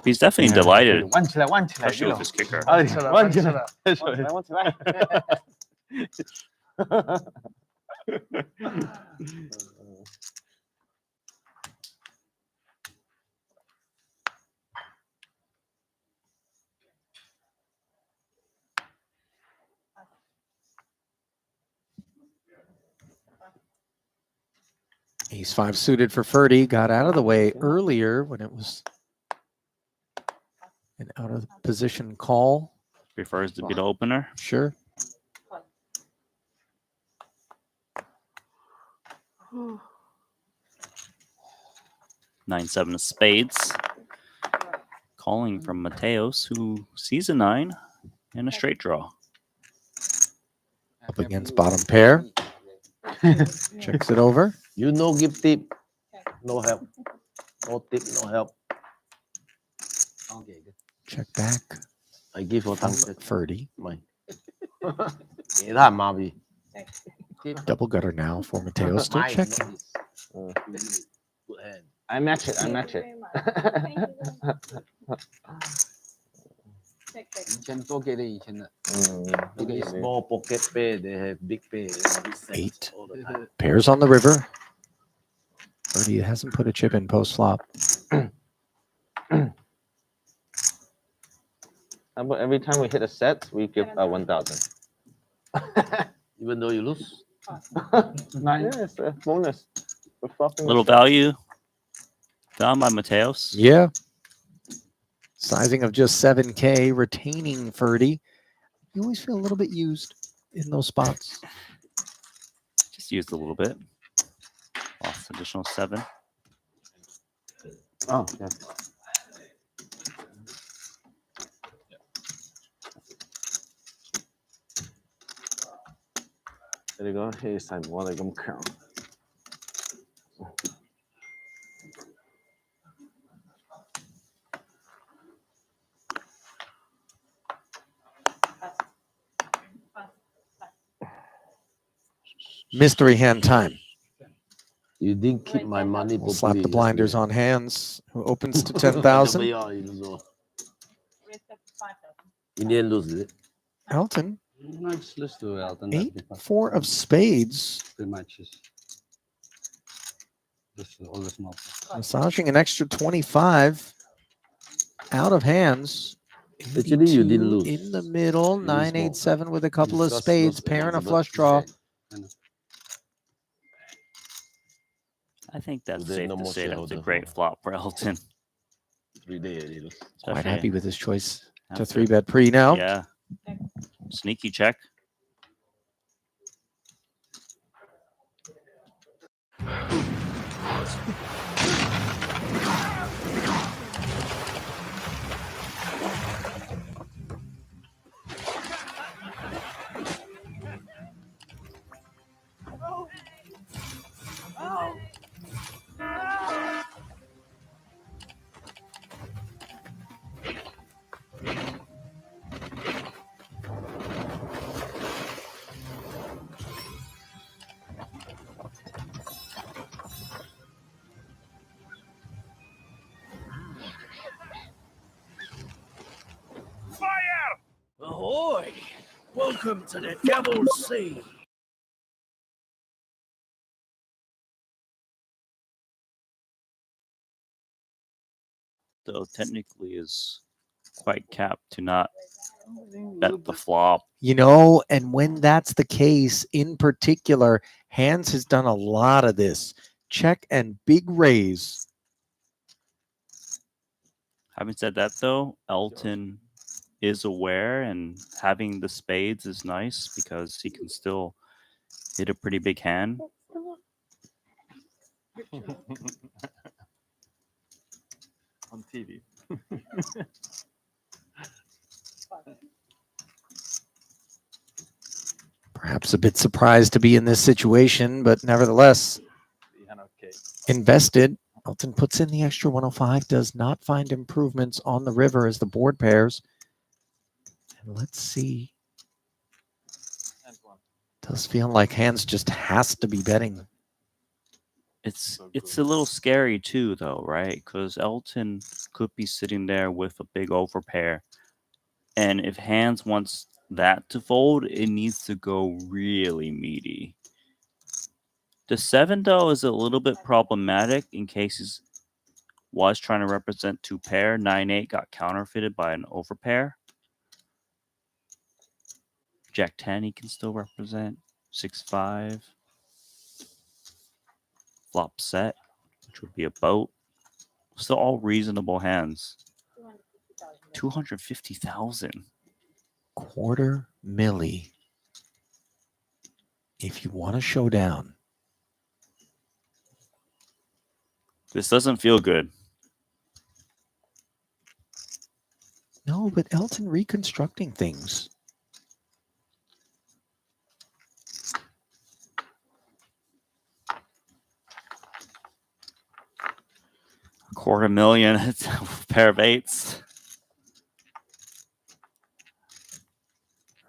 He's definitely delighted, 弯起来，弯起来， especially with his kicker. 弯起来，弯起来。Ace 5 suited for Ferdy. Got out of the way earlier when it was an out of position call. Prefers to be the opener. Sure. Nine, seven of spades. Calling from Mateos, who sees a 9 and a straight draw. Up against bottom pair. Checks it over. You no give tip, no help. No tip, no help. Check back. I give for From thanks. Ferdy. Mine. 给他麻痹。 Double gutter now for Mateo. Still Mine, checking. no. Good hand. I match it, I match it. 以前多给的以前的， They small pocket pay, they have big pay. Eight. All the time. Pairs on the river. Ferdy hasn't put a chip in post flop. But every time we hit a set, we give 1,000. Even though you lose. Yeah, it's a bonus. We're flopping Little the set. value down by Mateos. Yeah. Sizing of just 7K, retaining Ferdy. You always feel a little bit used in those spots. Just used a little bit. Lost additional 7. Oh, yeah. There you go. Here's time. What I can count. Mystery hand time. You didn't keep my money. We'll slap the properly blinders yesterday. on hands. Who opens to 10,000? In the end, lose it. Elton, Let's do Elton. 8, 4 of spades. 3 matches. Just all the small. Massaging an extra 25 out of hands. Actually, you did 82 lose. in the middle. lose 9, 8, more. 7 with a couple of Just spades. lost Pair and a Elizabeth. flush draw. I think that's There's safe no to more say that's a shareholder. great flop for Elton. 3 days. You lose. Quite Especially happy with his choice to after- 3-bet pre now. Yeah. Sneaky check. Ahoy! Welcome to the Devil's Sea. Though technically is quite capped to not bet the flop. You know, and when that's the case, in particular, Hands has done a lot of this. Check and big raise. Having said that, though, Elton is aware, and having the spades is nice because he can still hit a pretty big hand. On TV. Perhaps a bit surprised to be in this situation, but nevertheless, 300K. invested. Elton puts in the extra 105, does not find improvements on the river as the board pairs. And let's see. Does feel like Hands just has to be betting it's a little scary too, though, right? Because Elton could be sitting there with a big overpair, and if hands wants that to fold, it needs to go really meaty. The 7, though, is a little bit problematic in case he was trying to represent 2 pair. 9-8 got counterfeited by an overpair. Jack 10 he can still represent. 6-5. Flop set, which would be a boat. Still all reasonable hands. 250,000. Quarter milli. If you want a showdown. This doesn't feel good. No, but Elton reconstructing things. $250,000. It's a pair of 8s.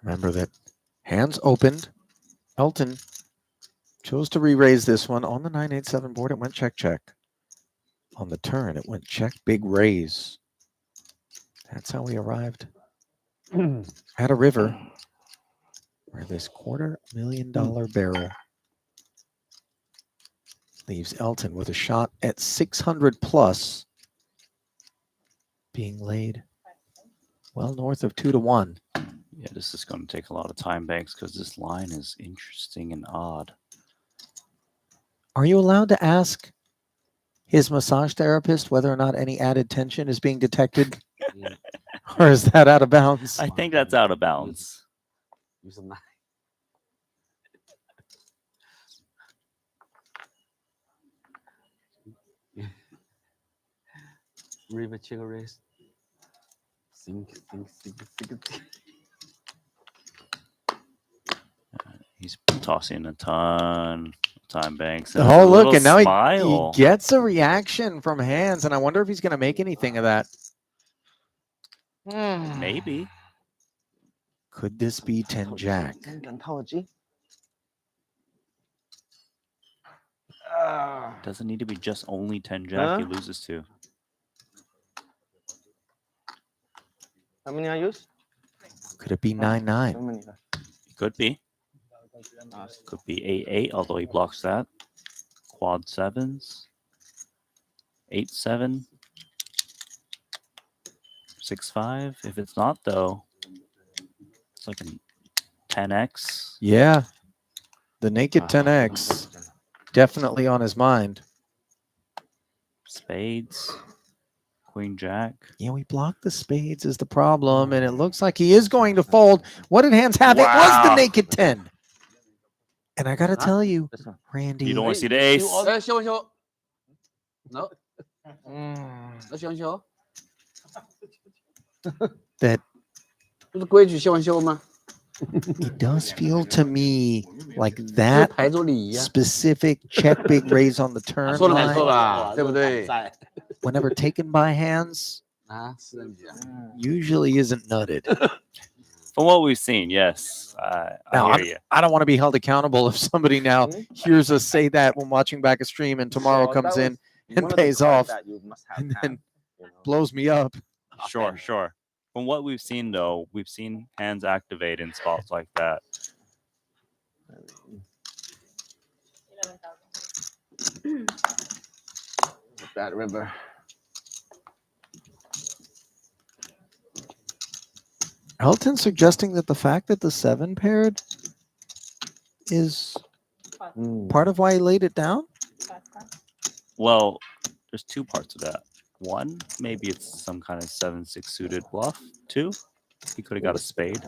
Remember that hands opened. Elton chose to re-raise this one on the 9-8-7 board. It went check, check. On the turn, it went check, big raise. That's how we arrived at a river where this $250,000 barrel leaves Elton with a shot at 600 plus, being laid well north of 2-1. Yeah, this is going to take a lot of time, Banks, because this line is interesting and odd. Are you allowed to ask his massage therapist whether or not any added tension is being detected? Yeah. Or is that out of bounds? I think that's out of bounds. Use a knife. River chicken race. Sink. He's tossing a ton of time, Banks. And Oh, a look, little and now smile. he gets a reaction from hands, and I wonder if he's going to make anything of that. Maybe. Could this be 10 jack? Doesn't need to be just only 10 jack he loses to. How many I use? Could it be How 9-9? many? Could be. Could be 8-8, although he blocks that. Quad 7s. 8-7. 6-5. If it's not, though, it's like a 10x. Yeah. The naked 10x definitely on his mind. Spades. Queen jack. Yeah, we blocked the spades is the problem, and it looks like he is going to fold. What did hands have? It was the Wow. naked 10. And I got to tell you, This one. Randy, You don't want to see the ace. Show. No. show. that 不是规矩秀完秀吗？ it does feel to me like 就是 that 排桌礼仪啊。 specific check big raise on the turn 说的没错 line, 吧？对不对？ whenever taken by hands, 啊，是你啊。 usually isn't nutted. From what we've seen, yes. I Now, hear you. I don't want to be held accountable if somebody now hears us say that when watching back a stream and tomorrow Well, comes that in was and one of the pays cards off that you must have and had, then you know. blows me up. Sure. From what we've seen, though, we've seen hands activate in spots like that. That river. Elton suggesting that the fact that the 7 paired is part of why he laid it down? Well, there's 2 parts of that. 1, maybe it's some kind of 7-6 suited bluff. 2, he could have got a spade.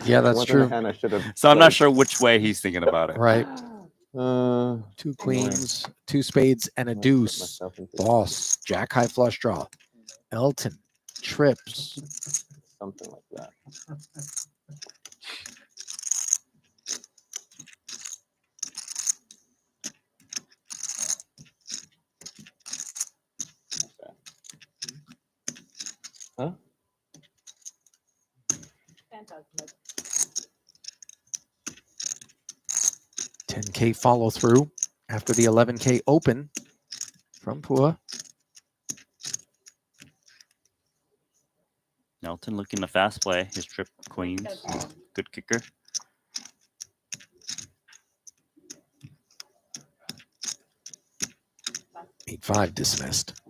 Yeah, that's Wasn't true. the hand I should have So I'm not played. sure which way he's thinking about it. Right. Uh, 2 queens, 2 spades, and a I put deuce. myself into Boss, jack high flush draw. Elton, trips. something like that. Huh? 11K follow through after the 11K open from Pua. Elton looking to fast play his trip queens. Good kicker. Eight 5 dismissed.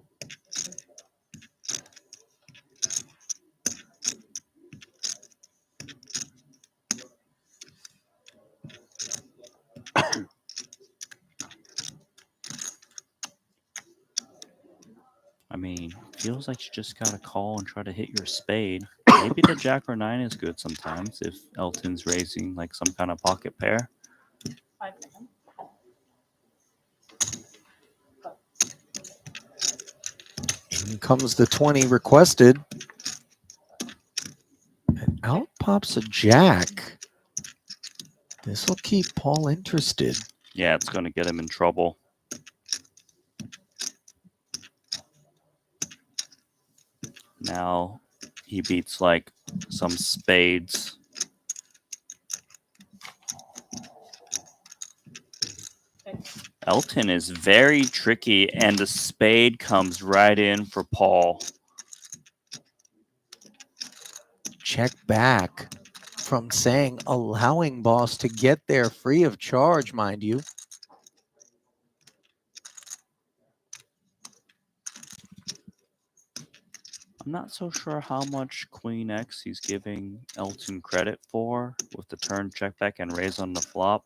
I mean, feels like you just gotta call and try to hit your spade. Maybe the jack or nine is good sometimes if Elton's raising like some kind of pocket pair. 5 seconds. In comes the 20 requested. And out pops a jack. This will keep Paul interested. Yeah, it's gonna get him in trouble. Now he beats like some spades. Elton is very tricky, and the spade comes right in for Paul. Check back from saying allowing boss to get there free of charge, mind you. I'm not so sure how much Queen X he's giving Elton credit for with the turn check back and raise on the flop.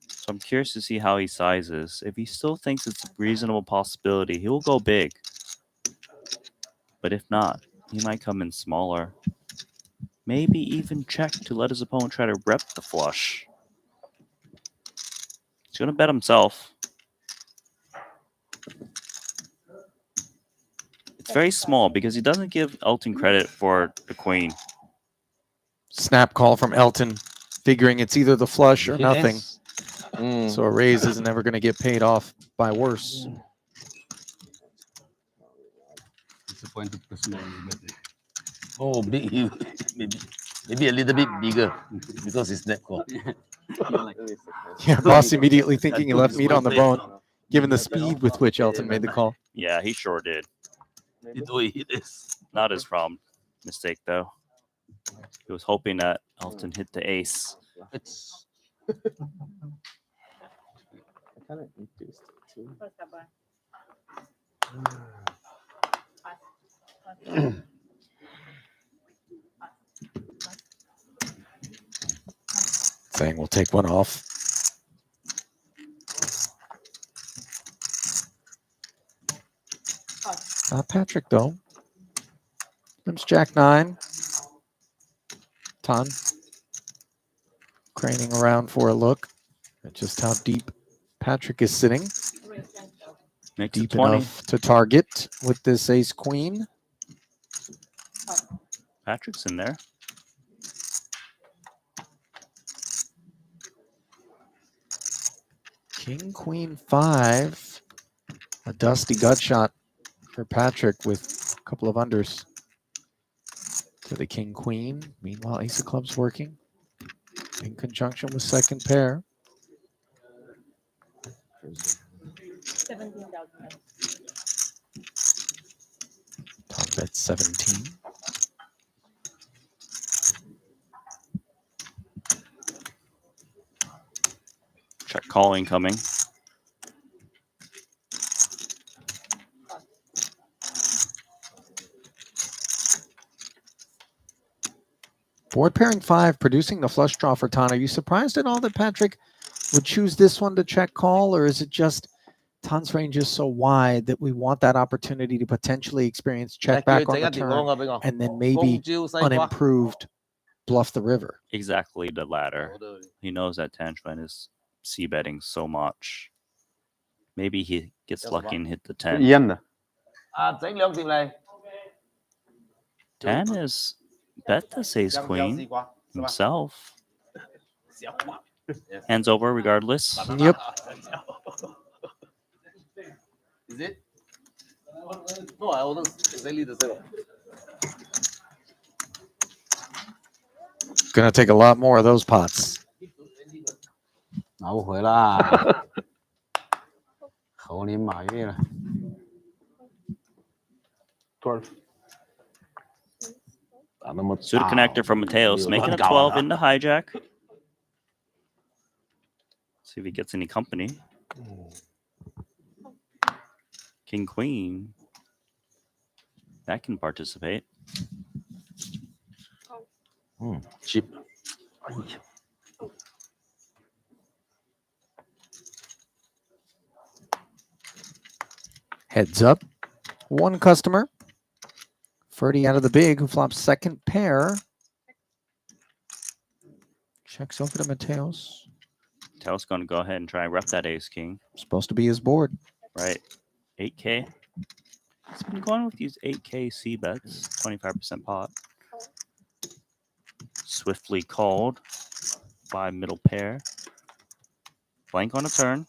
So I'm curious to see how he sizes. If he still thinks it's a reasonable possibility, he will go big. But if not, he might come in smaller. Maybe even check to let his opponent try to rep the flush. He's going to bet himself. It's very small because he doesn't give Elton credit for the queen. Snap call from Elton, figuring it's either the flush or Hit nothing. S. So a raise is never going to get paid off by worse. Disappointed personally, but Oh, big you. Maybe a little bit bigger because it's net call. Yeah, boss immediately thinking he left meat on the bone, given the speed with which Elton made the call. Yeah, he sure did. Hit S. Not his problem. Mistake, though. He was hoping that Elton hit the ace. It's I kind of induced it too. First number. Saying we'll take one off. Not Patrick, though. Limps Jack 9. Ton. Craning around for a look at just how deep Patrick is sitting. Makes it Deep 20. enough to target with this ace queen. Patrick's in there. King, queen, 5. A dusty gut shot for Patrick with a couple of unders to the king, queen. Meanwhile, ace of clubs working in conjunction with second pair. 17,000. Top bet 17. Check calling coming. Board pairing 5, producing the flush draw for Ton. Are you surprised at all that Patrick would choose this one to check call, or is it just Ton's range is so wide that we want that opportunity to potentially experience check back on the turn and then maybe unimproved bluff the river? Exactly the latter. He knows that Tangerine is c-betting so much. Maybe he gets lucky and hit the 10. Yên à? 整兩碟嚟。 10 is bet this ace queen himself. Hands over regardless. Yep. is it? No, I wasn't exactly the same. Gonna take a lot more of those pots. 拿不回啦，猴年马月了。 12. 打那么 Suited connector from Mateos, making a 12 into hijack. See if he gets any company. King Queen. That can participate. cheap. Heads up. One customer. Ferdy out of the big, who flops second pair. Checks over to Mateos. Mateos going to go ahead and try and rep that ace king. Supposed to be his board. Right. 8K. He's been going with these 8K C bets. 25% pot. Swiftly called by middle pair. Blank on a turn.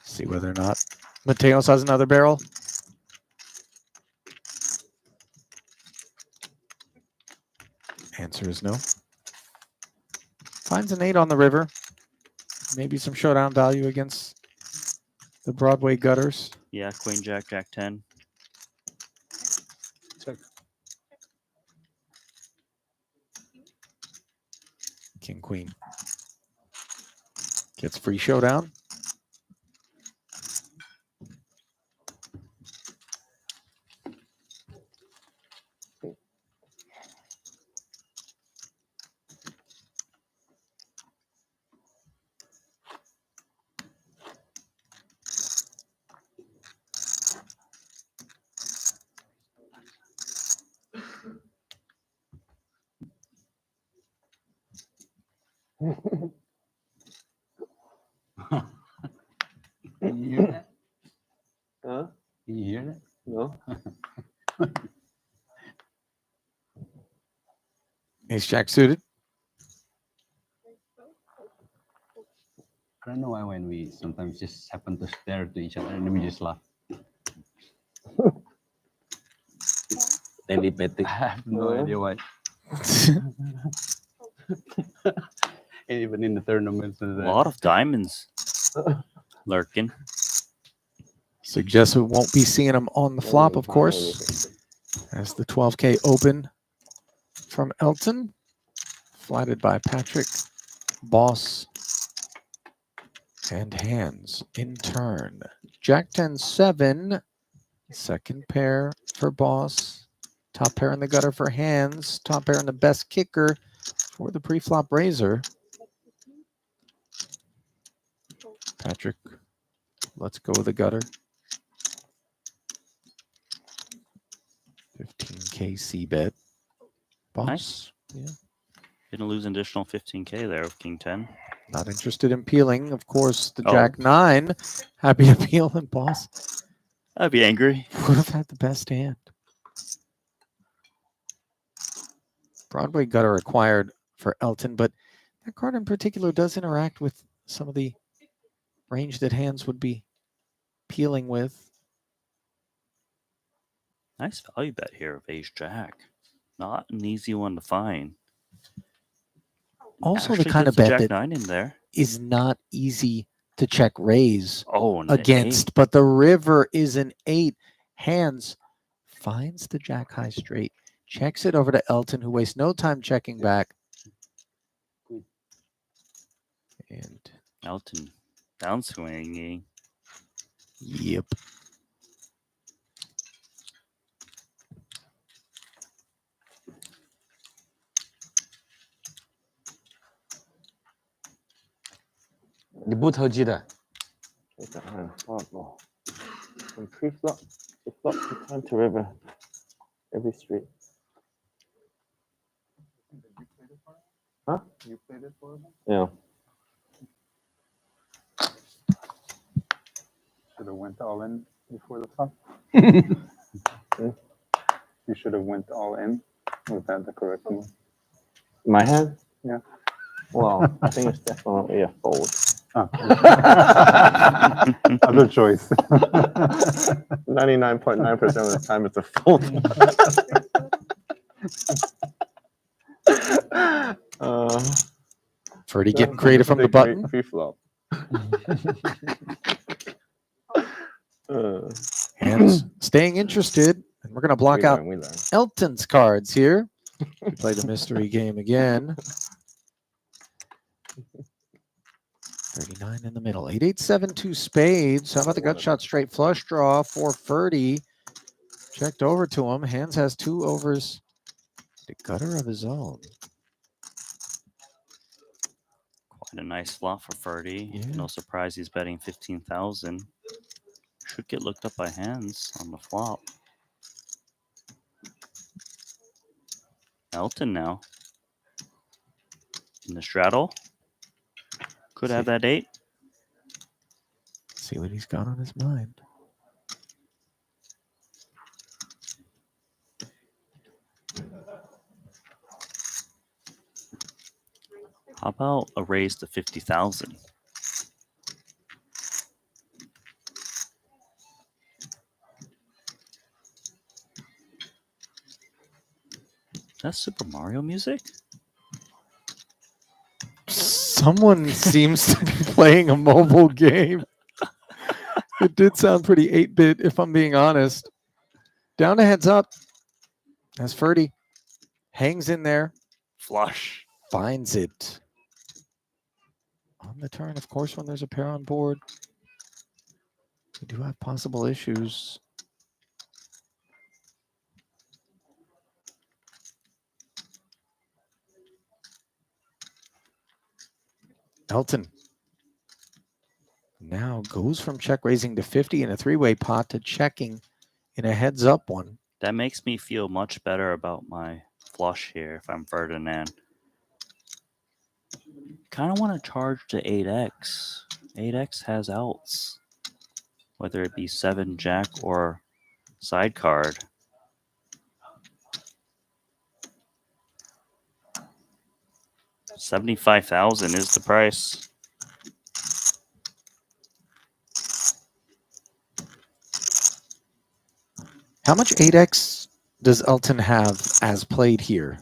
See whether or not Mateos has another barrel. Answer is no. Finds an 8 on the river. Maybe some showdown value against the Broadway gutters. Yeah, Queen Jack, Jack 10. Check. King Queen. Gets free showdown. Can you hear that? Huh? Can you hear that? No. Ace Jack suited. I don't know why when we sometimes just happen to stare to each other and then we just laugh. Telepathic. I have no idea why. And even in the tournaments. A lot of diamonds lurking. Suggests we won't be seeing him on the flop, of course. As the 12K open from Elton. Flatted by Patrick, Boss, and Hands in turn. Jack 10-7. Second pair for Boss. Top pair in the gutter for Hands. Top pair in the best kicker for the pre-flop raiser. Patrick, let's go with the gutter. 15K C bet. Boss. Nice. Yeah. Didn't lose an additional 15K there with King 10. Not interested in peeling. Of course, the Oh. Jack 9. Happy to peel, and Boss I'd be angry. would have had the best hand. Broadway gutter acquired for Elton, but that card in particular does interact with some of the range that Hands would be peeling with. Nice value bet here of Ace Jack. Not an easy one to find. Also, the Actually kind of gets a bet Jack that 9 in there. is not easy to check raise Oh, and against, but the river is an 8. Hands finds the Jack high straight, checks it over to Elton, who wastes no time checking back. And Elton downswinging. yep.你不投机的？ Take that hand. Flop. Oh. From pre-flop to flop to turn to river. Every street. Huh? You played it for him? Yeah. Should have went all in before the flop. You should have went all in. Was that the correct move? My hand? Yeah. Well, I think it's definitely a fold. Oh. Other choice. 99.9% of the time it's a fold. Ferdy getting creative from the button. Pre-flop. Hands staying interested. And we're going to block out We learn. Elton's cards here. We play the mystery game again. 39 in the middle. 8-8-7-2 spades. How about the gut shot straight flush draw for Ferdy? Checked over to him. Hands has 2 overs. The gutter of his own. Quite a nice flop for Ferdy. Yeah. No surprise he's betting 15,000. Should get looked up by hands on the flop. Elton now. In the straddle. Could have that 8. See what he's got on his mind. How about a raise to 50,000? That's Super Mario music? Someone seems to be playing a mobile game. It did sound pretty 8-bit, if I'm being honest. Down to heads up. As Ferdy hangs in there. Flush. Finds it. On the turn, of course, when there's a pair on board. We do have possible issues. Elton now goes from check raising to 50 in a 3-way pot to checking in a heads up one. That makes me feel much better about my flush here if I'm Ferdinand. Kind of want to charge to 8x. 8x has outs. Whether it be 7 jack or side card. $75,000 is the price. How much 8x does Elton have as played here?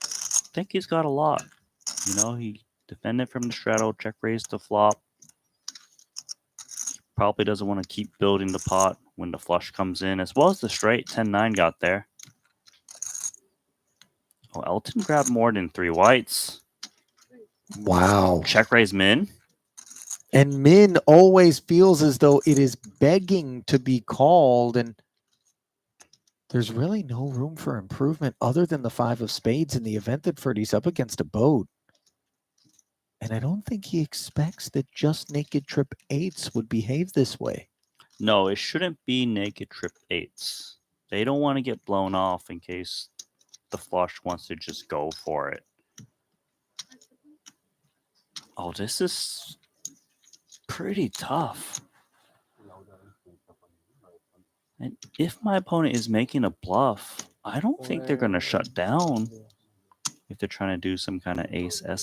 I think he's got a lot. You know, he defended from the straddle, check raised the flop. Probably doesn't want to keep building the pot when the flush comes in, as well as the straight 10-9 got there. Oh, Elton grabbed more than 3 whites. Wow. Check raise min. And min always feels as though it is begging to be called, and there's really no room for improvement other than the 5 of spades in the event that Ferdy's up against a boat. And I don't think he expects that just naked trip 8s would behave this way. No, it shouldn't be naked trip 8s. They don't want to get blown off in case the flush wants to just go for it. Oh, this is pretty tough. And if my opponent is making a bluff, I don't think they're going to shut down if they're trying to do some kind of ace of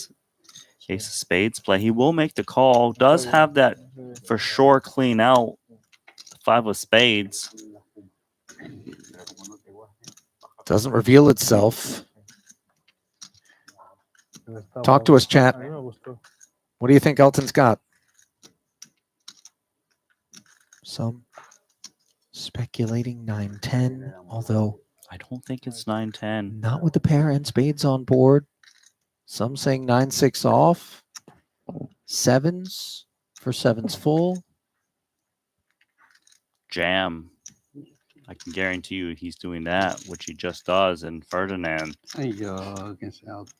spades play. He will make the call. Does have that for sure clean out. The 5 of spades. Doesn't reveal itself. Talk to us, chat. What do you think Elton's got? Some speculating 9-10, although I don't think it's 9-10. not with the pair and spades on board. Some saying 9-6 off. 7s for 7s full. Jam. I can guarantee you he's doing that, which he just does. And Ferdinand. Against Elton.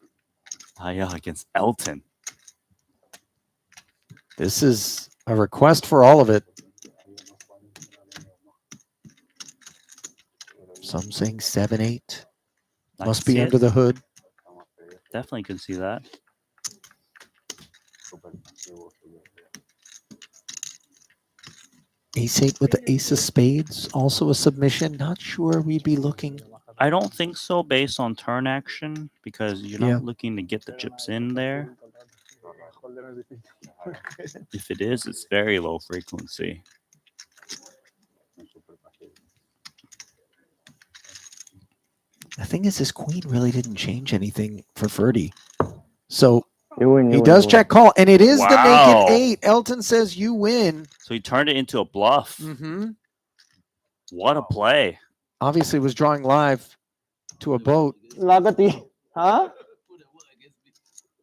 Against Elton. This is a request for all of it. Some saying 7-8. I Must can be see under it. the hood. Definitely can see that. Ace-8 with the ace of spades. Also a submission. Not sure we'd be looking. I don't think so based on turn action because you're not looking to get the chips in there. If it is, it's very low frequency. The thing is, this queen really didn't change anything for Ferdy. So You win. he does check call, and it is the Wow. naked 8. Elton says you win. So he turned it into a bluff. Mm-hmm. What a play. Obviously was drawing live to a boat, Huh?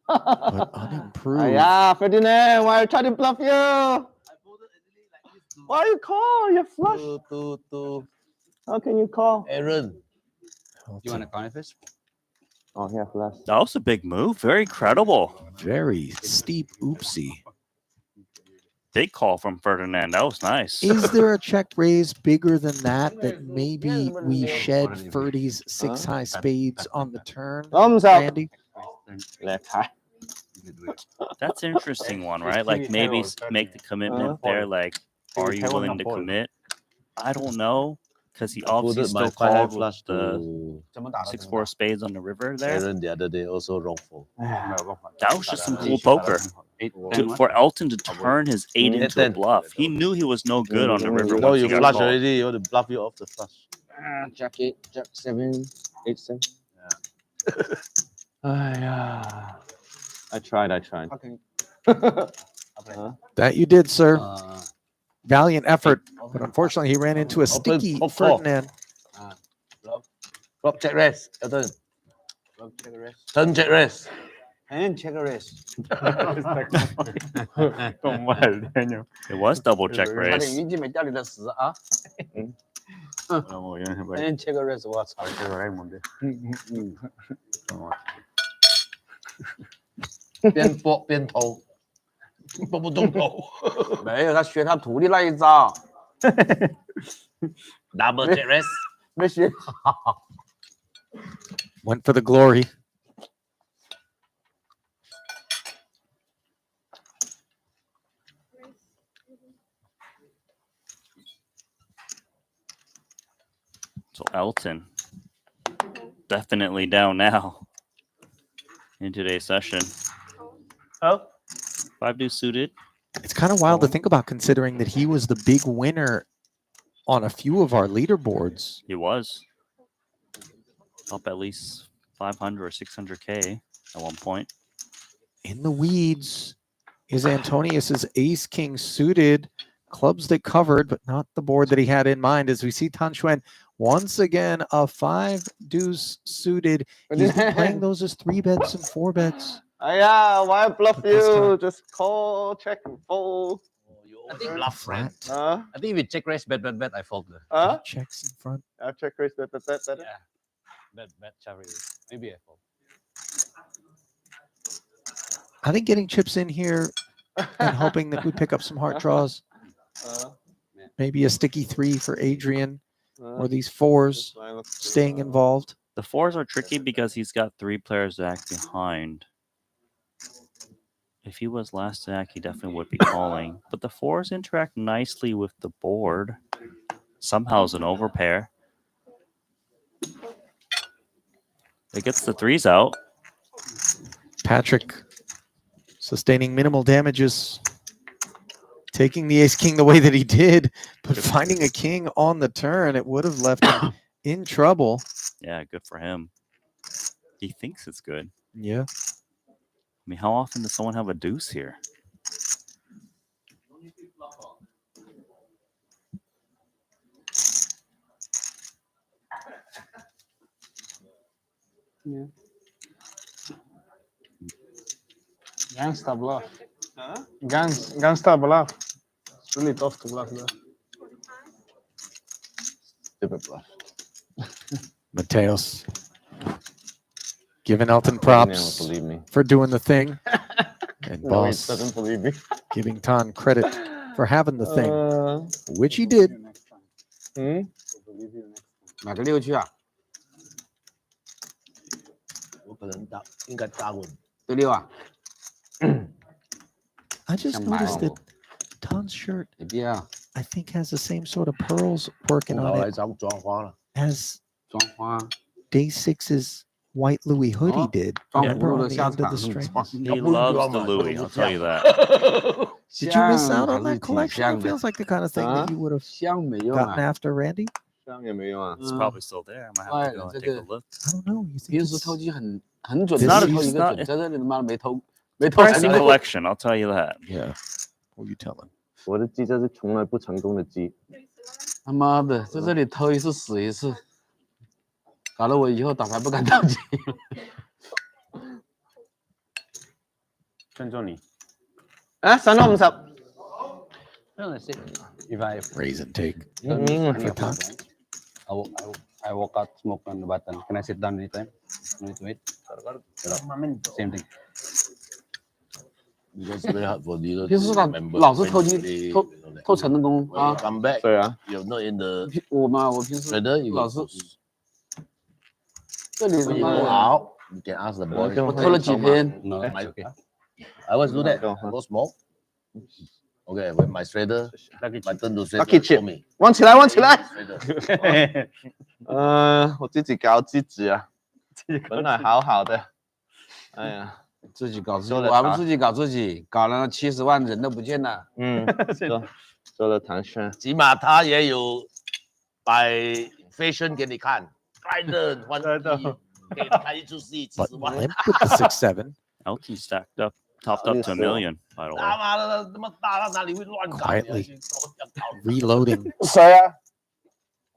but unimproved. Yeah, Ferdinand, why are you trying to bluff you? Why you call? You're flush. How can you call? Aaron. You want to call it first? Oh, yeah, flush. That was a big move. Very credible. Very steep oopsie. Big call from Ferdinand. That was nice. Is there a check raise bigger than that maybe we shed Ferdy's 6 high spades on the turn? Thumbs up. Randy? Left high. That's an interesting one, right? Like maybe make the commitment there. Like, are you willing to commit? I don't know. Because he obviously Folded my still 5 high called flush with the to 6-4 spades on the river there. Aaron the other day, also wrong fold. That was just some cool poker. For Elton to turn his 8 into a bluff. He knew he was no good on the river No, once you he got flush called. already, you want to bluff you off the flush. Jack 8, Jack 7, 8, 7. I tried. Okay. That you did, sir. Uh, Valiant effort. But unfortunately, he ran into a sticky top Ferdinand. Flop check raise. Elton. Rob check a raise. Turn check raise. And check a raise. It was double check 差点 raise. 晕进美家里的屎啊！And check a raise，我操！边搏边投，搏不动头。没有，他学他徒弟那一招， Double check raise. 没学。 Went for the glory. So Elton definitely down now in today's session. Oh. 5 deuce suited. It's kind of wild to think about, considering that he was the big winner on a few of our leaderboards. He was up at least 500 or 600K at one point. In the weeds is Antonius's ace king suited, clubs that covered, but not the board that he had in mind. As we see Tan Xuan once again, a 5 deuce suited. He's been playing those as 3 bets and 4 bets. Yeah, why bluff But this you? time- Just call, check, and fold. I think Bluff friend. Huh? I think if you check raise, bet, I fold. Huh? Checks in front. Check raise, bet. Bet, Charlie. Maybe I fold. I think getting chips in here and hoping that we pick up some heart draws. Maybe a sticky 3 for Adrian, or these 4s staying involved. The 4s are tricky because he's got 3 players back behind. If he was last stack, he definitely would be calling. But the 4s interact nicely with the board. Somehow it's an overpair. It gets the 3s out. Patrick sustaining minimal damages, taking the ace king the way that he did, but finding a king on the turn, it would have left him in trouble. Yeah, good for him. He thinks it's good. Yeah. I mean, how often does someone have a deuce here? Yeah. Gangsta bluff. Huh? Gangsta bluff. It's really tough to bluff though. Stupid bluff. Mateos giving Elton Ferdinand props will believe me. for doing the thing. And No, he Boss doesn't believe me. giving Tan credit for having the thing, which he did. Hmm? 买个6去啊？我可能应该大稳。对6啊？ I just Some noticed that mild. Tan's shirt, 你别啊， I think, has the same sort of pearls working 我 on 来 it 张抓花了。 as 装花， Day 6's white Louis hoodie Oh, did.装 Remember 葫芦 on 的 the 下 end of 场 the 很 string? 装。 He loves the Louis, I'll tell you that. Did you miss out on 还是 that 挺 collection? 香 It 的， feels like the kind of thing that you would have 香没用 gotten 啊， after, Randy. 这样也没用啊。 It's probably still there. I might have to go and take a look. I don't know. You think 平时 it's- 投机很准， It's 的 not- 投 it's 一个 not- 准，在这里他妈没投成 Price of 过。 collection, I'll tell you that. Yeah. What are you telling? 我的鸡这是从来不成功的鸡。他妈的，在这里偷一次死一次，搞得我以后打牌不敢投机。尊重你。啊，350。 If I Raise and take. Mm. I walk out, smoke on the button. Can I sit down anytime? No need to wait. Same thing. Because very hard for dealer 平时 to 老 remember 老是 when 投机 they- 偷 you know, like, 偷成功 when you 啊！ come back, 对啊， you're not in the 我平时 weather. You 老是 got- 这里他 when you 妈 go 的 out, you can ask the boys. 我偷了几篇， No, My- that's okay. I always do that. Go, I go smoke. Okay, when my shredder, Lucky my turn to Lucky shredder, show chip. me. 忘起来，忘起来。 Shredder. 我自己搞自己啊，本来好好的，哎呀，自己搞自己，说了他我还不自己搞自己，搞了70万人都不见了。做了唐轩，起码他也有摆 fashion 给你看，Trident 1给你看一出戏 But 70万。 limp with the 6-7. LT stacked up, topped up to a million, by the 他 way. 妈的，他妈大，他哪里会乱搞？ Quietly. Reloading. 谁啊？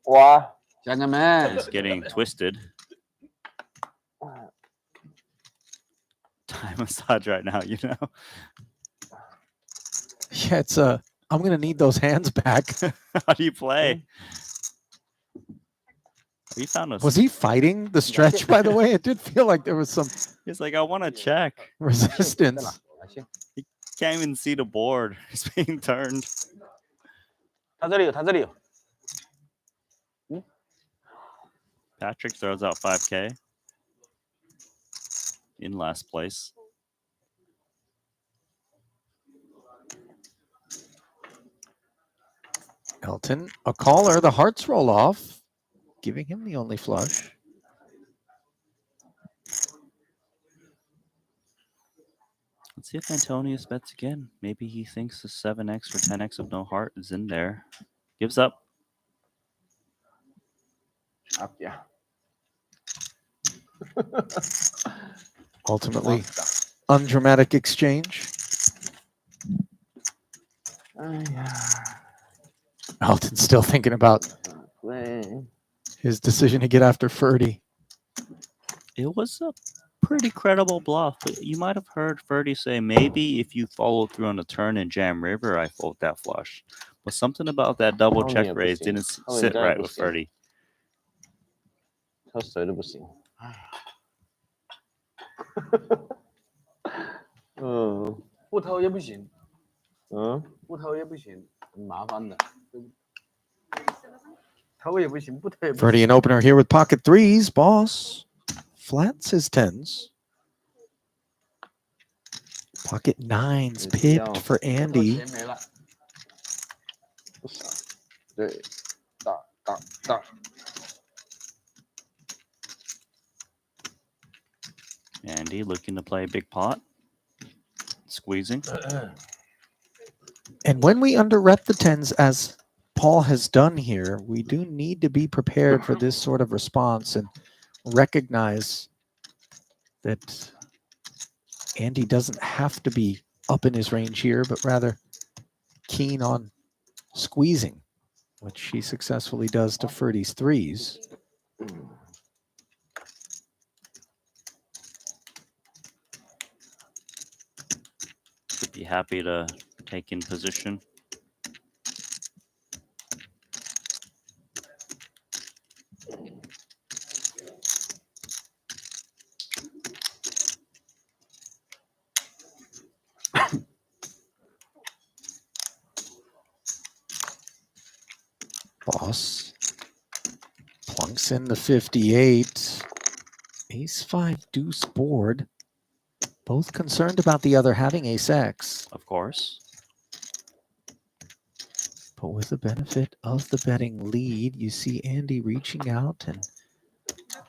我啊。家人们， He's getting twisted. Thai massage right now, you know. Yeah, it's I'm gonna need those hands back. How do you play? We found a. Was he fighting the stretch, by the way? It did feel like there was some He's like, I want to check. resistance. Can't even see the board. It's being turned. 他这里有，他这里有。 Patrick throws out 5K in last place. Elton, a caller. The hearts roll off, giving him the only flush. Let's see if Antonius bets again. Maybe he thinks the 7x or 10x of no heart is in there. Gives up. Yeah. Ultimately, undramatic exchange. Elton's still thinking about his decision to get after Ferdy. It was a pretty credible bluff. You might have heard Ferdy say, maybe if you follow through on a turn in Jam River, I fold that flush. But something about that double Tony check也不 raise 行 didn't Tony sit 真的 right 不 with 行 Ferdy. 他谁都不行。不偷也不行，嗯，不偷也不行，很麻烦的。偷也不行，不偷也不行。 Ferdy an opener here with pocket threes. Boss flats his tens. Pocket nines pipped for Andy. 钱没了，不少。对，大。 Andy looking to play a big pot. Squeezing. And when we underrep the tens, as Paul has done here, we do need to be prepared for this sort of response and recognize that Andy doesn't have to be up in his range here, but rather keen on squeezing, which he successfully does to Ferdy's threes. Should be happy to take in position. Boss plunks in the 58. Ace 5 deuce board. Both concerned about the other having ace X, Of course. but with the benefit of the betting lead, you see Andy reaching out and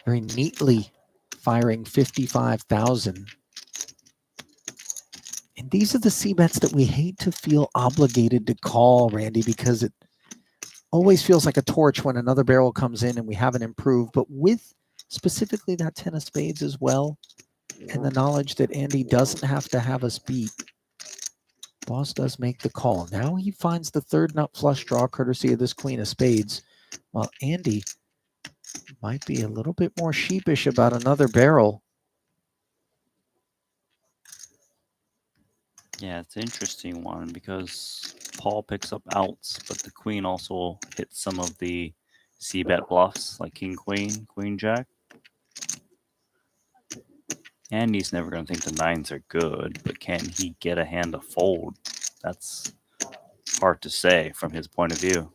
very neatly firing 55,000. And these are the C bets that we hate to feel obligated to call, Randy, because always feels like a torch when another barrel comes in and we haven't improved. But with specifically that 10 of spades as well, and the knowledge that Andy doesn't have to have us beat, Boss does make the call. Now he finds the third nut flush draw courtesy of this queen of spades, while Andy might be a little bit more sheepish about another barrel. Yeah, it's an interesting one because Paul picks up outs, but the queen also hits some of the c-bet bluffs like king queen, queen jack. Andy's never going to think the nines are good, but can he get a hand to fold? That's hard to say from his point of view.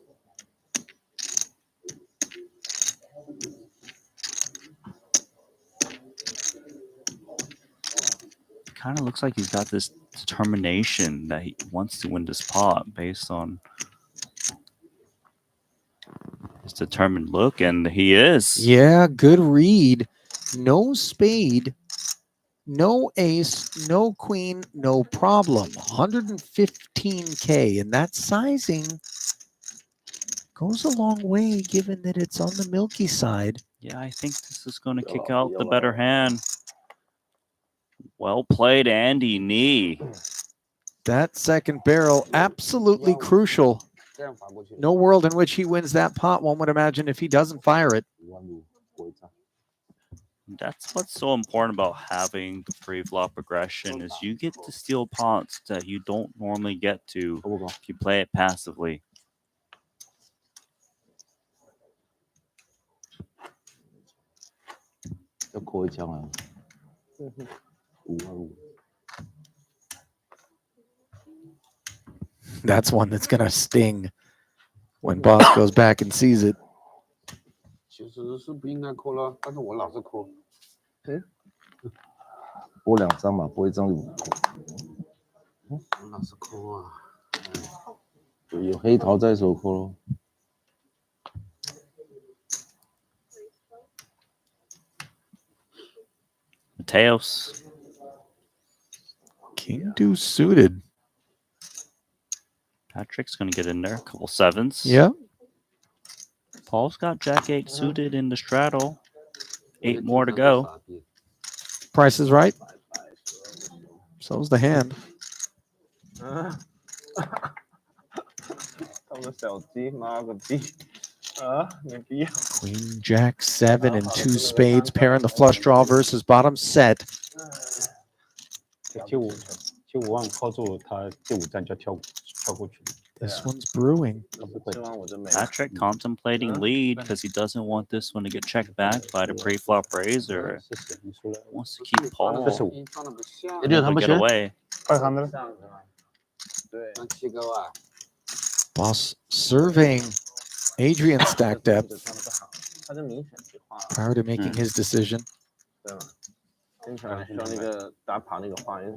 It kind of looks like he's got this determination that he wants to win this pot based on his determined look, and he is. Yeah, good read. No spade, no ace, no queen, no problem. 115K, and that sizing goes a long way given that it's on the milky side. Yeah, I think this is going to kick out the better hand. Well played, Andy Nee. That second barrel, absolutely crucial. No world in which he wins that pot, one would imagine, if he doesn't fire it. That's what's so important about having the pre-flop aggression is you get to steal pots that you don't normally get to if you play it passively. That's one that's going to sting when Boss goes back and sees it. 其实是不应该扣了，但是我老是扣。拨2张嘛，拨1张就不扣。我老是扣啊。有黑桃在手扣咯。Mateos. King deuce suited. Patrick's going to get in there. A couple sevens. Yeah. Paul's got jack 8 suited in the straddle. 8 more to go. Price is right. So's the hand. 他们小鸡，妈个逼！没必要。 Queen, jack, 7, and 2 spades. Pair in the flush draw versus bottom set. 就5万扣住他，第5站就跳过去。 This one's brewing. Patrick contemplating lead because he doesn't want this one to get checked back by the pre-flop raise or wants to keep Paul. Never get away. Boss surveying Adrian's stack depth prior to making his decision. 经常说那个打跑那个花园。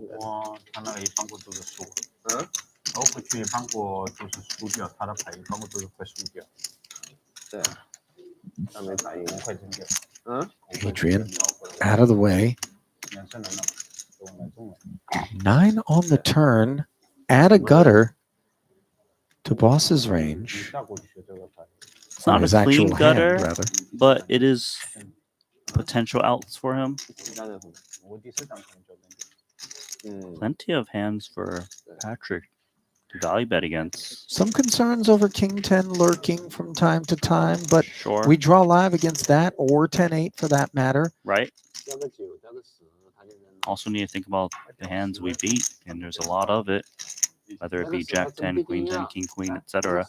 他那个一放过都是输。我回去放过就是输掉，他的牌一放过都是会输掉。对，他没反应，快扔掉。Adrian out of the way. 9 on the turn. Add a gutter to Boss's range. It's not His a clean actual gutter, hand, rather. but it is potential outs for him. Plenty of hands for Patrick to value bet against. Some concerns over King 10 lurking from time to time, but Sure. we draw live against that or 10-8 for that matter. Right? Also need to think about the hands we beat, and there's a lot of it, whether it be Jack 10, Queen 10, King Queen, etc.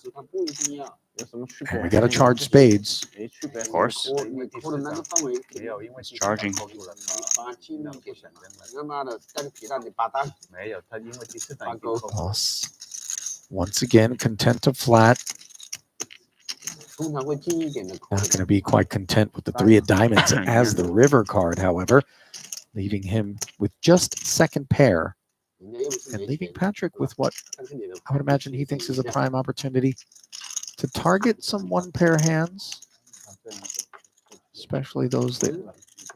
And we got to charge spades. Of course. It's charging. Boss, once again, content to flat. Not going to be quite content with the 3 of diamonds as the river card, however, leaving him with just second pair and leaving Patrick with what I would imagine he thinks is a prime opportunity to target some 1-pair hands, especially those that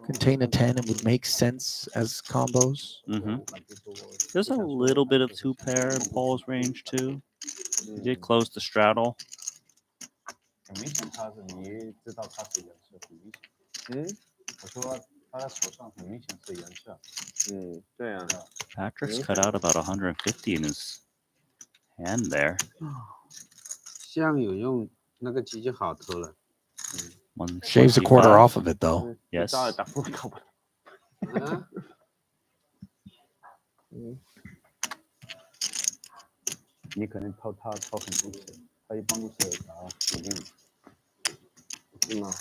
contain a 10 and would make sense as combos. There's a little bit of 2-pair in Paul's range too. He did close the straddle. 很明显他是你知道他是颜色，很明显。我说他的手上很明显是颜色。对啊。 Patrick's cut out about 150 in his hand there. 像有用那个机就好多了。 Shaves a quarter off of it though. Yes. 招来打不搞不。啊，你可能掏很多次，他一般都是打5厘米。是吗？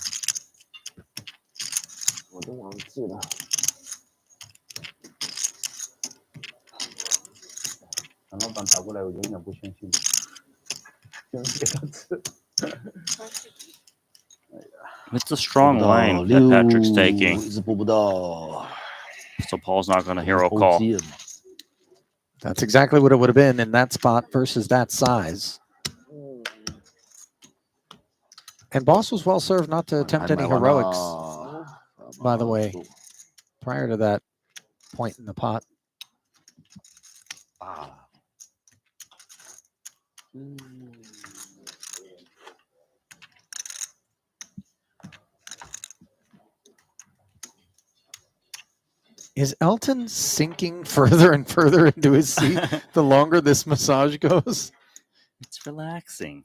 我都忘记了。陈老板打过来，我永远不相信，就是给他吃。It's a strong line that Patrick's taking. 一直播不到。 So Paul's not going to hero call. That's exactly what it would have been in that spot versus that size. And Boss was well served not to attempt any heroics, by the way, prior to that point in the pot. Is Elton sinking further and further into his seat the longer this massage goes? It's relaxing.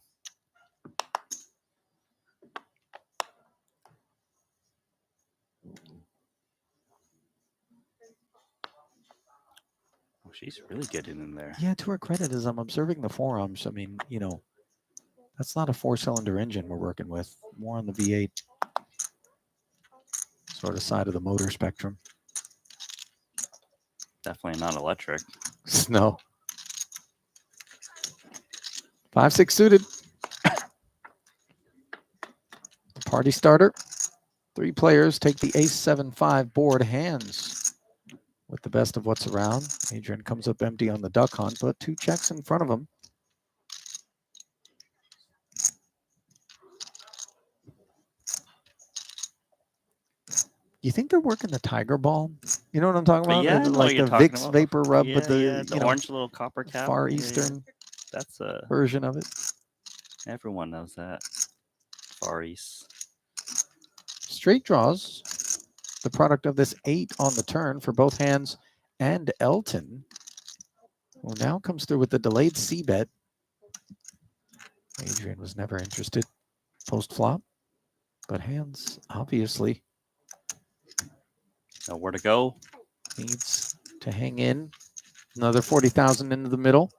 Oh, she's really getting in there. Yeah, to her credit, as I'm observing the forearms, I mean, you know, that's not a 4-cylinder engine we're working with. More on the V8 sort of side of the motor spectrum. Definitely not electric. No. 5-6 suited. Party starter. 3 players take the ace-7-5 board hands with the best of what's around. Adrian comes up empty on the duck hunt, but 2 checks in front of him. You think they're working the tiger ball? You know what I'm talking about? Yeah, I know what like you're the talking Vicks about. vapor rub, Yeah, but the, yeah, you the know, orange little copper cap. Far Yeah, Eastern That's a version of it. everyone knows that. Far East. Straight draws. The product of this 8 on the turn for both hands and Elton, who now comes through with the delayed C bet. Adrian was never interested post flop, but hands obviously Nowhere to go. needs to hang in. Another 40,000 into the middle.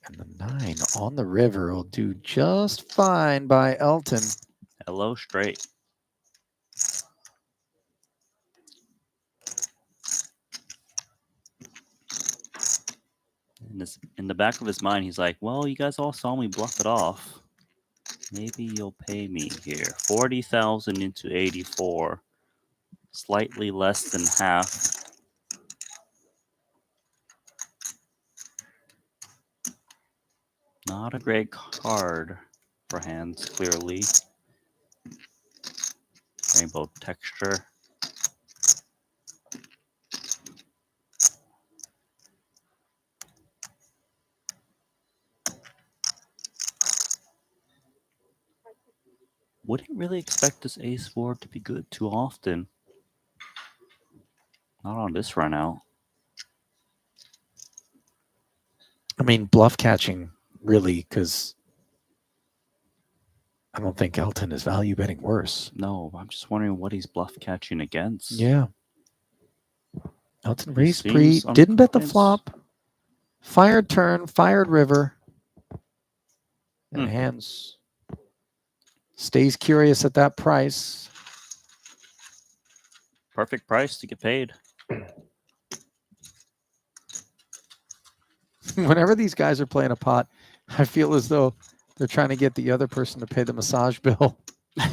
And the 9 on the river will do just fine by Elton. Hello, straight. In the back of his mind, he's like, well, you guys all saw me bluff it off. Maybe you'll pay me here. 40,000 into 84. Slightly less than half. Not a great card for hands, clearly. Rainbow texture. Wouldn't really expect this ace board to be good too often. Not on this run out. I mean, bluff catching, really, because I don't think Elton is value betting worse. No, I'm just wondering what he's bluff catching against. Yeah. Elton He raised pre, seems didn't bet the unconvinced. flop. Fired turn, fired river. And hands stays curious at that price. Perfect price to get paid. Whenever these guys are playing a pot, I feel as though they're trying to get the other person to pay the massage bill. Well,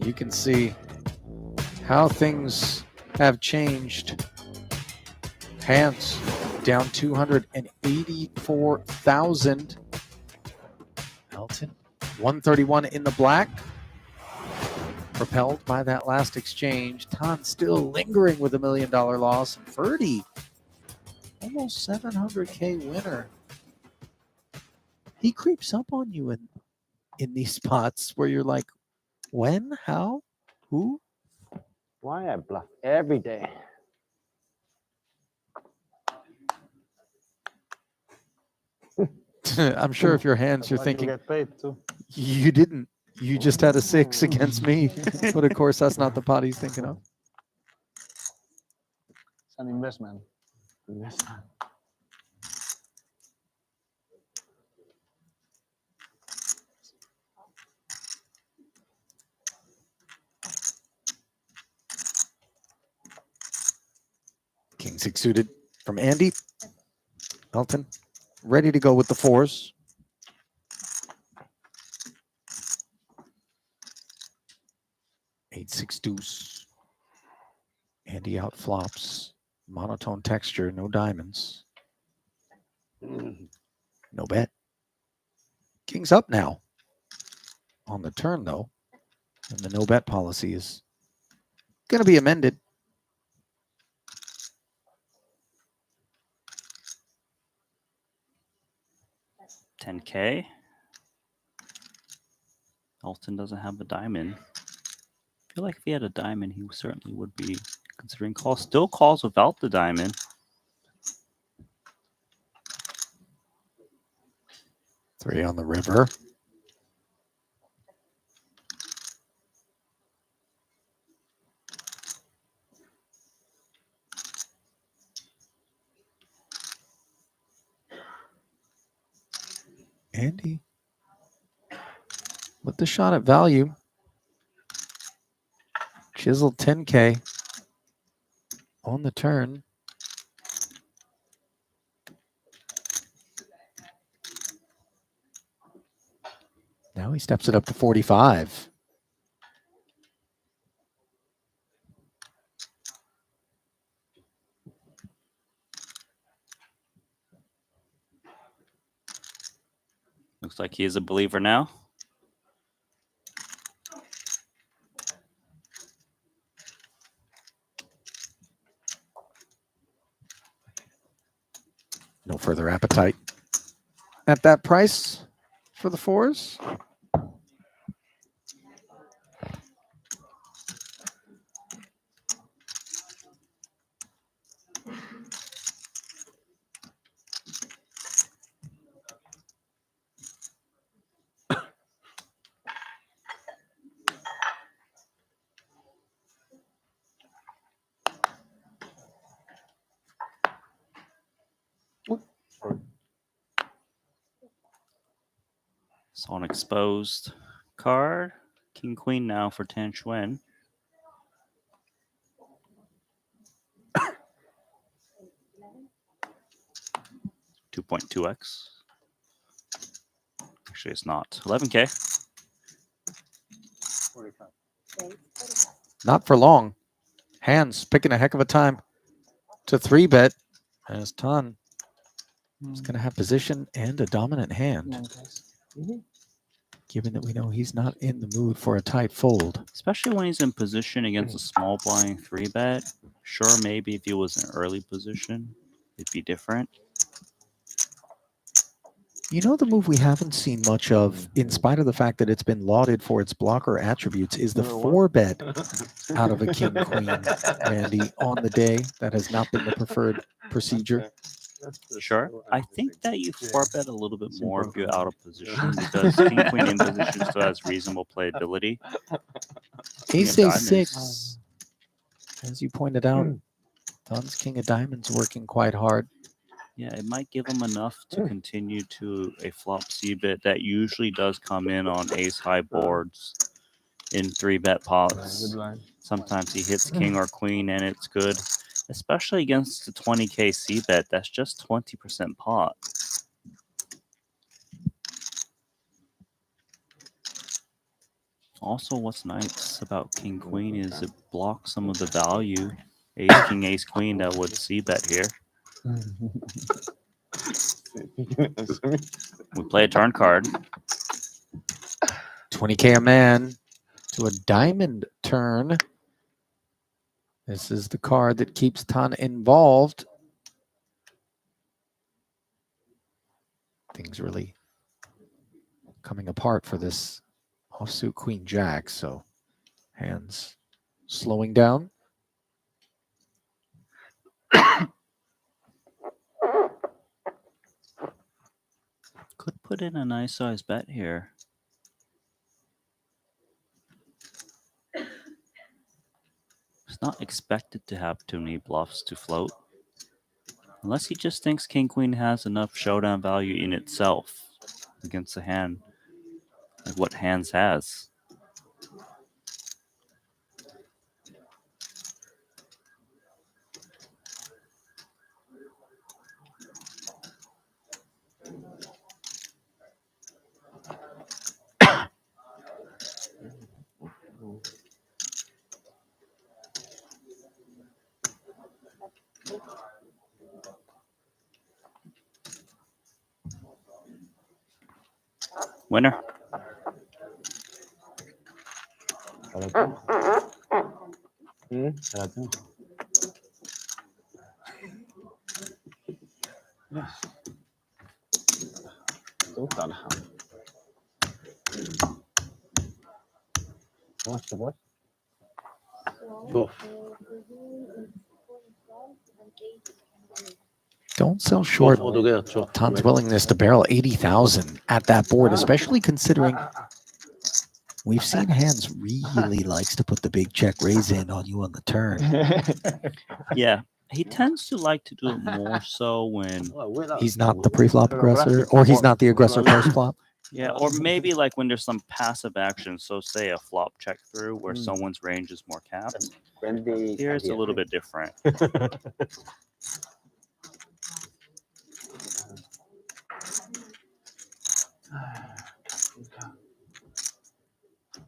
you can see how things have changed. Hands down 284,000. Elton 131 in the black. Propelled by that last exchange. Tan still lingering with $1 million loss. And Ferdy, almost 700K winner. He creeps up on you in these spots where you're like, when, how, who? Why I bluff every day? I'm sure if your hands, you're Why you thinking, get paid too. you didn't. You just had a 6 against me. But of course, that's not the pot he's thinking of. It's an investment. King 6 suited from Andy. Elton, ready to go with the 4s. Eight, 6 deuce. Andy out flops. Monotone texture, no diamonds. No bet. King's up now. On the turn, though. And the no bet policy is going to be amended. $10K. Alton doesn't have a diamond. I feel like if he had a diamond, he certainly would be considering call. Still calls without the diamond. Three on the river. Andy with the shot at value. Chiseled 10K on the turn. Now he steps it up to 45. Looks like he is a believer now. No further appetite at that price for the 4s. Saw an exposed card. King Queen now for Tan Xuan. $2.2x. Actually, it's not. 11K. Not for long. Hands picking a heck of a time to 3-bet. As Tan is going to have position and a dominant hand. Given that we know he's not in the mood for a tight fold. Especially when he's in position against a small blind 3-bet. Sure, maybe if he was in early position, it'd be different. You know, the move we haven't seen much of, in spite of the fact that it's been lauded for its blocker attributes, is the 4-bet out of a king queen, Randy, on the day. That has not been the preferred procedure. Sure. I think that you 4-bet a little bit more if you're out of position because king queen in position still has reasonable playability. Ace A6, as you pointed out, Tan's king of diamonds working quite hard. Yeah, it might give him enough to continue to a flop C-bet that usually does come in on ace-high boards in 3-bet pots. Sometimes he hits king or queen and it's good, especially against the 20K C-bet. That's just 20% pot. Also, what's nice about king queen is it blocks some of the value ace king ace queen that would C-bet here. We play a turn card. 20K a man to a diamond turn. This is the card that keeps Tan involved. Things really coming apart for this offsuit queen jack. So hands slowing down. Could put in a nice size bet here. It's not expected to have too many bluffs to float. Unless he just thinks King Queen has enough showdown value in itself against a hand like what hands has. Winner. Don't sell short together. Tom's willingness to barrel 80,000 at that board, especially considering we've seen hands really likes to put the big check raise in on you on the turn. Yeah, he tends to like to do it more so when He's not the pre-flop aggressor, or he's not the aggressor post-flop. yeah, or maybe like when there's some passive action. So say a flop check through where someone's range is more capped. Here it's a little bit different.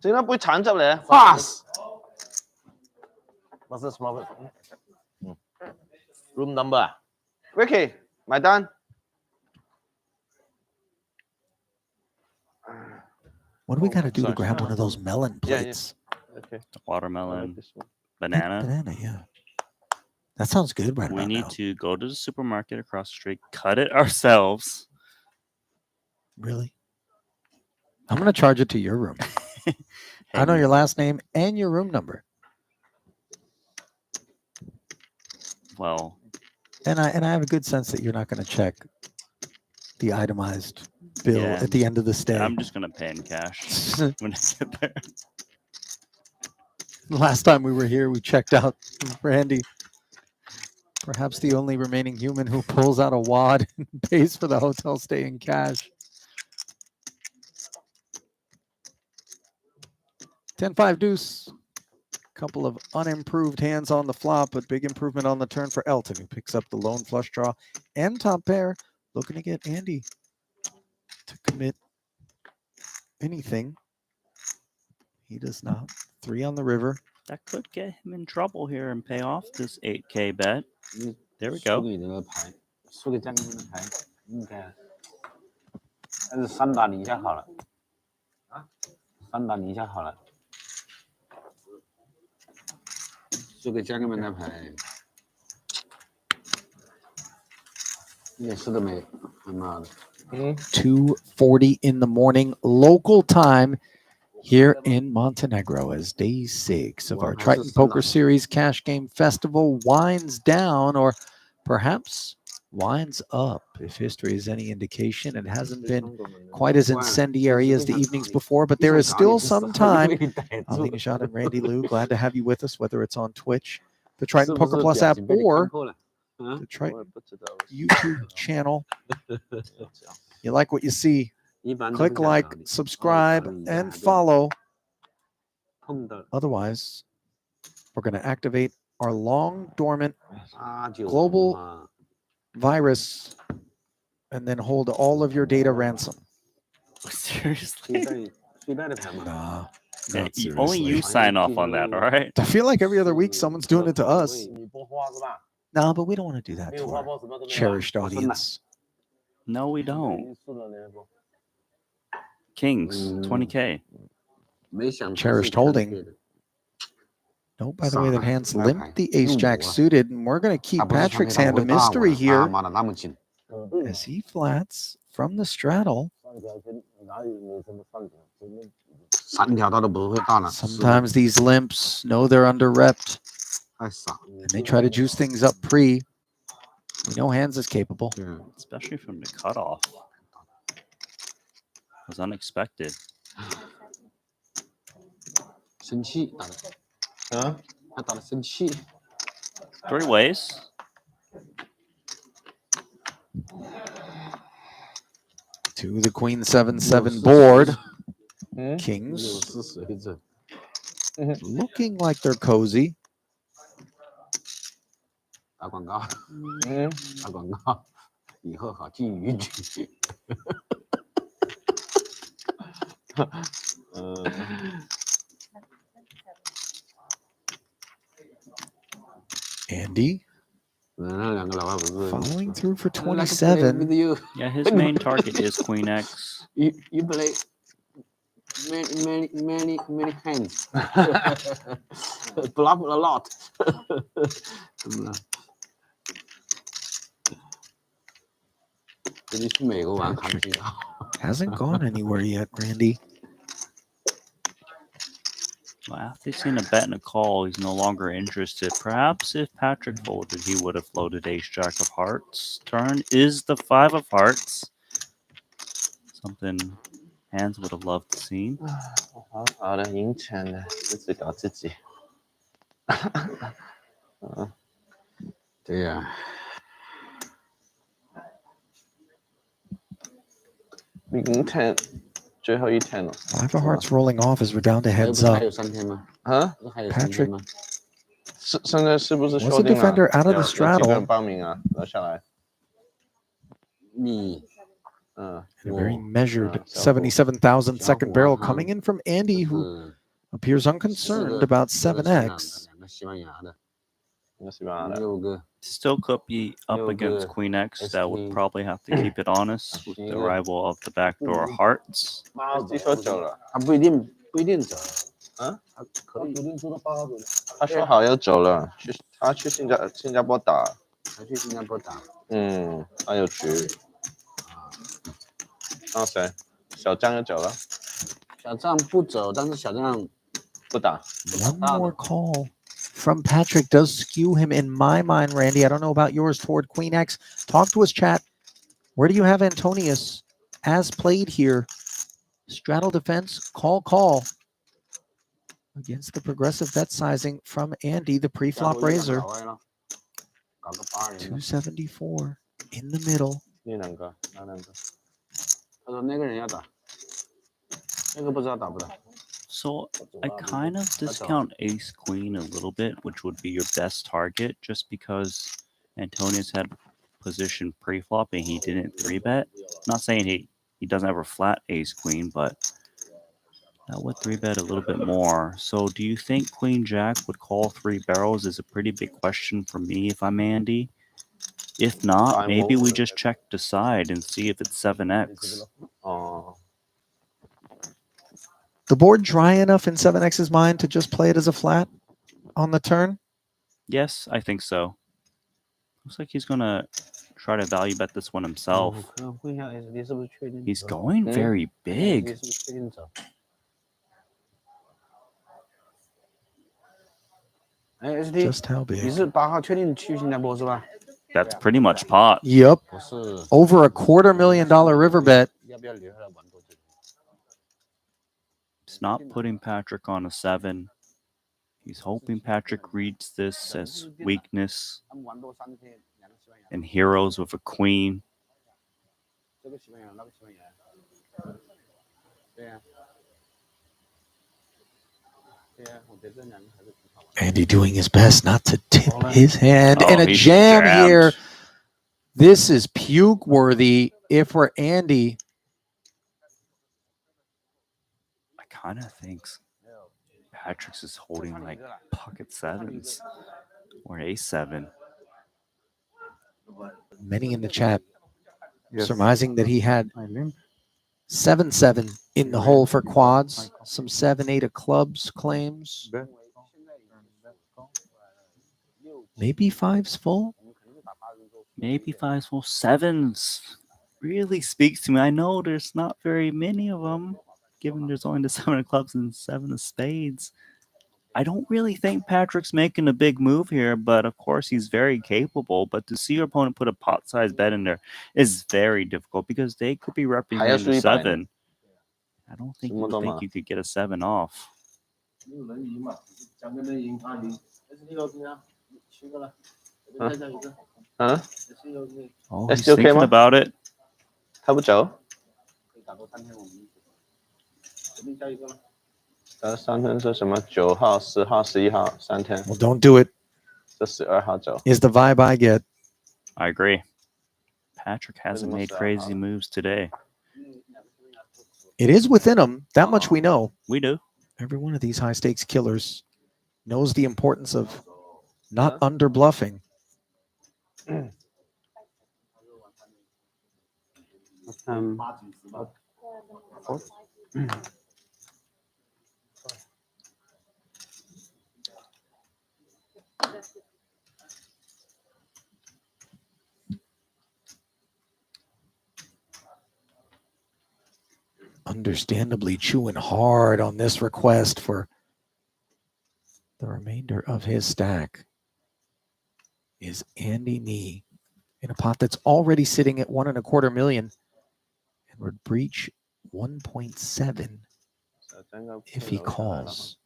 整一杯橙汁嚟啊 Fast. What's the small room number? ！Ricky 埋單。 What do we got to do to sorry. grab one of those melon Yeah, yeah. plates? Okay. Watermelon, This one. banana. Banana, yeah. That sounds good right We about need now. to go to the supermarket across the street, cut it ourselves. Really? I'm going to charge it to your room. I know your last name and your room number. Well, And I have a good sense that you're not going to check the itemized bill Yeah. at the end of the stay. I'm just gonna pay in cash when I get there. Last time we were here, we checked out Randy. Perhaps the only remaining human who pulls out a wad and pays for the hotel stay in cash. 10-5 deuce. Couple of unimproved hands on the flop, but big improvement on the turn for Elton, who picks up the lone flush draw and top pair, looking to get Andy to commit anything. He does not. 3 on the river. That could get him in trouble here and pay off this 8K bet. There we go. 输给这个牌，输给战争的牌，应该，但是3打你一下好了，啊，3打你一下好了，输给家人们的牌，一点事都没有，他妈的。 2:40 in the morning local time here in Montenegro as day 6 of our Triton Poker Series Cash Game Festival winds down, or perhaps winds up. If history is any indication, it hasn't been quite as incendiary as the evenings before, but there is still some time. Ali Nishad and Randy Liu, glad to have you with us, whether it's on Twitch, the Triton Poker Plus app, or the Triton YouTube channel. You like what you see? Click like, subscribe, and follow. Otherwise, we're going to activate our long dormant global virus and then hold all of your data ransom. Seriously? Nah, Yeah, not only you seriously. sign off on that, all right? I feel like every other week someone's doing it to us. No, but we don't want to do that to our cherished audience. No, we don't. Kings, 20K. Cherished holding. Note, by the way, that hands limp the ace-jack suited, and we're going to keep Patrick's hand a mystery here as he flats from the straddle. 3条他都不会大了。 Sometimes these limps know they're under repped 太傻。 and they try to juice things up pre. We know Hands is capable. 对， especially from the cutoff. It was unexpected. 生气打的，嗯，他打的生气。 Three ways. To the Queen 7-7 board. 嗯 Kings 是水准。 looking like they're cozy. 打广告，嗯，打广告，以后好进渔局。Andy 那两个老外不是 following through for I like to play with 27. you. Yeah, his main target is Queen X. You play many hands. Bluff a lot. 这里去美国玩，看不起他。 Hasn't gone anywhere yet, Randy. Well, after seeing a bet and a call, he's no longer interested. Perhaps if Patrick folded, he would have floated Ace Jack of Hearts. Turn is the 5 of Hearts. Something Hands would have loved to see. 好的，赢钱的，自己搞自己。对呀，明天最后一天了。 5 of Hearts rolling off as we're down to 还 heads 还 up. 有3天吗？啊，不是还有3天吗？现在是不是 Was 说 the 定了？ defender out of the 有几个人 straddle? 报名啊？留下来。你 嗯， And a very Whoa. measured Shuffle. 77,000 second Shuffle, barrel huh? coming in from Andy, who 是 appears unconcerned about 7x. 2个西班牙的，应该是吧？ 6个 Still could be up Yo, against good. Queen X. That would ST. probably have to keep it honest with the Yeah. arrival of the backdoor Hearts. 你说走了，他不一定走，啊？他可以不一定做到8号走的，他说好要走了，他去新加坡打。他去新加坡打，嗯，他有局。那谁？小张也走了，小将不走，但是小将不打。 One more call from Patrick does skew him in my mind, Randy. I don't know about yours toward Queen X. Talk to us, chat. Where do you have Antonius as played here? Straddle defense, call. Against the progressive bet sizing from Andy, the pre-flop raiser. 搞个82人， 274 in the middle. 你两个，哪两个？他说那个人要打，那个不知道打不打。 So I kind of discount Ace Queen a little bit, which would be your best target, just because Antonius had position pre-flop and he didn't 3-bet. Not saying he doesn't have a flat Ace Queen, but that would 3-bet a little bit more. So do you think Queen Jack would call 3 barrels is a pretty big question for me if I'm Andy? If not, maybe we just check the side and see if it's 7x. 哦， The board dry enough in 7x's mind to just play it as a flat on the turn? Yes, I think so. Looks like he's gonna try to value bet this one himself. 我问一下 SD 是不是确定？ He's going very big. SD 是不是确定走？哎 SD， Just how 你 big? 是8号确定去新加坡是吧？ That's pretty much pot. Yep. 不是， Over a $250,000 river bet. 要不要留下来玩多久？ He's not putting Patrick on a 7. He's hoping Patrick reads this as weakness 他们玩多3天，2个西班牙， and heroes with a queen. 这个西班牙，那个西班牙。对呀、对呀、我觉得这2个还是挺好玩。 Andy doing his best not to tip his hand. Oh, And a he's jam jammed. here. This is puke worthy if we're Andy. I kind of think Patrick's is holding like pocket 7s or A7. Many in the chat Yes. surmising that he had 7-7 in the hole for quads. Some 7-8 of clubs claims. Maybe 5's full. Maybe 5s full 7s. really speaks to me. I know there's not very many of them, given there's only the 7 of clubs and 7 of spades. I don't really think Patrick's making a big move here, but of course he's very capable. But to see your opponent put a pot-sized bet in there is very difficult because they could be representing the 7. I don't think you would think you could get a 7 off. Huh? Oh, he's thinking about it. 他不走？3天是什么？9号、10号、11号3天。 Well, don't do it. 这12号走。 Is the vibe I get. I agree. Patrick hasn't made crazy moves today. It is within him. That much we know. We do. Every one of these high stakes killers knows the importance of not under bluffing. Understandably chewing hard on this request for the remainder of his stack is Andy Nee in a pot that's already sitting at 1.25 million and would breach 1.7 if he calls.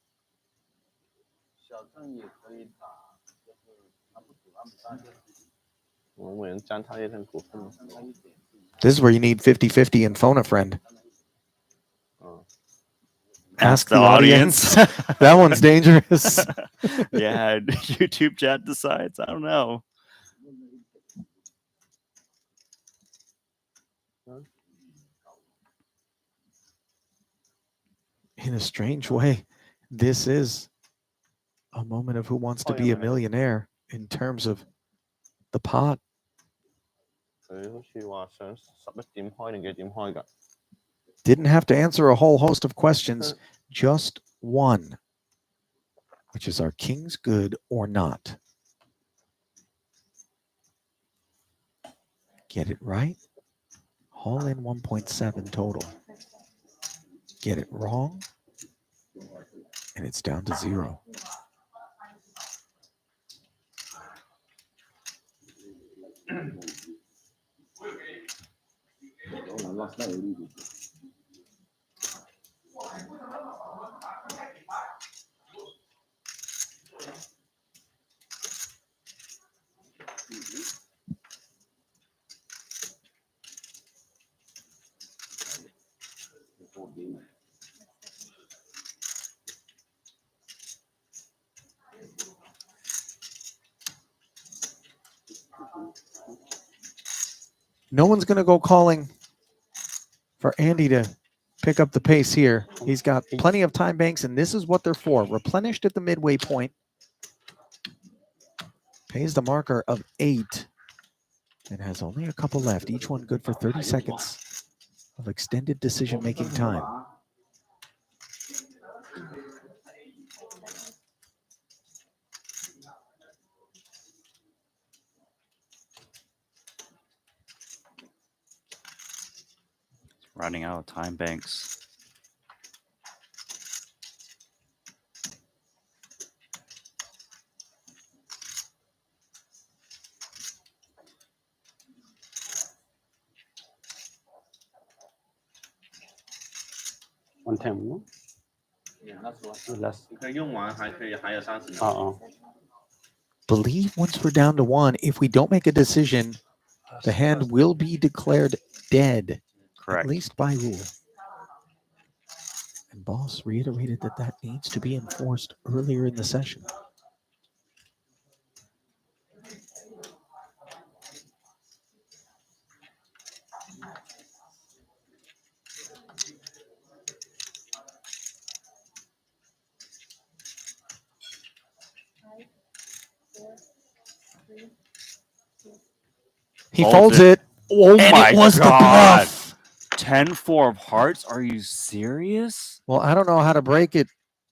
This is where you need 50-50 and phone a friend. Ask the audience. That one's dangerous. Yeah, YouTube chat decides. I don't know. In a strange way, this is a moment of who wants to be a millionaire in terms of the pot. Didn't have to answer a whole host of questions, just one, which is, are kings good or not? Get it right, all in 1.7 total. Get it wrong, and it's down to 0. No one's going to go calling for Andy to pick up the pace here. He's got plenty of time banks, and this is what they're for. Replenished at the midway point. Pays the marker of 8 and has only a couple left, each one good for 30 seconds of extended decision-making time. Running out of time banks. One time, no? Yeah, that's what. Less. 你可以用完还有30秒。Uh-oh. Believe once we're down to 1, if we don't make a decision, the hand will be declared dead. Correct. At least by rule. And Boss reiterated that that needs to be enforced earlier in the session. He folds it. Oh and my it was God. the bluff. 10-4 of hearts? Are you serious? Well, I don't know how to break it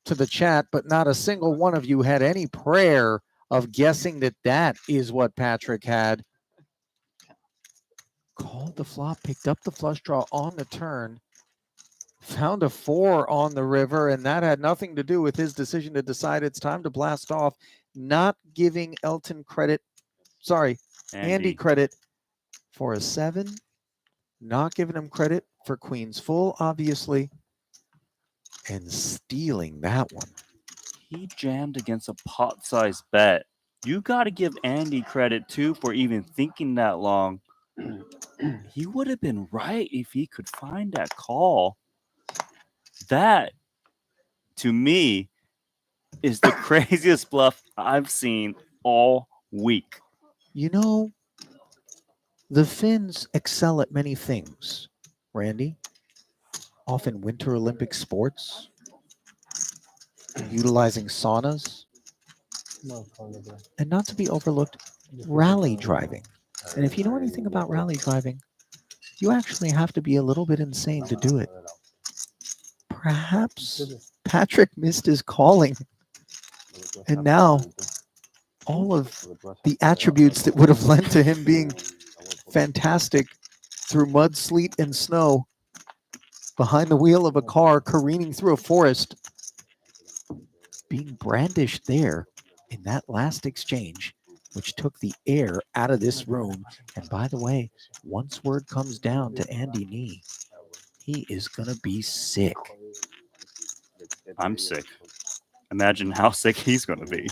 to the chat, but not a single one of you had any prayer of guessing that that is what Patrick had. Called the flop, picked up the flush draw on the turn, found a 4 on the river, and that had nothing to do with his decision to decide it's time to blast off, not giving Andy credit for a 7, not giving him credit for Queen's full, obviously, and stealing that one. He jammed against a pot-sized bet. You got to give Andy credit too for even thinking that long. He would have been right if he could find that call. That, to me, is the craziest bluff I've seen all week. You know, the Finns excel at many things, Randy. Often Winter Olympic sports, utilizing saunas, and not to be overlooked, rally driving. And if you know anything about rally driving, you actually have to be a little bit insane to do it. Perhaps Patrick missed his calling, and now all of the attributes that would have lent to him being fantastic through mud, sleet, and snow behind the wheel of a car careening through a forest, being brandished there in that last exchange, which took the air out of this room. And by the way, once word comes down to Andy Nee, he is going to be sick. I'm sick. Imagine how sick he's going to be.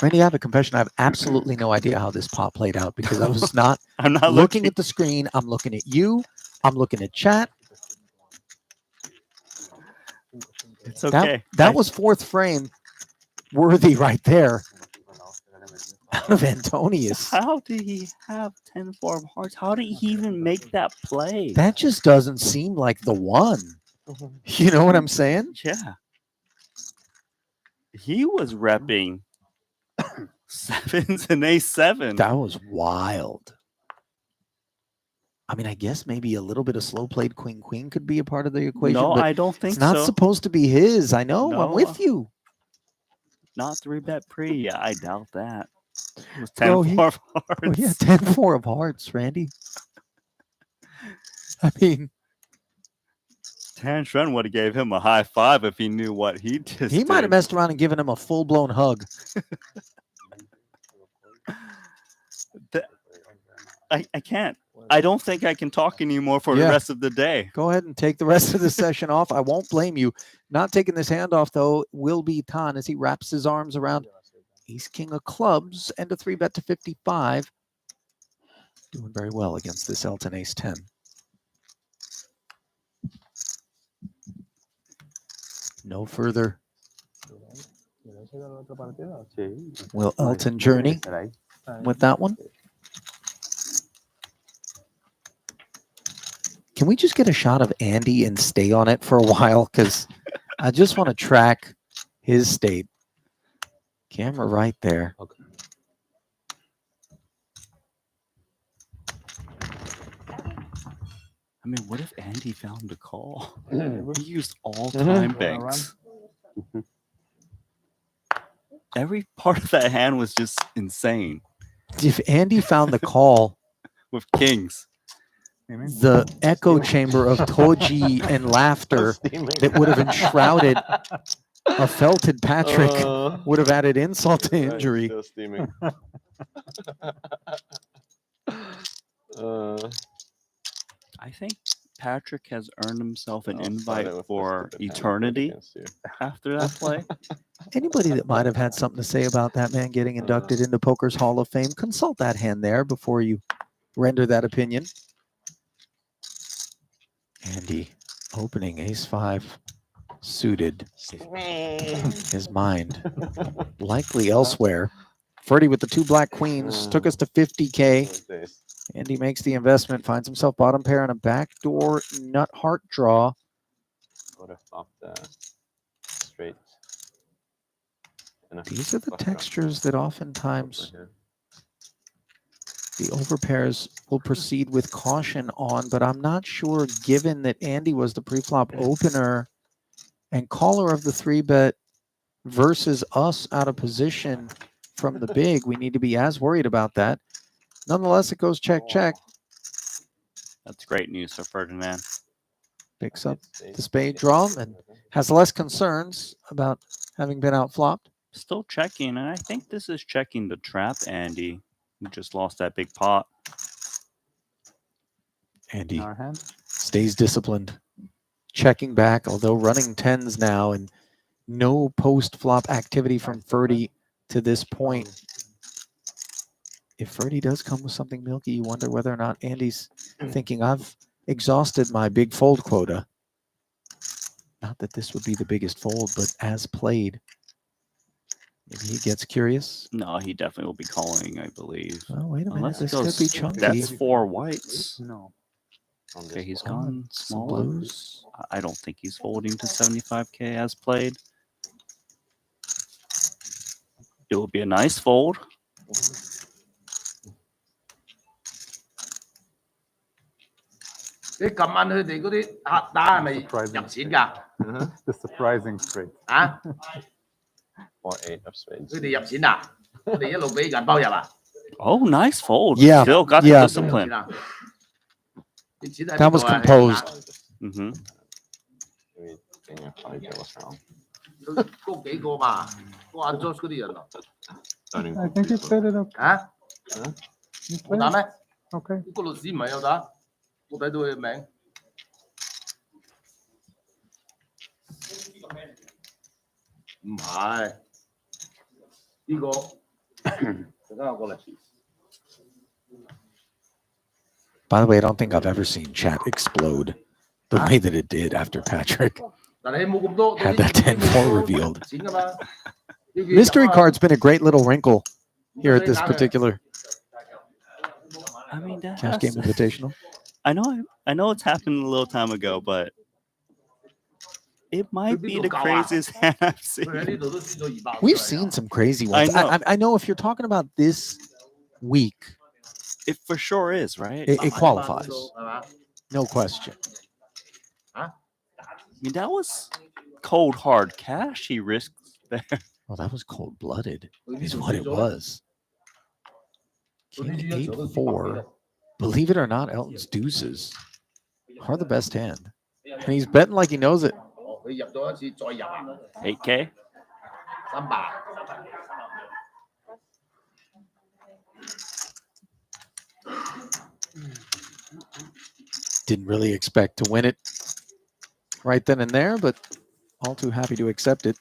Randy, I have a confession. I have absolutely no idea how this pot played out because I was not I'm not looking at the screen. I'm looking at you. I'm looking at chat. It's okay. That was fourth frame worthy right there out of Antonius. How did he have 10-4 of hearts? How did he even make that play? That just doesn't seem like the one. You know what I'm saying? Yeah. He was repping 7s and A7. That was wild. I mean, I guess maybe a little bit of slow played queen could be a part of the equation. No, but I don't think it's not so. supposed to be his. I know. I'm No. with you. Not 3-bet pre. Yeah, I doubt that. It was Bro, 10-4 of hearts. Oh, yeah, 10-4 of hearts, Randy. I mean, Tan Shren would have gave him a high five if he knew what he just he might have did. messed around and given him a full blown hug. I can't. I don't think I can talk anymore for the Yeah. rest of the day. Go ahead and take the rest of the session off. I won't blame you. Not taking this hand off, though, will be Tan as he wraps his arms around Ace King of Clubs and a 3-bet to 55. Doing very well against this Elton Ace 10. No further. Will Elton journey with that one? Can we just get a shot of Andy and stay on it for a while? Because I just want to track his state. Camera right there. Okay. I mean, what if Andy found a call? He used all time banks. Every part of that hand was just insane If Andy found the call, with kings. the echo chamber of Toji and laughter that would have enshrouded a felted Patrick would have added insult to injury. Still steaming. I think Patrick has earned himself an I'll start invite it with for the stupid hand eternity against you. after that play. Anybody that might have had something to say about that man getting inducted into Poker's Hall of Fame, consult that hand there before you render that opinion. Andy opening ace 5 suited. His mind likely elsewhere. Ferdy with the 2 black queens took us to 50K. Andy makes the investment, finds himself bottom pair on a backdoor nut heart draw. Would have flopped straight. These are the textures that oftentimes the overpairs will proceed with caution on, but I'm not sure, given that Andy was the pre-flop opener and caller of the 3-bet versus us out of position from the big, we need to be as worried about that. Nonetheless, it goes check, check. That's great news for Ferdinand. Picks up the spade draw and has less concerns about having been outflopped. Still checking, and I think this is checking the trap Andy, who just lost that big pot. Andy In our hand. stays disciplined, checking back, although running tens now and no post-flop activity from Ferdy to this point. If Ferdy does come with something milky, you wonder whether or not Andy's thinking, I've exhausted my big fold quota. Not that this would be the biggest fold, but as played, maybe he gets curious. No, he definitely will be calling, I believe. Oh, wait a minute. Unless it This could goes, be chunky. that's 4 whites. No. Okay, he's Oh, gone some smaller. blues. I don't think he's folding to 75k as played. It will be a nice fold. 你琴晚佢哋嗰啲客打係咪入錢㗎？ The surprising straight. 啊？ Or 8 of spades. 佢哋入錢啊？我哋一路俾銀包入啊？ Oh, nice fold. Yeah, Still got yeah. the discipline. 啲錢喺 That 邊 was 度啊？ composed. Mm-hmm. Maybe thinking of probably get what's wrong. 嗰幾個嘛，嗰阿 George 嗰啲人啊？ Starting I think you played it up. 啊？ You 冇 played 打 it. 咩？ Okay. 個律師唔係有打，我睇到佢名。唔係呢個，陣間我過嚟。 By the way, I don't think I've ever seen chat explode the way that it did after Patrick 但係你冇咁多 had that 10-4 revealed. 錢㗎嘛？ Mystery card's been a great little wrinkle here at this particular I mean, that Cash has Game to- Invitational. I know it's happened a little time ago, but it might be the craziest hand I've 佢喺 seen. 呢度都輸咗200。 We've seen some crazy ones. I know if you're talking about this week, It for sure is, right? it qualifies. 係嘛？ No question. I mean, that was cold hard cash he risked there. Well, that was cold-blooded, is what it was. King 8-4. Believe it or not, Elton's deuces are the best hand. And he's betting like he knows it. 哦，佢入咗一次再入啊， 8k. 300。 Didn't really expect to win it right then and there, but all too happy to accept it.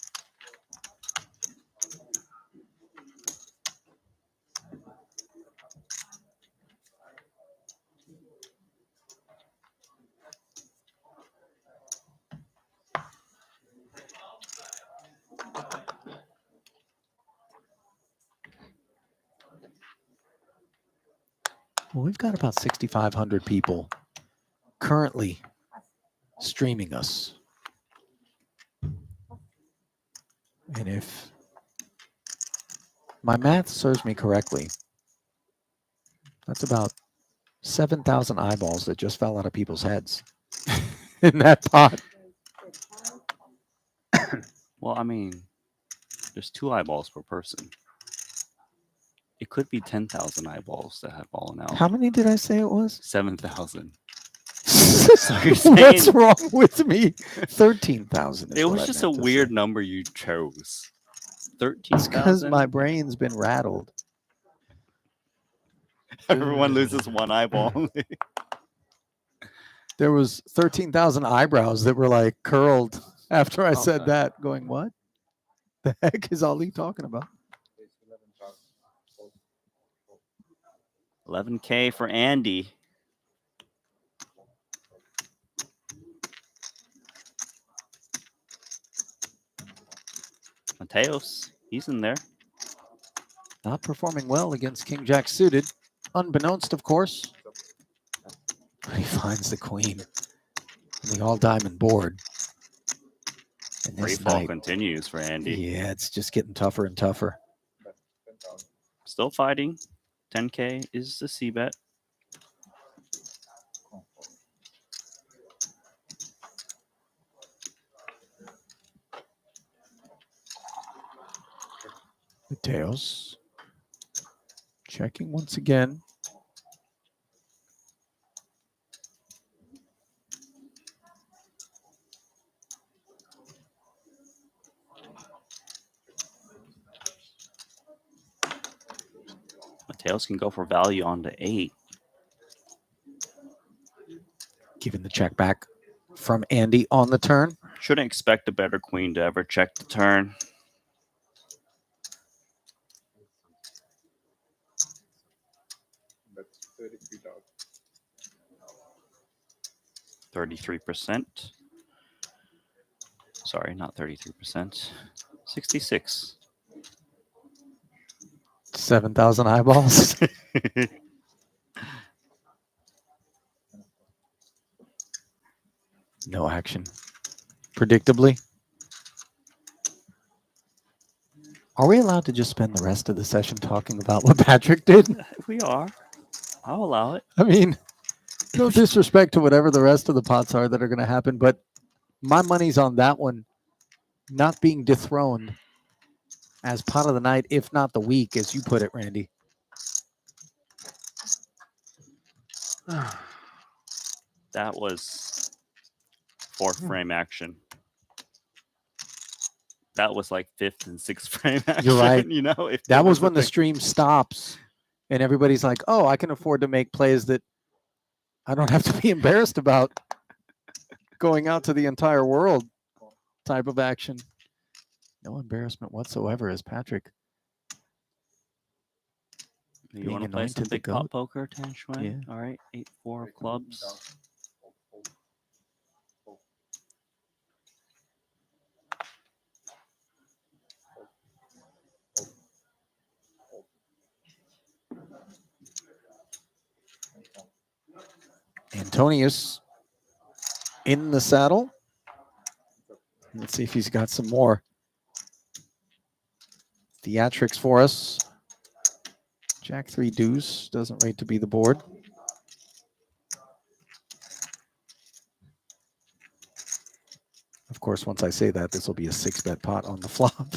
Well, we've got about 6,500 people currently streaming us. And if my math serves me correctly, that's about 7,000 eyeballs that just fell out of people's heads in that pot. Well, I mean, there's 2 eyeballs per person. It could be 10,000 eyeballs that have fallen out. How many did I say it was? 7,000. What's saying- wrong with me? 13,000. It was just a weird number you chose. It's because 13,000. my brain's been rattled. Everyone loses 1 eyeball. There was 13,000 eyebrows that were like curled after I said Okay. that, going, what the heck is Ali talking about? 11k for Andy. Mateos, he's in there. Not performing well against King Jack suited, unbeknownst, of course. He finds the queen and the all diamond board. And Free this fall night, continues for Andy. yeah, it's just getting tougher and tougher. Still fighting. 10k is the C bet. Mateos checking once again. Tails can go for value on the 8. Giving the check back from Andy on the turn. Shouldn't expect a better queen to ever check the turn. That's $33. 33%. Sorry, not 33%. 66. 7,000 eyeballs. No action. Predictably. Are we allowed to just spend the rest of the session talking about what Patrick did? We are. I'll allow it. I mean, no disrespect to whatever the rest of the pots are that are going to happen, but my money's on that one not being dethroned as pot of the night, if not the week, as you put it, Randy. That was 4th frame action. That was like 5th and 6th frame action. You're right. You know, if That there was a when the thing- stream stops and everybody's like, oh, I can afford to make plays that I don't have to be embarrassed about going out to the entire world type of action. No embarrassment whatsoever as Patrick. You being want to play some anointed the big pot goat. poker, Tan Shui? Yeah. All right, 8-4 of clubs. Antonius in the saddle. Let's see if he's got some more theatrics for us. Jack 3 deuce doesn't rate to be the board. Of course, once I say that, this will be a 6-bet pot on the flop.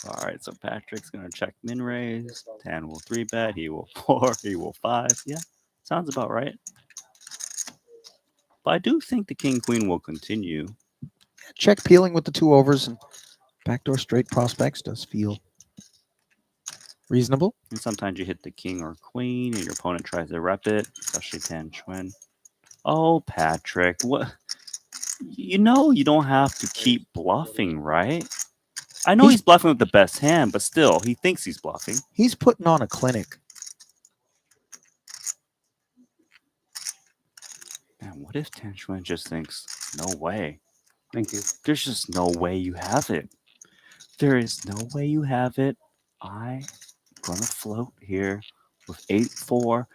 All right, so Patrick's going to check min raise. Tan will 3-bet. He will 4. He will 5. Yeah, sounds about right. But I do think the king queen will continue. Check peeling with the 2 overs and backdoor straight prospects does feel reasonable. And sometimes you hit the king or queen and your opponent tries to rep it, especially Tan Chuen. Oh, Patrick, what? You know you don't have to keep bluffing, right? I know he's bluffing with the best hand, but still, he thinks he's bluffing. He's putting on a clinic. Man, what if Tan Chuen just thinks, no way. Thank you. There's just no way you have it. There is no way you have it. I'm going to float here with 8-4.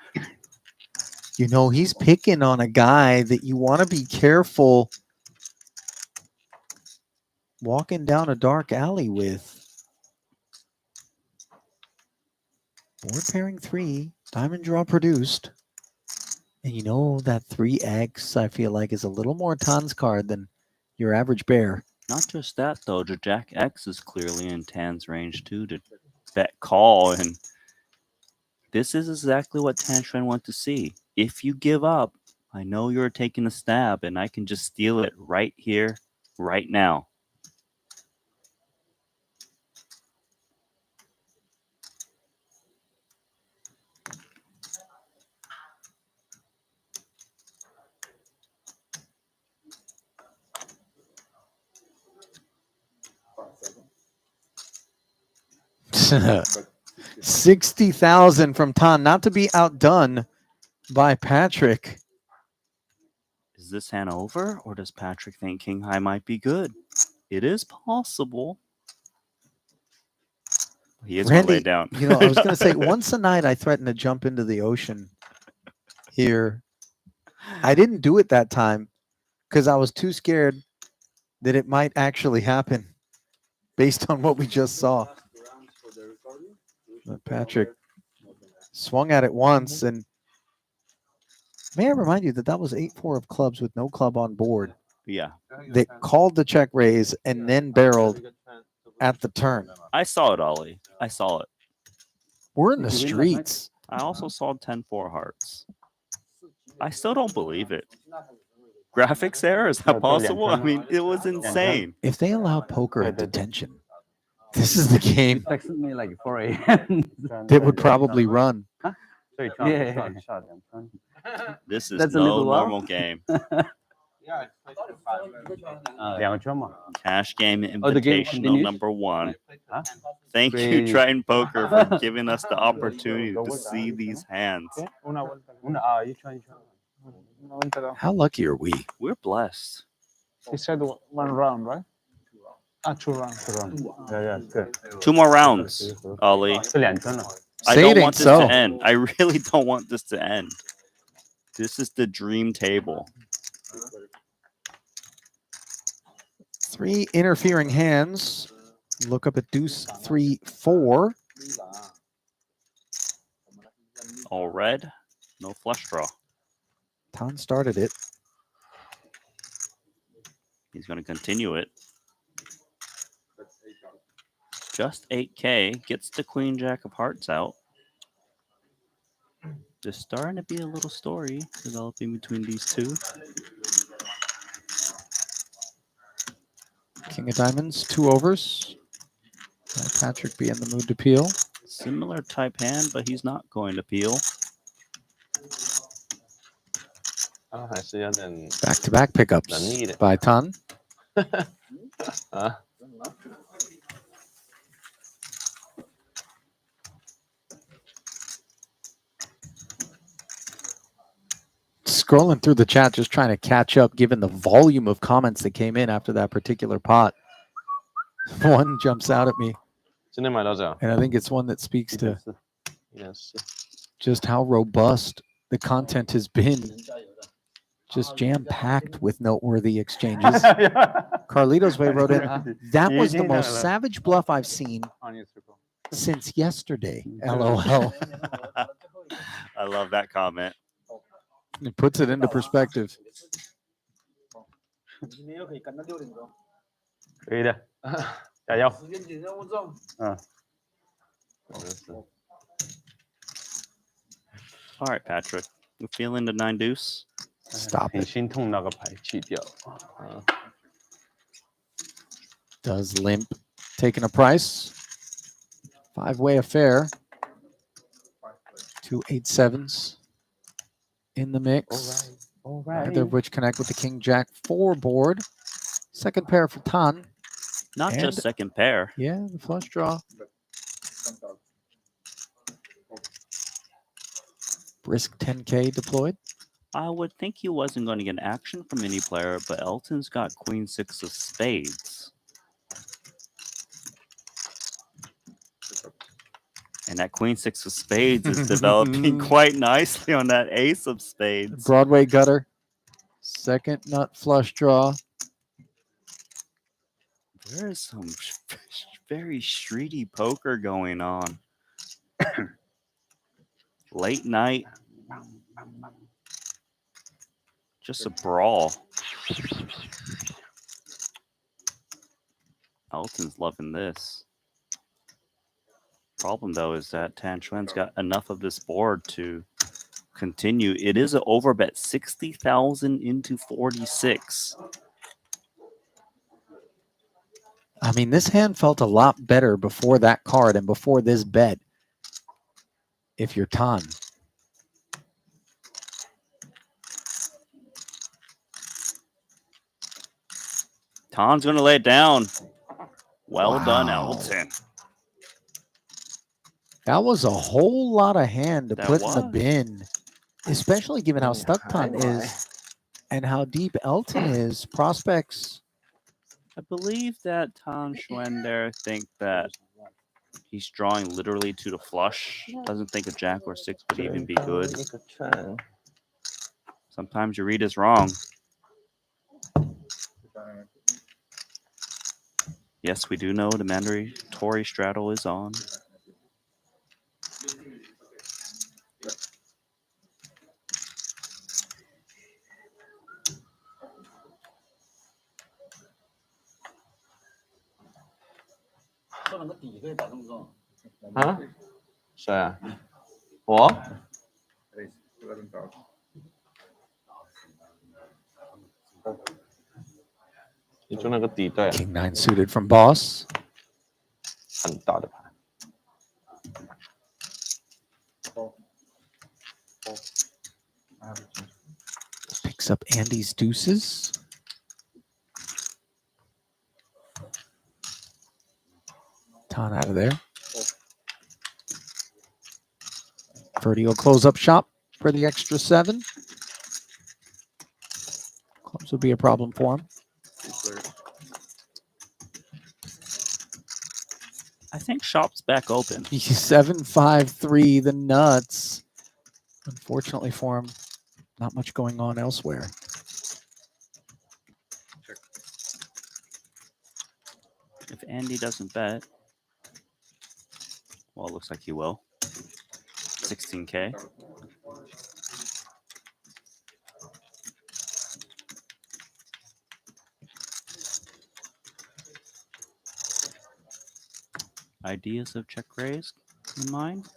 You know, he's picking on a guy that you want to be careful walking down a dark alley with. Board pairing 3, diamond draw produced. And you know that 3x, I feel like, is a little more Tan's card than your average bear. Not just that, though. The Jack X is clearly in Tan's range, too, to bet call. And this is exactly what Tan Chuen wants to see. If you give up, I know you're taking a stab, and I can just steal it right here, right now. But 60,000 from Tan, not to be outdone by Patrick. Is this hand over, or does Patrick think King High might be good? It is possible. He is going to lay Randy, down. You know, I was going to say, once a night I threatened to jump into the ocean here. I didn't do it that time because I was too scared that it might actually happen based on what we just saw. But Patrick swung at it once, and may I remind you that that was 8-4 of clubs with no club on board. Yeah. That called the check raise and then barreled at the turn. I saw it, Ollie. I saw it. We're in the streets. I also saw 10-4 hearts. I still don't believe it. Graphics error? Is that possible? I mean, it was insane. If they allow poker at detention, This is the game Text me like 4 a.m. that would probably run. Yeah. This is That's a no little while. normal game. 2圈嘛。 Cash Game Oh, the game Invitational continues? number 1. Huh? Thank you, Great. Triton Poker, for giving us the opportunity to see these hands. You try. How lucky are we? We're blessed. He said 1 round, right? 2 rounds. Yeah, good. 2 more rounds, Ali. 是2圈了。 I Say it don't ain't want this so. to end. I really don't want this to end. This is the dream table. 3 interfering hands. Look up at deuce 3, 4. All red, no flush draw. Tan started it. He's going to continue it. Just 8K gets the Queen Jack of Hearts out. There's starting to be a little story developing between these two. King of diamonds, 2 overs. Will Patrick be in the mood to peel? Similar type hand, but he's not going to peel. 还是有点 Back-to-back pickups 能力的 by Tan. 啊。 Scrolling through the chat, just trying to catch up given the volume of comments that came in after that particular pot. One jumps out at me, 今天买到这样， and I think it's one that speaks to 1.4。 just how robust the content has been. Just jam-packed with noteworthy exchanges. Carlitos Way wrote in, that was the most savage bluff I've seen since yesterday. LOL. I love that comment. It puts it into perspective. 可以的，加油。All right, Patrick. You feeling the 9 deuce? Stop 很 it. 心痛那个牌弃掉。 Does limp taking a price? 5-way affair. 2 8-7s in the mix. Neither of which connect with the King Jack 4 board. Second pair for Tan. Not And- just second pair. Yeah, the flush draw. Brisk 10K deployed. I would think he wasn't going to get action from any player, but Elton's got Queen 6 of spades. And that Queen 6 of spades is developing quite nicely on that Ace of spades. Broadway gutter. Second nut flush draw. There is some very streety poker going on. Late night. Just a brawl. Elton's loving this. Problem though is that Tan Chuan's got enough of this board to continue. It is an overbet 60,000 into 46. I mean, this hand felt a lot better before that card and before this bet. If you're Tan. Tan's going to lay it down. Well done, Wow. Elton. That was a whole lot of hand to That put in the was. bin, especially given how stuck Tan is and how deep Elton is. Prospects. I believe that Tan Chuan there think that he's drawing literally to the flush. Doesn't think a jack or 6 would even be good. Sometimes your read is wrong. Yes, we do know the mandatory straddle is on. Huh? 谁啊？我？你就那个底对。 King 9 suited from boss. 很大的牌。 Picks up Andy's deuces. Ton out of there. Ferdy will close up shop for the extra 7. Clubs will be a problem for him. I think shop's back open. 7-5-3, the nuts. Unfortunately for him, not much going on elsewhere. If Andy doesn't bet, well, it looks like he will. 16K. Ideas of check raise in mind?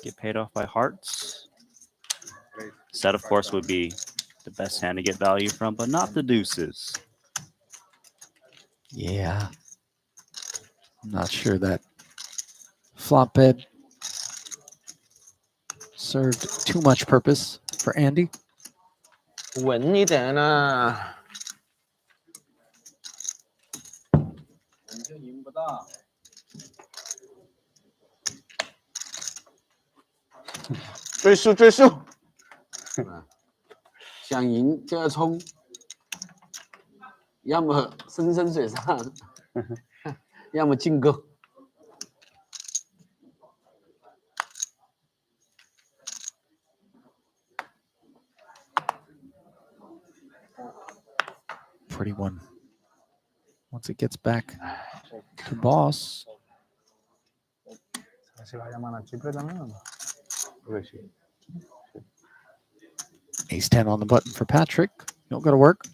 Get paid off by hearts. Set, of course, would be the best hand to get value from, but not the deuces. Yeah. I'm not sure that flop bet served too much purpose for Andy. 稳一点啊！你就赢不到。追速追速！想赢就要冲，要么深深水上，要么进购。 Pretty one. Once it gets back to boss. Ace 10 on the button for Patrick. Don't go to work.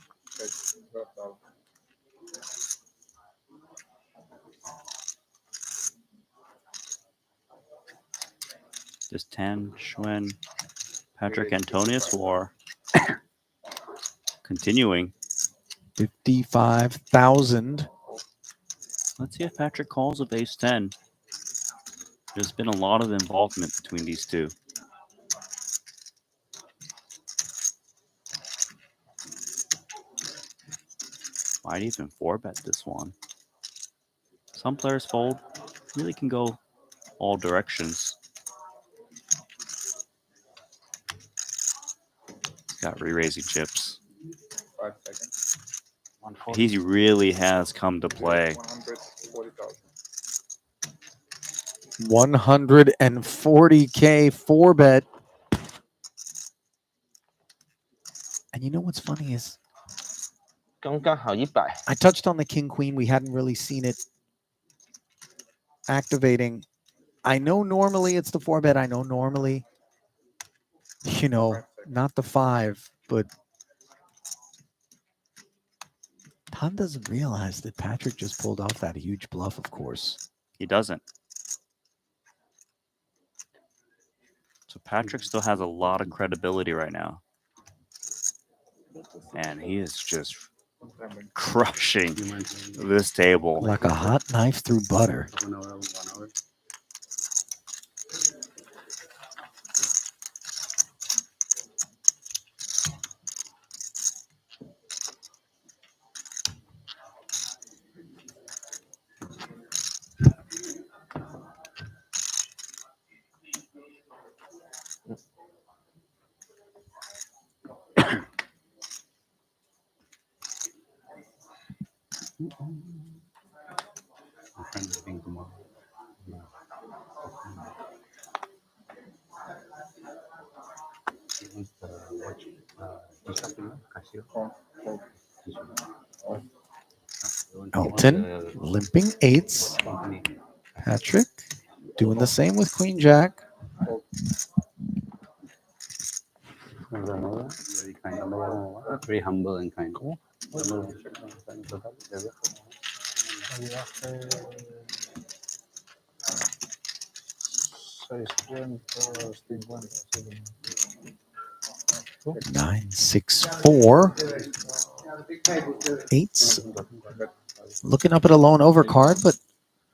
This Tan Schwen Patrick Antonius war continuing. 55,000. Let's see if Patrick calls with ace 10. There's been a lot of involvement between these two. Might even 4-bet this one. Some players fold. Really can go all directions. Got re-raising chips. 5 seconds. He really has come to play. 140K 4-bet. And you know what's funny is 刚刚好100。 I touched on the king queen. We hadn't really seen it activating. I know normally it's the 4-bet. I know normally, you know, not the 5, but Tom doesn't realize that Patrick just pulled off that huge bluff, of course. He doesn't. So Patrick still has a lot of credibility right now. And he is just crushing this table. Like a hot knife through butter. 1 hour, 1 hour. I'm trying to think tomorrow. Watch Elton limping 8s. Patrick doing the same with Queen Jack. Very humble and kind. Nine, 6, 4. 8s. Looking up at a lone overcard, but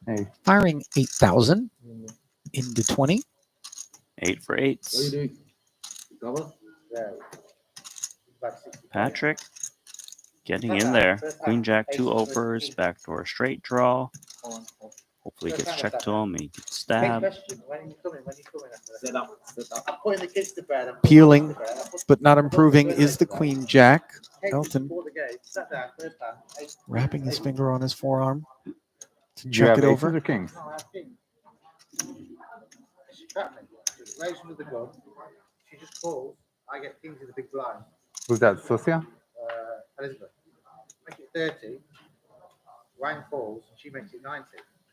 Hey. firing 8,000 into 20. 8 for 8s. Patrick getting in there. Queen Jack 2 overs, backdoor straight draw. Hopefully it gets checked to him. He gets stabbed. Peeling, but not improving, is the Queen Jack. Elton wrapping his finger on his forearm to You check have it aces over. or kings? She just calls. I get kings in the big blind. Who's that, Sosia? Elizabeth. Make it 30. Wang falls. She makes it 90.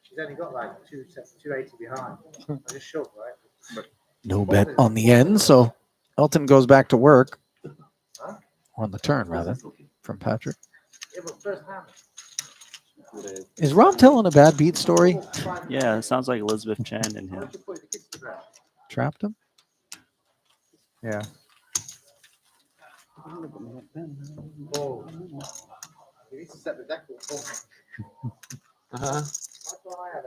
She's only got like 280 behind. I just shove, right? No bet on the end, so Elton goes back to work. On the turn, rather, from Patrick. Yeah, but first hand. Is Rob telling a bad beat story? Yeah, it sounds like Elizabeth Chen and him. Trapped him? Yeah. Oh. You need to set the deck up for me. That's why I have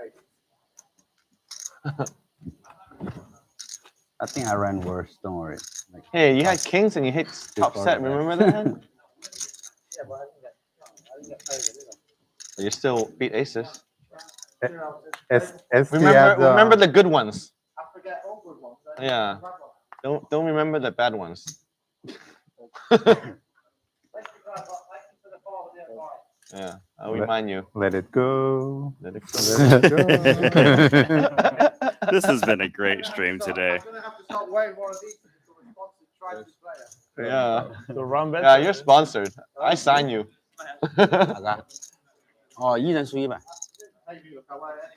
aces. I think I ran worse. Don't worry. Like, Hey, you had kings and you hit top set. Remember that? Yeah, but I didn't get paid, did I? But you still beat aces. Remember the good ones. I forget all good ones. Yeah. Don't remember the bad ones. Yeah, I'll remind you. Let it go. Let it Let it go. This has been a great stream today. I'm going to have to start wearing one of these until the sponsor tries to play it. Yeah. The run bet. Yeah, you're sponsored. I sign you. 大哥，哦，一人输100，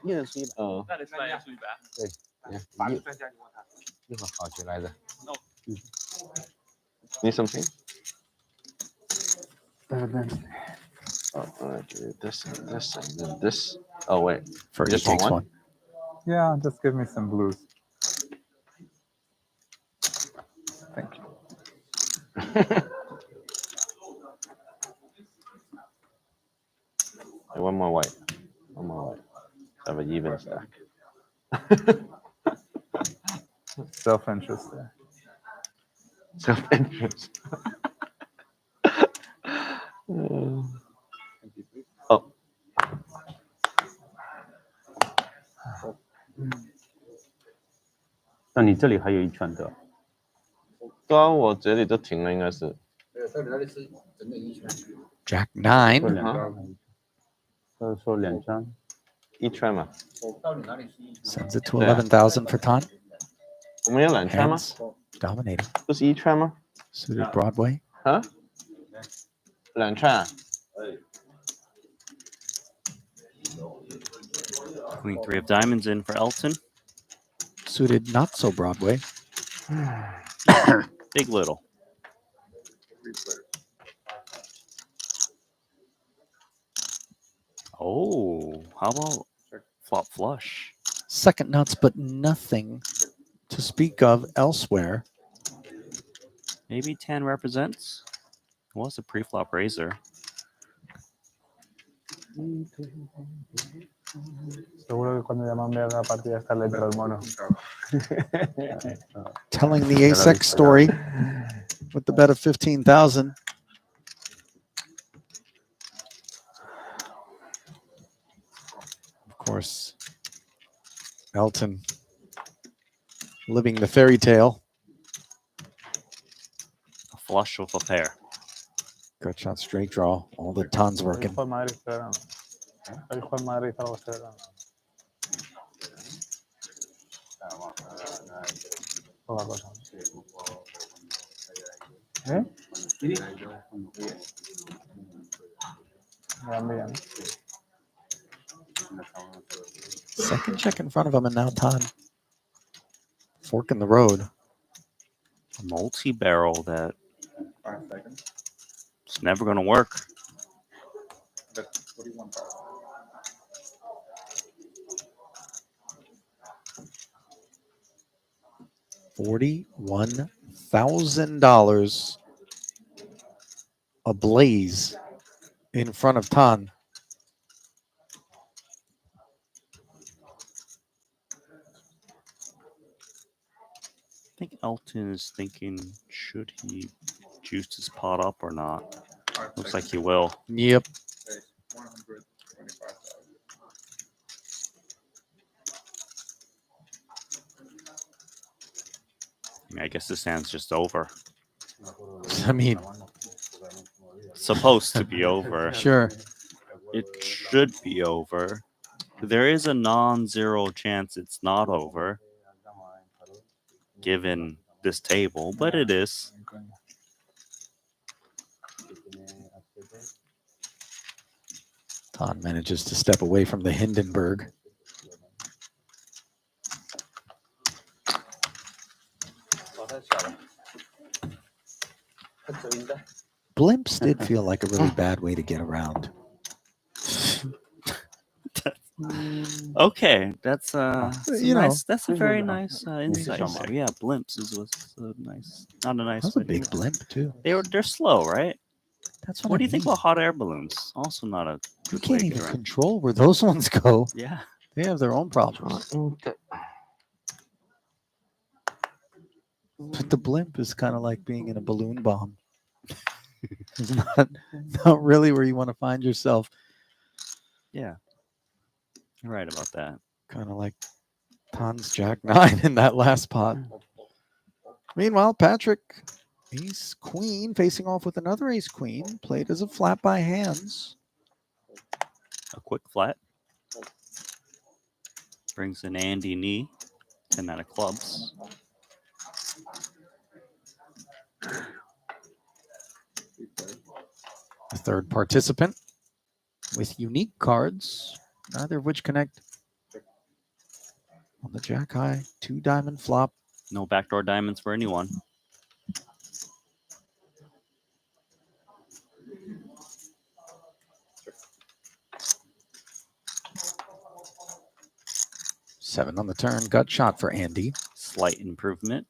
一人输100。哦，那你算要输100。对，一会儿好起来的。Need something? Oh, this and this and then this. Oh wait, Fergie just want takes one? one. Yeah, just give me some blues. Thank you. Hey, one more white. One more white. Have an even stack. Self-interest there. Self-interest. Oh. 那你这里还有一圈的。对啊，我这里都停了，应该是。 Jack 9. 说2圈。一圈嘛。 Sends it to 11,000 for Ton. 我们有2圈吗？ Hands dominating. 不是1圈吗？ Suited Broadway. 啊？2圈啊？ Queen 3 of diamonds in for Elton. Suited not so Broadway. Big little. Oh, how about flop flush? Second nuts, but nothing to speak of elsewhere. Maybe 10 represents. It was a pre-flop raiser. Seguro que cuando llaman a la partida está dentro del mono. Telling the ace-X story with the bet of 15,000. Of course, Elton living the fairy tale. A flush with a pair. Gut shot straight draw. All the tons working. Second check in front of him, and now Ton. Fork in the road. A multi-barrel that it's never going to work. $41,000 ablaze in front of Ton. think Elton is thinking, should he juice his pot up or not? Looks like he will. Yep. I guess this hand's just over. I mean, Supposed to be over. sure. It should be over. There is a non-zero chance it's not over, given this table, but it is. Todd manages to step away from the Hindenburg. Blimps did feel like a really bad way to get around. Okay, that's You know, nice. That's a very nice insight there. Yeah, blimps was nice, not a nice. That was a way to big do it. blimp too. They're slow, right? That's What I do you think mean. about hot air balloons? Also not a. You good way can't to even get around. control where those ones go. Yeah. They have their own problems. But the blimp is kind of like being in a balloon bomb. It's not really where you want to find yourself. Yeah. You're right about that. Kind of like Tan's Jack 9 in that last pot. Meanwhile, Patrick, ace queen, facing off with another ace queen, played as a flat by hands. A quick flat. Brings in Andy knee. 10 out of clubs. A third participant with unique cards, neither of which connect. On the Jack High, 2 diamond flop. No backdoor diamonds for anyone. Seven on the turn, gut shot for Andy. Slight improvement.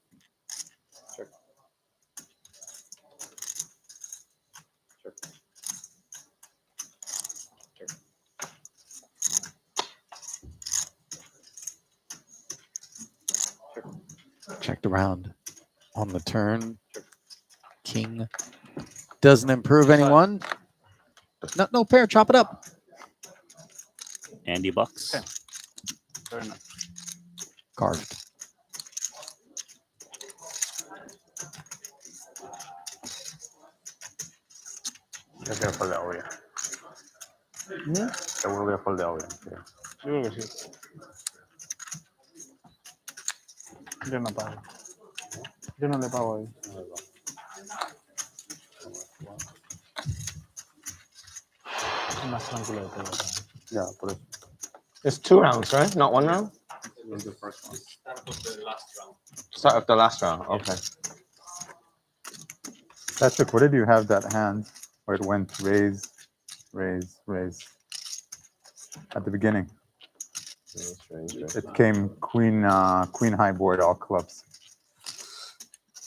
Checked around on the turn. King doesn't improve anyone. No pair, chop it up. Andy bucks. Okay. Fair enough. Carved. Yo quiero foldeado ya. Seguro que he foldeado ya. Yo creo que sí. Yo no pago. Yo no le pago ahí. Es más tranquilo de todo. Ya, por eso. It's 2 rounds, right? Not 1 round? The first one. Start of the last round. Start of the last round. Okay. Patrick, what did you have that hand where it went raise, raise, raise at the beginning? It came queen high board, all clubs.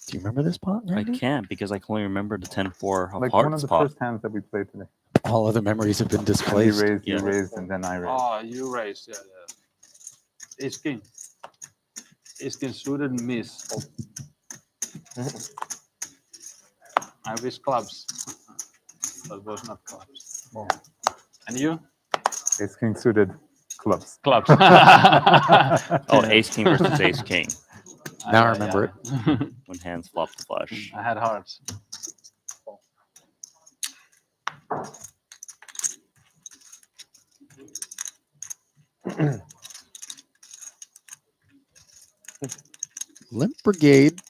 Do you remember this pot? I Randy? can't because I can only remember the 10-4 of Like one of hearts the pot. first hands that we played today. All other memories have been And you displaced. raised, Yeah. you raised, and then I raised. Oh, you raised, yeah. Ace king. Ace king suited miss. I wish clubs. That was not clubs. Oh. And you? Ace king suited clubs. Clubs. Oh, ace king versus ace king Now I remember it. when hands flop the flush. I had hearts. Limp Brigade.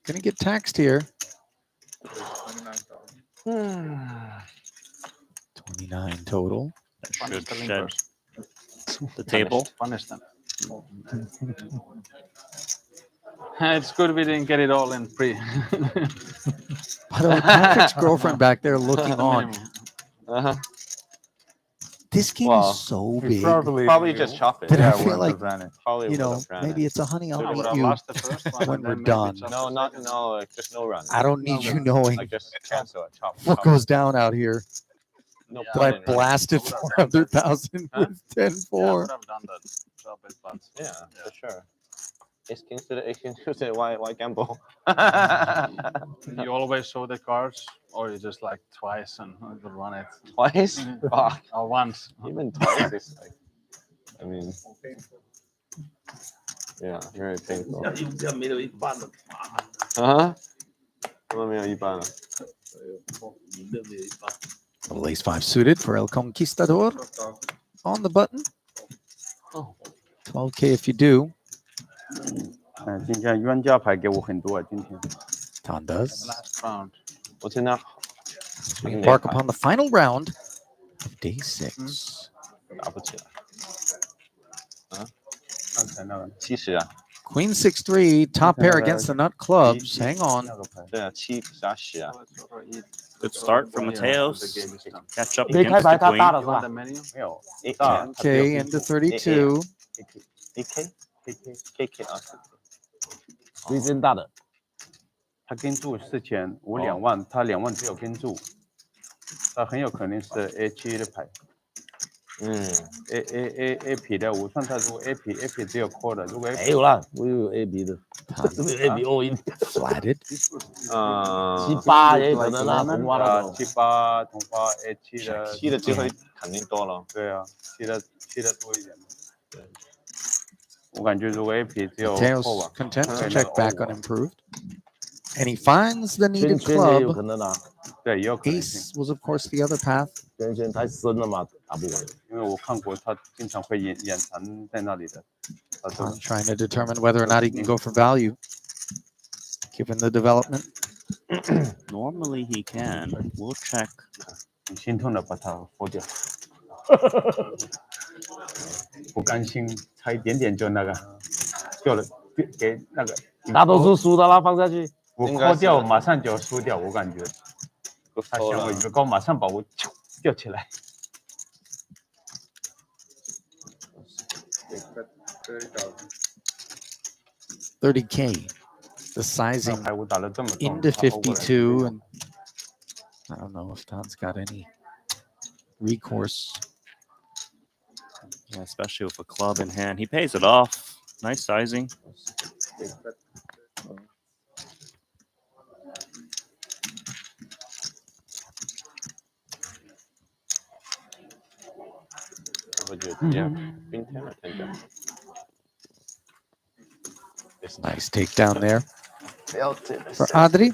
Gonna get taxed here. 29 total. That Punish should the shed limpers. the table. Punish them. It's good we didn't get it all in pre. By the way, Patrick's girlfriend back there looking on. Uh-huh. This game Well, is so We big Probably just chop it. that Yeah, I feel wouldn't like, have ran it. Probably you know, would've ran maybe it. it's a honey, I I'll would meet have you lost the first one. when and we're then maybe done. just- No, like just no run. I don't need you knowing Like just cancel it. Chop. what chop. goes down out here. No Yeah, That I point in running. blasted I would've done 400,000 Huh? with 10-4. Yeah, I would have done that. Drop it, but Yeah, for sure. Ace king to the ace king to the why gamble? You always show the cards, or you just like twice and you run it. Twice? Fuck. Or once. Even twice is like, I mean, yeah, very painful. 这样没有一半的，啊？怎么没有一半了？赢的没有一半。 Little ace 5 suited for El Conquistador on the button. 12K if you do. 今天冤家牌给我很多啊，今天。Ton does. Last round. 我现在 We embark upon the final round of day 6. 打不起来。刚才那个70啊？ Queen 6-3, top pair against the nut clubs. Hang on. 对啊，7加10啊。 Good start from Mateos. Catch up 没开 against 牌 the 他大 queen. 了是吧？ menu? 没有 K into 32. KK 啊，所以真大的。他跟注4000，我2万，他2万只有跟注，他很有可能是 A7的牌。A 匹的，我算他如果 A 匹只有 call 的，如果没有啦，我有 A B 的，这个 A B all in。 Flatted. 7、8也有可能啦，红花那种。 7、8同花 A7的，7的机会肯定多了。对啊，7的多一点。对，我感觉如果 A 匹只有 Mateos call 吧 content to check back unimproved. And he finds the needed 圈也有 club. 可能啊。对，也有可能性。 Ace was, of course, the other path. 圈太深了嘛，打不稳。因为我看过他经常会掩藏在那里的。Tom trying to determine whether or not he can go for value, given the development. Normally he can. We'll check. 很心痛的把它佛掉。不甘心，差一点点就那个掉了，给那个。大多数输的啦，放下去。我扣掉，马上就输掉，我感觉。他想我一个高，马上把我吊起来。$30K. The sizing into 52, and I don't know if Don's got any recourse. Yeah, especially with a club in hand. He pays it off. Nice sizing. Nice takedown there for Adri.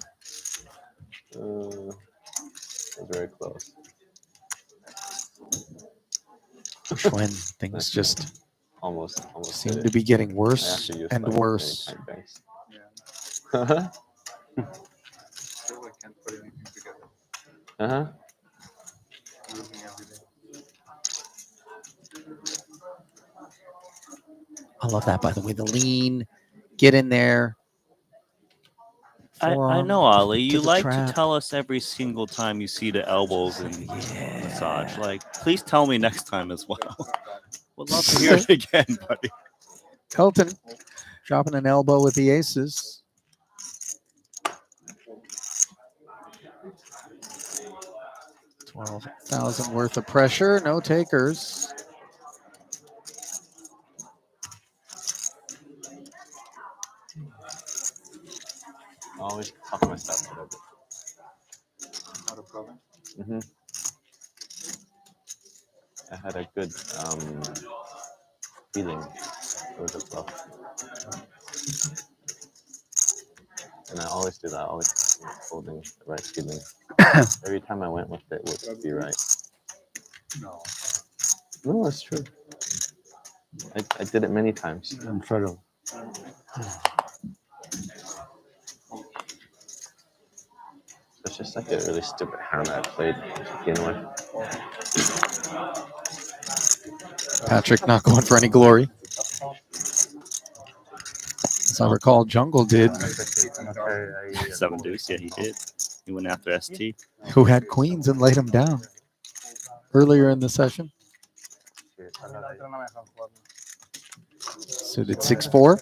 Very close. When things just almost seem to be getting worse and worse. I love that, by the way. The lean, get in there. I know, Ali. You like trap. to tell us every single time you see the elbows and massage. Like, please tell me next time as well. Would love to hear it again, buddy. Elton dropping an elbow with the aces. $12,000 worth of pressure, no takers. I always talk myself a little bit. Not a problem. I had a good feeling with the bluff. And I always do that. I always holding the right feeling. Every time I went with it would be right. No, that's true. I did it many times. I'm sorry. It's just like a really stupid hand I played to begin with. Patrick not going for any glory. As I recall, Jungle did. 7 deuce, yeah, he did. He went after ST. Who had queens and laid him down earlier in the session. Suited 6-4.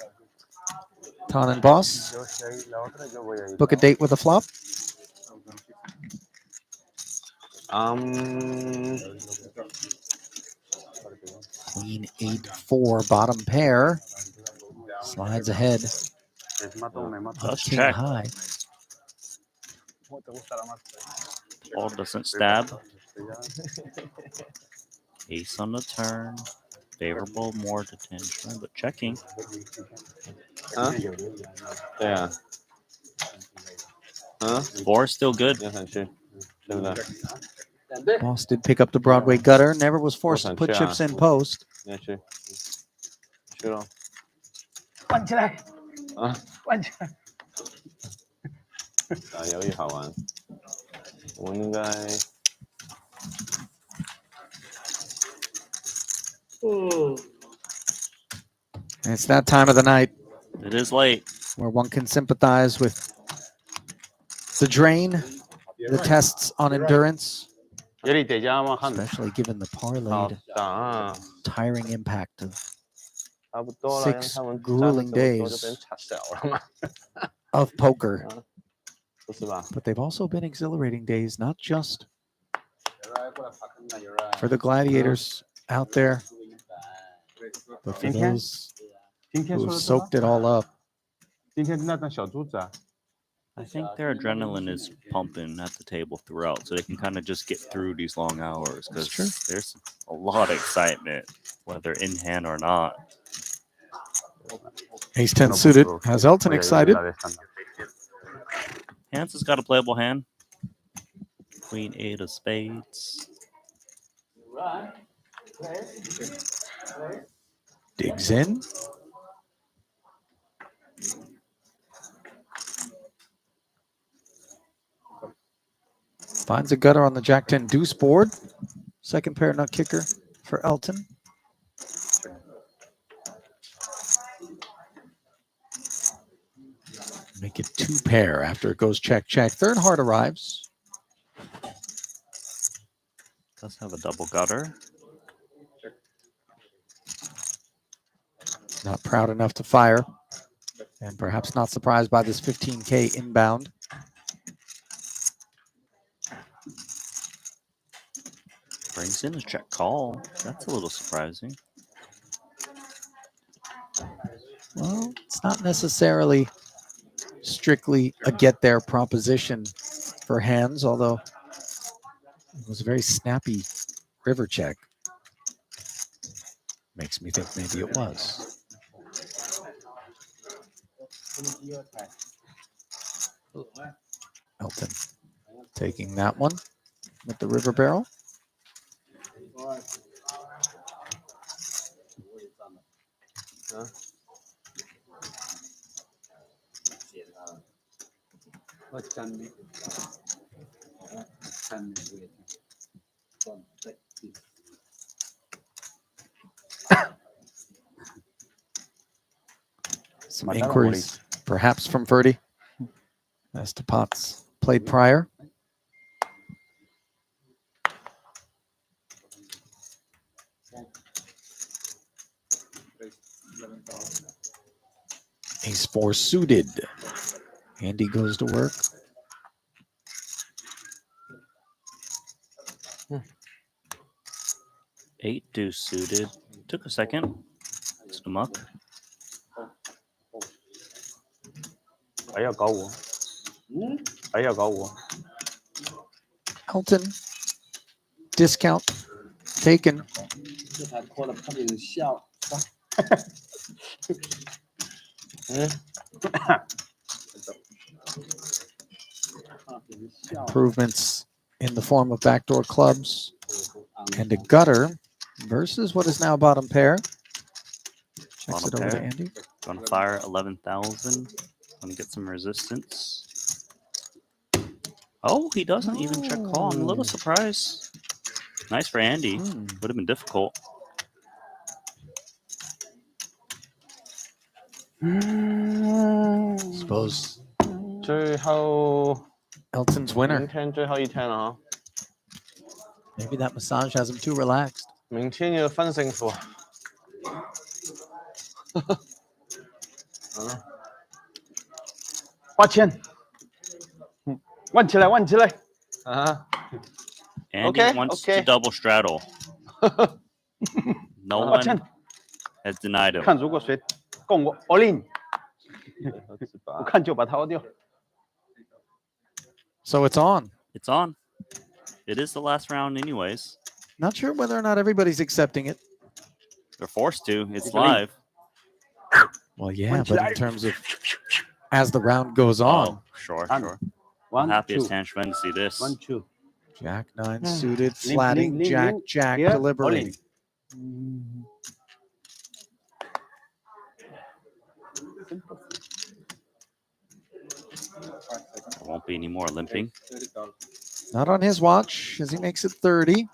Ton and Boss. Book a date with a flop. Um, Queen 8-4 bottom pair. Slides ahead. Let's King check. high. Paul doesn't stab. Ace on the turn. Favorable, more detention, but checking. 对啊。Four is still good. 要想去，对不对？ Boss did pick up the Broadway gutter. Never was forced to put 我想去啊。 chips in post. 你要去，去咯。关起来，啊，关起来。打游戏好玩，我应该。 It's that time of the night It is late. where one can sympathize with the drain, the tests on endurance, 有你哋家嘛，可能 especially given the 好 parlayed 打， tiring impact of 差不多啦， 6 他们 grueling 这么多就 days 变插小了嘛， of poker. 不是吧？ But they've also been exhilarating days, not just for the gladiators out there, but for those 今天 who 说 have 的多 soaked it all up. 今天那张小珠子啊， I think their adrenaline is pumping at the table throughout, so they can kind of just get through these long hours because true. there's a lot of excitement, whether in hand or not. Ace 10 suited has Elton 我也 excited. 来看到 Hans has got a playable hand. Queen 8 of spades. Digs in. Finds a gutter on the Jack 10 deuce board. Second pair nut kicker for Elton. Make it 2 pair after it goes check, check. Third heart arrives. Does have a double gutter. Not proud enough to fire. And perhaps not surprised by this 15K inbound. Brings in a check call. That's a little surprising. Well, it's not necessarily strictly a get there proposition for Hands, although it was a very snappy river check. Makes me think maybe it was. Elton taking that one with the river barrel. Some inquiries, perhaps from Ferdy, as to Potts played prior. Ace 4 suited. Andy goes to work. Eight deuce suited. Took a second. It's the muck. 还要搞我，还要搞我。 Elton, discount taken. 这台拖了差点笑。Improvements in the form of backdoor clubs and a gutter versus what is now bottom pair. Checks Bottom it over to pair. Andy. Gonna fire 11,000. Gonna get some resistance. Oh, he doesn't even check call. I'm a little surprised. Nice for Andy. Would have been difficult. Suppose 最后 Elton's winner. 明天最后一天了啊！ Maybe that massage has him too relaxed. 明天要分胜負。8000，玩起来，玩起来。啊 Andy Okay, wants okay. to double straddle. No one has denied him. 看如果谁供我 all in，我看就把它掏掉。 So it's on. It's on. It is the last round, anyways. Not sure whether or not everybody's accepting it. They're forced to. It's live. Well, yeah, but in terms of as the round goes on. Oh, sure, And sure. I'm one, happy as two, Tan Xuan to see this. 1, 2. Jack 9 suited, Limp, flatting, limp, limp, Jack, limp. Jack, Here, deliberating. There won't be any more limping. Not on his watch as he makes it 30.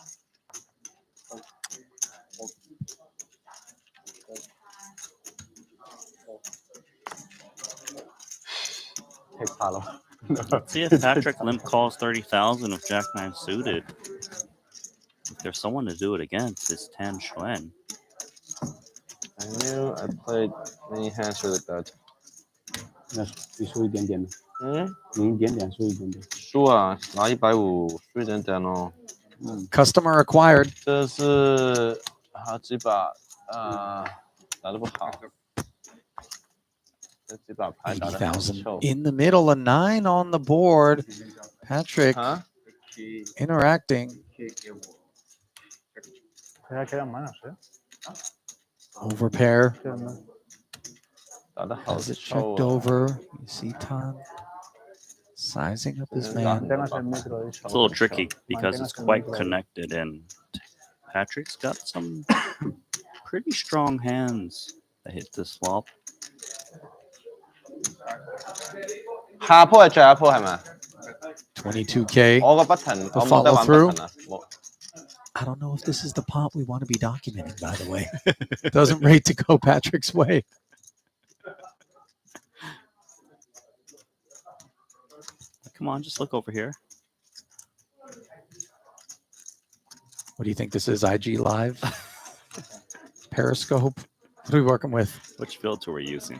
Let's see if Patrick limp calls 30,000 with Jack 9 suited. If there's someone to do it against, it's Tan Xuan. I knew I played many hands really bad. 你输一点点，嗯，赢一点点，输一点点。输啊，拿150，输一点点哦。Customer acquired. 这是好几把打得不好。这几把牌打得很80,000 臭。 in the middle, a 9 on the board. Patrick interacting. Over pair. 打得好 Has it 臭 checked 啊！ over? You see Tan sizing up his man. It's a little tricky because it's quite connected, and Patrick's got some pretty strong hands that hit this flop. 下鋪係最後一鋪係咪？ 22K. 我個 button The 我冇得玩 follow-through. button 啊！冇 I don't know if this is the pot we want to be documenting, by the way. Doesn't rate to go Patrick's way. Come on, just look over here. What do you think this is? IG Live? Periscope? What are we working with? Which filter we're using?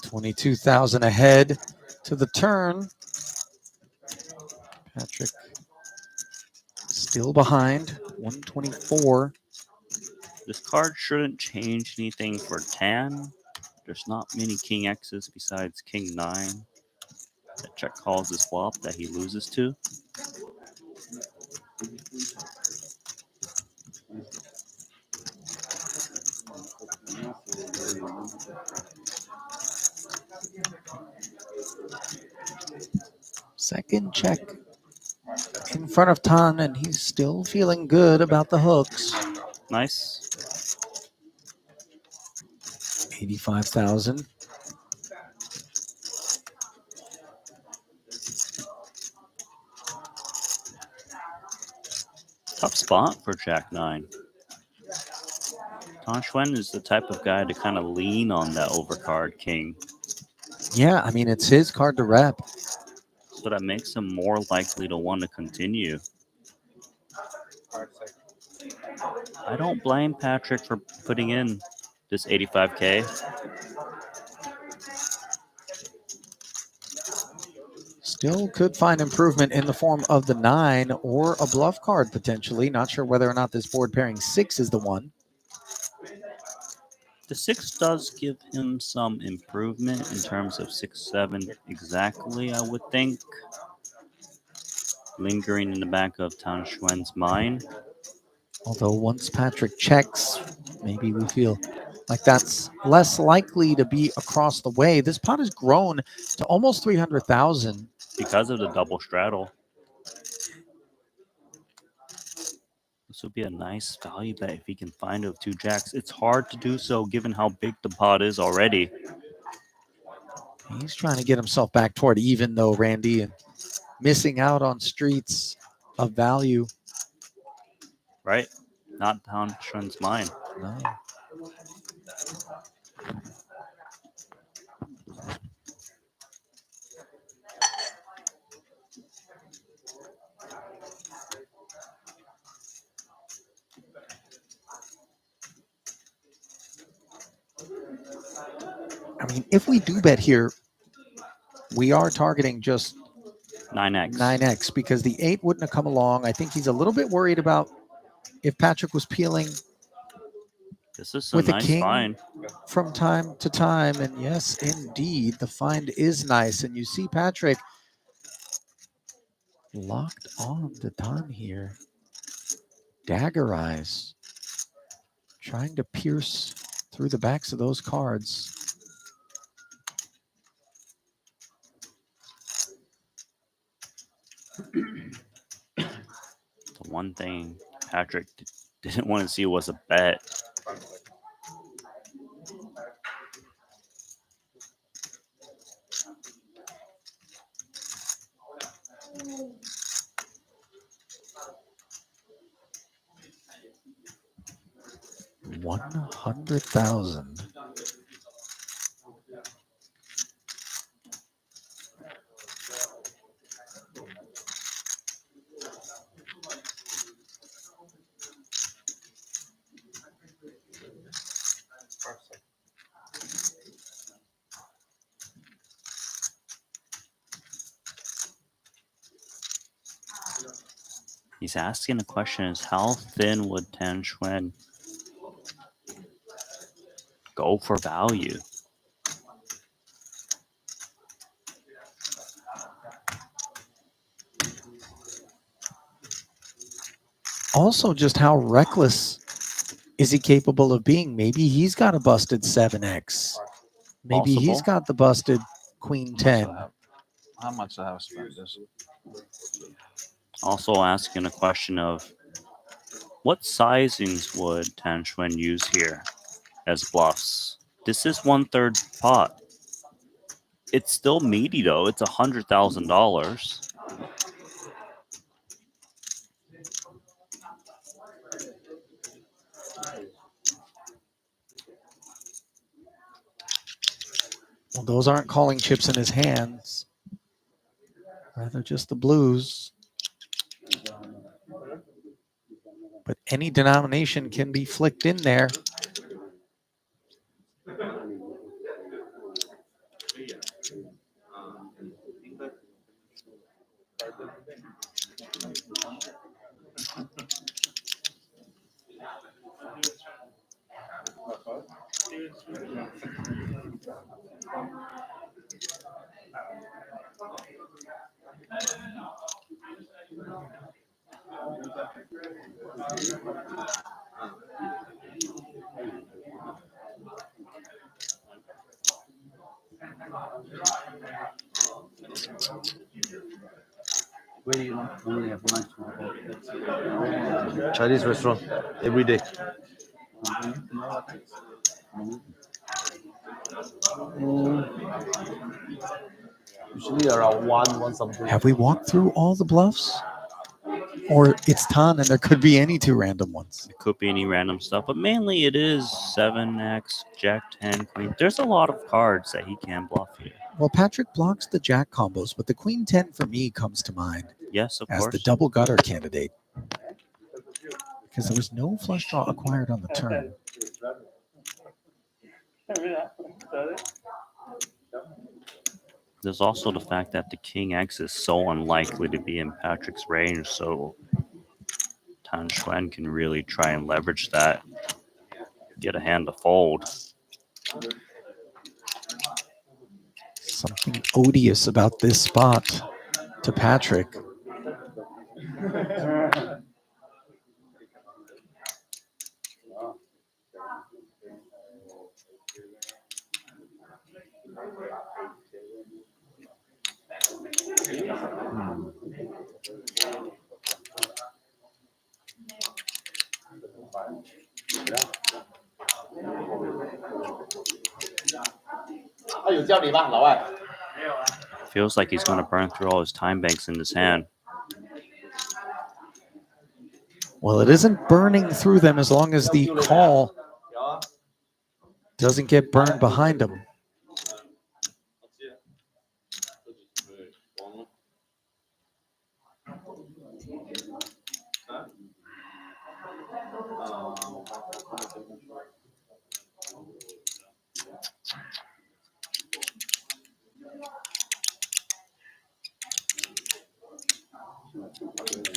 22,000 ahead to the turn. Patrick still behind. 124. This card shouldn't change anything for Tan. There's not many King X's besides King 9 that check calls his flop that he loses to. Second check in front of Tan, and he's still feeling good about the hooks. Nice. 85,000. Tough spot for Jack 9. Tan Xuan is the type of guy to kind of lean on that overcard king. Yeah, I mean, it's his card to rep. So that makes him more likely to want to continue. I don't blame Patrick for putting in this 85K. Still could find improvement in the form of the 9 or a bluff card potentially. Not sure whether or not this board pairing 6 is the one. The 6 does give him some improvement in terms of 6-7 exactly, I would think. Lingering in the back of Tan Xuan's mind. Although once Patrick checks, maybe we feel like that's less likely to be across the way. This pot has grown to almost 300,000. Because of the double straddle. This would be a nice value bet if he can find it with 2 jacks. It's hard to do so given how big the pot is already. He's trying to get himself back toward even though, Randy, and missing out on streets of value. Right? Not Tan Xuan's mind. No. I mean, if we do bet here, we are targeting just 9x. 9x because the 8 wouldn't have come along. I think he's a little bit worried about if Patrick was peeling This is some with a nice king find. from time to time. And yes, indeed, the find is nice. And you see Patrick locked on the done here. Dagger eyes, trying to pierce through the backs of those cards. The one thing Patrick didn't want to see was a bet. $100,000. He's asking the question is how thin would Tan Xuan go for value? Also, just how reckless is he capable of being? Maybe he's got a busted 7x. Maybe he's Possible. got the busted queen 10. How much I have spent this? Also asking a question of what sizings would Tan Xuan use here as bluffs? This is 1/3 pot. It's still meaty though. It's $100,000. Well, those aren't calling chips in his hands. Rather just the blues. But any denomination can be flicked in there. Where you normally have lunch? Chinese restaurant every day. Usually around one something. Have we walked through all the bluffs? Or it's Tan and there could be any two random ones. It could be any random stuff, but mainly it is 7x, Jack 10, Queen. There's a lot of cards that he can bluff here. Well, Patrick blocks the Jack combos, but the Queen 10 for me comes to mind Yes, of as the course. double gutter candidate. Because there was no flush draw acquired on the turn. There's also the fact that the King X is so unlikely to be in Patrick's range, so Tan Xuan can really try and leverage that, get a hand to fold. Something odious about this spot to Patrick. Feels like he's going to burn through all his time banks in his hand. Well, it isn't burning through them as long as the call doesn't get burned behind him.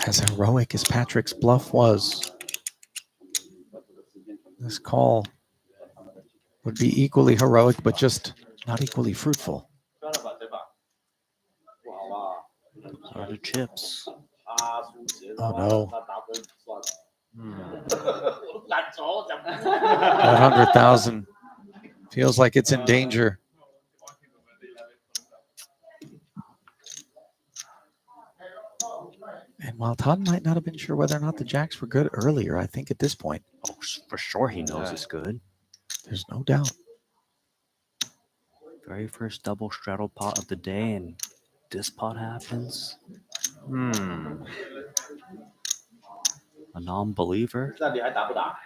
As heroic as Patrick's bluff was, This call would be equally heroic, but just not equally fruitful. Are the chips? Oh no. That 100,000 feels like it's in danger. And while Todd might not have been sure whether or not the jacks were good earlier, I think at this point, Oh, for sure he knows it's good. there's no doubt. Very first double straddle pot of the day, and this pot happens. A non-believer. 那你还打不打？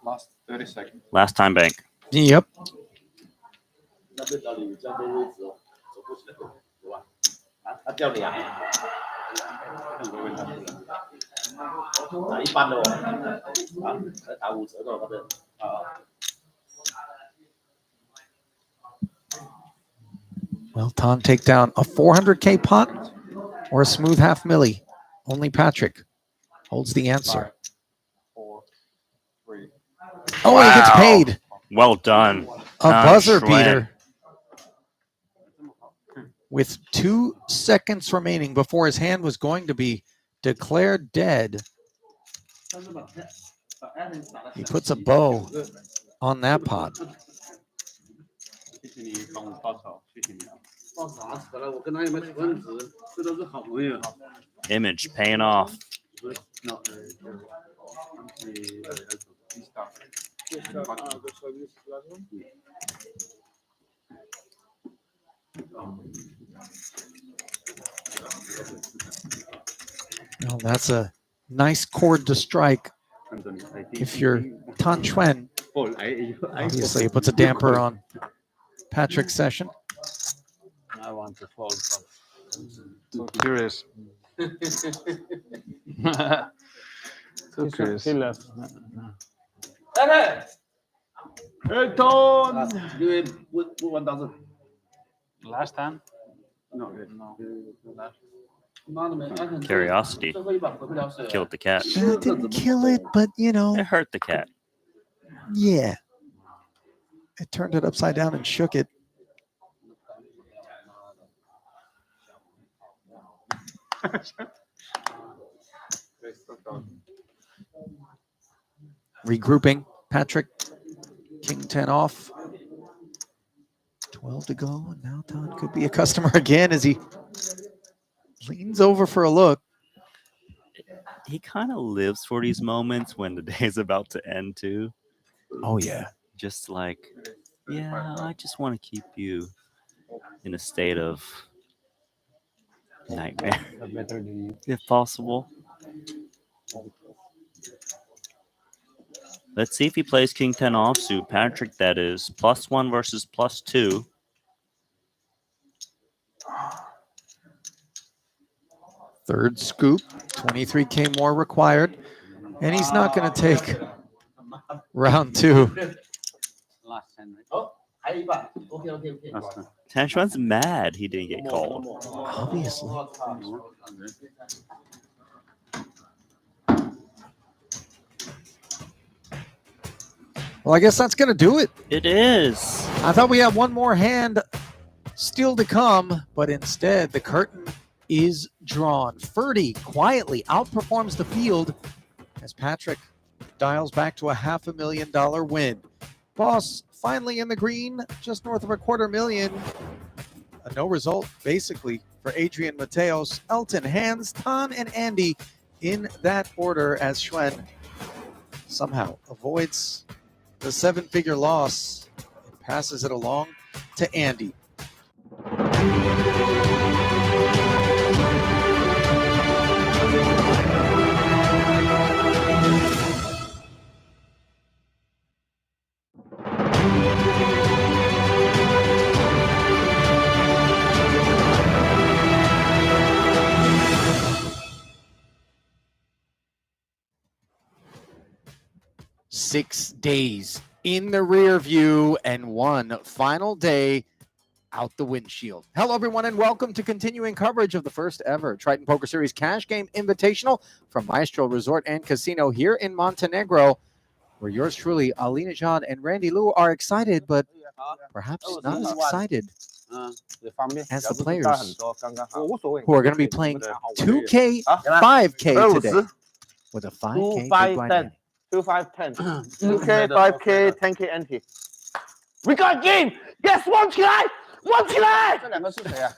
Last 30 seconds. Last time bank. Yep. 那这道理这样的位置哦，走不起来，对吧？啊，他叫你啊？打一般的哦，啊，才打5折的那边啊。 Will Ton take down a 400K pot or a smooth half milli? Only Patrick holds the answer. 4, 3. Oh, he gets paid. Well done. A Tom buzzer Schwinn. beater. With 2 seconds remaining before his hand was going to be declared dead, he puts a bow on that pot. 谢谢你帮我报仇，谢谢你啊！报啥死了？我跟他也没处分值，这都是好朋友。 Image paying off. No, Well, that's a nice chord to strike if you're Tan Schwinn. Obviously, it puts a damper on Patrick's session. I want to fold. So curious. So curious. He left. Elton! You win 1,000. Last time? No. Curiosity killed the cat. It didn't kill it, but It hurt the cat. yeah. It turned it upside down and shook it. Regrouping. Patrick, King 10 off. 12 to go. And now Todd could be a customer again as he leans over for a look. He kind of lives for these moments when the day's about to end, too. Oh, yeah. Just like, yeah, I just want to keep you in a state of nightmare, if possible. Let's see if he plays King 10 offsuit. Patrick, that is +1 versus +2. Third scoop, 23K more required. And he's not going to take round 2. Last 10, right? Oh, 还有一半。OK。 Tanchuan's mad he didn't get called. Obviously. Well, I guess that's going to do it. It is. I thought we had one more hand still to come, but instead the curtain is drawn. Ferdy quietly outperforms the field as Patrick dials back to a $500,000 win. Boss finally in the green, just north of $250,000. A no result, basically, for Adrian Mateos. Elton, Hans, Tan, and Andy in that order as Schwinn somehow avoids the 7-figure loss and passes it along to Andy. Six days in the rear view and one final day out the windshield. Hello, everyone, and welcome to continuing coverage of the first ever Triton Poker Series Cash Game Invitational from Maestro Resort and Casino here in Montenegro, where yours truly, Ali Najad and Randy Liu, are excited, but perhaps not as excited as the players who are going to be playing 2K, 5K today with a 5K big blind ante. 2, 5, 10. 2K, 5K, 10K ante. We got game! Yes, 玩起来！玩起来！这两个是谁啊？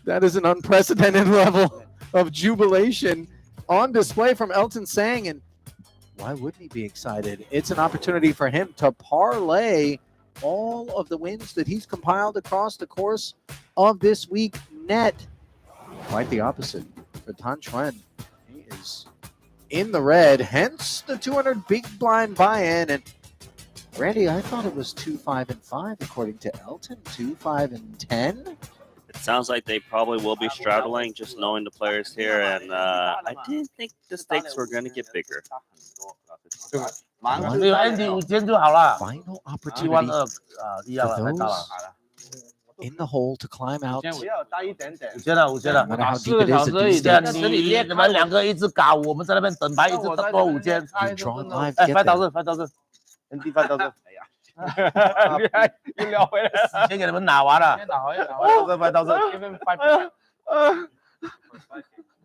That is an unprecedented level of jubilation on display from Elton Sang, and why wouldn't he be excited? It's an opportunity for him to parlay all of the wins that he's compiled across the course of this week net. Quite the opposite for Tan Chuan. He is in the red, hence the 200 big blind buy-in. And Randy, I thought it was 2, 5, and 5 according to Elton. 2, 5, and 10. It sounds like they probably will be straddling, just knowing the players here. And I didn't think the stakes were going to get bigger. Andy 5000就好了。 Final 12000 opportunity 一样了，太 for 高了。 those in the hole to climb out. 5000了，5000了。 No matter how 4 deep 个 it 小 is, 时 at 而已 these 的， stakes, 你们两个一直搞，我们在那边等牌，一直多5000。 you draw it live, 哎 get there. ，5000 ，Andy 5000。哎呀，又聊回来了。先给你们拿完了。5000。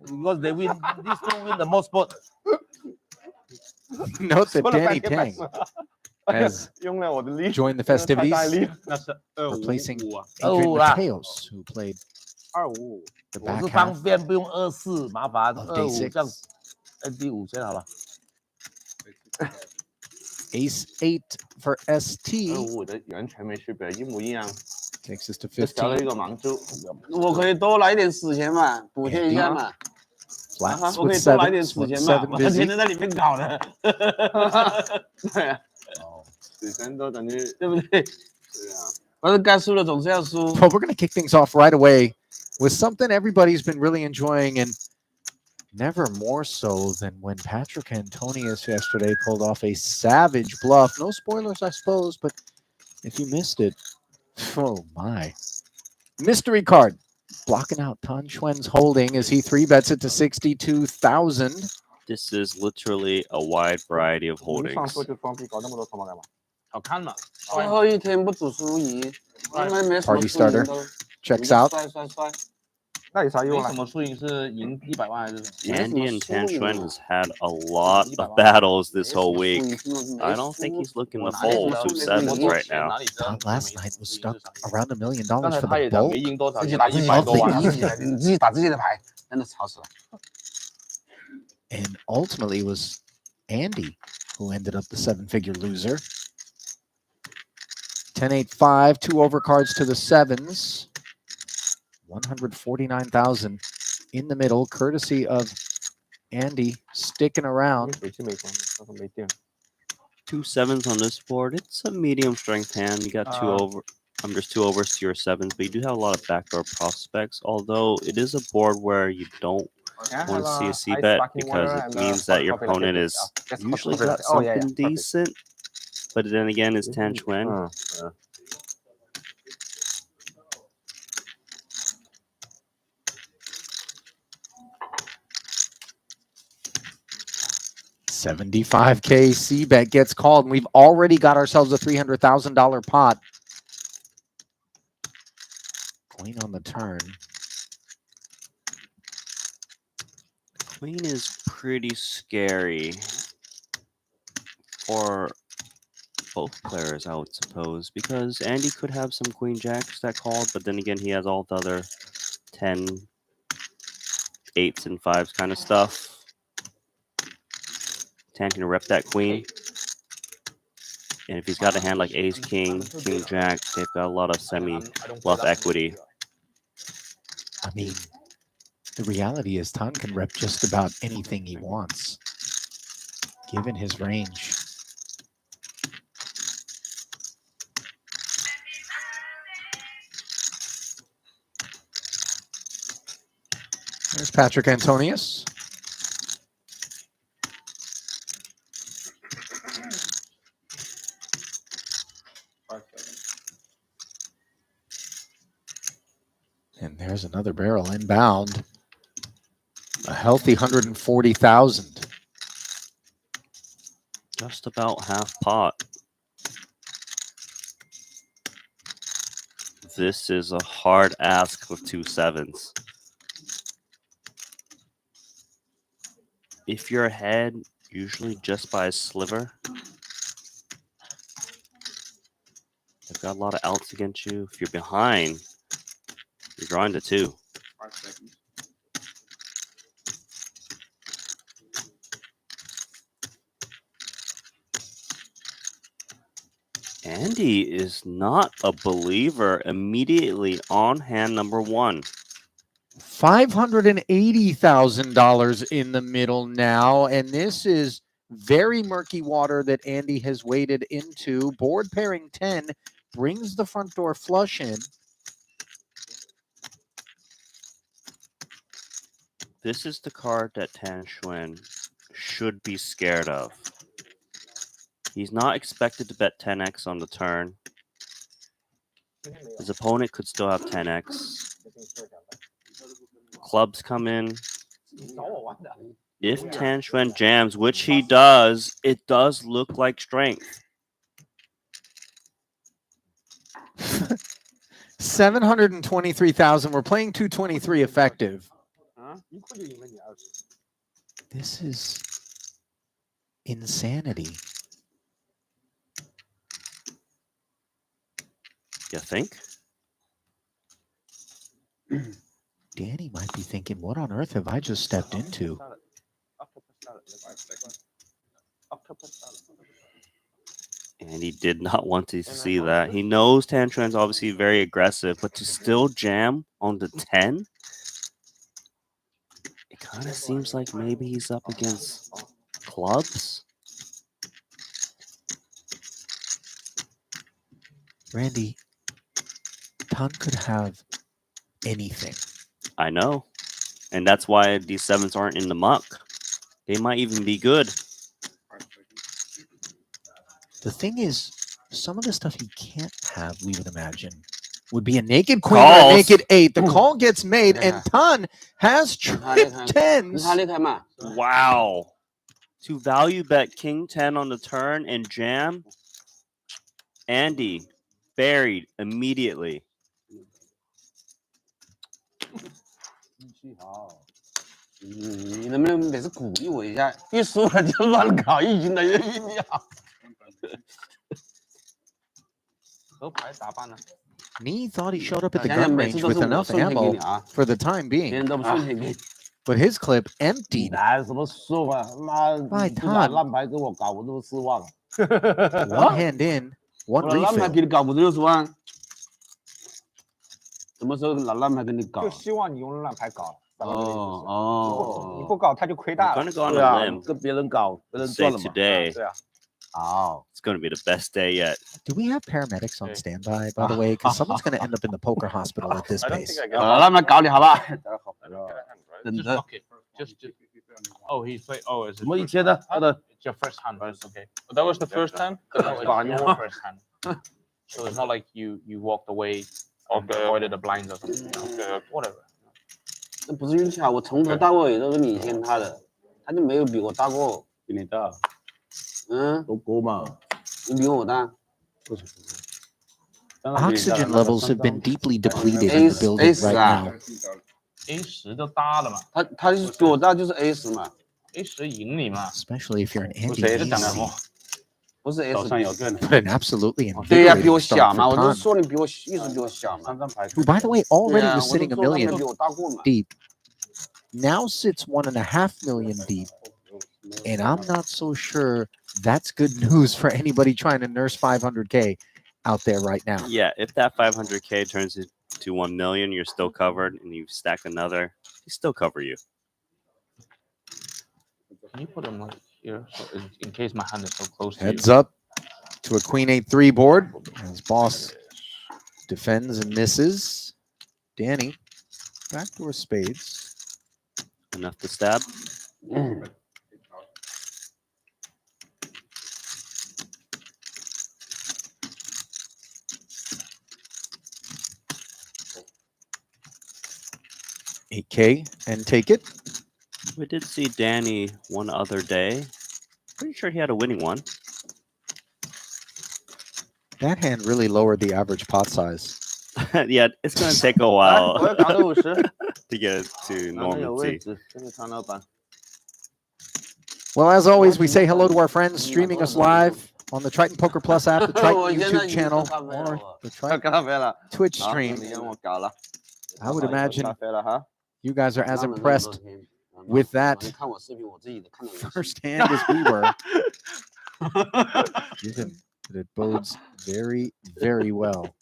Because they win, these two win the most spot. Note that Danny Tang has 用了我的力， joined the festivities, 太大力。 replacing 25 Adrian 啦。 Mateos, who played 25。 the 我 back 是 half 方便，不用24，麻烦 of day 25这样 6. Andy 5000好了。 Ace 8 for ST 25的完全没区别，一模一样。 takes us to 就少了一 15. 个盲注。我可以多来点4000嘛，补贴一下嘛。 Flats 我可 with 以多来点 sevens, 4000 1 嘛， 7我天 busy. 天在里面搞的，对啊，4000都等于对不对？对啊。反正该输的总是要输。 Well, we're going to kick things off right away with something everybody's been really enjoying, and never more so than when Patrick Antonius yesterday pulled off a savage bluff. No spoilers, I suppose, but if you missed it, oh my. Mystery card blocking out Tan Chuan's holding as he 3-bets it to 62,000. This is literally a wide variety of 上 holdings. 说就双币搞那么多筹码干嘛？好看嘛？最后一天不赌输赢，因为没什么 Party 输赢 starter 都 checks out. 帅帅帅。那有啥用啊没什？么输赢是赢100万还是？ Andy and Tan Chuan has had a lot of battles this whole week. I don't think he's looking to fold 2 sevens right now. Thought last night was stuck around $1 million 刚才 for 他 the 也讲 bulk 没赢多少，自己就打打自己100多万。你自己打自己的牌，真的吵死了。 and ultimately was Andy who ended up the 7-figure loser. 10-8-5, 2 overcards to the 7s. 149,000 in the middle, courtesy of Andy sticking around. 回去没关，那个没电。 2 sevens on this board. It's a medium strength hand. You got 2 over. There's 2 overs to your 7s, but you do have a lot of backdoor prospects. Although it is a board where you don't want to see a C bet because it means that your opponent is usually got something decent. But then again, it's Tan Chuan. $75K C bet gets called, and we've already got ourselves a $300,000 pot. Queen on the turn. Queen is pretty scary for both players, I would suppose, because Andy could have some queen jacks that called, but then again, he has all the other 10, 8s, and 5s kind of stuff. Tan can rep that queen. And if he's got a hand like ace, king, king, jack, they've got a lot of semi-bluff equity. I mean, the reality is Tan can rep just about anything he wants, given his range. There's Patrick Antonius. And there's another barrel inbound. A healthy 140,000. Just about half pot. This is a hard ask with 2 sevens. If you're ahead, usually just by a sliver, they've got a lot of outs against you. If you're behind, you're drawing to 2. 5 seconds. Andy is not a believer immediately on hand number 1. $580,000 in the middle now, and this is very murky water that Andy has waded into. Board pairing 10 brings the front door flush in. This is the card that Tan Xuan should be scared of. He's not expected to bet 10x on the turn. His opponent could still have 10x. Clubs come in. If Tan Xuan jams, which he does, it does look like strength. 723,000. We're playing 223 effective. This is insanity. You think? Danny might be thinking, what on earth have I just stepped into? And he did not want to see that. He knows Tan Xuan's obviously very aggressive, but to still jam on the 10? It kind of seems like maybe he's up against clubs. Randy, Tan could have anything. I know. And that's why these 7s aren't in the muck. They might even be good. The thing is, some of the stuff he can't have, we would imagine, would be a naked queen or a Calls. naked 8. The call gets made, and Tan has trip 10s. Wow. To value bet king 10 on the turn and jam. Andy buried immediately. 你能不能每次鼓励我一下？一输了就乱搞，一赢了就硬要。和牌咋办呢？ Nee thought he showed up at the 想想 gun 每次 range 都 with 是我 enough 顺配给 ammo 你啊， for the time 别 being, 人都不顺配给你。 but his clip emptied 哪什么输啊？妈，by 你不把 Tan. 烂牌给我搞，我都失望了。 One hand in, 我 one 拿烂牌 refill. 给你搞50-60万，什么时候拿烂牌给你搞？就希望你用烂牌搞。哦，你不搞他就亏大 I'm 了 going to。go on 对 a 啊， limb. 跟别人搞，别人 Say 赚了嘛。 today, 对啊，好， it's going to be the best day yet. Do we have paramedics on standby, by the way? Because someone's going to end up in the poker hospital at this pace. 拿烂牌搞你好不好？等 Just 着 fuck it. Just. Oh, he's play. Oh, is 什 it? 么一切的？他的 It's your first hand. Okay. That was the first time. That was your first hand. So it's not like you walked away or avoided the blinds or something. Okay. Whatever. 那不是运气好，我从头到尾都是领先他的，他就没有比我大过。比你大？嗯，都高嘛。你比我大。 Oxygen levels have been deeply depleted in the building right now. A10都大了嘛他就是比我大，就是 A10嘛。 ，A10赢你嘛。 Especially if you're an 不 Andy 是 A10 的 Macy. 不是 S， But an absolutely 对呀，比我 invigorating 小 start 嘛， for 我就 Tan, 说你比我意思比我小嘛。 who, by the way, already 对呀， was 我 sitting 就 a 说他没 million 比我大过嘛。 deep, now sits 1.5 million deep. And I'm not so sure that's good news for anybody trying to nurse 500K out there right now. Yeah, if that 500K turns into 1 million, you're still covered, and you stack another, he still cover you. Can you put them like here, so in case my hand is so close to Heads you? up to a queen 8-3 board as boss defends and misses. Danny, backdoor spades. Enough to stab. 8K and take it. We did see Danny one other day. Pretty sure he had a winning one. That hand really lowered the average pot size. Yeah, it's gonna take a 来，while 我要港的50， to get it to 哪能有位 normalcy. 置？这个唐老板。 Well, as always, we say hello to our friends streaming us live on the Triton Poker Plus app, the Triton 我现在 YouTube 已经喝 channel, 咖啡了 or 我 the 喝 Triton 咖啡了， Twitch 好， stream. 你跟我搞了。 I would 喝 imagine 咖啡了哈。 you guys are as 让了那么多 impressed 天 with 昨 that 天看我视频，我自己都看得恶心。 first hand as we were. Given that it bodes very, very well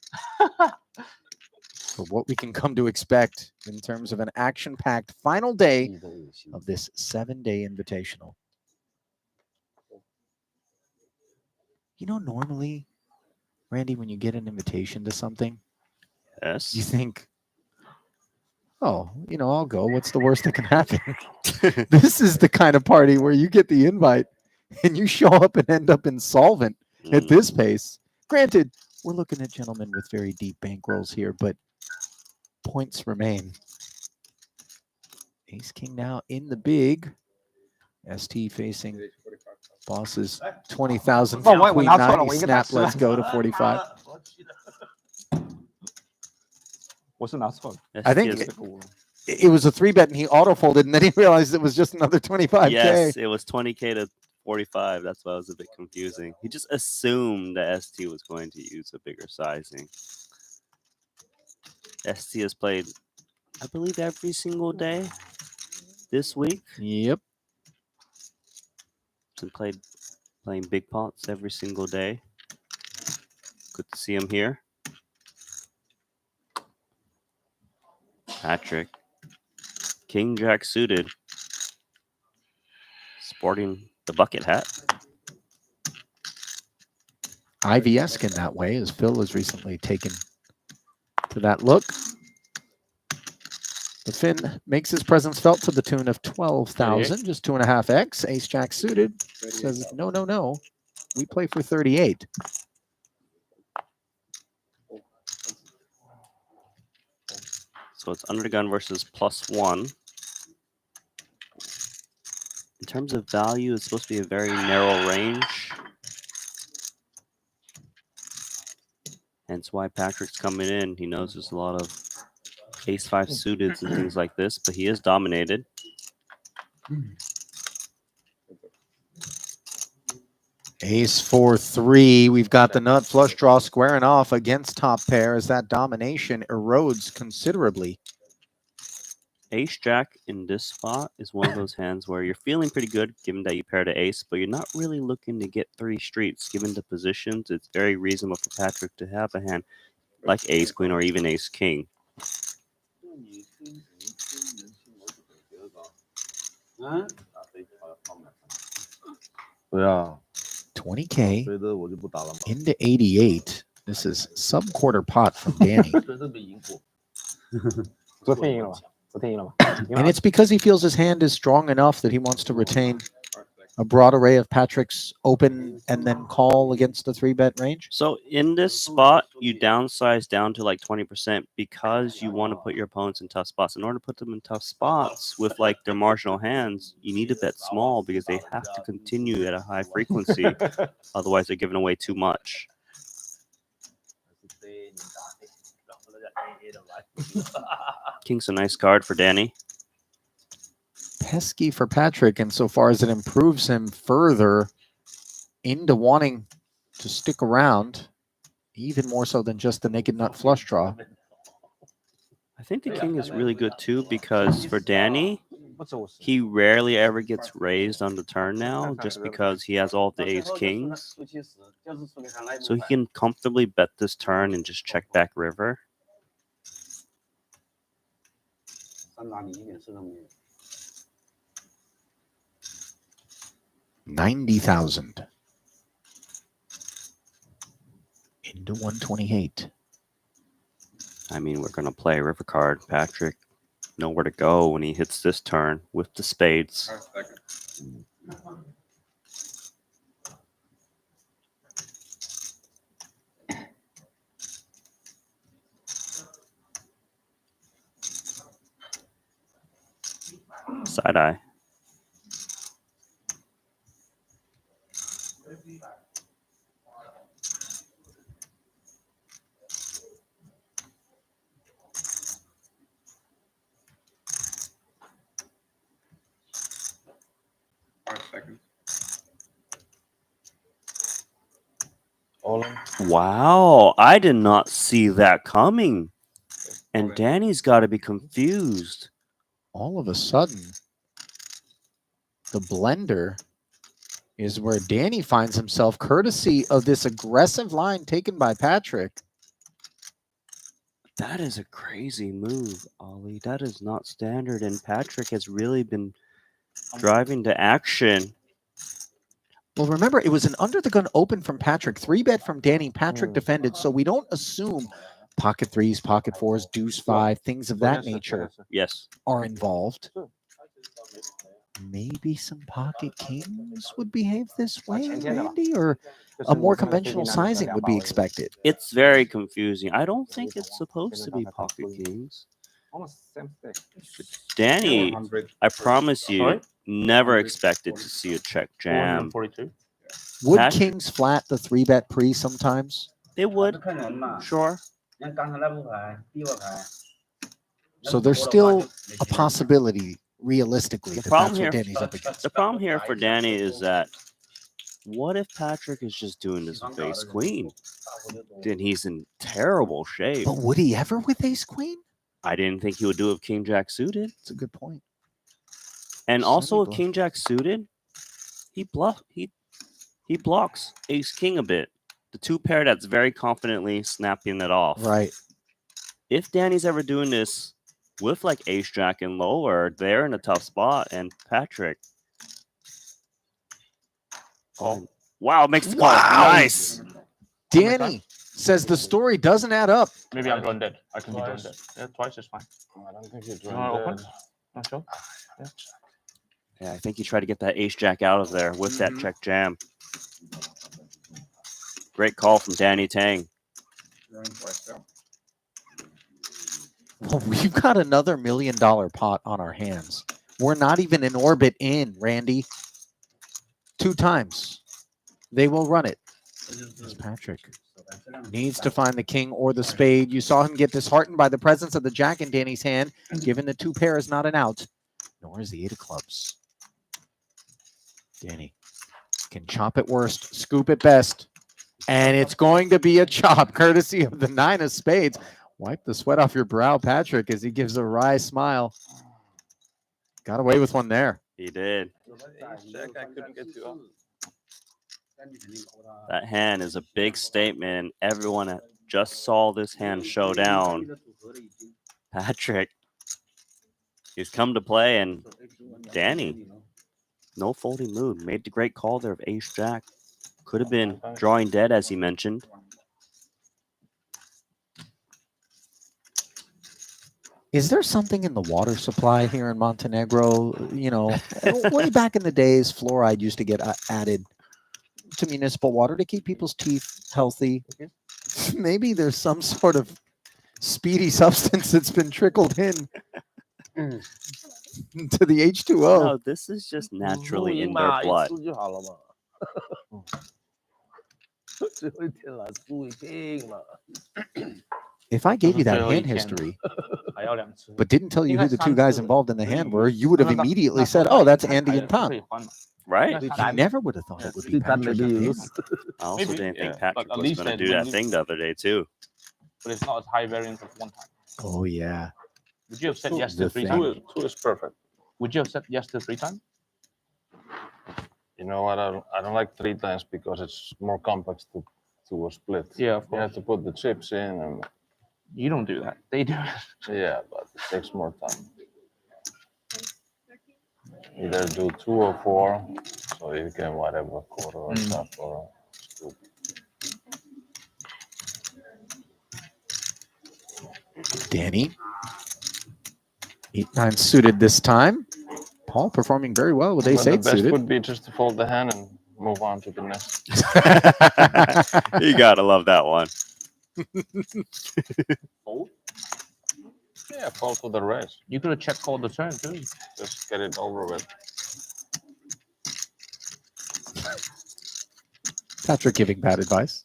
for what we can come to expect in terms of an action-packed final day 自己都恶心。 of this 7-day invitational. You know, normally, Randy, when you get an invitation to something, you Yes. think, oh, you know, I'll go. What's the worst that can happen? This is the kind of party where you get the invite and you show up and end up insolvent at this pace. Granted, we're looking at gentlemen with very deep bankrolls here, but points remain. Ace King now in the big. ST facing bosses 20,000 哦， from 我 Queen 拿错了， 9. 我 He 应该打 snapped, 10 let's go to 45. 我是拿错了。 I think it was a 3-bet and he auto folded and then he realized it was just another 25K. Yes, it was 20K to 45. That's why it was a bit confusing. He just assumed that ST was going to use a bigger sizing. ST has played, I believe, every single day this week. Yep. And playing big pots every single day. Good to see him here. Patrick. King Jack suited. Sporting the bucket hat. IVS in that way, as Phil has recently taken to that look. The Finn makes his presence felt to the tune of 12,000, just 2.5x. Ace Jack suited says, no, no, no. We play for 38. So it's under the gun versus +1. In terms of value, it's supposed to be a very narrow range. Hence why Patrick's coming in. He knows there's a lot of ace-5 suited and things like this, but he is dominated. Ace 4-3. We've got the nut flush draw squaring off against top pair as that domination erodes considerably. Ace Jack in this spot is one of those hands where you're feeling pretty good given that you pair to ace, but you're not really looking to get 3 streets. Given the positions, it's very reasonable for Patrick to have a hand like ace queen or even ace king. Huh? 对啊， 20K 所以这我就不打了嘛。 into 88. This is sub-quarter pot from Danny. 所以这没赢过。昨天赢了吧？昨天赢了吧？ And it's because he feels his hand is strong enough that he wants to retain a broad array of Patrick's open and then call against the 3-bet range. So in this spot, you downsize down to like 20% because you want to put your opponents in tough spots. In order to put them in tough spots with like their marginal hands, you need to bet small because they have to continue at a high frequency. Otherwise, they're giving away too much. King's a nice card for Danny. Pesky for Patrick insofar as it improves him further into wanting to stick around, even more so than just the naked nut flush draw. I think the king is really good too because for Danny, he rarely ever gets raised on the turn now just because he has all the ace kings. So he can comfortably bet this turn and just check back river. 90,000 into 128. I mean, we're going to play river card. Patrick, nowhere to go when he hits this turn with the spades. Side eye. All in. Wow, I did not see that coming. And Danny's got to be confused. All of a sudden, the blender is where Danny finds himself, courtesy of this aggressive line taken by Patrick. That is a crazy move, Ollie. That is not standard, and Patrick has really been driving to action. Well, remember, it was an under-the-gun open from Patrick. 3-bet from Danny. Patrick defended, so we don't assume pocket threes, pocket fours, deuce five, things of that nature Yes. are involved. Maybe some pocket kings would behave this way, Randy, or a more conventional sizing would be expected. It's very confusing. I don't think it's supposed to be pocket kings. Danny, I promise you, Sorry? never expected to see a check jam. 442. Would Patrick- kings flat the 3-bet pre sometimes? They would. Sure. So there's still a possibility, realistically, The that problem that's here, what Danny's up against. the problem here for Danny is that what if Patrick is just doing this with ace queen? Then he's in terrible shape. But would he ever with ace queen? I didn't think he would do it with king jack suited. That's a good point. And also with Semi-bluff. king jack suited, he blocks ace king a bit. The two pair that's very confidently snapping it off. Right. If Danny's ever doing this with like ace jack and lower, they're in a tough spot. And Patrick. Oh, wow, makes the call. Wow. Nice. Danny says the story doesn't add up. Maybe I'm drawn dead. I can be drawn dead. Yeah, twice is fine. I don't think you're You want to drawn open? dead. Not sure. Yeah. Yeah, I think he tried to get that ace jack out of there with that check jam. Great call from Danny Tang. Well, we've got another $1 million pot on our hands. We're not even in orbit in, Randy. 2 times. They will run it. It's Patrick needs to find the king or the spade. You saw him get disheartened by the presence of the jack in Danny's hand, given the 2 pair is not an out, nor is the 8 of clubs. Danny can chop at worst, scoop at best, and it's going to be a chop, courtesy of the 9 of spades. Wipe the sweat off your brow, Patrick, as he gives a wry smile. Got away with one there. He did. Jack, I couldn't get you off. That hand is a big statement. Everyone that just saw this hand show down. Patrick, he's come to play, and Danny, no folding move, made the great call there of ace jack. Could have been drawing dead, as he mentioned. Is there something in the water supply here in Montenegro? You know, way back in the days, fluoride used to get added to municipal water to keep people's teeth healthy. Maybe there's some sort of speedy substance that's been trickled in to the H2O. No, this is just naturally in their blood. If I gave you that 最后一 hand 天 history, 还要2次。 but didn't tell you who the 2 guys involved in the hand were, you would have immediately said, oh, that's Andy and Tom. 可以换嘛 Right? You never would have thought it would be Patrick and Danny. I also Maybe, didn't think yeah, Patrick but at was least going to they- do that they- thing the other day, too. But it's not as high variance as one time. Oh, yeah. Would you have said yes The to 3 thing. times? 2 is perfect. Would you have said yes to 3 times? You know what? I don't like 3 times because it's more complex to split. Yeah, of You have course. to put the chips in, and You don't do that. They do it. yeah, but it takes more time. Either do 2 or 4, so you can whatever quarter or stuff or scoop. Danny. 8-9 suited this time. Paul performing very well with But ace the 8 best suited. would be just to fold the hand and move on to the next. You got to love that one. Yeah, fall to the raise. You could have check called the turn too. Just get it over with. Patrick giving bad advice.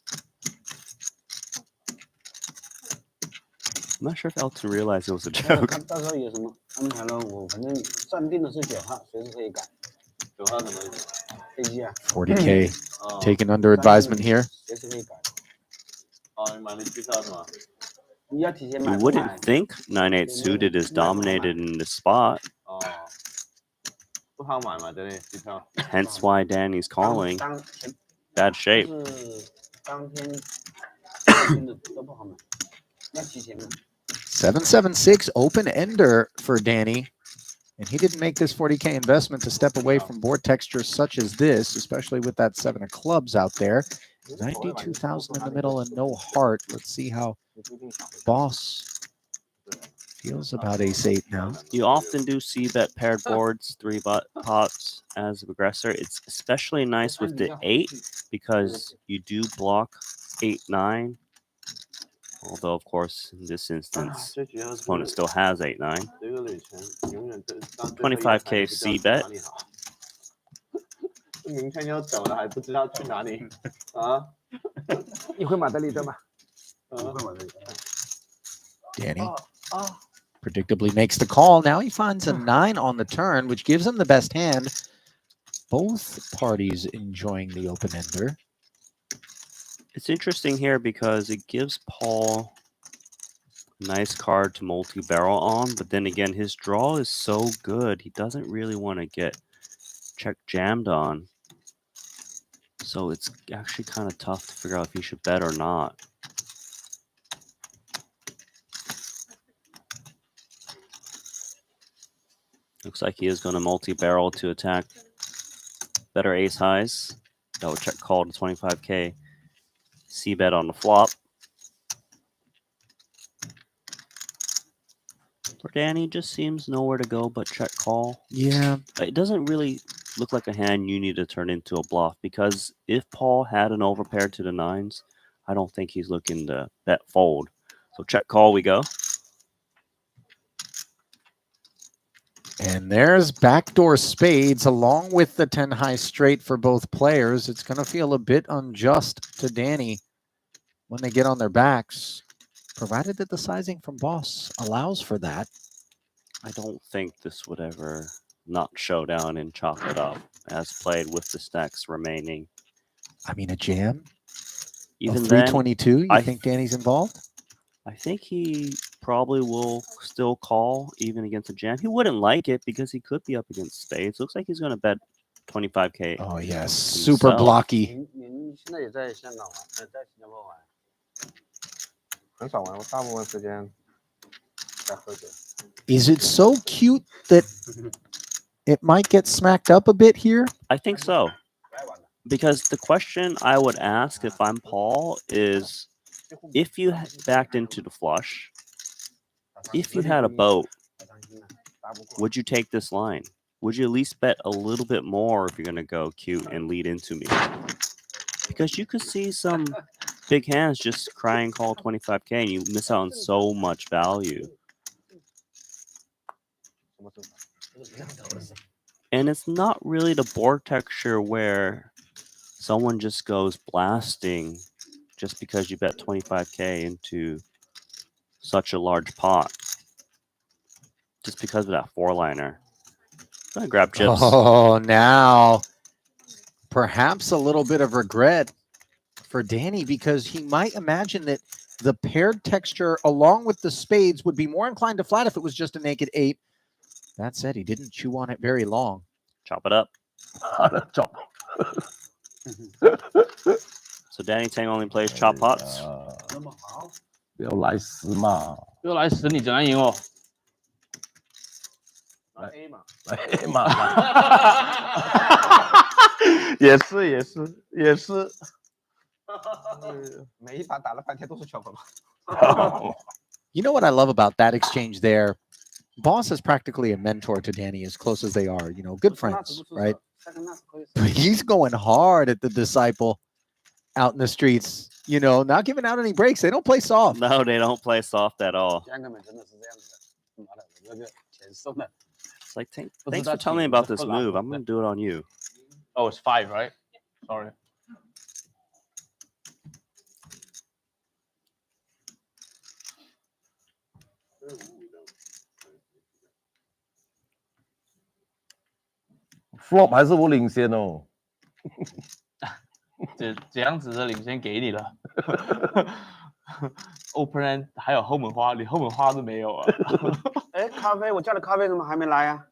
I'm not sure if Elton realized it was a 他 joke. 到时候有什么安排了，我反正暂定的是9号，随时可以改。9号什么意思？飞机啊。 40K taken under advisement here. 随时可以改。哦，你买的机票是吗？你要提前买 You 不买 wouldn't think 9-8 suited is dominated in this spot. 哦，不好买嘛，这里机票。 Hence why Danny's calling. 当 Bad shape. 是当天的都不好买，要提前买。 776 open ender for Danny. And he didn't make this 40K investment to step away from board textures such as this, especially with that 7 of clubs out there. 92,000 in the middle and no heart. Let's see how Boss feels about ace-8 now. You often do see bet paired boards, 3 pots as aggressor. It's especially nice with the 8 because you do block 8-9. Although, of course, in this instance, his opponent still has 8-9. 25K C bet. 明天要走了，还不知道去哪里啊？你会马德里对吗？ Danny predictably makes the call. Now he finds a 9 on the turn, which gives him the best hand. Both parties enjoying the open ender. It's interesting here because it gives Paul a nice card to multi-barrel on, but then again, his draw is so good, he doesn't really want to get check jammed on. So it's actually kind of tough to figure out if he should bet or not. Looks like he is going to multi-barrel to attack better ace highs. That would check call to 25K. C bet on the flop. For Danny, just seems nowhere to go but check call. Yeah. It doesn't really look like a hand you need to turn into a bluff because if Paul had an overpair to the 9s, I don't think he's looking to bet fold. So check call we go. And there's backdoor spades along with the 10 high straight for both players. It's going to feel a bit unjust to Danny when they get on their backs, provided that the sizing from Boss allows for that. I don't think this would ever not show down and chop it up as played with the stacks remaining. I mean, a jam? Even a then, 322, you think Danny's involved? I think he probably will still call even against a jam. He wouldn't like it because he could be up against spades. Looks like he's going to bet 25K. Oh, yes. Super himself. blocky. 您现在也在香港玩，在新加坡玩。很少玩，我大部分时间在喝酒。 Is it so cute that it might get smacked up a bit here? I think so. Because the question I would ask if I'm Paul is, if you backed into the flush, if you had a boat, would you take this line? Would you at least bet a little bit more if you're going to go cute and lead into me? Because you could see some big hands just crying call 25K and you miss out on so much value. And it's not really the board texture where someone just goes blasting just because you bet 25K into such a large pot. Just because of that 4-liner. I'm gonna grab chips. Oh, now perhaps a little bit of regret for Danny because he might imagine that the paired texture along with the spades would be more inclined to flat if it was just a naked 8. That said, he didn't chew on it very long. Chop it up. Chop. So Danny Tang only plays chop pots. 不要来死嘛！不要来死你，怎样赢哦？来 A 嘛，来 A 嘛，也是，每一把打了半天都是巧克力。 You know what I love about that exchange there? Boss is practically a mentor to Danny as close as they are, you know, good friends, right? But he's going hard at the disciple out in the streets, you know, not giving out any breaks. They don't play soft. No, they don't play soft at all. 妈的，我那个钱送的。 It's like, thanks 不是 for 他 telling me 请 about 的 this 不然 move. 我 I'm gonna do it on you. Oh, it's 5, right? Sorry. flop 还是我领先哦。这样子的领先给你了。Open end 还有后门花，连后门花都没有啊。哎，咖啡，我叫的咖啡怎么还没来啊？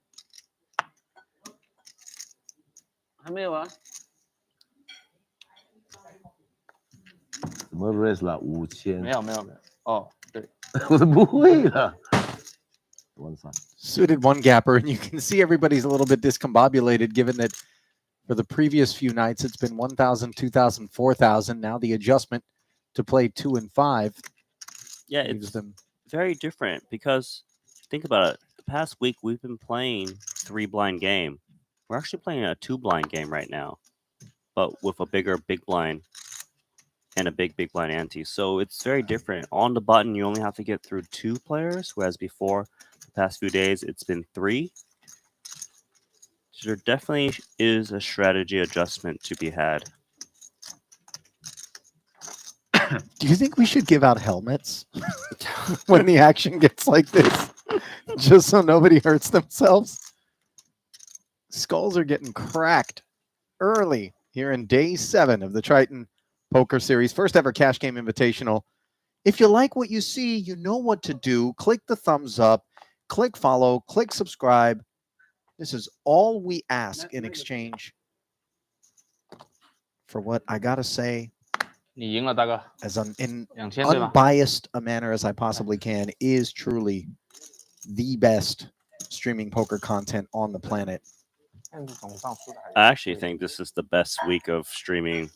还没有啊？怎么 raise 了5000？没有。哦，对，我不会的。One side. Suited one gapper, and you can see everybody's a little bit discombobulated given that for the previous few nights it's been 1,000, 2,000, 4,000. Now the adjustment to play 2 and 5. Yeah, leaves it's them very different because think about it. The past week we've been playing 3 blind game. We're actually playing a 2 blind game right now, but with a bigger big blind and a big blind ante. So it's very different. On the button, you only have to get through 2 players, whereas before the past few days it's been 3. So there definitely is a strategy adjustment to be had. Do you think we should give out helmets when the action gets like this, just so nobody hurts themselves? Skulls are getting cracked early here in day 7 of the Triton Poker Series, first ever cash game invitational. If you like what you see, you know what to do. Click the thumbs up, click follow, click subscribe. This is all we ask in exchange for what I gotta say, 你赢了，大哥。 as in 2000对吧？ unbiased a manner as I possibly can, is truly the best streaming poker content on the planet. I actually think this is the best week of streaming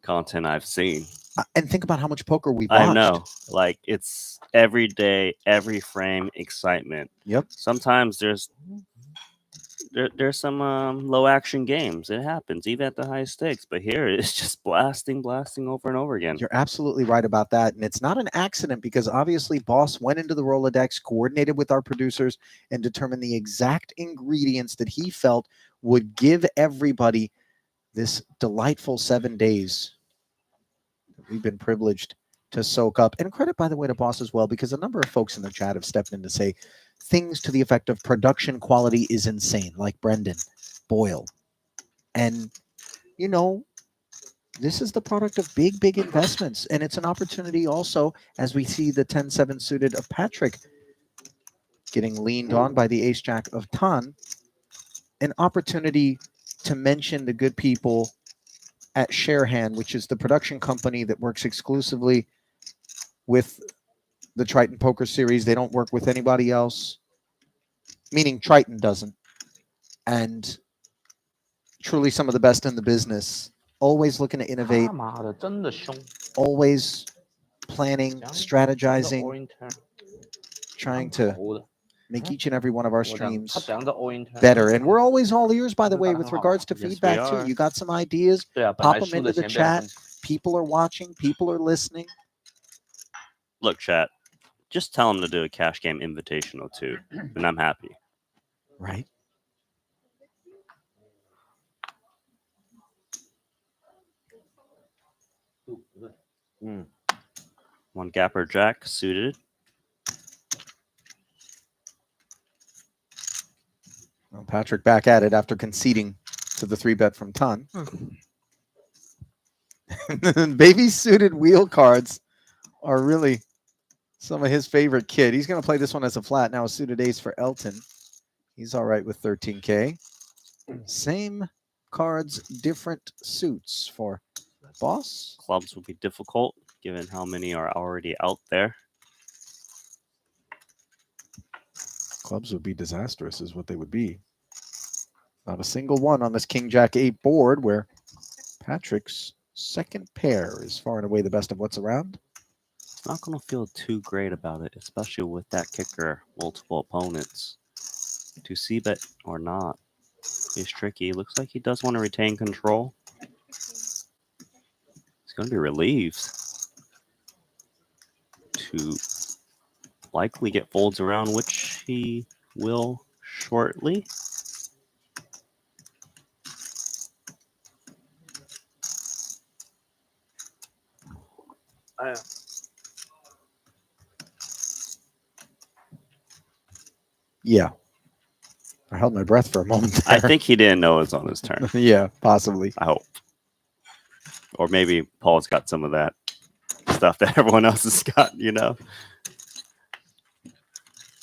content I've seen. And think about how much poker we've watched. I know. Like, it's every day, every frame, excitement. Yep. Sometimes there's some low action games. It happens, even at the high stakes. But here it's just blasting over and over again. You're absolutely right about that. And it's not an accident because obviously Boss went into the Rolodex, coordinated with our producers, and determined the exact ingredients that he felt would give everybody this delightful 7 days that we've been privileged to soak up. And credit, by the way, to Boss as well, because a number of folks in the chat have stepped in to say things to the effect of production quality is insane, like Brendan Boyle. And, you know, this is the product of big investments. And it's an opportunity also, as we see the 10-7 suited of Patrick getting leaned on by the ace-jack of Tan, an opportunity to mention the good people at Sharehand, which is the production company that works exclusively with the Triton Poker Series. They don't work with anybody else, meaning Triton doesn't. And truly some of the best in the business. Always looking to innovate. 他妈的，真的凶。 Always planning, strategizing, trying to make each and every one of our streams better. And we're always all ears, by the way, with regards to feedback too. You got some ideas, pop them into the chat. People are watching, people are listening. Look, chat, just tell them to do a cash game invitational too, and I'm happy. Right. One gapper jack suited. Well, Patrick back at it after conceding to the 3-bet from Tan. Baby suited wheel cards are really some of his favorite kid. He's going to play this one as a flat. Now a suited ace for Elton. He's all right with 13K. Same cards, different suits for Boss. Clubs will be difficult given how many are already out there. Clubs would be disastrous is what they would be. Not a single one on this King Jack 8 board where Patrick's second pair is far and away the best of what's around. Not going to feel too great about it, especially with that kicker, multiple opponents. To c-bet or not is tricky. Looks like he does want to retain control. He's going to be relieved to likely get folds around, which he will shortly. Yeah. I held my breath for a moment I there. think he didn't know it was on his turn. Yeah, possibly. I hope. Or maybe Paul's got some of that stuff that everyone else has got, you know?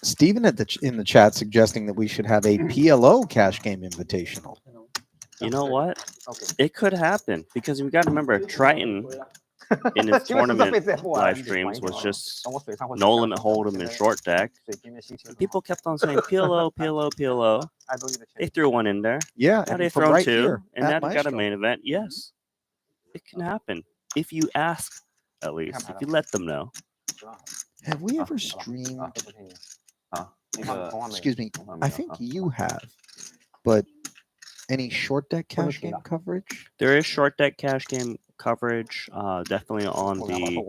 Steven in the chat suggesting that we should have a PLO cash game invitational. You know what? It could happen because we got to remember Triton in his tournament live streams was just no limit hold'em and short deck. And people kept on saying PLO, PLO, PLO. They threw one in there. Yeah, Now and they've from thrown right two, here and now at they got a Maestro. main event. Yes, it can happen if you ask. At least if you let them know. Have we ever streamed? Excuse me. I think you have, but any short deck cash game coverage? There is short deck cash game coverage, definitely on the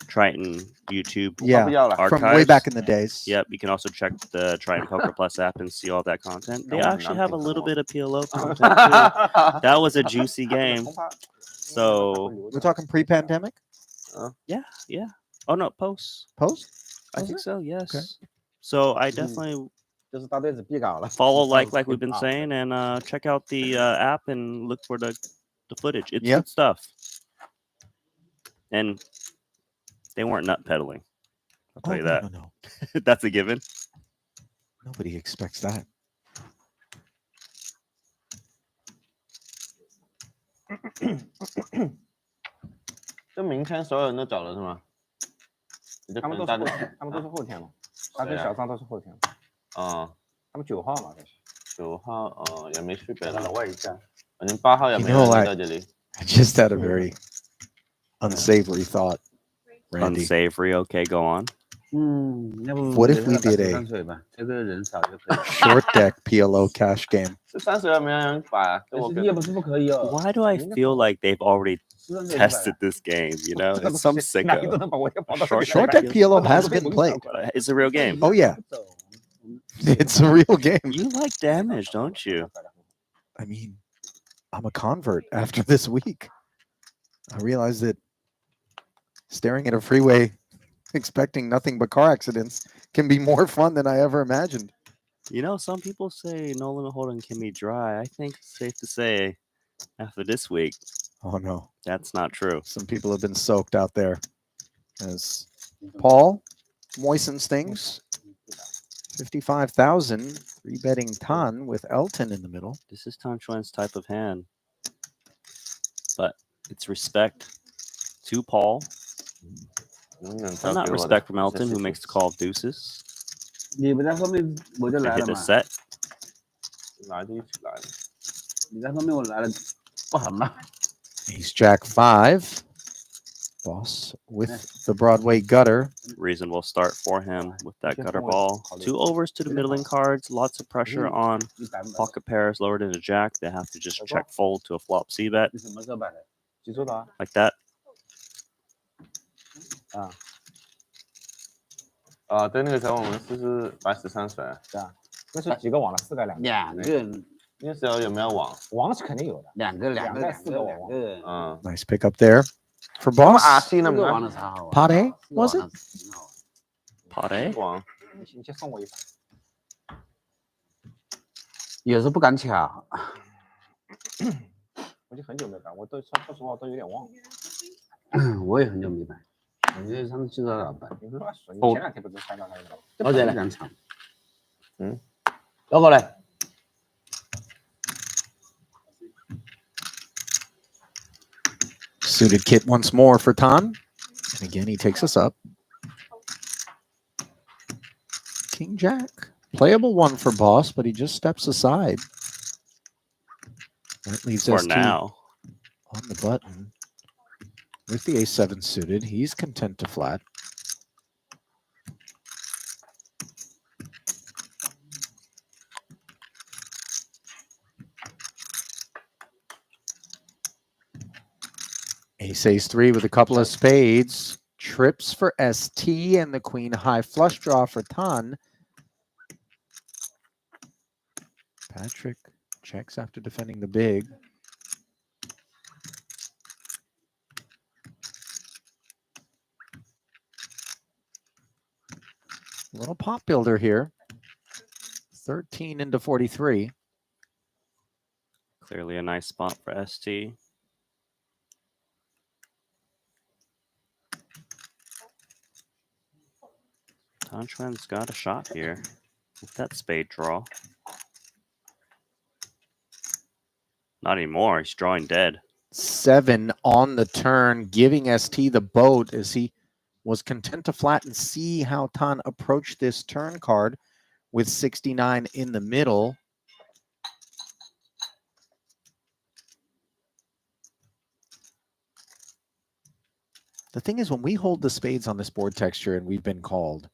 Triton YouTube archives. From way back in the days. Yep, you can also check the Triton Poker Plus app and see all that content. They actually have a little bit of PLO content too. That was a juicy game. So we're talking pre-pandemic. Yeah. Oh no, post. I think so. Yes. Okay. So I definitely follow like we've been saying, and check out the app and look for the footage. It's good stuff. And they weren't nut peddling. I'll tell you that. No. That's a given. Nobody expects that.这明天所有人都走了是吗？他们都是后天嘛，他跟小张都是后天。他们9号嘛，9号也没区别了。问一下，反正8号也没人在这里。I just had a very unsavory thought. Randy. Unsavory. Okay, go on. What if we did a short deck PLO cash game? Why do I feel like they've already tested this game? You know, it's some sicko. Short deck PLO has been played. It's a real game. Oh yeah, it's a real game. You like damage, don't you? I mean, I'm a convert after this week. I realized that staring at a freeway expecting nothing but car accidents can be more fun than I ever imagined. You know, some people say no limit hold'em can be dry. I think it's safe to say after this week. Oh no, that's not true. Some people have been soaked out there. As Paul moistens things, 55,000 3-betting Tan with Elton in the middle. This is Tan Chuan's type of hand, but it's respect to Paul. And not respect from Elton, who makes the call of deuces.你们在后面我就来了嘛。 Hit the set. 来就一起来了。你在后面我来了，不好吗？ Ace Jack 5. Boss with the Broadway gutter. Reasonable start for him with that gutter ball. 2 overs to the middling cards. Lots of pressure on pocket pairs lowered into jack. They have to just check fold to a flop C bet. Like that. 对，那个时候我们是白13水。对啊，那时候几个网了，4个2个。那时候有没有网？网是肯定有的，2个4个网。Nice pick up there for Boss. Pot A was it? Pot A. 网。你先送我一把。有时不敢抢。我已经很久没摆，我都说实话，我都有点忘了。我也很久没摆，我觉得上次就在哪摆。你前2天不是看到那个？我不敢抢。绕过来。 Suited kit once more for Tan. And again, he takes us up. King Jack. Playable one for Boss, but he just steps aside. That leaves for ST now on the button. With the A7 suited, he's content to flat. Ace 3 with a couple of spades. trips for ST and the queen high flush draw for Tan. Patrick checks after defending the big. Little pot builder here. 13 into 43. Clearly a nice spot for ST. Tan Chuan's got a shot here with that spade draw. Not anymore. He's drawing dead. 7 on the turn, giving ST the boat as he was content to flatten. See how Tan approached this turn card with 69 in the middle. The thing is, when we hold the spades on this board texture and we've been called,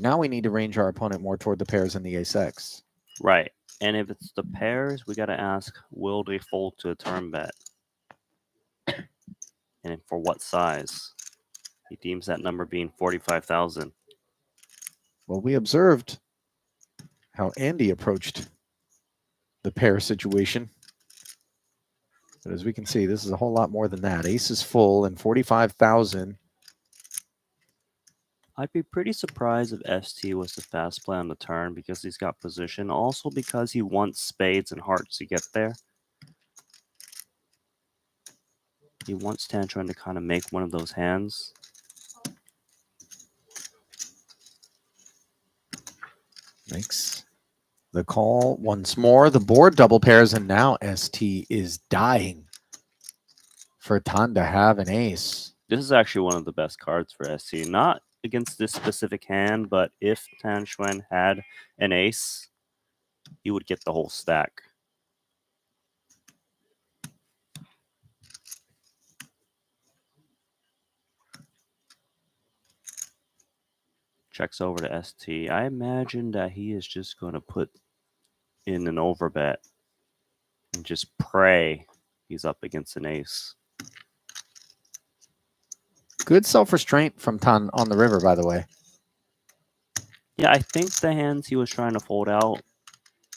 now we need to range our opponent more toward the pairs and the ace-x. Right. And if it's the pairs, we got to ask, will they fold to a turn bet? And for what size? He deems that number being 45,000. Well, we observed how Andy approached the pair situation. But as we can see, this is a whole lot more than that. Ace is full and 45,000. I'd be pretty surprised if ST was the fast play on the turn because he's got position. Also because he wants spades and hearts to get there. He wants Tan Chuan to kind of make one of those hands. Makes the call once more. The board double pairs, and now ST is dying for Tan to have an ace. This is actually one of the best cards for ST. Not against this specific hand, but if Tan Chuan had an ace, he would get the whole stack. Checks over to ST. I imagine that he is just going to put in an overbet and just pray he's up against an ace. Good self-restraint from Tan on the river, by the way. Yeah, I think the hands he was trying to fold out,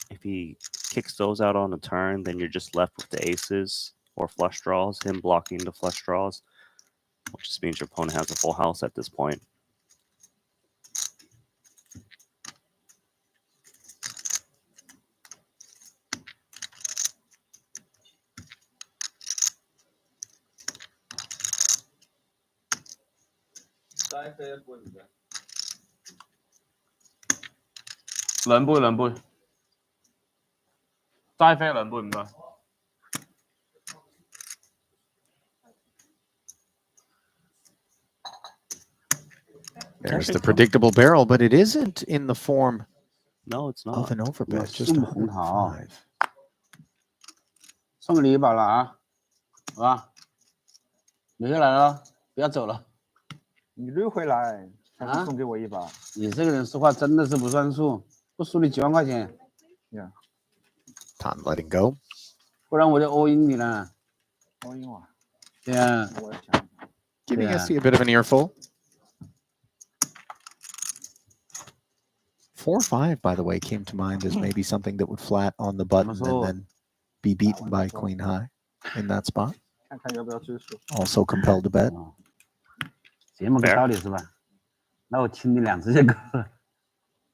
if he kicks those out on the turn, then you're just left with the aces or flush draws, him blocking the flush draws, which just means your opponent has a full house at this point. There's the predictable barrel, but it isn't in the form No, it's of not. an overbet. Just 105. 送你一把了啊，好吧？留下来了，不要走了。你溜回来，才啊能送给我一把。你这个人说话真的是不算数，不输你几万块钱。Yeah. Tan letting go. 不然我就 all in 你了。 all in 啊。对啊。我想。Giving Yeah. ST a bit of an earful. 4-5, by the way, came to mind as maybe something that would flat on the button and then be beaten by queen high in that spot. 看看要不要支持。 Also compelled to bet. 这么个道理是吧？那我听你2次就够了。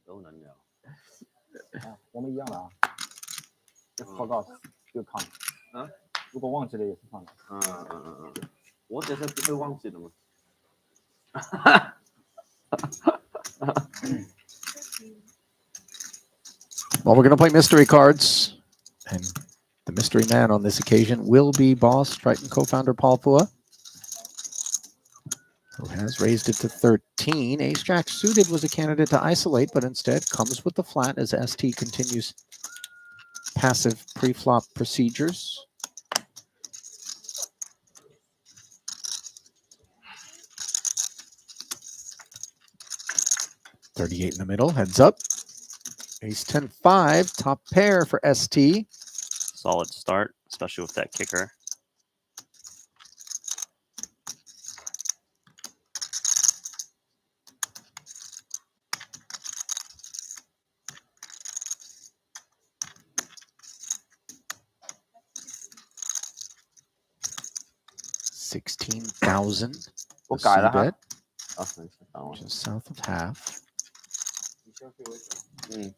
都能聊。我们一样的啊。forgot 就看。啊？如果忘记了也是看。我这是不会忘记的嘛。Well, we're going to play mystery cards. And the mystery man on this occasion will be Boss Triton co-founder Paul Pua, who has raised it to 13. Ace-Jack suited was a candidate to isolate, but instead comes with the flat as ST continues passive pre-flop procedures. $38 in the middle, heads up. Ace 10-5, top pair for ST. Solid start, especially with that kicker. 16,000. 我 The 改了 C 哈 bet, 啊，没事，等我。 just south of half. 嗯，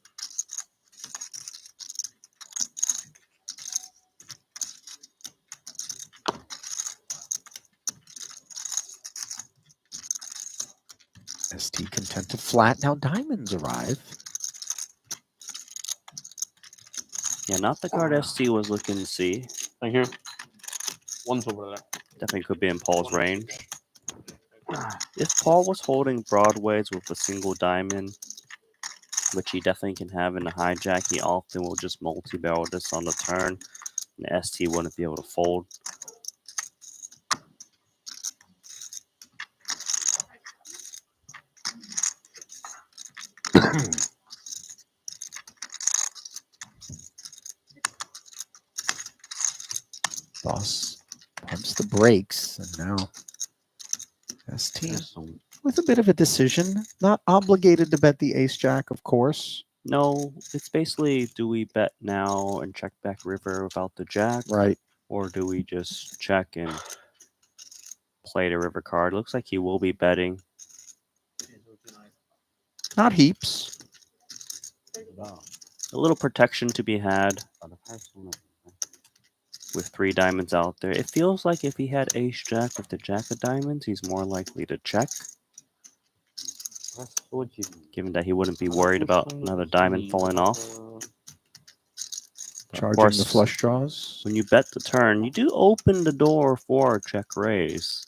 ST content to flat. Now diamonds arrive. Yeah, not the card ST was looking to see. Thank you. One's over there. Definitely could be in Paul's range. If Paul was holding broadways with a single diamond, which he definitely can have in a hijack, he often will just multi-barrel this on the turn, and the ST wouldn't be able to fold. Boss pumps the brakes, and now ST with a bit of a decision. Not obligated to bet the ace jack, of course. No, it's basically, do we bet now and check back river without the jack? Right. Or do we just check and play the river card? Looks like he will be betting. Not heaps. A little protection to be had with 3 diamonds out there. It feels like if he had ace jack with the jack of diamonds, he's more likely to check, given that he wouldn't be worried about another diamond falling off. Charging course, the flush draws. When you bet the turn, you do open the door for a check raise.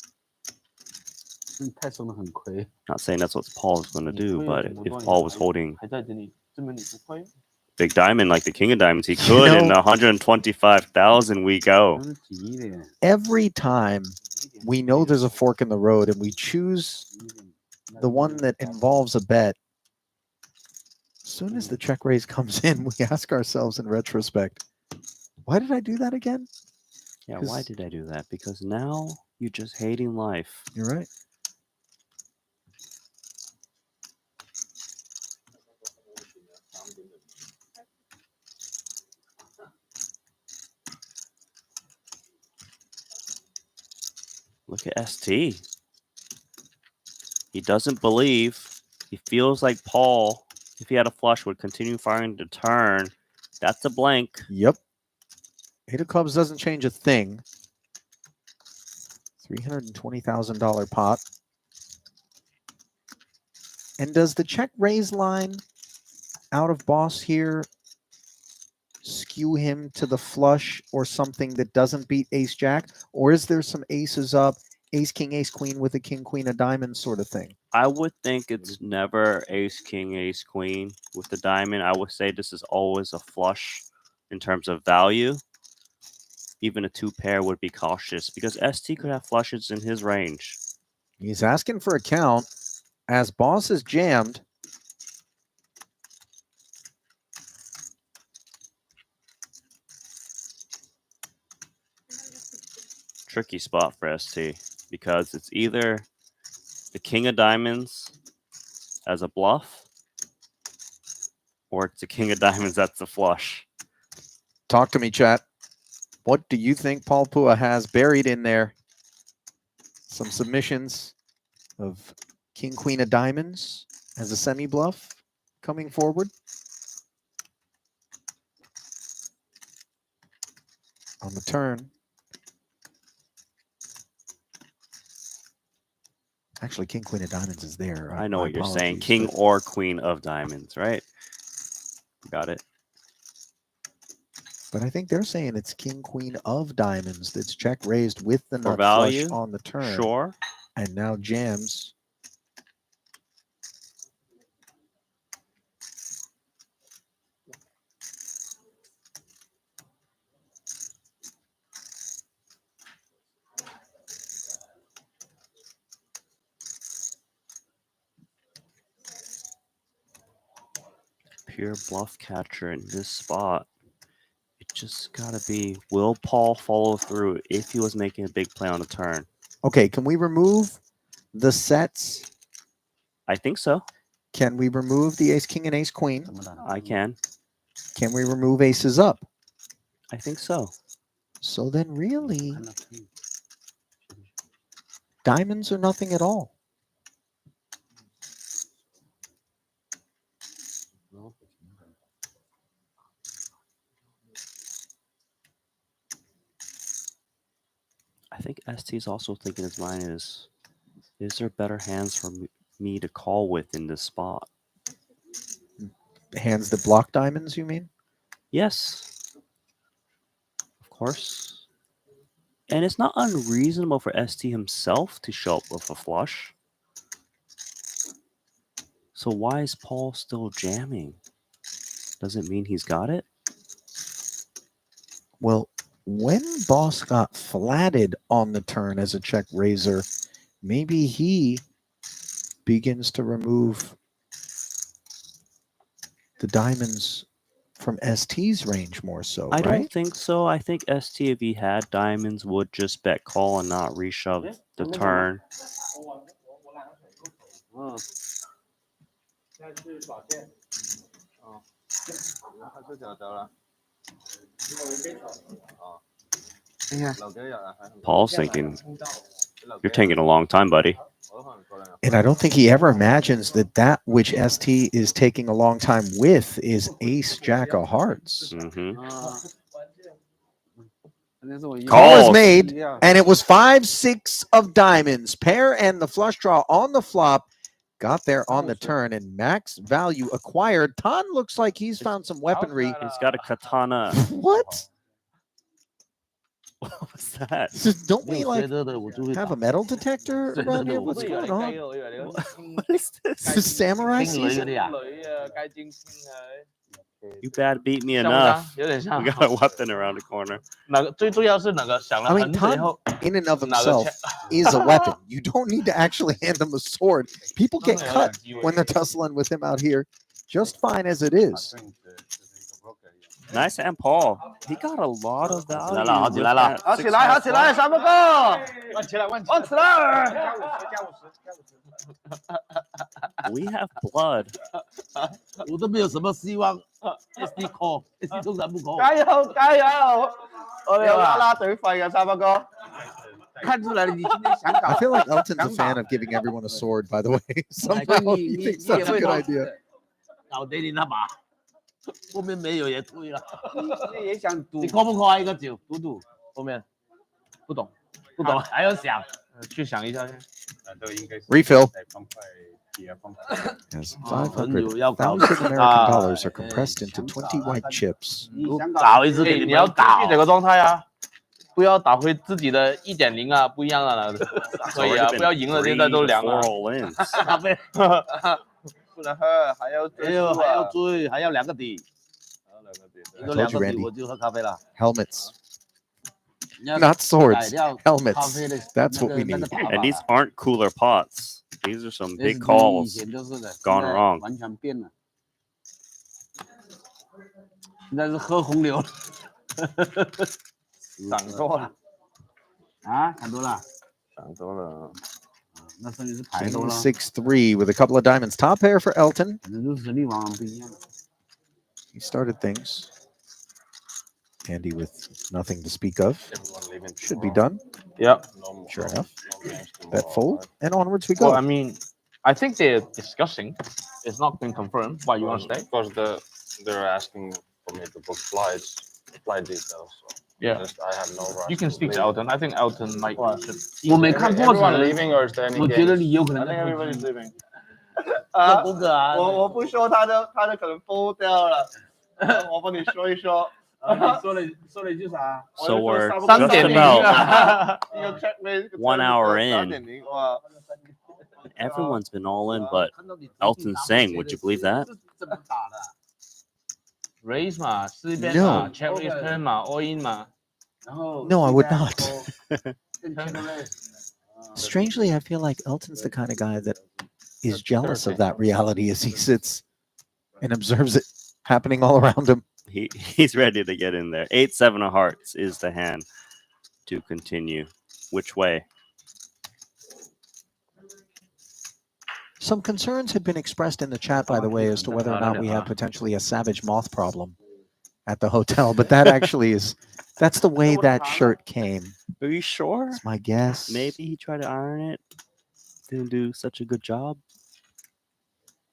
太松的很亏。 Not saying that's what Paul is going to do, but if Paul was holding 还在这里，证明你不亏。 big diamond like the king of diamonds, he could. know- In 125,000 we go. Every time we know there's a fork in the road and we choose the one that involves a bet, as soon as the check raise comes in, we ask ourselves in retrospect, why did I do that again? Yeah, why did I do that? Because now you're just hating life. You're right. Look at ST. He doesn't believe. He feels like Paul, if he had a flush, would continue firing the turn. That's a blank. Yep. 8 of clubs doesn't change a thing. $320,000 pot. And does the check raise line out of boss here skew him to the flush or something that doesn't beat ace jack? Or is there some aces up, ace king, ace queen with a king queen of diamonds sort of thing? I would think it's never ace king, ace queen with the diamond. I would say this is always a flush in terms of value. Even a 2 pair would be cautious because ST could have flushes in his range. He's asking for a count as boss is jammed. Tricky spot for ST because it's either the king of diamonds as a bluff or it's the king of diamonds that's a flush. Talk to me, chat. What do you think Paul Pua has buried in there? Some submissions of king, queen of diamonds as a semi-bluff coming forward. On the turn. Actually, king, queen of diamonds is there. I know My what you're saying. apologies, King but- or queen of diamonds, right? Got it. But I think they're saying it's king, queen of diamonds that's check raised with the For nut value, flush on the turn. Sure. And now jams. Pure bluff catcher in this spot. It just gotta be, will Paul follow through if he was making a big play on the turn? Okay, can we remove the sets? I think so. Can we remove the ace, king, and ace, queen? I can. Can we remove aces up? I think so. So then really, diamonds or nothing at all. I think ST's also thinking his mind is there better hands for me to call with in this spot? Hands that block diamonds, you mean? Yes. Of course. And it's not unreasonable for ST himself to show up with a flush. So why is Paul still jamming? Does it mean he's got it? Well, when Boss got flatted on the turn as a check raiser, maybe he begins to remove the diamonds from ST's range more so, I right? don't think so. I think ST, if he had diamonds, would just bet call and not reshove the turn. Paul's thinking, you're taking a long time, buddy. And I don't think he ever imagines that which ST is taking a long time with is ace jack of hearts. Call is made, and it was 5-6 of diamonds. Pair and the flush draw on the flop got there on the turn, and max value acquired. Tan looks like he's found some weaponry. He's got a katana. What? What was that? Don't we like have a metal detector around here? What's going on? What is this? This is samurai season? You bad beat me enough. We got a weapon around the corner. I mean, Tan in and of himself is a weapon. You don't need to actually hand him a sword. People get cut when they're tussling with him out here just fine as it is. Nice hand, Paul. He got a lot of value. We have blood. 我都没有什么希望 SD call SD 通常不 call 加油加油！我哋有啦啦隊費嘅，三伯哥。看出來你今天想搞 I feel like Elton's a fan of giving everyone a sword, by the way. Somehow he thinks that's a good idea. 搞定你那把，后面没有也退了。你也想赌？你 call 不 call 啊？一个九赌后面不懂还要想去想一下先。Refill. Yes, $500,000 are compressed into 20 white chips. 找一只给你要继续这个状态啊，不要打回自己的1.0啊，不一样了。可以啊，不要赢了现在都凉了。不能喝，还要追，还要2个底。I told you, Randy. 我就喝咖啡了。 Helmets. Not swords, helmets. That's what we need. And these aren't cooler pots. These are some big calls gone wrong. 完全变了。现在是喝红牛了，涨多了啊，涨多了，涨多了。那剩余是牌多了。 6-3 with a couple of diamonds. Top pair for Elton. 反正就是实力往往不一样。 He started things. Andy with nothing to speak of. Should be done. Yeah. Sure enough. Bet fold, and onwards we go. Well, I mean, I think they're discussing. It's not been confirmed, but you want to stay? Because they're asking for me to book flight details. So Yeah. I have no rush. You can speak to Elton. I think Elton might. 我没看过 Everyone leaving or is there any 我觉得 games? 你有可 I 能 think everybody's leaving. 啊，不可啊我不说他的可能疯掉了，我帮你说一说。说了一句啥？ So we're 3.0 just about 一个 checkmate 1 hour in. 3.0哇 Everyone's been all in, but Elton's saying, would you believe that? 怎么打的？ Raise 嘛，四边 No. 嘛 ，check raise turn 嘛，all in 嘛。然后 No, I would not. 更签的嘞。 Strangely, I feel like Elton's the kind of guy that is jealous of that reality as he sits and observes it happening all around him. He's ready to get in there. 8-7 of hearts is the hand to continue. Which way? Some concerns had been expressed in the chat, by the way, as to whether or not we have potentially a savage moth problem at the hotel. But that actually that's the way that shirt came. Are you sure? That's my guess. Maybe he tried to iron it. Didn't do such a good job.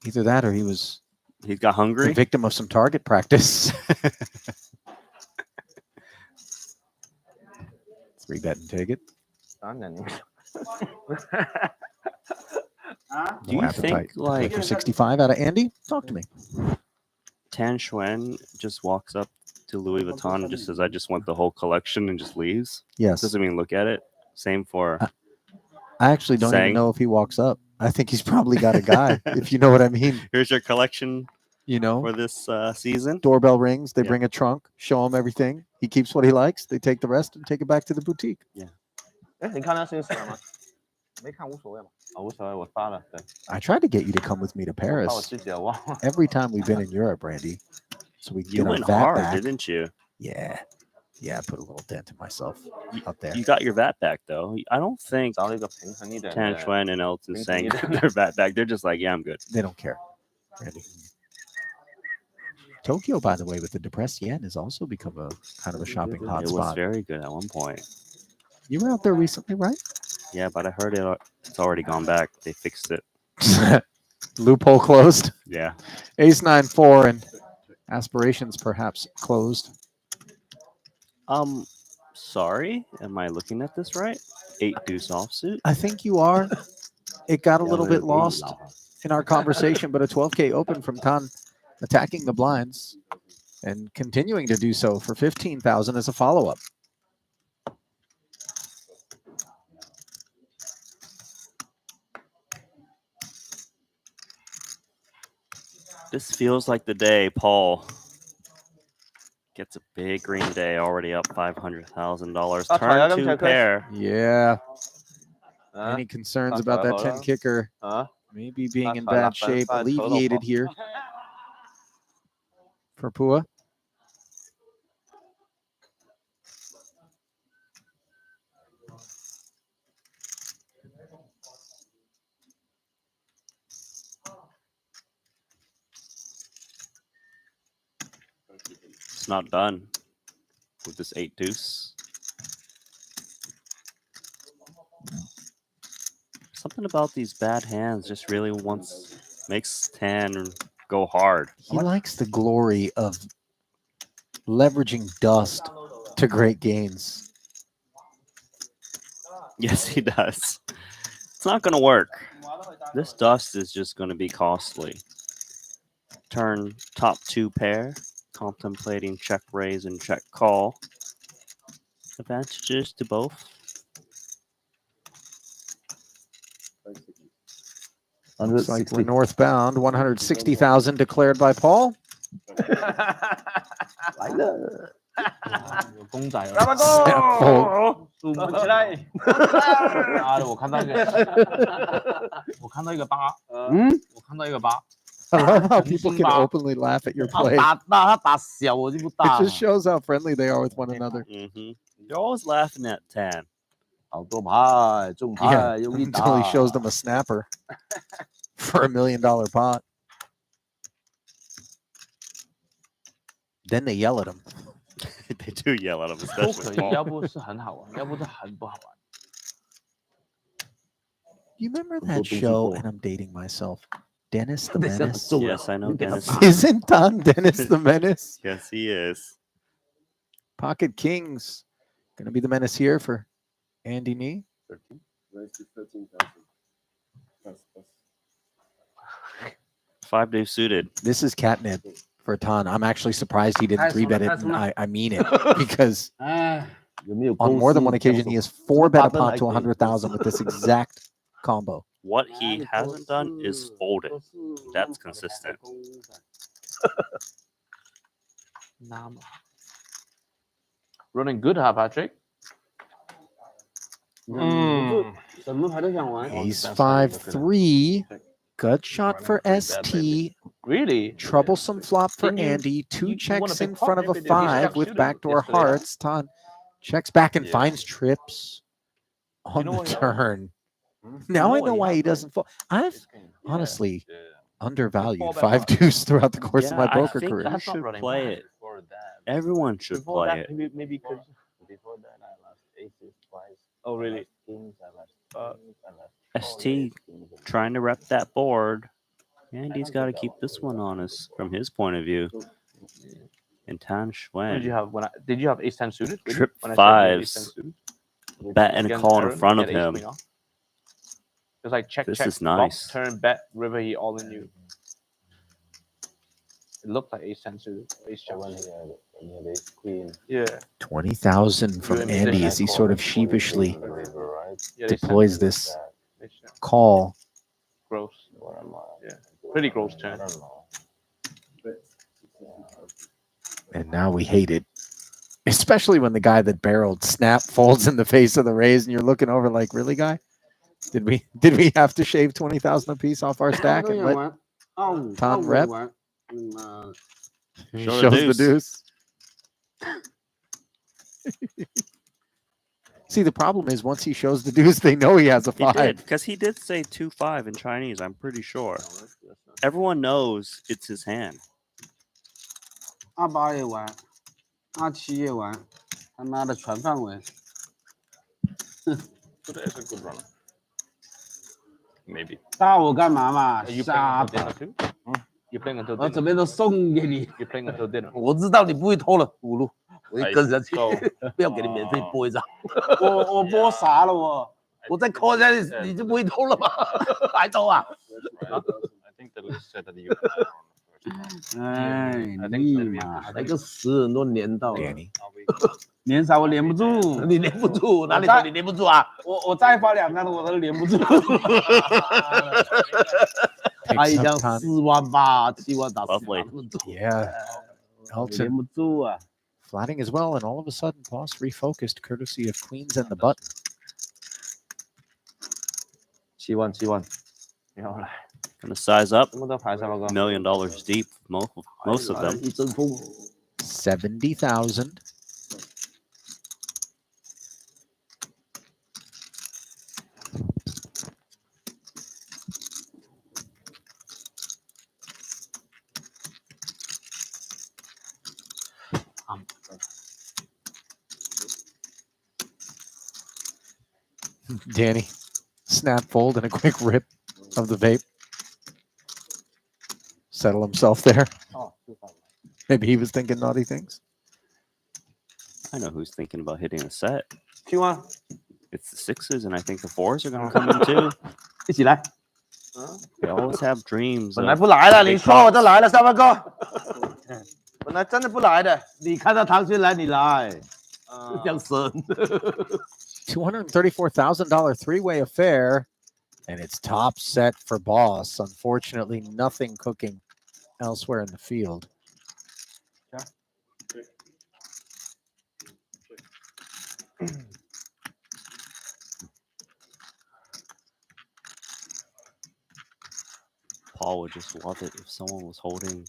Either that or he was He got the hungry. victim of some target practice. 3-bet and take it. Do you think like for 65 out of Andy? Talk to me. Tan Xuan just walks up to Louis Vuitton and just says, "I just want the whole collection," and just leaves? Yes. Doesn't even look at it. Same for. I actually don't even Sang. know if he walks up. I think he's probably got a guy, if you know what I mean. Here's your collection. You know, for this season. Doorbell rings. They Yeah. bring a trunk, show him everything. He keeps what he likes. They take the rest and take it back to the boutique. Yeah. 哎，你看那新死了吗？没看无所谓嘛。啊，无所谓，我发了。对。 I tried to get you to come with me to 把我 Paris 自己也忘了。 every time we've been in Europe, Randy. So we can You get our went VAT hard, back. didn't you? Yeah. Yeah, I put a little dent in myself up there. You got your VAT back though. I don't think 找了一个平衡一点的。 Tan Xuan and Elton saying 平衡一点的。 their VAT back. They're just like, yeah, I'm good. They don't care, Randy. Tokyo, by the way, with the depressed yen, has also become a kind of a shopping It was hotspot. very good at one point. You were out there recently, right? Yeah, but I heard it's already gone back. They fixed it. Loophole closed. Yeah. Ace 9-4 and aspirations perhaps closed. Sorry, am I looking at this right? 8 deuce offsuit. I think you are. It got a little bit lost in our conversation, but a 12K open from Tan attacking the blinds and continuing to do so for 15,000 as a follow-up. This feels like the day Paul gets a big green day, already up $500,000. Turn 2 pair. Yeah. Any concerns about that 10 kicker maybe being in bad shape alleviated here for Pua? It's not done with this 8 deuce. Something about these bad hands just really makes Tan go hard. He likes the glory of leveraging dust to great gains. Yes, he does. It's not going to work. This dust is just going to be costly. Turn top 2 pair, contemplating check raise and check call. Advantages to both. Looks like we're northbound. 160,000 declared by Paul. 来了，有公仔了。Sample. 数不起来。妈的，我看到一个，我看到一个8。我看到一个8。 I love how people can openly laugh at your play. 他打小我就不 It 打。 just shows how friendly they are with one another. They're always laughing at Tan. 好多牌，中 Yeah, 牌，用力 until he 打。 shows them a snapper for $1 million pot. Then they yell at him. They do yell at him, 不 especially 可以，要 Paul. 不是很好玩，要不是很不好玩。 You remember that show? And I'm dating myself. Dennis the Menace. Yes, I know Dennis. Isn't Don Dennis the Menace? Yes, he is. Pocket Kings. Gonna be the menace here for Andy Nee. 5 deuce suited. This is catnip for Tan. I'm actually surprised he didn't 3-bet it. And I mean it because 有没有 on more than one occasion he has 4-bet a pot to 100,000 with this exact combo. What he hasn't done is folded. That's consistent. Running good, huh, Patrick? 什么牌都想玩。 Ace 5-3. Good shot for ST. Really? Troublesome flop for Didn't you- Andy. 2 you won a checks big in pot, front of a didn't you? You should 5 have with shooted backdoor yesterday, huh? hearts. Tan checks back and Yeah. finds trips on know the what he- turn. You Now know I what know he why has, he right? doesn't fall. I've This game. honestly Yeah. undervalued Before that 5 part. deuce throughout the course of my Yeah, I poker think career. you That's not should running play bad. it. Before that. Everyone should Before play that, it. maybe because before that I lost aces twice. Oh, really? ST trying to rep that board. Andy's got to keep this one honest from his point of view. And Tan What did you Xuan, have did you have ace 10 suited? with you trip when I said you had ace 10 fives, suited? bet and a Against call in Aaron, front he of had ace him. queen off. It's like check, This check, is flop, nice. turn, bet, river, he all in you. It looked like ace 10 suited, ace check. Queen. Yeah. 20,000 from You're in Andy position. as he sort of sheepishly Yeah, ace 10 deploys suited. this Ace check. call. Gross. Yeah. Pretty gross turn. And now we hate it. Especially when the guy that barreled snap folds in the face of the raise and you're looking over like, really, guy? Did we have to shave 20,000 apiece off our stack and let Ton rep? He Show the shows the deuce. deuce. See, the problem is once he shows the deuce, they know he has a He 5. did, because he did say 2-5 in Chinese, I'm pretty sure. Everyone knows it's his hand. 28也玩，27也玩，他妈的全范围。 Today is a good run. Maybe. 打我干嘛嘛？ Are you playing 傻 until dinner too? You're playing until 我 dinner. 准备都送给你。 You're playing until dinner. 我知道你不会偷了5路，我一跟着去 So 不要给你免费播一张。我播啥了我？我再 call 一下你，你就不会偷了吗？还偷啊？ I think the list said that you. 哎， I think 你 that we 妈 have 那个10人都连到了， Danny. 连啥我连不住，你连不住，哪里说你连不住啊？我再发2张我都连不住。他一 Picks 张 up Ton. 4万8、7万打4 Lovely. 万， Yeah. 连 Elton 不住啊！ flatting as well, and all of a sudden, boss refocused courtesy of queens and the button. 7万7万， 然后来， Gonna size up. 什么都牌上了个。 $1 million deep, most of them. 一阵风。 70,000. Danny, snap fold and a quick rip of the vape. Settle himself there. Maybe he was thinking naughty things. I know who's thinking about hitting a set. 7万， It's the 6s, and I think the 4s are gonna come in too. 一起来。 They always have dreams. 本来 of 不来了， big 你说我 pots. 就来了，3万哥。本来真的不来的，你看到唐轩来，你来，这样神。 $234,000 three-way affair, and it's top set for boss. Unfortunately, nothing cooking elsewhere in the field. Paul would just love it if someone was holding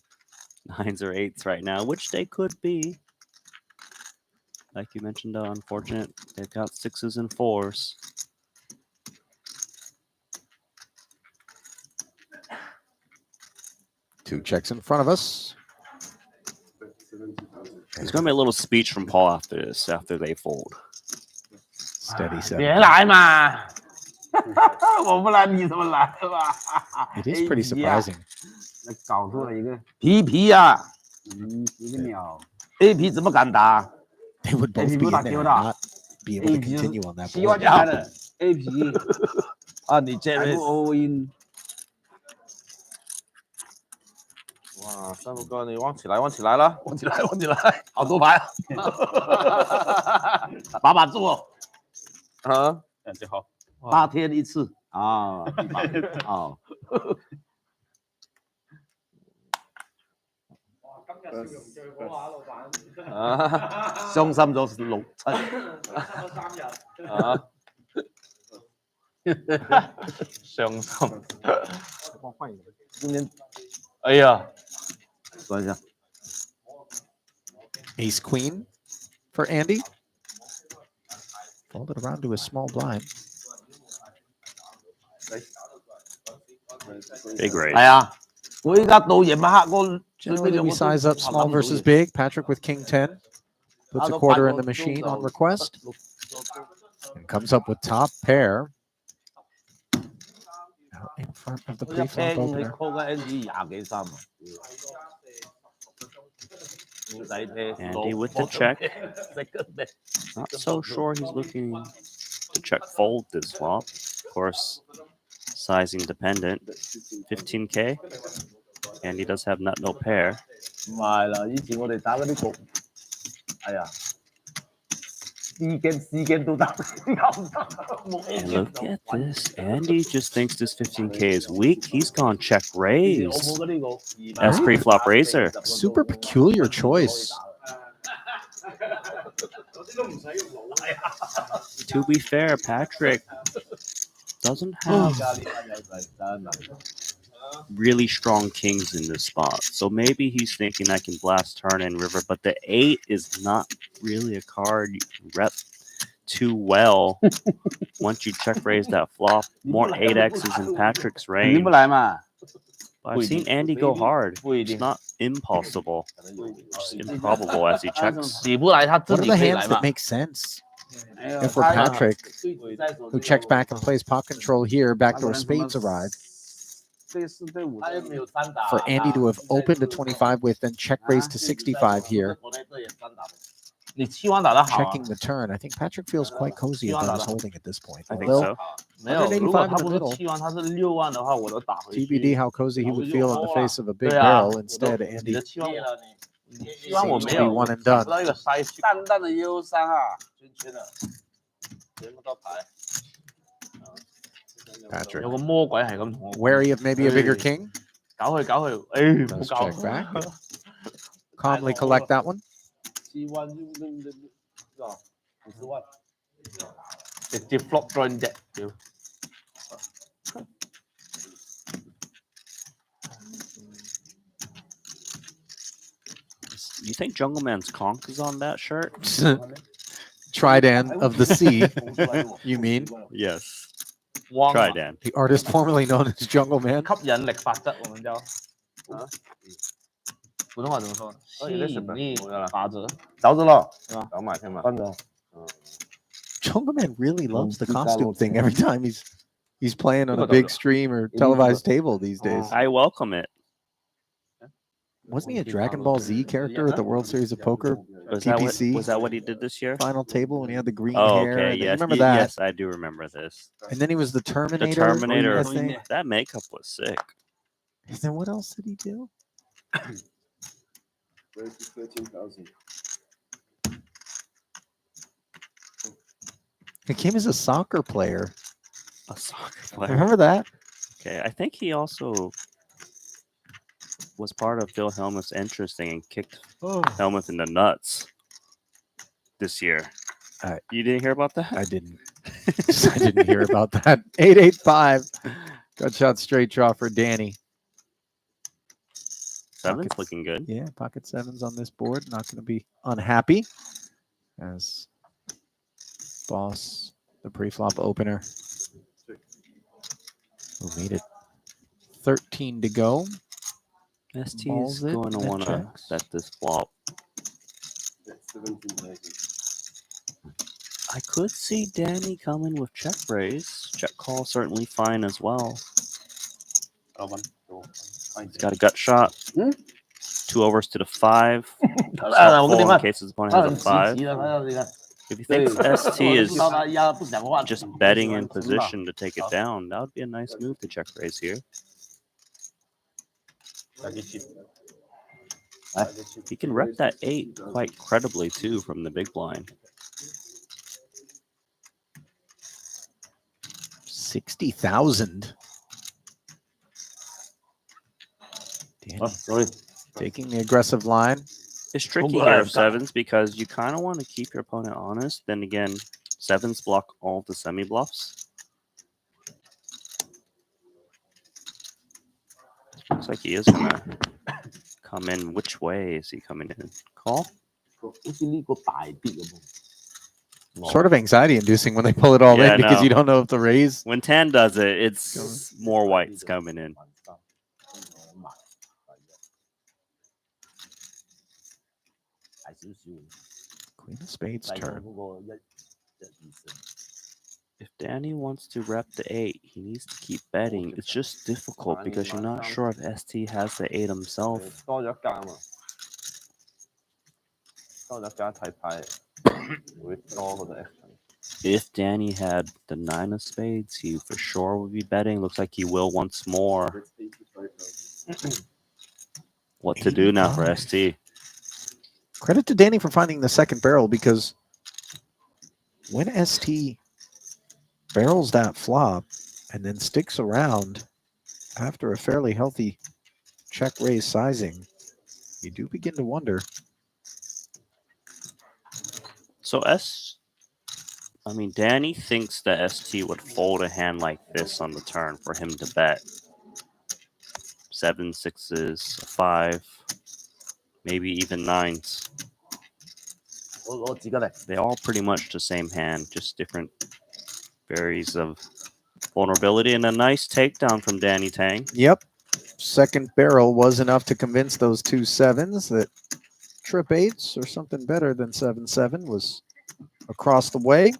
9s or 8s right now, which they could be. Like you mentioned, unfortunate. They've got 6s and 4s. Two checks in front of us. There's going to be a little speech from Paul after this, after they fold. Steady 7. 别来嘛！我不来，你怎么来的吧 It is pretty surprising. 搞出了一个皮皮呀一个鸟。 ，A 皮怎么敢打？ They would both be in there and not be able to continue on that 7万 board. 加的 A 皮，啊，你这还不位 all in。 哇，三福哥，你旺起来，旺起来了，旺起来，旺起来，好多牌，把把住啊！最好。 8天一次啊，好。啊，傷心咗6、7啊，傷心。今年，哎呀，算一下 Ace queen for Andy. Folded around to a small blind. Big raise. 係啊，我依家到夜晚黑，我 Generally, we size up small versus big. Patrick with king 10 puts a quarter in the machine on request. And comes up with top pair. Out in front of the 一 pre-flop 聽你 opener. call 緊 Andy 廿幾三啊！唔使聽 Andy with the check. Not so sure he's looking to check fold this flop. Of course, sizing dependent. 15K. And he does have nut no pair. 唔係啦，以前我哋打嗰啲局，哎呀，C game 都得，又唔得，冇 A And game look at this. Andy just thinks this 15K is weak. He's gone check raise. That's pre-flop raiser. Super peculiar choice. To be fair, Patrick doesn't have really strong kings in this spot. So maybe he's thinking I can blast turn and river, but the 8 is not really a card you can rep too well once you check raise that flop. More 8X's in Patrick's 你 range. 不來嘛？ But I've seen Andy go hard. It's not impossible. Just improbable as he checks. 你不來，他自 What are 己 the 可以來 hands 嘛 that？make sense? If we're Patrick, who checks back and plays pot control here, backdoor spades arrive. 这4对5，他又沒有三打。 For Andy to have opened to 25 with, then check raise to 65 here, 你7-1打得好啊 checking the turn. I think Patrick feels quite cozy about his holding at this point. I think Although, so. 沒有，如 185 果 in 他 the 不是 middle. 7-1，他是6-1的話，我都打回去。 TBD how cozy he would feel in the face of a big 對啊， barrel. Instead, 你 Andy 的7-1我沒 seems to be 有， one and 打 done. 不到一個 size。淡淡的忧傷啊，圈圈啊，寫不到牌。 Patrick 有個魔鬼係咁同我 wary of maybe a bigger king. 搞佢搞佢，誒唔 Does 好搞 check back. Calmly collect that one. 7-150萬，直接 flop join 隻，屌！ You think Jungle Man's conch is on that shirt? Trident of the sea, you mean? Yes. 汪啊 Trident. The artist formerly known as Jungle Man. 吸引力法則，我們叫啊，普通話怎麼說？吸引力法則，走咗咯，係嘛？走埋添嘛。分咗。 Jungle Man really loves the costume thing every time he's playing on a Look at big that. stream or televised table these days. I welcome it. Wasn't he a Dragon Ball Z character at the World Series of Poker Was TPC that what he did this year? final table when he had the green Oh, hair? okay. And Yes. remember that? Yes, I do remember this. And then he was the The Terminator. Terminator. I think. That makeup was sick. And then what else did he do? 13,000. He came as a soccer player. A soccer player. Remember that? Okay, I think he also was part of Phil Hellmuth's interest thing and kicked Hellmuth in the nuts this year. You didn't hear about that? I didn't. I didn't hear about that. 885. Got shot straight draw for Danny. Seven's Pockets. looking good. Yeah, pocket sevens on this board. Not going to be unhappy as boss, the pre-flop opener, who made it 13 to go. ST Balls is it going to and want to checks. bet this flop. 17,000. I could see Danny coming with check raise. Check call certainly fine as well. He's got a gut shot. 2 overs to the 5. Full in case his opponent has a 5. If he thinks ST is just betting in position to take it down, that would be a nice move to check raise here. He can rep that 8 quite credibly too from the big blind. 60,000. Danny taking the aggressive line. It's tricky here of sevens because you kind of want to keep your opponent honest. Then again, sevens block all of the semi bluffs. Looks like he is gonna come in. Which way is he coming in? Call? Sort of anxiety inducing when they pull it all Yeah, in because no. you don't know if the raise. When Tan does it, it's more whites coming in. Queen of spades turn. If Danny wants to rep the 8, he needs to keep betting. It's just difficult because you're not sure if ST has the 8 himself. 多咗一格啊嘛，多咗一格睇牌會多嗰個 action。 If Danny had the 9 of spades, he for sure would be betting. Looks like he will once more. What to do now for ST? Credit to Danny for finding the second barrel, because when ST barrels that flop and then sticks around after a fairly healthy check raise sizing, you do begin to wonder. So Danny thinks that ST would fold a hand like this on the turn for him to bet. 7 6s, a 5, maybe even 9s. They all pretty much the same hand, just different varies of vulnerability, and a nice takedown from Danny Tang. Yep. Second barrel was enough to convince those 2 7s that trip 8s or something better than 7-7 was across the way.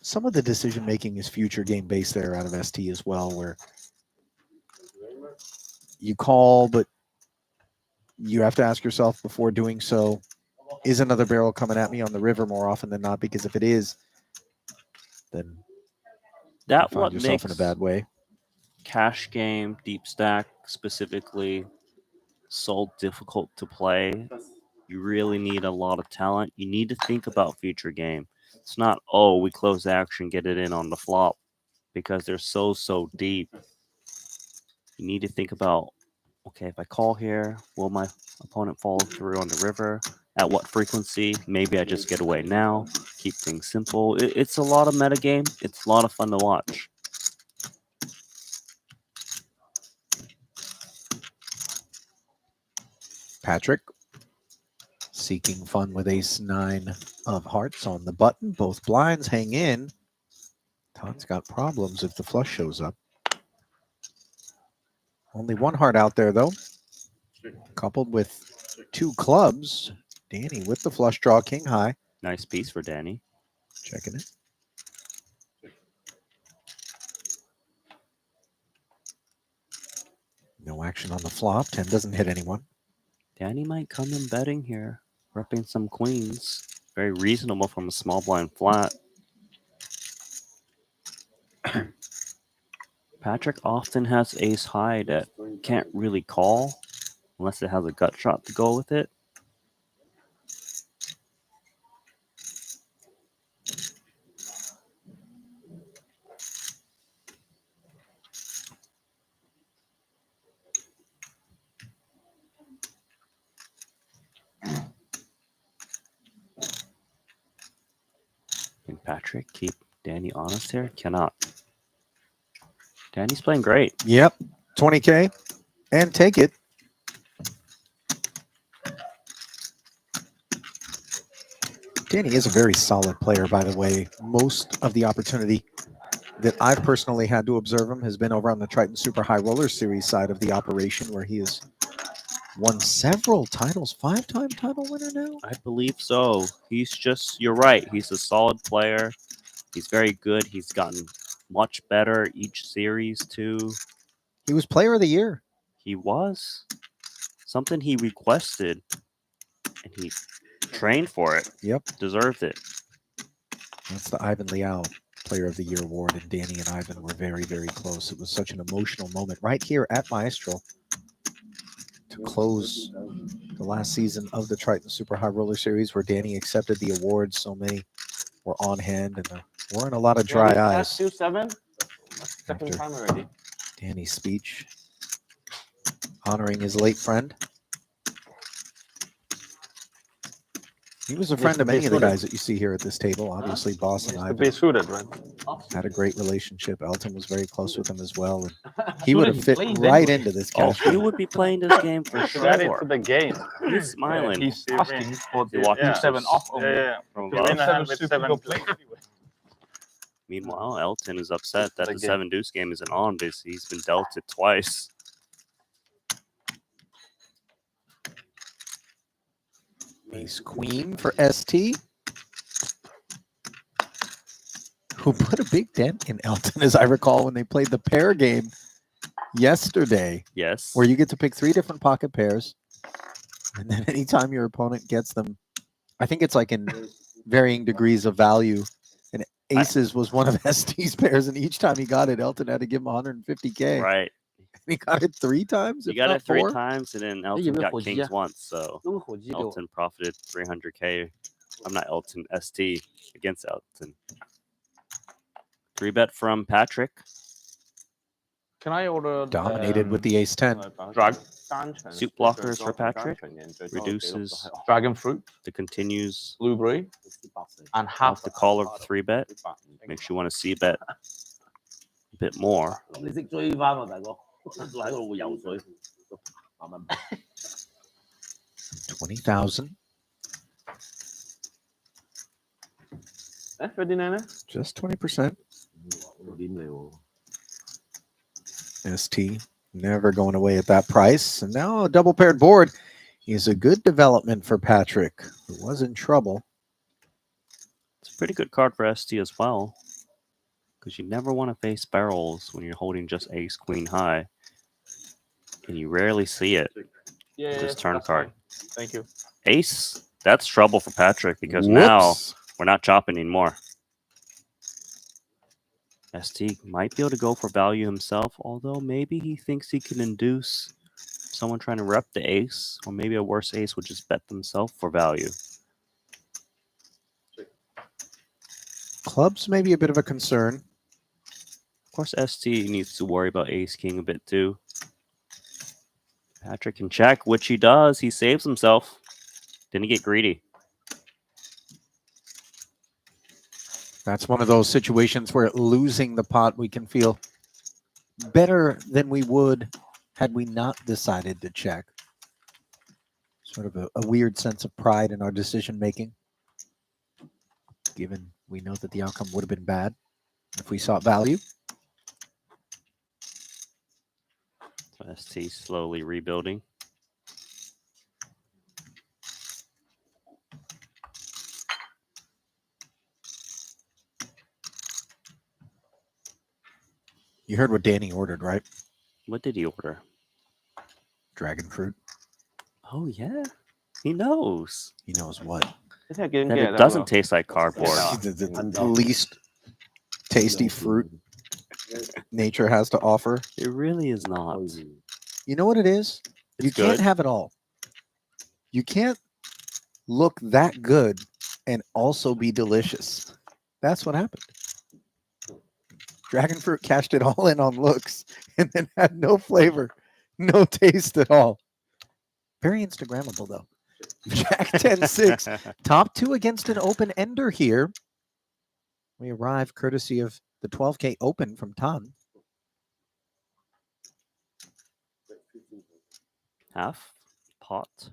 Some of the decision making is future game based there out of ST as well, where you call, but you have to ask yourself before doing so, is another barrel coming at me on the river more often than not? Because if it is, then that you find yourself in a bad way. Cash game, deep stack specifically, so difficult to play. You really need a lot of talent. You need to think about future game. It's not, oh, we close the action, get it in on the flop, because they're so deep. You need to think about, okay, if I call here, will my opponent follow through on the river? At what frequency? Maybe I just get away now. Keep things simple. It's a lot of metagame. It's a lot of fun to watch. Patrick seeking fun with ace-9 of hearts on the button. Both blinds hang in. Todd's got problems if the flush shows up. Only 1 heart out there, though. Coupled with 2 clubs. Danny with the flush draw, king high. Nice piece for Danny. Checking it. No action on the flop. 10 doesn't hit anyone. Danny might come in betting here, repping some queens. Very reasonable from a small blind flat. Patrick often has ace high that can't really call unless it has a gut shot to go with it. Can Patrick keep Danny honest here? Cannot. Danny's playing great. Yep. 20K and take it. Danny is a very solid player, by the way. Most of the opportunity that I've personally had to observe him has been over on the Triton Super High Roller Series side of the operation, where he has won several titles. 5-time title winner now? I believe so. He's just, you're right. He's a solid player. He's very good. He's gotten much better each series, too. He was player of the year. He was. Something he requested, and he trained for it. Yep. Deserved it. That's the Ivan Liao Player of the Year award, and Danny and Ivan were very, very close. It was such an emotional moment right here at Maestro to close the last season of the Triton Super High Roller Series, where Danny accepted the awards. So many were on hand, and there weren't a lot of dry eyes. 2-7. Second time already. Danny's speech honoring his late friend. He was a friend of many of the guys that you see here at this table. Obviously, Boss and I had a great relationship. Elton was very close with him as well. And he would have fit right into this cash. He would be playing this game for sure. Got into the game. He's smiling. He's asking for the Watching 2-7 off. Yeah. From He win a hand with 7. Meanwhile, Elton is upset that the Like the- 7 deuce game isn't on because he's been dealt it twice. Ace queen for ST. Who put a big dent in Elton, as I recall, when they played the pair game yesterday, Yes. where you get to pick 3 different pocket pairs. And then anytime your opponent gets them, I think it's like in varying degrees of value. And aces was one of ST's pairs, and each time he got it, Elton had to give him 150K. Right. And he got it 3 times. He if got not it 3 4. times, and then 有 Elton 没有 got 火鸡 kings 啊？ once. So 弄个火鸡给我。 Elton profited 300K. I'm not Elton, ST against Elton. 3-bet from Patrick. Can I order Dominated with the ace 10. Suit blockers for Patrick. Reduces dragon fruit, the continues blueberry, and half half the call of 3-bet. Makes you want to c-bet a bit more. 你識追翻嘛，大哥？喺度會游水，慢慢。 20,000. 59 Just 20%. 點嚟喎？ ST never going away at that price. And now a double paired board is a good development for Patrick, who was in trouble. It's a pretty good card for ST as well, because you never want to face barrels when you're holding just ace queen high, and you rarely see it. Yeah, This turn that's card. fine. Thank you. Ace, that's trouble for Patrick, because now Whoops. we're not chopping anymore. ST might be able to go for value himself, although maybe he thinks he can induce someone trying to rep the ace, or maybe a worse ace would just bet themselves for value. Clubs may be a bit of a concern. Of course, ST needs to worry about ace king a bit too. Patrick can check, which he does. He saves himself. Didn't get greedy. That's one of those situations where losing the pot, we can feel better than we would had we not decided to check. Sort of a weird sense of pride in our decision making, given we know that the outcome would have been bad if we sought value. So ST slowly rebuilding. You heard what Danny ordered, right? What did he order? Dragon fruit. Oh, yeah. He knows. He knows what. That it doesn't taste like cardboard. The least tasty fruit nature has to offer. It really is not. You know what it is? You It's can't good. have it all. You can't look that good and also be delicious. That's what happened. Dragon fruit cashed it all in on looks and then had no flavor, no taste at all. Very Instagrammable, though. Jack 10-6. Top 2 against an open ender here. We arrive courtesy of the 12K open from Tan. Half pot.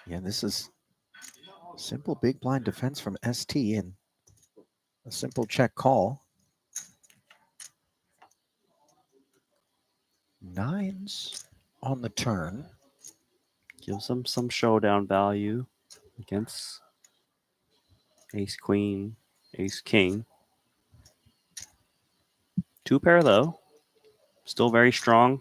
Yeah, this is simple big blind defense from ST and a simple check call. Nines on the turn. Gives them some showdown value against ace queen, ace king. 2 pair though. Still very strong.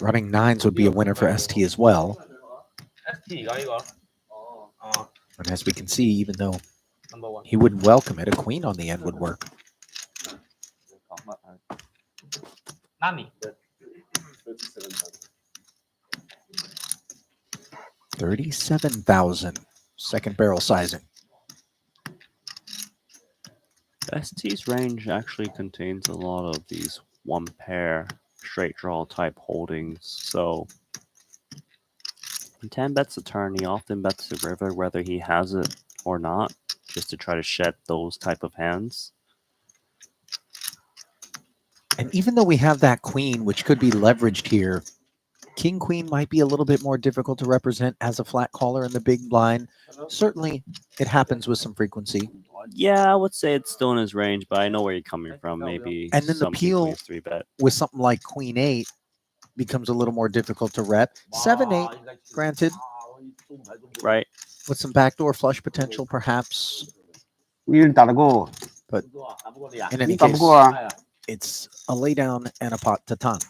Running nines would be a winner for ST as well. And as we can see, even though he wouldn't welcome it, a queen on the end would work. Nani? 37,000. Second barrel sizing. ST's range actually contains a lot of these 1 pair straight draw type holdings. So when 10 bets a turn, he often bets the river whether he has it or not, just to try to shed those type of hands. And even though we have that queen, which could be leveraged here, King Queen might be a little bit more difficult to represent as a flat caller in the big blind. Certainly, it happens with some frequency. Yeah, I would say it's still in his range, but I know where you're coming from. Maybe And then the some people peel use 3-bet. with something like Queen 8 becomes a little more difficult to rep. 7-8, granted, right? With some backdoor flush potential, perhaps. 你打得过我 But in any 你打不 case, 过啊。 it's a laydown and a pot to ton.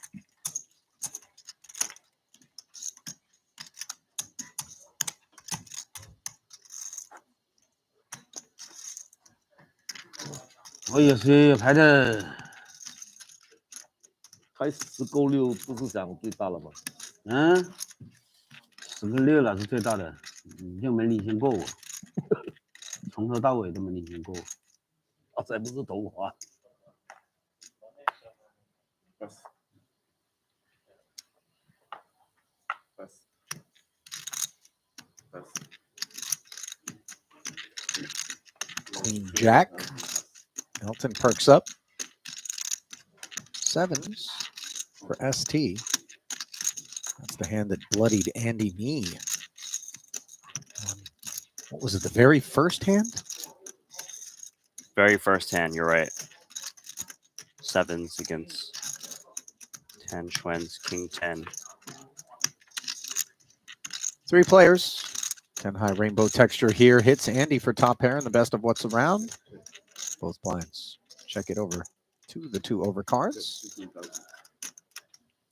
我也是牌的，开10勾6不是讲最大了吗？嗯，10个6了是最大的，你就没领先过我，从头到尾都没领先过我。啊，这还不是头滑。Queen Jack. Elton perks up. 7s for ST. That's the hand that bloodied Andy Nee. What was it, the very first hand? Very first hand, you're right. 7s against 10 Schwens, King 10. 3 players. 10 high rainbow texture here. Hits Andy for top pair and the best of what's around. Both blinds. Check it over to the 2 over cards.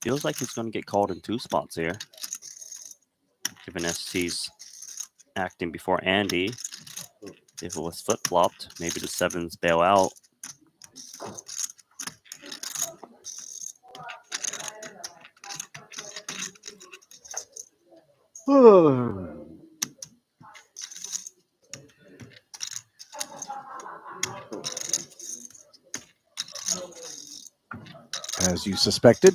Feels like he's going to get called in 2 spots here. Given ST's acting before Andy. If it was flip-flopped, maybe the 7s bail out. As you suspected,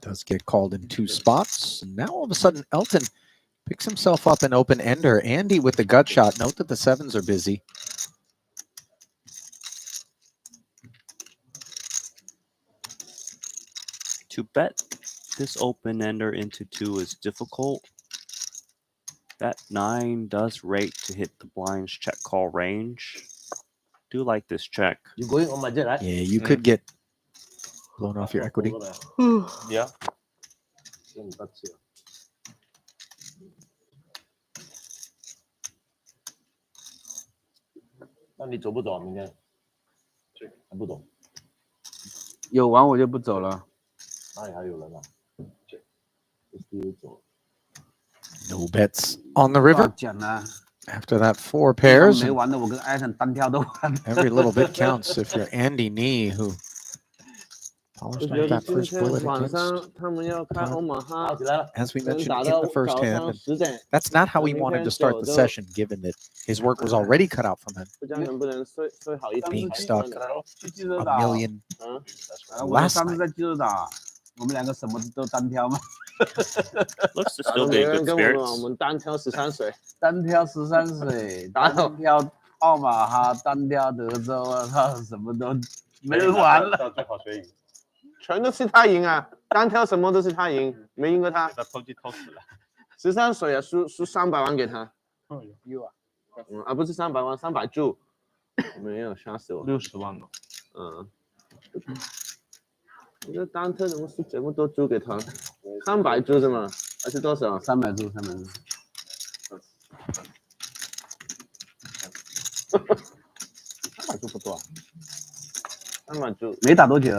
does get called in 2 spots. And now all of a sudden, Elton picks himself up an open ender. Andy with the gut shot. Note that the 7s are busy. To bet this open ender into 2 is difficult. That 9 does rate to hit the blind's check call range. Do like this check. You going on my jet, right? Yeah, you could get blown off your equity. Yeah. 那你走不走？明天还不走？有完我就不走了。哪里还有人啊？就走。 No bets on the river. 讲了。 After that 4 pairs, 没玩的我跟艾腾单挑都玩。 every little bit counts. If you're Andy Nee, who polished off that first bullet against as we mentioned in the first hand, and that's not how he wanted to start the session, given that his work was already cut out from him. Being stuck a million last night. 我们两个什么都单挑吗？ Looks to still be in good 跟 spirits. 我们单挑13水，单挑13水，单挑奥马哈，单挑德州啊，他什么都没人玩了。最好谁赢？全都是他赢啊！单挑什么都是他赢，没赢过他。他偷鸡偷死了。13水啊，输300万给他。有啊，啊不是300万，300注。没有，吓死我。 60万了。你这单挑怎么输这么多注给他？300注是吗？还是多少？300注，300注。300注不多，300注没打多久，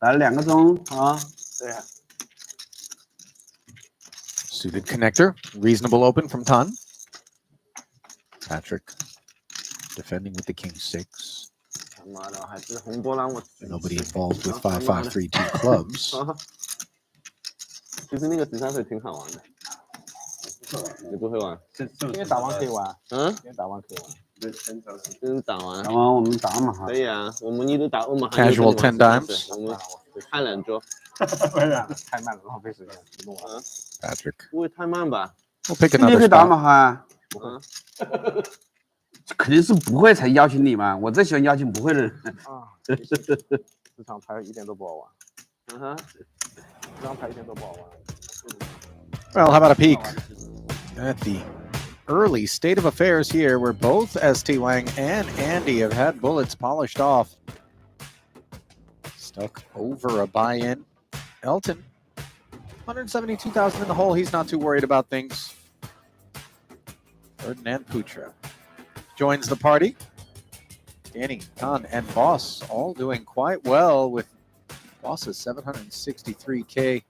打了2个钟啊。对啊。 Suited connector, reasonable open from Ton. Patrick defending with the king 6. Nobody involved with 5-5-3-2 clubs. 其实那个13水挺好玩的。你不会玩？今天打完可以玩。今天打完可以玩。今天打完。打完我们打嘛。可以啊，我们一路打欧马。Casual 10 dimes. 我们太懒惰。太慢了，浪费时间。Patrick. 不会太慢吧？ We'll pick 你 another 会打 spot. 嘛哈？肯定是不会才邀请你嘛，我最喜欢邀请不会的人。啊，这场牌一点都不好玩。嗯哼，这张牌一点都不好玩。Well, how about a peek at the early state of affairs here, where both ST Wang and Andy have had bullets polished off. Stuck over a buy-in. Elton, 172,000 in the hole. He's not too worried about things. Ferdinand Putra joins the party. Danny, Khan, and Boss all doing quite well, with Boss's 763K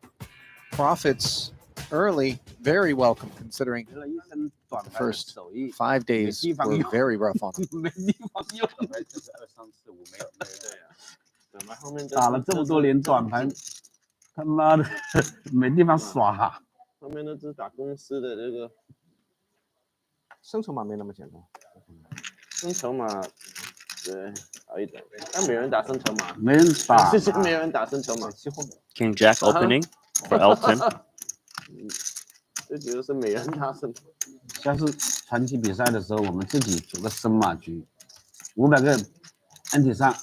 profits early. Very welcome, considering the first 5 days were very rough on him. 打了这么多年转盘，他妈的没地方耍。后面那只打公司的这个生筹码没那么简单。生筹码，对，好一点，但没人打生筹码，没人打，就是没人打生筹码。 King Jack opening for Elton. 这局是没人打生。下次传奇比赛的时候，我们自己组个生马局，500个安体上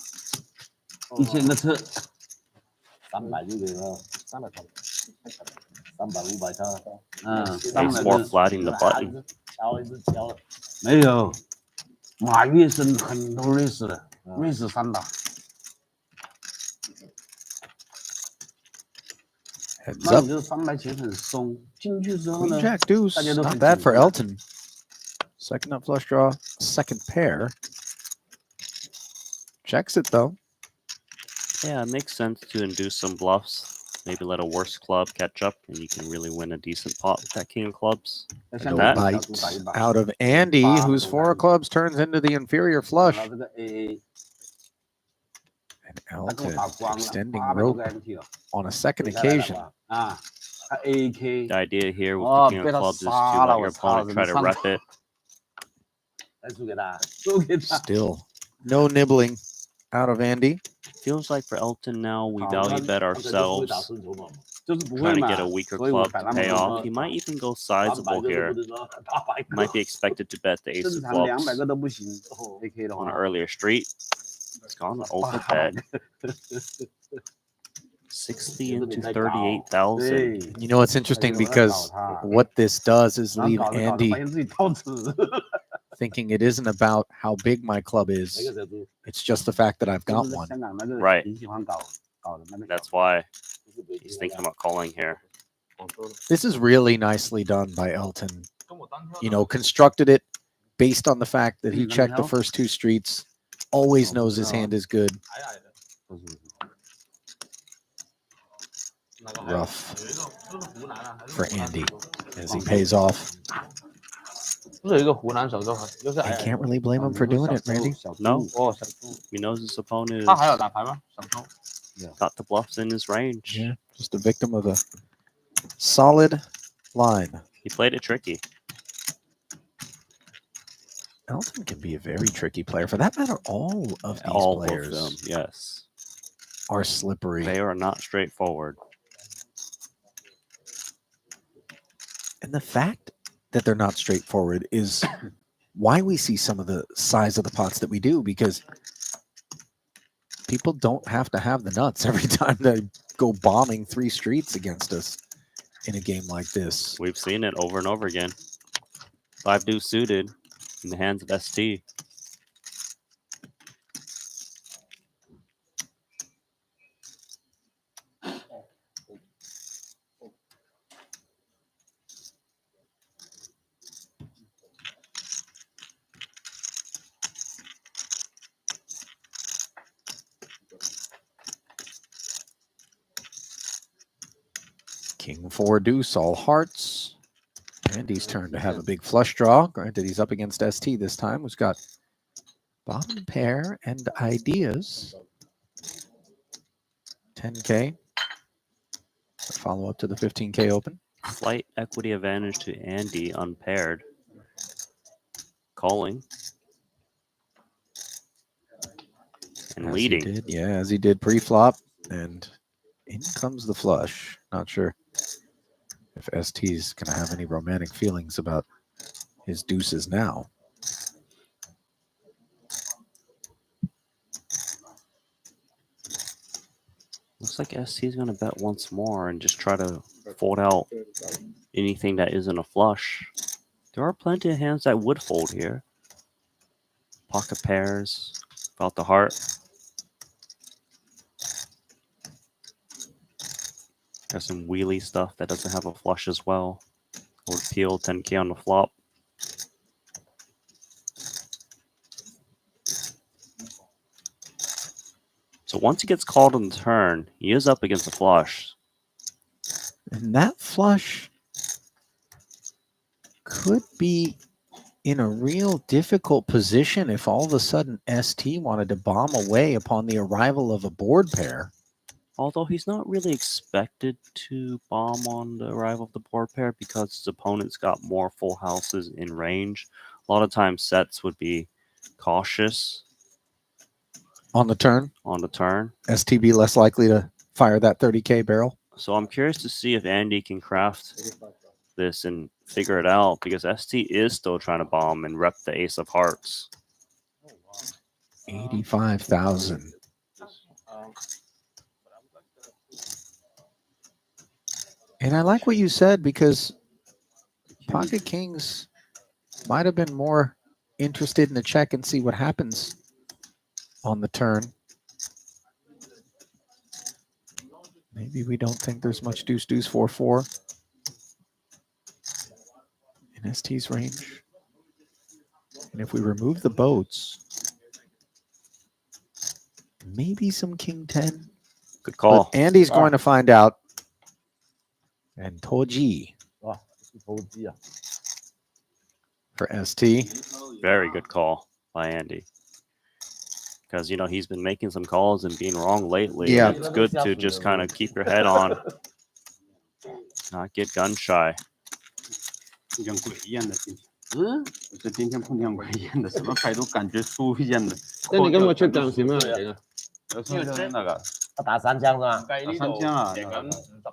，1000个车，300就给了，300套，300、500套，Thanks for flatting the button. 敲一直敲，没有，马跃升很多瑞士的，瑞士3打。 Heads up. Queen Jack deuce. Not bad for Elton. Second up flush draw, second pair. Checks it though. Yeah, it makes sense to induce some bluffs. Maybe let a worse club catch up, and you can really win a decent pot with that king of clubs. No bite out of Andy, whose 4 of clubs turns into the inferior flush. And Elton extending rope on a second occasion. The idea here with the king of clubs is to let your opponent try to rep it. Still no nibbling out of Andy. Feels like for Elton now, we value bet ourselves. Trying to get a weaker club to pay off. He might even go sizable here. Might be expected to bet the ace of clubs on an earlier street. It's gone to over bet. 60 into 38,000. You know, it's interesting because what this does is leave Andy thinking it isn't about how big my club is. It's just the fact that I've got one. Right. That's why he's thinking about calling here. This is really nicely done by Elton. You know, constructed it based on the fact that he checked the first 2 streets, always knows his hand is good. Rough for Andy as he pays off. I can't really blame him for doing it, Randy. No. He knows his opponent is got the bluffs in his range. Yeah, just a victim of a solid line. He played it tricky. Elton can be a very tricky player. For that matter, all of these players of them, yes, are slippery. They are not straightforward. And the fact that they're not straightforward is why we see some of the size of the pots that we do, because people don't have to have the nuts every time they go bombing 3 streets against us in a game like this. We've seen it over and over again. 5 deuce suited in the hands of ST. King 4 deuce, all hearts. Andy's turn to have a big flush draw. Granted, he's up against ST this time, who's got bottom pair and ideas. 10K. Follow up to the 15K open. Slight equity advantage to Andy unpaired. Calling. And leading. Yeah, as he did pre-flop. And in comes the flush. Not sure if ST's going to have any romantic feelings about his deuces now. Looks like ST's going to bet once more and just try to fold out anything that isn't a flush. There are plenty of hands that would fold here. Pocket pairs, without the heart. Got some wheelie stuff that doesn't have a flush as well. Would peel 10K on the flop. So once he gets called on the turn, he is up against a flush. And that flush could be in a real difficult position if all of a sudden ST wanted to bomb away upon the arrival of a board pair. Although he's not really expected to bomb on the arrival of the board pair because his opponent's got more full houses in range. A lot of times sets would be cautious. On the turn? On the turn. STB less likely to fire that 30K barrel? So I'm curious to see if Andy can craft this and figure it out because ST is still trying to bomb and rep the ace of hearts. 85,000. And I like what you said because Pocket Kings might have been more interested in the check and see what happens on the turn. Maybe we don't think there's much deuce, deuce, 4-4 in ST's range. And if we remove the boats, maybe some king 10. Good call. But Andy's going to find out. And Toji for ST. Very good call by Andy. Because, you know, he's been making some calls and being wrong lately. Yeah. It's good to just kind of keep your head on. Not get gun shy. 像鬼一样的今天。我这今天碰见鬼一样的，什么牌都感觉输一样的。那你今日出gan點啊？有輸那個。他打3槍啊？打3槍啊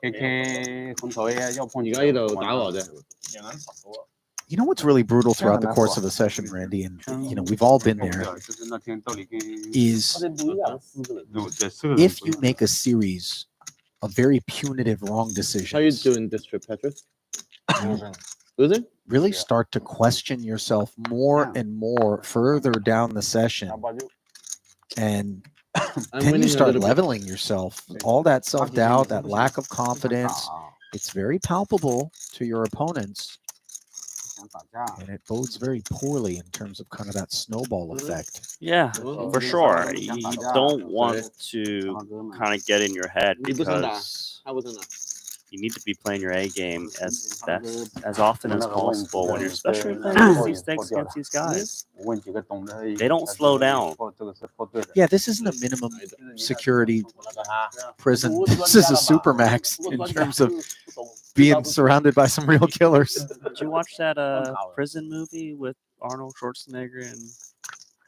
！KK 控台啊，又碰。而家呢度打和啫。 You know what's really brutal throughout the course of a session, Randy, and you know we've all been there, is if you make a series of very punitive wrong decisions. How are you doing this trip, Patrick? Losing? Really start to question yourself more and more further down the session. And then you start leveling yourself. All that self-doubt, that lack of confidence, it's very palpable to your opponents. And it bodes very poorly in terms of kind of that snowball effect. Yeah, for sure. You don't want to kind of get in your head because you need to be playing your A game as often as possible when you're especially playing these stakes against these guys. They don't slow down. Yeah, this isn't a minimum security prison. This is a supermax in terms of being surrounded by some real killers. Did you watch that prison movie with Arnold Schwarzenegger and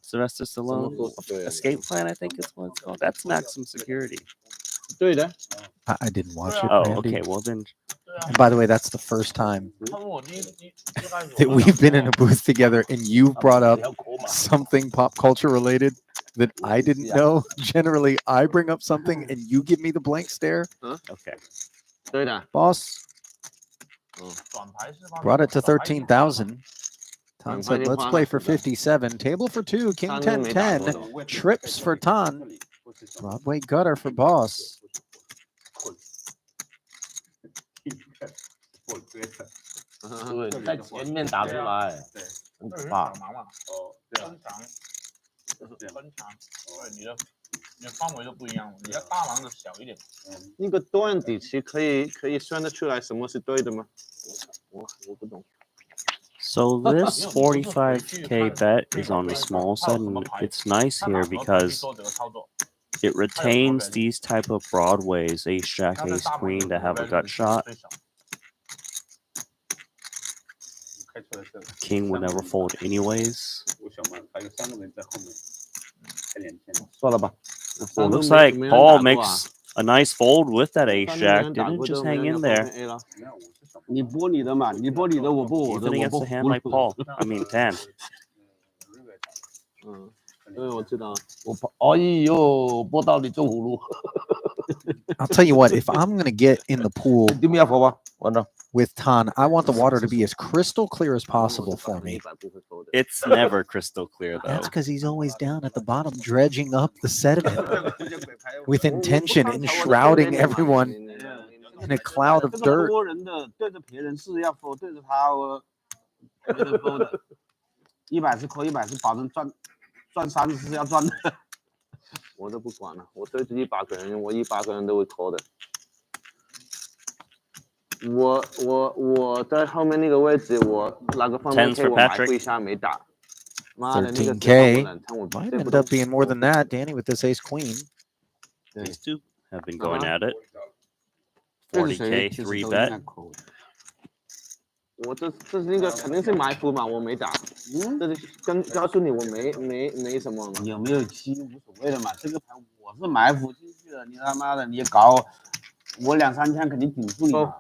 Sylvester Stallone? Escape Plan, I think is what it's called. That's maximum security. I didn't watch it. Oh, Randy. okay. Well, then. And by the way, that's the first time that we've been in a booth together and you've brought up something pop culture related that I didn't know. Generally, I bring up something and you give me the blank stare. Okay. Boss brought it to 13,000. Tan said, let's play for 57. Table for 2. King 10, 10. Trips for Tan. Broadway gutter for Boss. 对，在前面打出来，很可怕。你的范围都不一样，你要大盲的小一点。那个多样底旗可以算得出来什么是对的吗？我不懂。 So this 45K bet is on the small side, and it's nice here because it retains these type of broadways, ace, jack, ace, queen, that have a gut shot. King would never fold anyways. So it looks like Paul makes a nice fold with that ace jack. Didn't just hang in there. 你播你的嘛，你播你的，我播我的， Even 我 against 播 a hand like Paul. I mean, Tan. 我知道。哎呦，播到你中葫芦。I'll tell you what, if I'm going to get in the pool, 點解火啊？揾到。with Tan. I want the water to be as crystal clear as possible for me. It's never crystal clear though. That's because he's always down at the bottom, dredging up the sediment with intention, enshrouding everyone in a cloud of dirt. 多人的对着别人是要 fold， 对着他别人 fold 100是扣100是保证赚30是要赚的。我都不管了，我对着100个人，我100个人都会 call 的。我在后面那个位置，我拿个方便 K 我埋伏一下没打。妈的，那个 13K might end up being more than that. Danny with this ace queen. These two have been going at it. 40K 3 bet. 我这是那个肯定是埋伏嘛，我没打。这是告诉你我没什么嘛。有没有七无所谓的嘛，这个牌我是埋伏进去了，你他妈的你搞我2、3枪肯定顶住你嘛。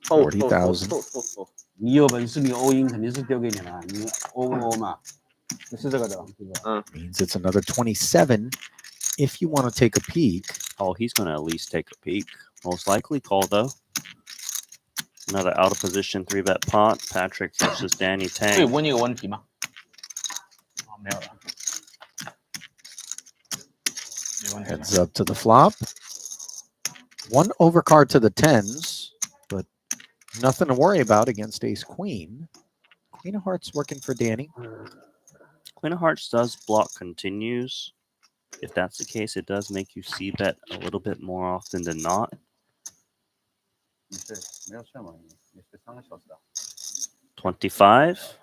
40,000. 你有本事你 all in 肯定是丢给你了，你 all 嘛。是这个的，Means it's another 27. If you want to take a peek. Oh, he's going to at least take a peek. Most likely call, though. Another out of position 3-bet pot. Patrick versus Danny Tang. 可以问一个问题吗？没有了。Heads up to the flop. One overcard to the 10s, but nothing to worry about against ace queen. Queen of hearts working for Danny. Queen of hearts does block continues. If that's the case, it does make you see bet a little bit more often than not. 25.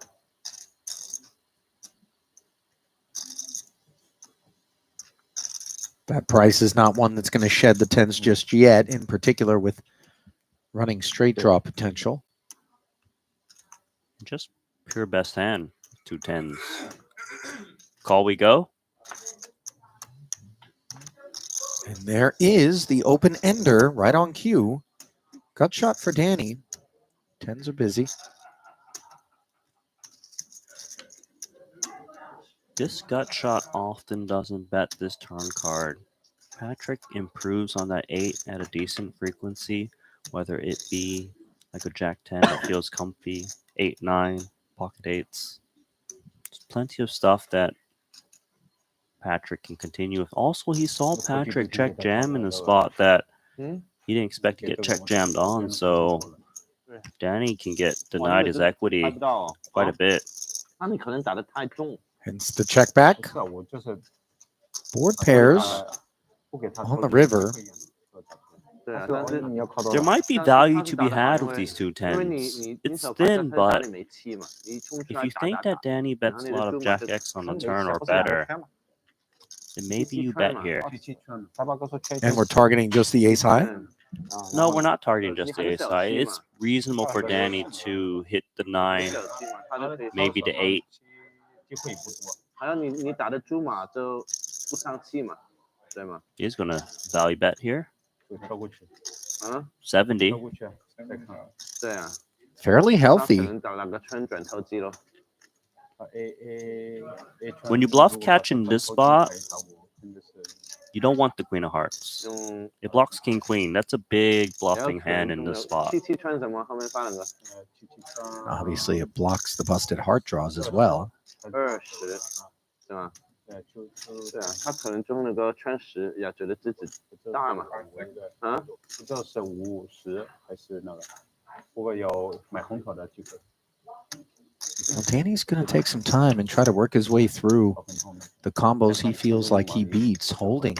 That price is not one that's going to shed the 10s just yet, in particular with running straight draw potential. Just pure best hand. 2 10s. Call we go. And there is the open ender right on cue. Gut shot for Danny. 10s are busy. This gut shot often doesn't bet this turn card. Patrick improves on that 8 at a decent frequency, whether it be like a Jack 10 that feels comfy, 8 9, pocket 8s. There's plenty of stuff that Patrick can continue with. Also, he saw Patrick check jam in a spot that he didn't expect to get check jammed on, so Danny can get denied his equity quite a bit. Hence the check back. Board pairs on the river. There might be value to be had with these 2 10s. It's thin, but if you think that Danny bets a lot of Jack X on the turn or better, then maybe you bet here. And we're targeting just the ace high? No, we're not targeting just the ace high. It's reasonable for Danny to hit the 9, maybe the 8. 好像你打的猪马就不上气嘛，对吗？ He's gonna value bet here. 70. 对啊。 Fairly healthy. When you bluff catch in this spot, you don't want the queen of hearts. It blocks king queen. That's a big bluffing hand in this spot. Obviously, it blocks the busted heart draws as well. 20是吗？对啊，他可能中了个圈10，也觉得自己大嘛。啊？不知道是50还是那个，不过有买红口的机会。Well, Danny's going to take some time and try to work his way through the combos he feels like he beats, holding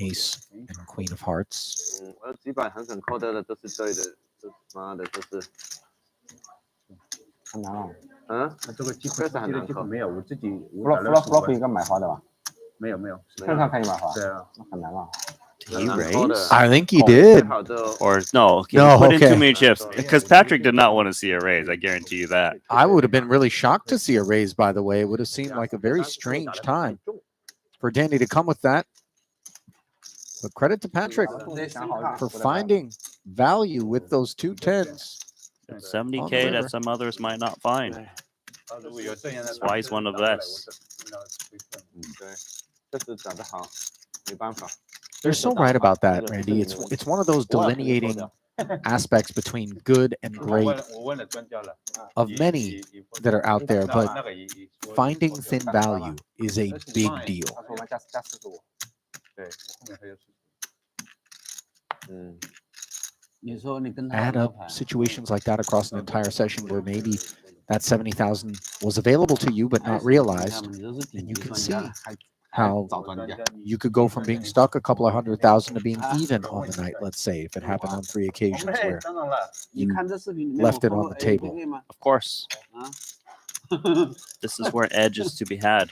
ace and queen of hearts. 我几百狠狠扣的都是对的，这妈的都是。很难啊。这个机会是很难扣。没有，我自己。flop 应该买花的吧？没有。看看可以买花。对啊。那很难啊。 Did he raise? I think he did. Or no, he put in too many chips. Because Patrick did not want to see a raise, I guarantee you that. I would have been really shocked to see a raise, by the way. It would have seemed like a very strange time for Danny to come with that. But credit to Patrick for finding value with those 2 10s. 70K that some others might not find. That's why he's one of us. They're so right about that, Randy. It's one of those delineating aspects between good and great of many that are out there, but finding thin value is a big deal. Add up situations like that across an entire session where maybe that 70,000 was available to you but not realized, and you can see how you could go from being stuck a couple of 100,000 to being even on the night, let's say, if it happened on 3 occasions where you left it on the table. Of course. This is where edge is to be had.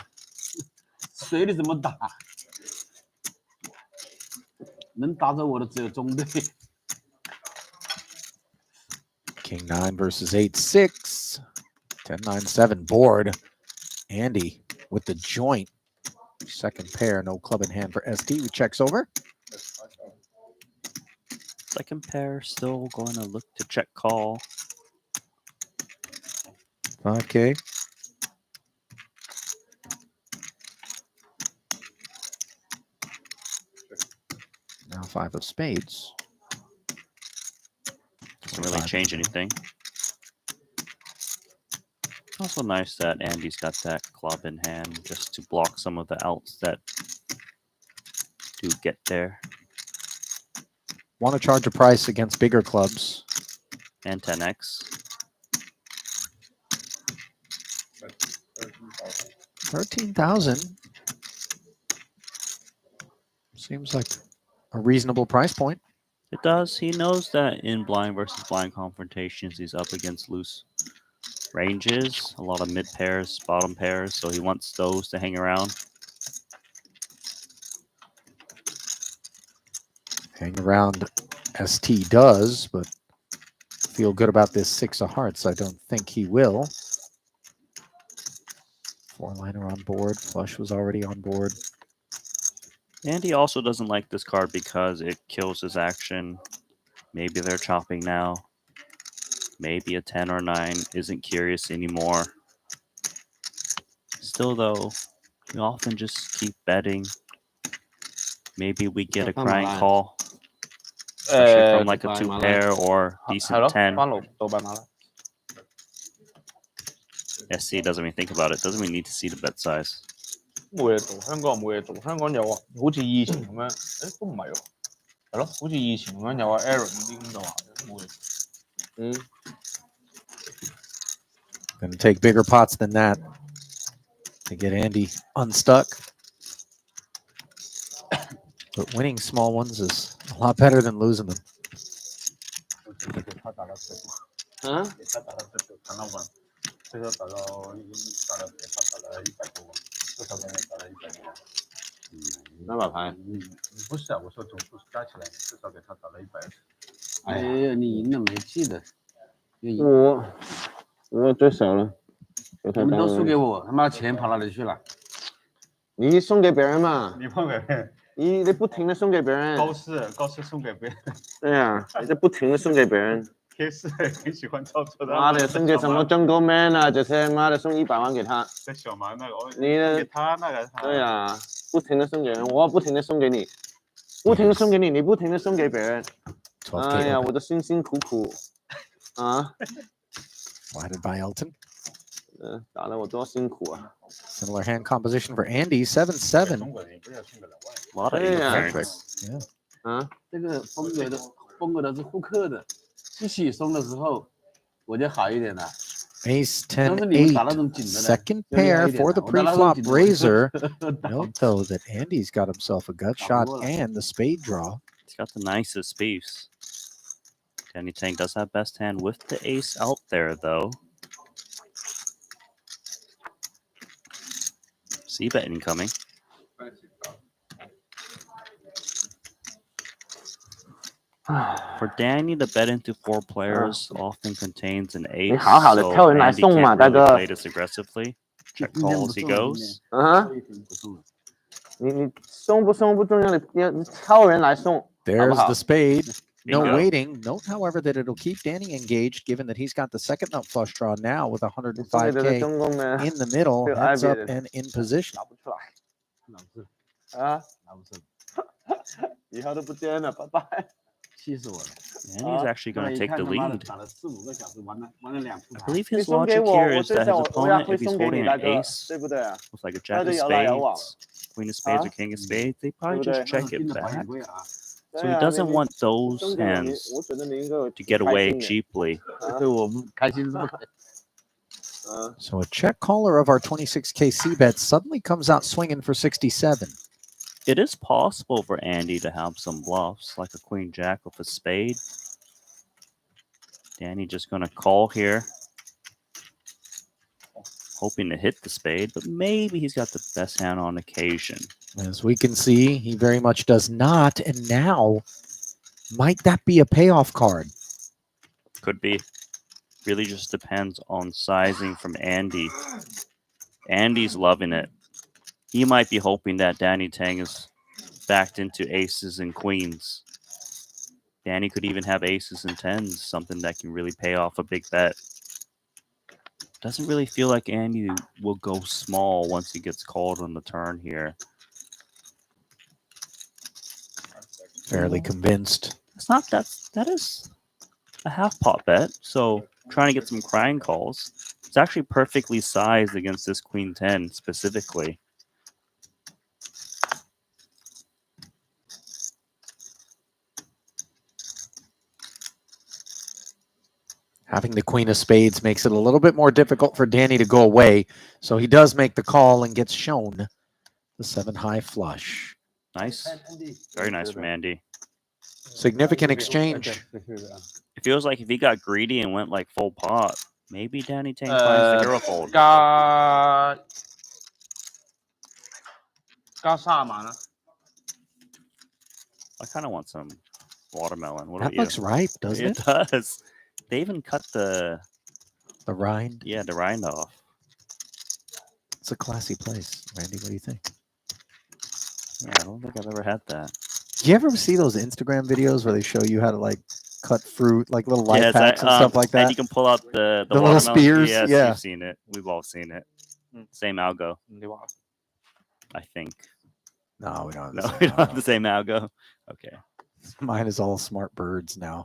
King 9 versus 8-6. 10-9-7 board. Andy with the joint. Second pair, no club in hand for ST, who checks over. Second pair still going to look to check call. 5K. Now 5 of spades. Doesn't really change anything. Also nice that Andy's got that club in hand just to block some of the outs that do get there. Want to charge a price against bigger clubs. And 10x. 13,000. Seems like a reasonable price point. It does. He knows that in blind versus blind confrontations, he's up against loose ranges, a lot of mid pairs, bottom pairs, so he wants those to hang around. Hang around ST does, but feel good about this 6 of hearts. I don't think he will. 4-liner on board. Flush was already on board. And he also doesn't like this card because it kills his action. Maybe they're chopping now. Maybe a 10 or 9 isn't curious anymore. Still, though, we often just keep betting. Maybe we get a crying call. Especially from like a 2 pair or decent 10. SC doesn't even think about it. Doesn't even need to see the bet size. 冇嘢做，香港冇嘢做，香港有啊，好似以前咁樣，誒都唔係喎，係咯，好似以前咁樣有啊 Aaron 嗰啲咁就話冇嘢。Gonna take bigger pots than that to get Andy unstuck. But winning small ones is a lot better than losing them. 最少打到已经打了100多，至少给他打了100多。那把牌？不是啊，我说总数加起来，至少给他打了100。哎呀，你赢了没记得？我最少了。你们都输给我，他妈钱跑哪里去了？你送给别人嘛？你送给别人？你不停的送给别人。高斯送给别人。对呀，你在不停的送给别人。贴士很喜欢操作的。妈的，送给什么 Jungle Man 啊？这些妈的送100万给他。在小马那个，你的给他那个。对呀，不停的送给人，我不停的送给你，不停的送给你，你不停的送给别人。哎呀，我的辛辛苦苦啊。Flattered by Elton. 打得我多辛苦啊。Similar hand composition for Andy, 7-7. A lot of interference. Yeah. 啊，这个风格的是互克的，一起送的时候我就好一点了。Ace 10-8, second pair for the pre-flop raiser. Note though that Andy's got himself a gut shot and the spade draw. He's got the nicest space. Danny Tang does have best hand with the ace out there though. C-bet incoming. For Danny, the bet into 4 players often contains an ace. 你好好的挑人来送嘛，大哥。Play this aggressively. Check call as he goes. 你送不送不重要，你挑人来送。 There's the spade. No waiting. Note, however, that it'll keep Danny engaged, given that he's got the second nut flush draw now with 105K in the middle, heads up and in position. 啊，以后都不见了，拜拜。And he's actually going to take the lead. 打了4-5个小时，玩了2副 I 牌。 believe his logic here is that his opponent, if he's holding an ace 对不对啊？ with like a jack of spades, queen of spades, or king of spades, they probably just check it back. So he doesn't want those hands 我觉得你应该 to get away cheaply. 对我们开心是不可以。 So a check caller of our 26K C bet suddenly comes out swinging for 67. It is possible for Andy to have some bluffs, like a queen jack with a spade. Danny just going to call here, hoping to hit the spade, but maybe he's got the best hand on occasion. As we can see, he very much does not. And now, might that be a payoff card? Could be. Really just depends on sizing from Andy. Andy's loving it. He might be hoping that Danny Tang is backed into aces and queens. Danny could even have aces and tens, something that can really pay off a big bet. Doesn't really feel like Andy will go small once he gets called on the turn here. Fairly convinced. It's not that is a half pot bet, so trying to get some crying calls. It's actually perfectly sized against this queen 10 specifically. Having the queen of spades makes it a little bit more difficult for Danny to go away. So he does make the call and gets shown the 7-high flush. Nice. Very nice from Andy. Significant exchange. It feels like if he got greedy and went like full pot, maybe Danny Tang finds the hero fold. 加沙馬啦。 I kind of want some watermelon. What That about you? looks ripe, doesn't it? It does. They even cut the rind. Yeah, the rind off. It's a classy place. Randy, what do you think? Yeah, I don't think I've ever had that. Do you ever see those Instagram videos where they show you how to like cut fruit, like little life hacks and stuff like that? And you can pull out the little spears. Yes, yeah, you've seen it. We've all seen it. Same algo, I think. No, we don't. No, we don't have the same algo. Okay. Mine is all smart birds now.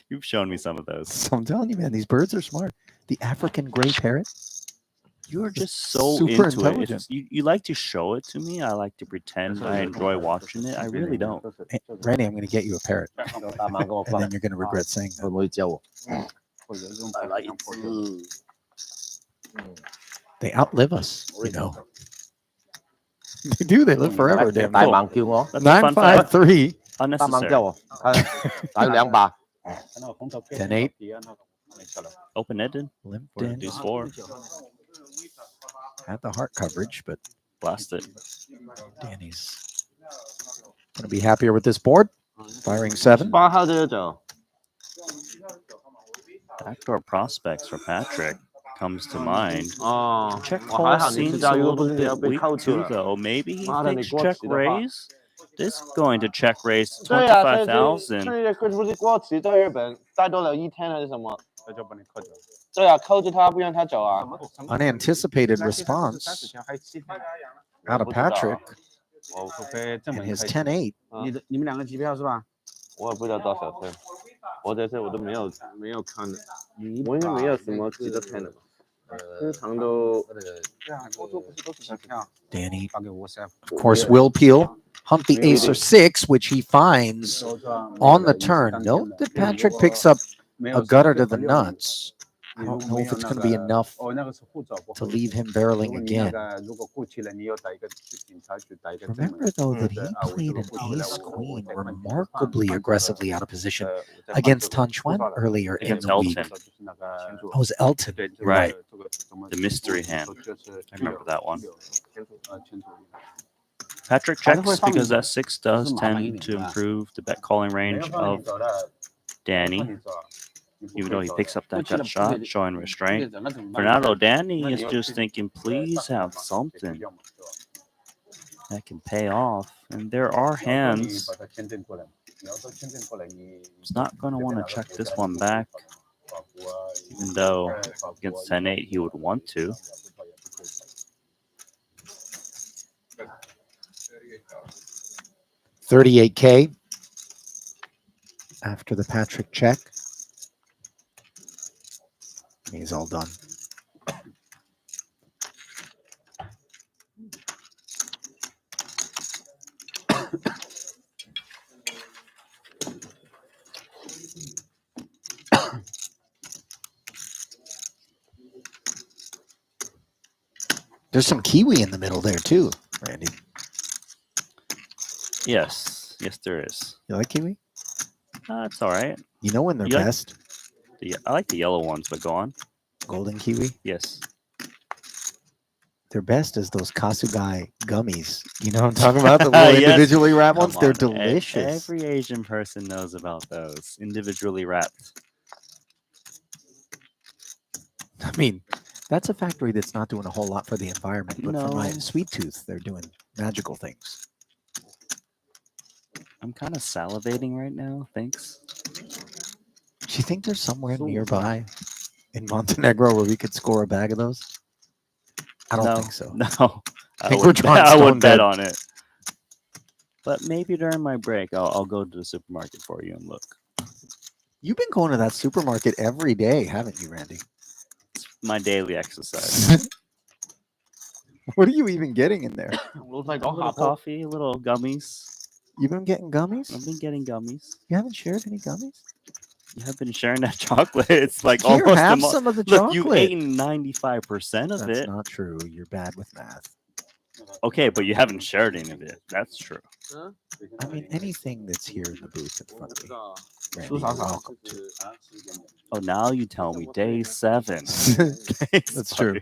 You've shown me some of those. So I'm telling you, man, these birds are smart. The African gray parrot. You are just so super into intelligent. it. You like to show it to me. I like to pretend I enjoy watching it. I really don't. Hey, Randy, I'm going to get you a parrot, and then you're going to regret saying that. I like it. They outlive us, you know. They do. They live forever. Damn. 大猛叫我， 953. Unnecessary. 打2把。 10-8. Open-ended. Limped Or in. deuce 4. Had the heart coverage, but Blast it. Danny's going to be happier with this board. Firing 7. 8號都要做。 Backdoor prospects for Patrick comes to mind. 哦， Check 我還 call 好，你知 seems 道 a 如果不 little 是你要 bit 被 weak 扣住 too, 了。 though. Maybe he 媽的，你 thinks 過 check 期的話。 raise. This going to check raise 对啊，所以 25,000. 不是过期对日本再多了1天还是什么？那就把你扣掉。对啊，扣住他不让他走啊。 Unanticipated response out of Patrick 我被正 and 本 his 可以 10-8. 你们2个机票是吧？我也不知道多少钱，我这次我都没有看的，我应该没有什么值得看的吧。通常都 Danny, 发给我是 of course, will peel. Hunt the ace or 6, which he finds on the turn. Note that Patrick picks up a gutter to the nuts. I don't know if it's going to be enough 那个是护照不 to leave him barreling 如果你那 again. 个如果过期了，你又打一个去警察局打一个证 Remember, though, that he played an ace-queen remarkably aggressively out of position against Tan Chuan earlier in Against the week. Elton. Oh, it was Elton. Right. The mystery hand. I remember that one. Patrick checks because that 6 does tend to improve the bet calling range of Danny, even though he picks up that gut shot, showing restraint. For now, though, Danny is just thinking, please have something that can pay off. And there are hands. He's not going to want to check this one back, even though against 10-8 he would want to. $38K. after the Patrick check. He's all done. There's some kiwi in the middle there too, Randy. Yes, yes, there is. You like kiwi? It's all right. You know when they're You like- best? I like the yellow ones, but go on. Golden kiwi? Yes. They're best as those Kasugai gummies. You know what I'm talking about? The little Yes. individually wrapped ones? Come They're on, delicious. Every Asian person knows about those individually wrapped. I mean, that's a factory that's not doing a whole lot for the environment, but for my No. sweet tooth, they're doing magical things. I'm kind of salivating right now. Thanks. Do you think there's somewhere nearby in Montenegro where we could score a bag of those? I don't No, think so. No, I think we're drawing I stone would bet dead. on it. But maybe during my break, I'll go to the supermarket for you and look. You've been going to that supermarket every day, haven't you, Randy? It's my daily exercise. What are you even getting in there? Looks like A little coffee, a little gummies. You've been getting gummies? I've been getting gummies. You haven't shared any gummies? You have been sharing that chocolate. It's like Here, almost have some of the Look, you chocolate. ate 95% of That's it. not true. You're bad with math. Okay, but you haven't shared any of it. That's true. I mean, anything that's here in the booth in front of me, Randy, Susan, you're welcome to. Oh, now you tell me day 7. That's true.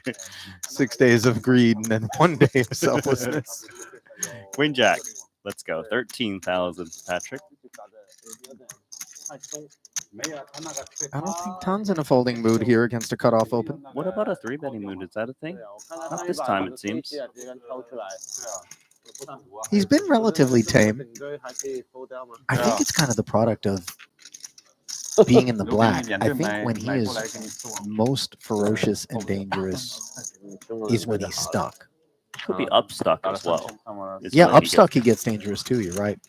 6 days of greed and then 1 day of selflessness. Queen Jack. Let's go. 13,000, Patrick. I don't think Tan's in a folding mood here against a cutoff open. What about a 3-betting mood? Is that a thing? Not this time, it seems. He's been relatively tame. I think it's kind of the product of being in the black. I think when he is most ferocious and dangerous is when he's stuck. Could be upstuck as well. It's Yeah, when he upstuck he gets dangerous too. You're right.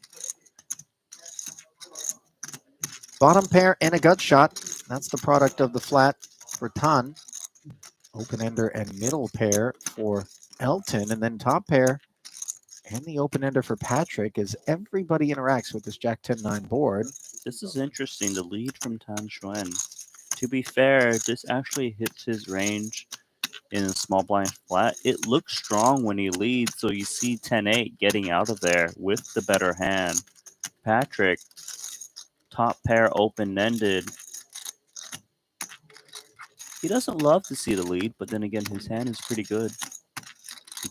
Bottom pair and a gut shot. That's the product of the flat for Tan. Open ender and middle pair for Elton, and then top pair and the open ender for Patrick as everybody interacts with this Jack 10-9 board. This is interesting. The lead from Tan Xuan. To be fair, this actually hits his range in a small blind flat. It looks strong when he leads, so you see 10-8 getting out of there with the better hand. Patrick, top pair open-ended. He doesn't love to see the lead, but then again, his hand is pretty good. He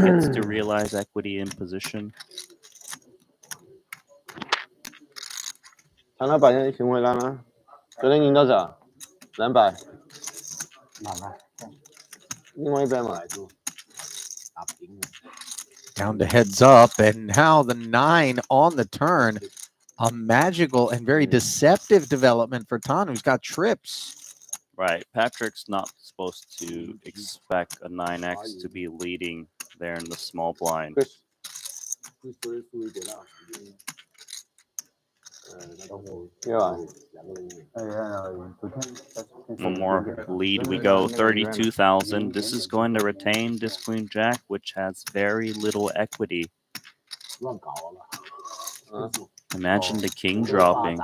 gets to realize equity in position. 唐老板现在行回来吗？昨天赢多少？200。另外一边嘛。 Down to heads up, and now the 9 on the turn. A magical and very deceptive development for Tan, who's got trips. Right. Patrick's not supposed to expect a 9x to be leading there in the small blind. One more lead we go, 32,000. This is going to retain this Queen Jack, which has very little equity. Imagine the king dropping.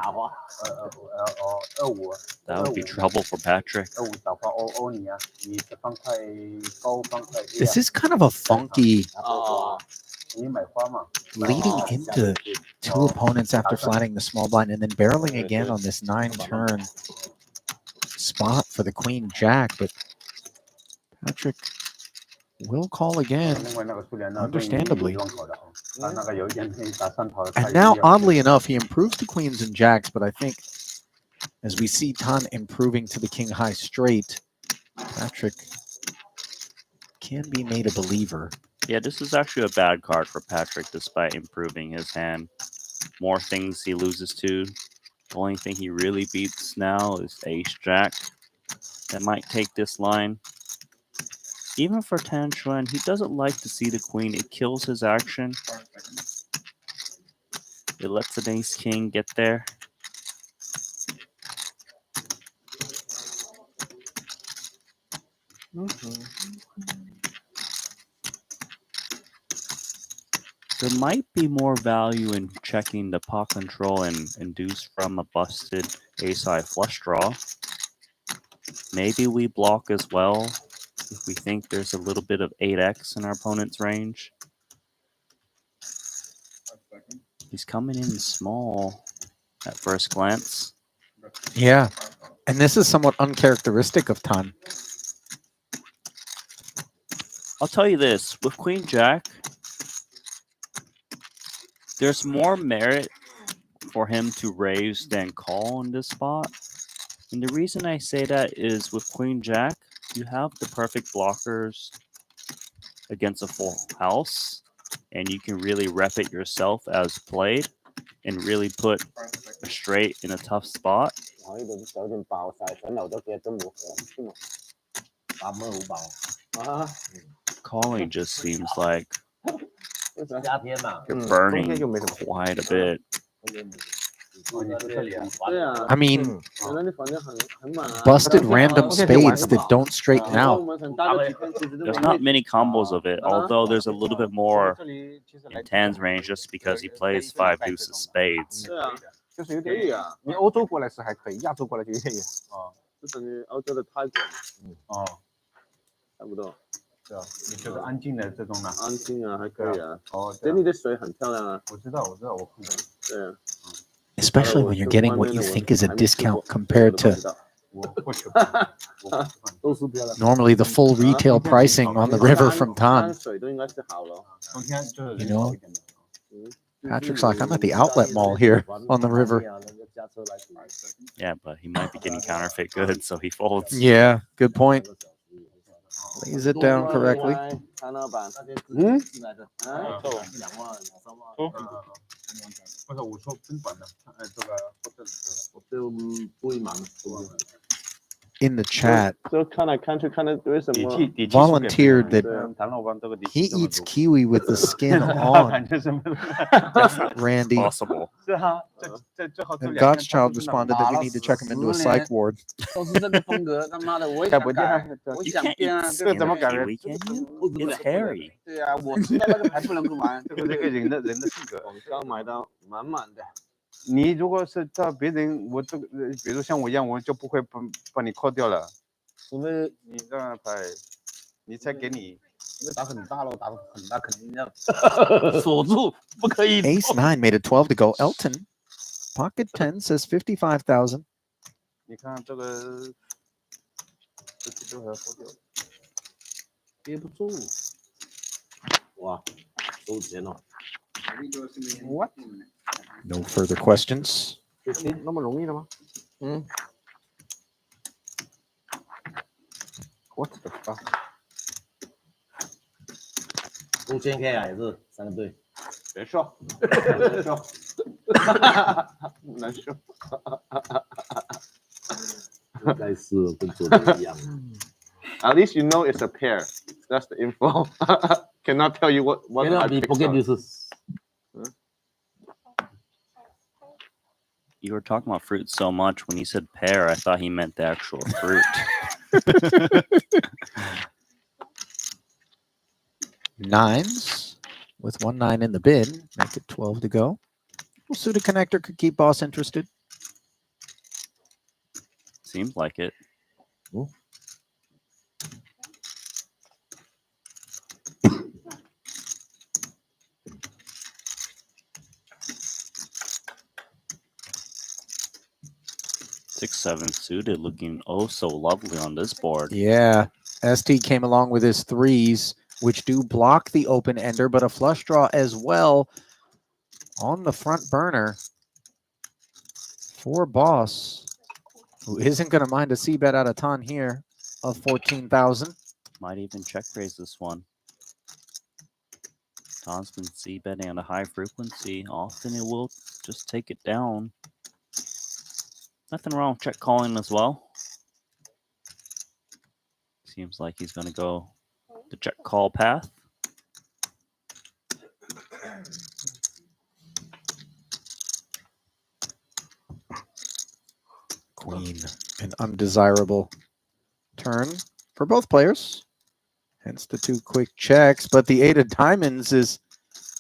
That would be trouble for Patrick. This is kind of a funky leading into 2 opponents after flatting the small blind and then barreling again on this 9-turn spot for the Queen Jack, but Patrick will call again, understandably. And now, oddly enough, he improves to Queens and Jacks, but I think as we see Tan improving to the King High straight, Patrick can be made a believer. Yeah, this is actually a bad card for Patrick despite improving his hand. More things he loses to. The only thing he really beats now is Ace-Jack. That might take this line. Even for Tan Xuan, he doesn't like to see the queen. It kills his action. It lets an Ace-King get there. There might be more value in checking the pot control and induce from a busted ace-high flush draw. Maybe we block as well if we think there's a little bit of 8x in our opponent's range. He's coming in small at first glance. Yeah. And this is somewhat uncharacteristic of Tan. I'll tell you this, with Queen Jack, there's more merit for him to raise than call in this spot. And the reason I say that is with Queen Jack, you have the perfect blockers against a full house, and you can really rep it yourself as played and really put a straight in a tough spot. Calling just seems like you're burning quite a bit. I mean, busted random spades that don't straighten out. There's not many combos of it, although there's a little bit more in Tan's range just because he plays 5 deuces spades. 就是有点，你欧洲过来是还可以，亚洲过来就有点远。哦，就等于欧洲的泰国。哦，差不多。是啊，你觉得安静的这种呢？安静啊，还可以啊。哦，这里的水很漂亮啊。我知道，我看过。对啊。Especially when you're getting what you think is a discount compared to normally the full retail pricing on the river from Tan. You know, Patrick's like, I'm at the outlet mall here on the river. Yeah, but he might be getting counterfeit goods, so he folds. Yeah, good point. Lays it down correctly. In the chat, volunteered that he eats kiwi with the skin on. Randy. Possible. And Godchild responded that we need to check him into a psych ward. You can't eat skin of kiwi, can you? It's hairy. 对啊，我吃那个还不能够玩，这个人的性格。刚买到满满的。你如果是到别人，我这个比如像我一样，我就不会把你扣掉了。除非你这样牌，你才给你。打很大了，打很大，肯定要锁住，不可以。Ace 9 made it 12 to go. Elton, pocket 10 says 55,000. 你看这个，这都还扣掉。憋不住。哇，收钱了。What? No further questions. 那么容易的吗？嗯。What the fuck？ 5000K 啊，也是3个队。别说，别说，难受。该是跟昨天一样。At least you know it's a pair. That's the info. Cannot tell you what. Cannot be forget this. You were talking about fruit so much when he said pear, I thought he meant the actual fruit. Nines with 1-9 in the bid, make it 12 to go. Suited connector could keep boss interested. Seems like it. Ooh. Six, 7 suited, looking oh so lovely on this board. Yeah, ST came along with his threes, which do block the open ender, but a flush draw as well on the front burner for boss, who isn't going to mind a c-bet out of ton here of 14,000. Might even check raise this one. Ton's been c-betting at a high frequency. Often it will just take it down. Nothing wrong with check calling as well. Seems like he's going to go the check call path. Queen, an undesirable turn. for both players. Hence the 2 quick checks, but the 8 of diamonds is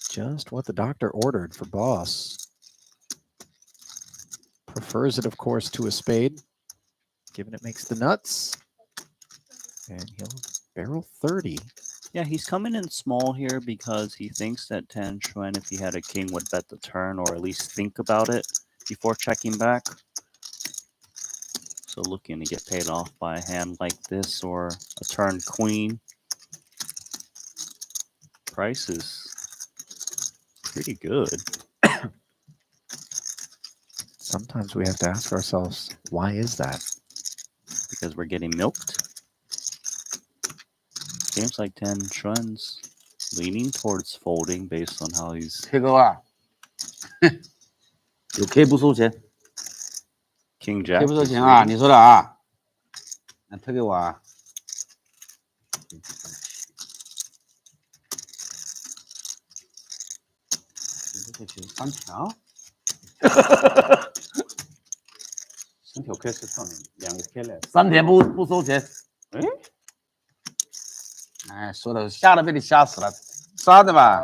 just what the doctor ordered for boss. Prefers it, of course, to a spade, given it makes the nuts. And he'll barrel 30. Yeah, he's coming in small here because he thinks that Tan Xuan, if he had a king, would bet the turn or at least think about it before checking back. So looking to get paid off by a hand like this or a turn queen. Price is pretty good. Sometimes we have to ask ourselves, why is that? Because we're getting milked. Seems like Tan Xuan's leaning towards folding based on how he's... K 哥啊，有 K 不收钱 King Jack ，K 不收 is 钱啊， leading. 你说的啊，那推给我啊。这个是3条，3条 K 是上面2个 K 来，3条不收钱。哎，说的吓得被你吓死了，杀的吧？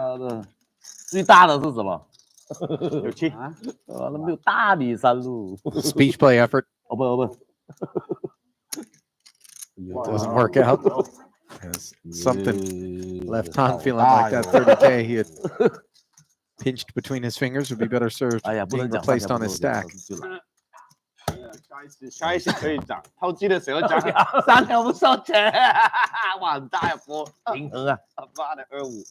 最大的是什么？7啊，那没有大米山路。Speech play effort. 哦不。 Doesn't work out. As something left on feeling like that 30K he had pinched between his fingers would be better served being replaced on his stack. 下一次可以讲，掏鸡的时候讲3条不收钱，哇，很大呀波，平衡啊，他妈的25。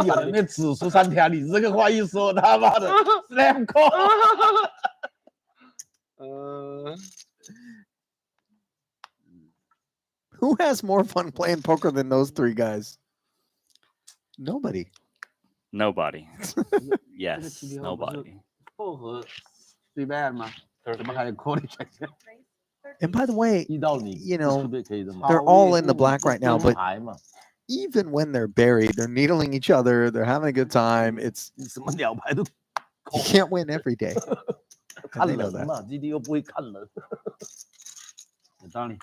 有人那指数3条，你这个话一说，他妈的 slam call。Who has more fun playing poker than those 3 guys? Nobody. Nobody. Yes, nobody. 复合对半吗？怎么还有 call 的选项？ And by the way, 一到你 you know, 是不是可以的吗？ they're all in the black right now, but 牌嘛， even when they're buried, they're needling each other, they're having a good time. It's 你什么鸟牌都 you can't win every day. 看 And they know 人 that. 嘛，GD 又不会看人，有道理，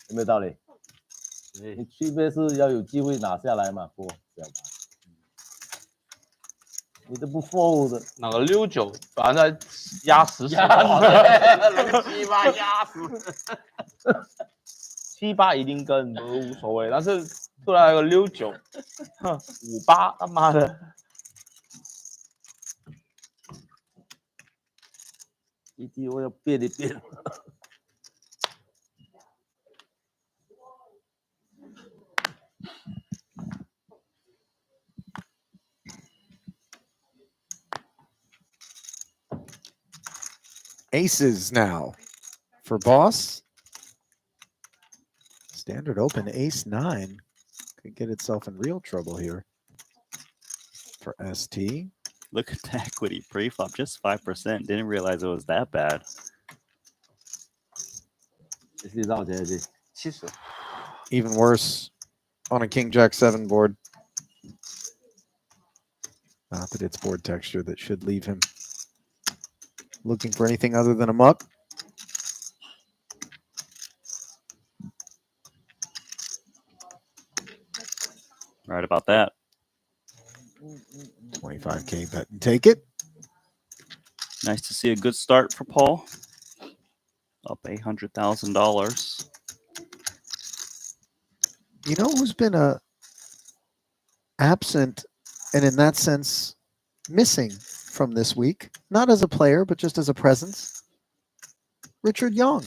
有没有道理？你区别是要有机会拿下来嘛，不小牌，你都不 fold 那个69，反正压死死，那个7、8压死。 7、8一定跟都无所谓，但是突然有个69，哼，5、8，他妈的， GD 我要变一变。 Aces now for boss. Standard open ace 9 could get itself in real trouble here for ST. Look at the equity pre-flop, just 5%. Didn't realize it was that bad. 是多少钱70。 Even worse on a King Jack 7 board. Not that it's board texture that should leave him looking for anything other than a muck. Right about that. 25K bet and take it. Nice to see a good start for Paul. Up $800,000. You know who's been absent and in that sense missing from this week? Not as a player, but just as a presence. Richard Young,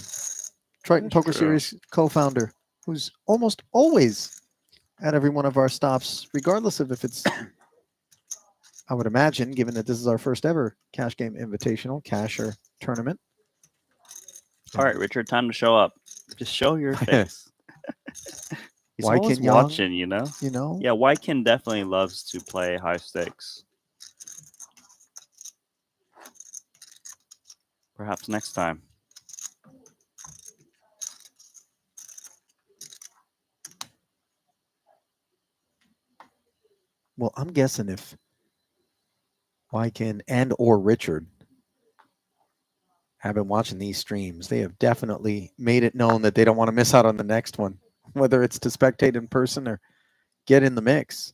Triton Poker Series co-founder, who's almost always at every one of our stops, regardless of if it's, I would imagine, given that this is our first ever Cash Game Invitational, Cash or tournament. All right, Richard, time to show up. Just show your face. He's always Wyken Young, watching, you know? You know? Yeah, Wyken definitely loves to play high stakes. Perhaps next time. Well, I'm guessing if Wyken and or Richard have been watching these streams, they have definitely made it known that they don't want to miss out on the next one, whether it's to spectate in person or get in the mix.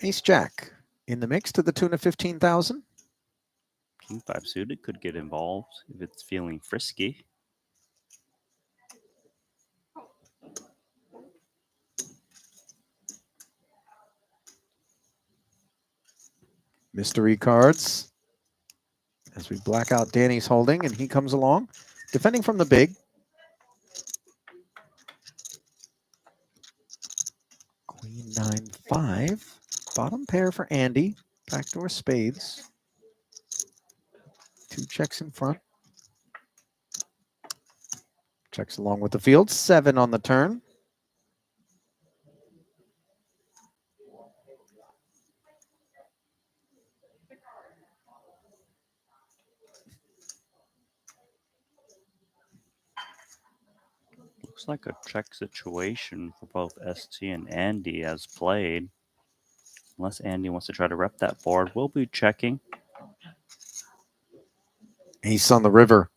Ace Jack in the mix to the tune of 15,000. King 5 suited could get involved if it's feeling frisky. Mystery cards. As we black out Danny's holding, and he comes along, defending from the big. Queen 9-5. Bottom pair for Andy. Backdoor spades. 2 checks in front. Checks along with the field. 7 on the turn. Looks like a check situation for both ST and Andy as played. Unless Andy wants to try to rep that board, we'll be checking. Ace on the river.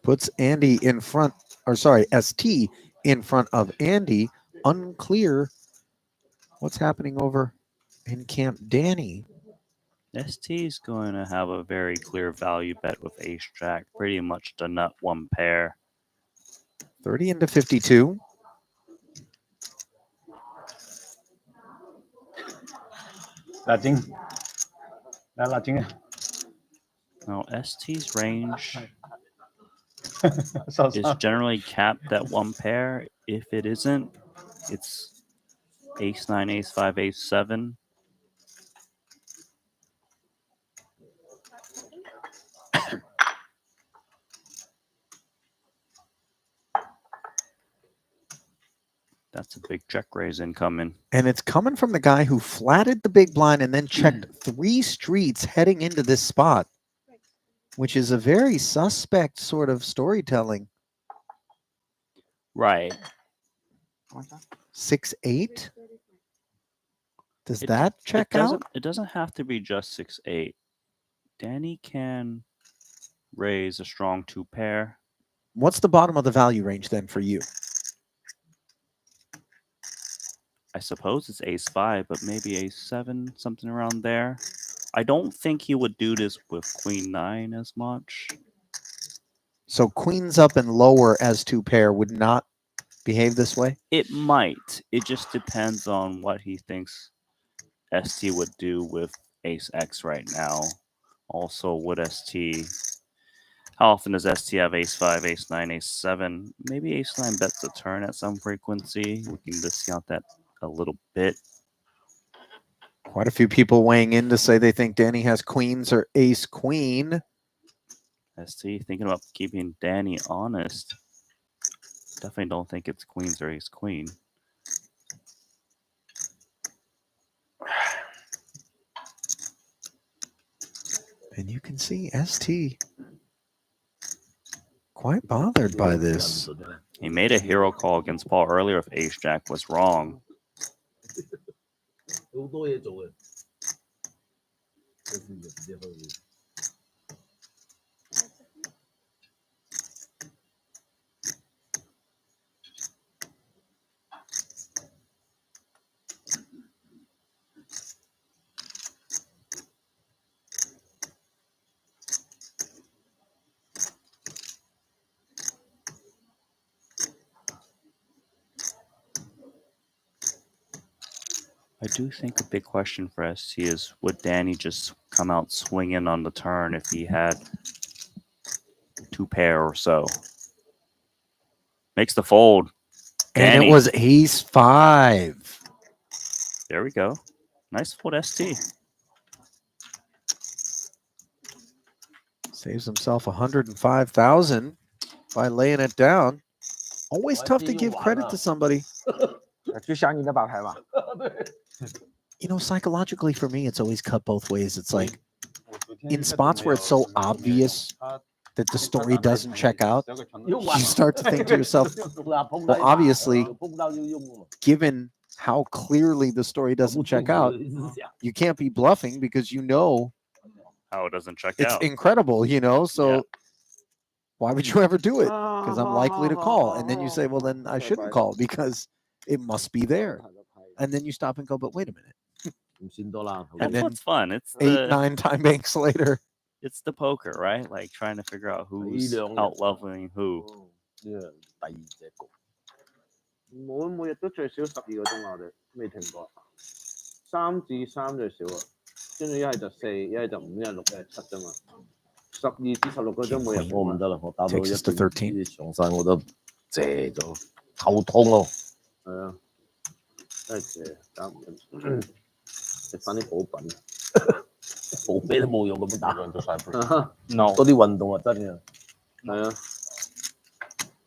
Puts Andy in front, or sorry, ST in front of Andy. Unclear what's happening over in Camp Danny. ST is going to have a very clear value bet with Ace Jack, pretty much the nut one pair. 30 into 52. Now, ST's range is generally capped at one pair. If it isn't, it's Ace 9, Ace 5, Ace 7. That's a big check raise incoming. And it's coming from the guy who flatted the big blind and then checked 3 streets heading into this spot, which is a very suspect sort of storytelling. Right. 6-8. Does that check out? It doesn't have to be just 6-8. Danny can raise a strong 2 pair. What's the bottom of the value range then for you? I suppose it's Ace 5, but maybe Ace 7, something around there. I don't think he would do this with Queen 9 as much. So queens up and lower as 2 pair would not behave this way? It might. It just depends on what he thinks ST would do with Ace X right now. Also, would ST... How often does ST have Ace 5, Ace 9, Ace 7? Maybe Ace 9 bets a turn at some frequency. We can discount that a little bit. Quite a few people weighing in to say they think Danny has queens or ace queen. ST thinking about keeping Danny honest. Definitely don't think it's queens or ace queen. And you can see ST quite bothered by this. He made a hero call against Paul earlier if Ace Jack was wrong. I do think a big question for ST is, would Danny just come out swinging on the turn if he had 2 pair or so? Makes the fold. And Danny. it was ace 5. There we go. Nice fold, ST. Saves himself 105,000 by laying it down. Always tough to give credit to somebody. You know, psychologically for me, it's always cut both ways. It's like in spots where it's so obvious that the story doesn't check out, you start to think to yourself, well, obviously, given how clearly the story doesn't check out. You can't be bluffing because you know How it doesn't check it's out. incredible, you know? So Yeah. why would you ever do it? Because I'm likely to call. And then you say, well, then I shouldn't call because it must be there. And then you stop and go, but wait a minute. That's then what's fun. It's 8, 9 time banks later. It's the poker, right? Like trying to figure out who's out leveling who. 我每日都最少12個鐘啊，我哋未停過，3至3最少啊，跟住一係就4，一係就5，一係6，一係7啫嘛。12至16個鐘每日我唔得啦，我打到一 Takes us to 13. 上山我都謝咗，頭痛咯。係啊，真係謝，打唔緊。食翻啲補品，補咩都冇用咁樣打。No， 多啲運動啊，真嘅。係啊，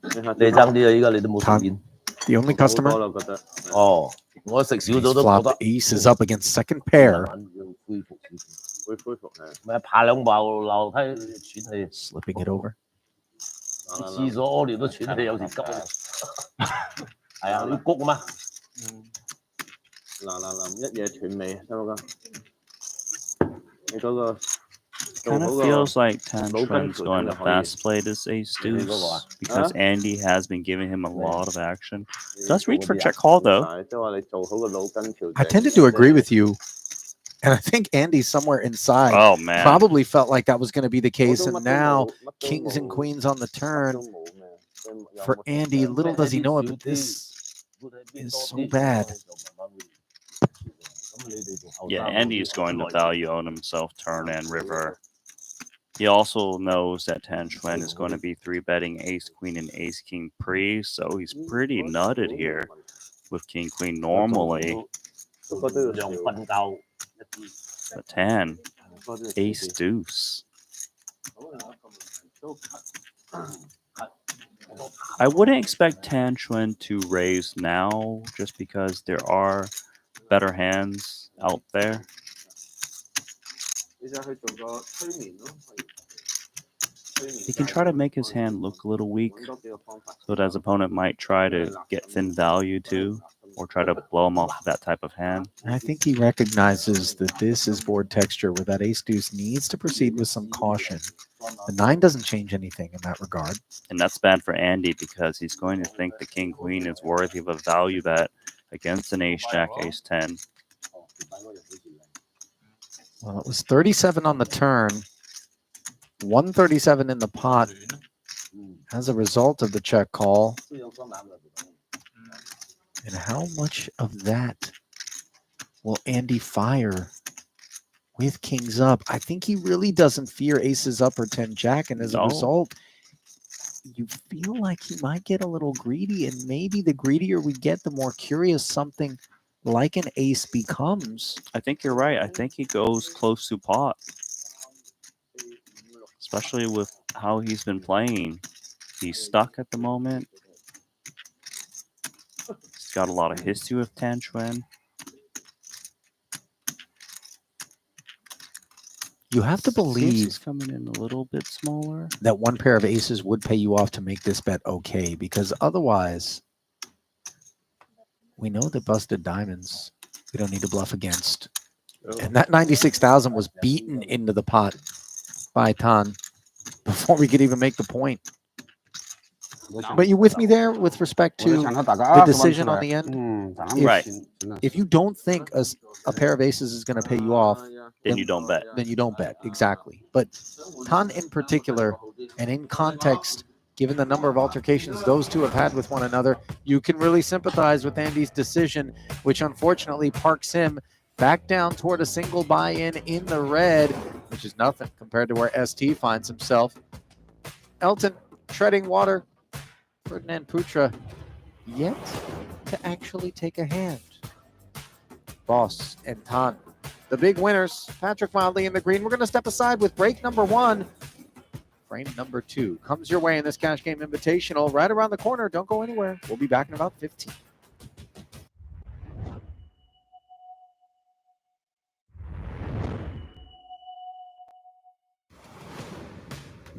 你爭啲啊！依家你都冇食煙。The only customer. 我覺得。哦，我食少咗都覺 Flop 得。 aces up against second pair. 會恢復係。咪爬兩步樓梯喘氣。Slipping it over. 廁所屙尿都喘氣，有時急啊。係啊，你要谷啊嘛。嗱，一嘢斷尾，睇冇㗎？你嗰個。 Kind of feels like Tantren's going to fast play this ace deuce because Andy has been giving him a lot of action. Does reach for check call though. I tended to agree with you. And I think Andy somewhere inside probably felt like that was going to be the case. And now kings and queens on the turn for Andy. Little does he know it, but this is so bad. Yeah, Andy's going to value on himself turn and river. He also knows that Tantren is going to be 3-betting ace queen and ace king pre, so he's pretty nutted here with king queen normally. But 10, ace deuce. I wouldn't expect Tantren to raise now just because there are better hands out there. He can try to make his hand look a little weak, so that his opponent might try to get thin value too, or try to blow him off that type of hand. I think he recognizes that this is board texture where that ace deuce needs to proceed with some caution. The 9 doesn't change anything in that regard. And that's bad for Andy because he's going to think the king queen is worthy of a value bet against an ace jack, ace 10. Well, it was 37 on the turn, 137 in the pot as a result of the check call. And how much of that will Andy fire with kings up? I think he really doesn't fear aces up or 10 jack, and as a result, you feel like he might get a little greedy, and maybe the greedier we get, the more curious something like an ace becomes. I think you're right. I think he goes close to pot, especially with how he's been playing. He's stuck at the moment. He's got a lot of history with Tantren. You have to believe he's coming in a little bit smaller. That one pair of aces would pay you off to make this bet okay, because otherwise, we know that busted diamonds we don't need to bluff against. And that 96,000 was beaten into the pot by Tan before we could even make the point. But you with me there with respect to the decision on the end? Right. If you don't think a pair of aces is going to pay you off, then you don't bet. Then you don't bet, exactly. But Tan in particular, and in context, given the number of altercations those two have had with one another, you can really sympathize with Andy's decision, which unfortunately parks him back down toward a single buy-in in the red, which is nothing compared to where ST finds himself. Elton treading water. Ferdinand Putra yet to actually take a hand. Boss and Tan, the big winners. Patrick Mildly in the green. We're going to step aside with break number 1. Frame number 2 comes your way in this Cash Game Invitational right around the corner. Don't go anywhere. We'll be back in about 15.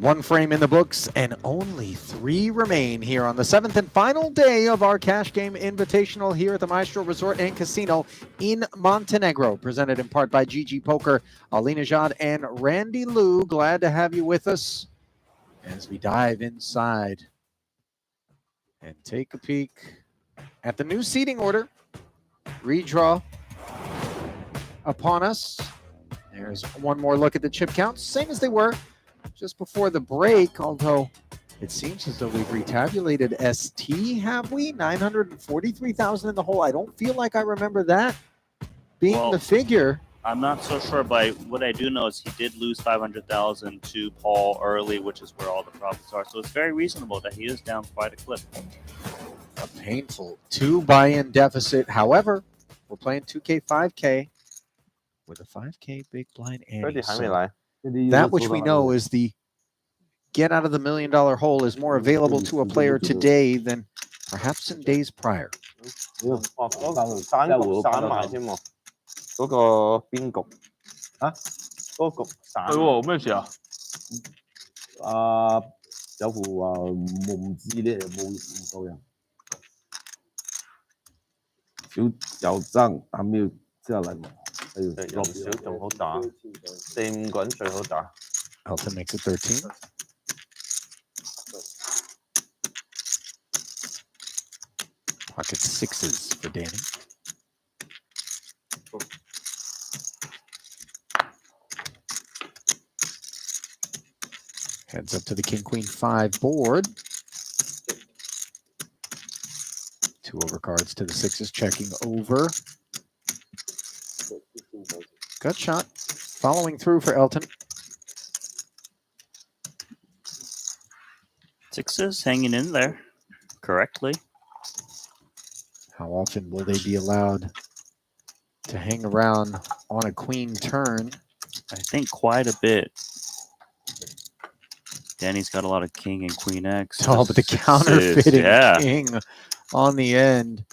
One frame in the books, and only 3 remain here on the 7th and final day of our Cash Game Invitational here at the Maestro Resort and Casino in Montenegro, presented in part by GG Poker. Ali Najad and Randy Liu, glad to have you with us as we dive inside and take a peek at the new seating order. Redraw upon us. There's one more look at the chip counts, same as they were just before the break, although it seems as though we've retabulated ST, have we? 943,000 in the hole. I don't feel like I remember that being the figure. I'm not so sure, but what I do know is he did lose 500,000 to Paul early, which is where all the profits are. So it's very reasonable that he is down quite a clip. A painful 2 buy-in deficit. However, we're playing 2K, 5K with a 5K big blind ante. So that which we know is the get out of the $1 million hole is more available to a player today than perhaps in days prior. 散埋添喎，嗰個邊局啊？嗰個局散係喎，咩事啊？有乎話冇唔知咧，冇唔夠人。小爭還沒有下來嘛？人少仲好打，4、5個人最好打。Elton makes it 13. Pocket 6s for Danny. Heads up to the King Queen 5 board. 2 overcards to the 6s, checking over. Gut shot. Following through for Elton. 6s hanging in there correctly. How often will they be allowed to hang around on a queen turn? I think quite a bit. Danny's got a lot of king and queen X. Oh, but the counterfeiting king on the end.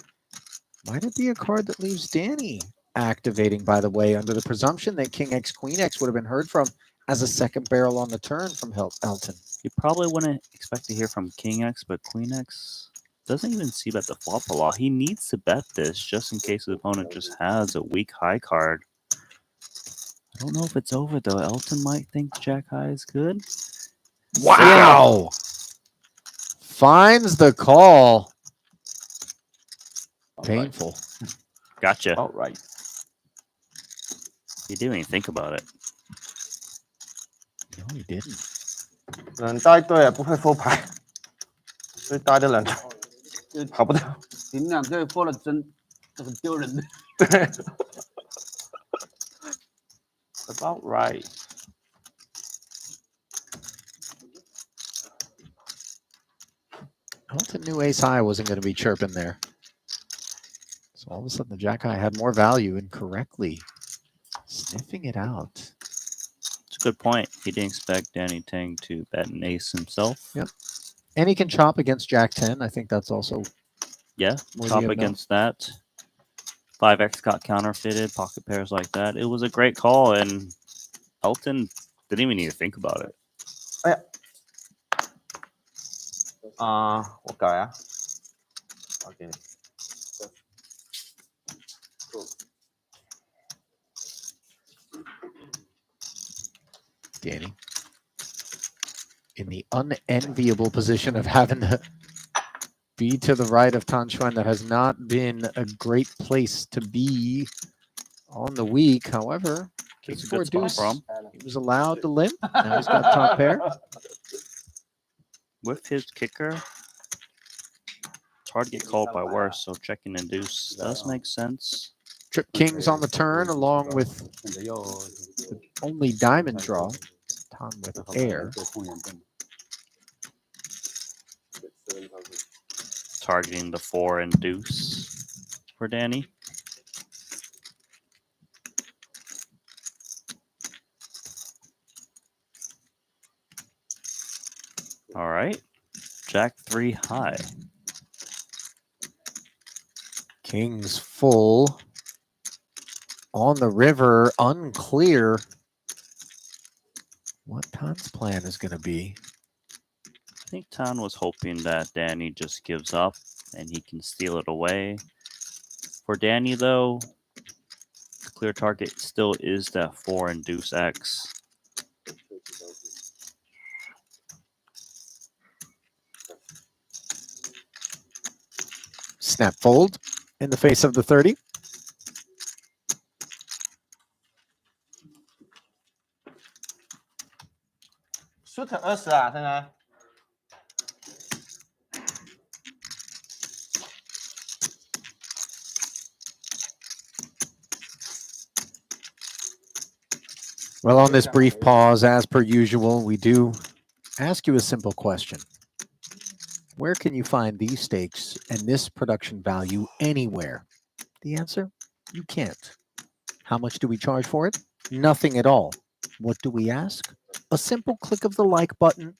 Might it be a card that leaves Danny activating, by the way, under the presumption that king X, queen X would have been heard from as a second barrel on the turn from Elton? You probably wouldn't expect to hear from king X, but queen X doesn't even see bet the flop a lot. He needs to bet this just in case the opponent just has a weak high card. I don't know if it's over, though. Elton might think jack high is good. Wow! Finds the call. Painful. Gotcha. All right. He didn't even think about it. No, he didn't. 两大队啊，不会复牌，所以大的两跑不掉。顶两队破了真，这很丢人的。对。About right. Elton knew ace high wasn't going to be chirping there. So all of a sudden the jack high had more value and correctly sniffing it out. It's a good point. He didn't expect Danny Tang to bet an ace himself. Yep. And he can chop against jack 10. I think that's also... Yeah, chop against that. 5x got counterfeited, pocket pairs like that. It was a great call, and Elton didn't even need to think about it. 哎呀，我改啊，打给你。Danny in the unenviable position of having to be to the right of Tan Xuan. That has not been a great place to be on the week. However, King 4 deuce, he was allowed to limp. Now he's got top pair. With his kicker, it's hard to get called by worse, so checking and deuce does make sense. Trip kings on the turn, along with the only diamond draw. Tan with air. Targeting the 4 and deuce for Danny. All right. Jack 3 high. Kings full. On the river, unclear what Tan's plan is going to be. I think Tan was hoping that Danny just gives up and he can steal it away. For Danny, though, the clear target still is that 4 and deuce X. Snap fold in the face of the 30. Suit 20啊，现在。Well, on this brief pause, as per usual, we do ask you a simple question. Where can you find these stakes and this production value anywhere? The answer? You can't. How much do we charge for it? Nothing at all. What do we ask? A simple click of the like button,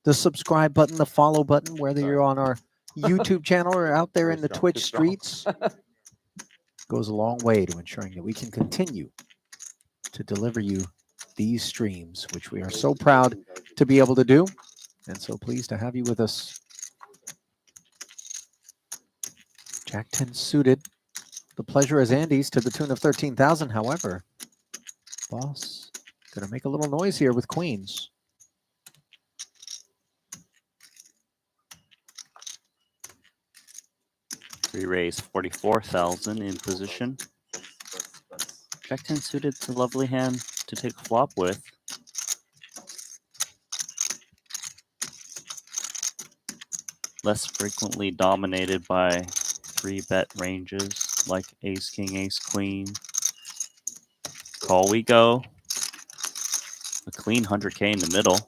the subscribe button, the follow button, whether you're on our YouTube channel or out there in the Twitch streets. Goes a long way to ensuring that we can continue to deliver you these streams, which we are so proud to be able to do, and so pleased to have you with us. Jack 10 suited. The pleasure is Andy's to the tune of 13,000. However, boss gonna make a little noise here with queens. We raise 44,000 in position. Jack 10 suited is a lovely hand to take a flop with. Less frequently dominated by 3-bet ranges like ace, king, ace, queen. Call we go. A clean 100K in the middle.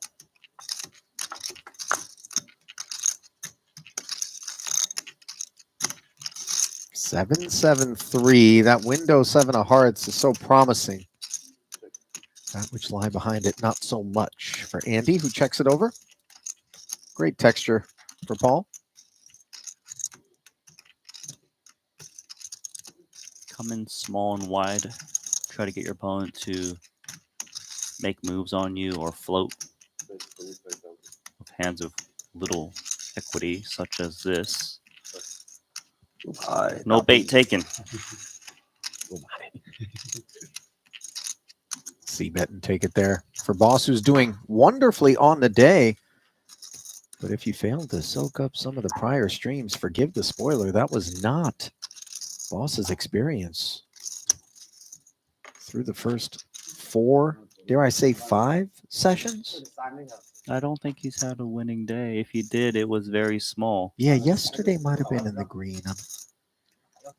Seven, 7-3. That window 7 of hearts is so promising. That which lie behind it, not so much. For Andy, who checks it over. Great texture for Paul. Come in small and wide. Try to get your opponent to make moves on you or float with hands of little equity, such as this. No bait taken. See bet and take it there. For boss, who's doing wonderfully on the day. But if you failed to soak up some of the prior streams, forgive the spoiler. That was not boss's experience through the first 4, dare I say 5 sessions? I don't think he's had a winning day. If he did, it was very small. Yeah, yesterday might have been in the green. I'm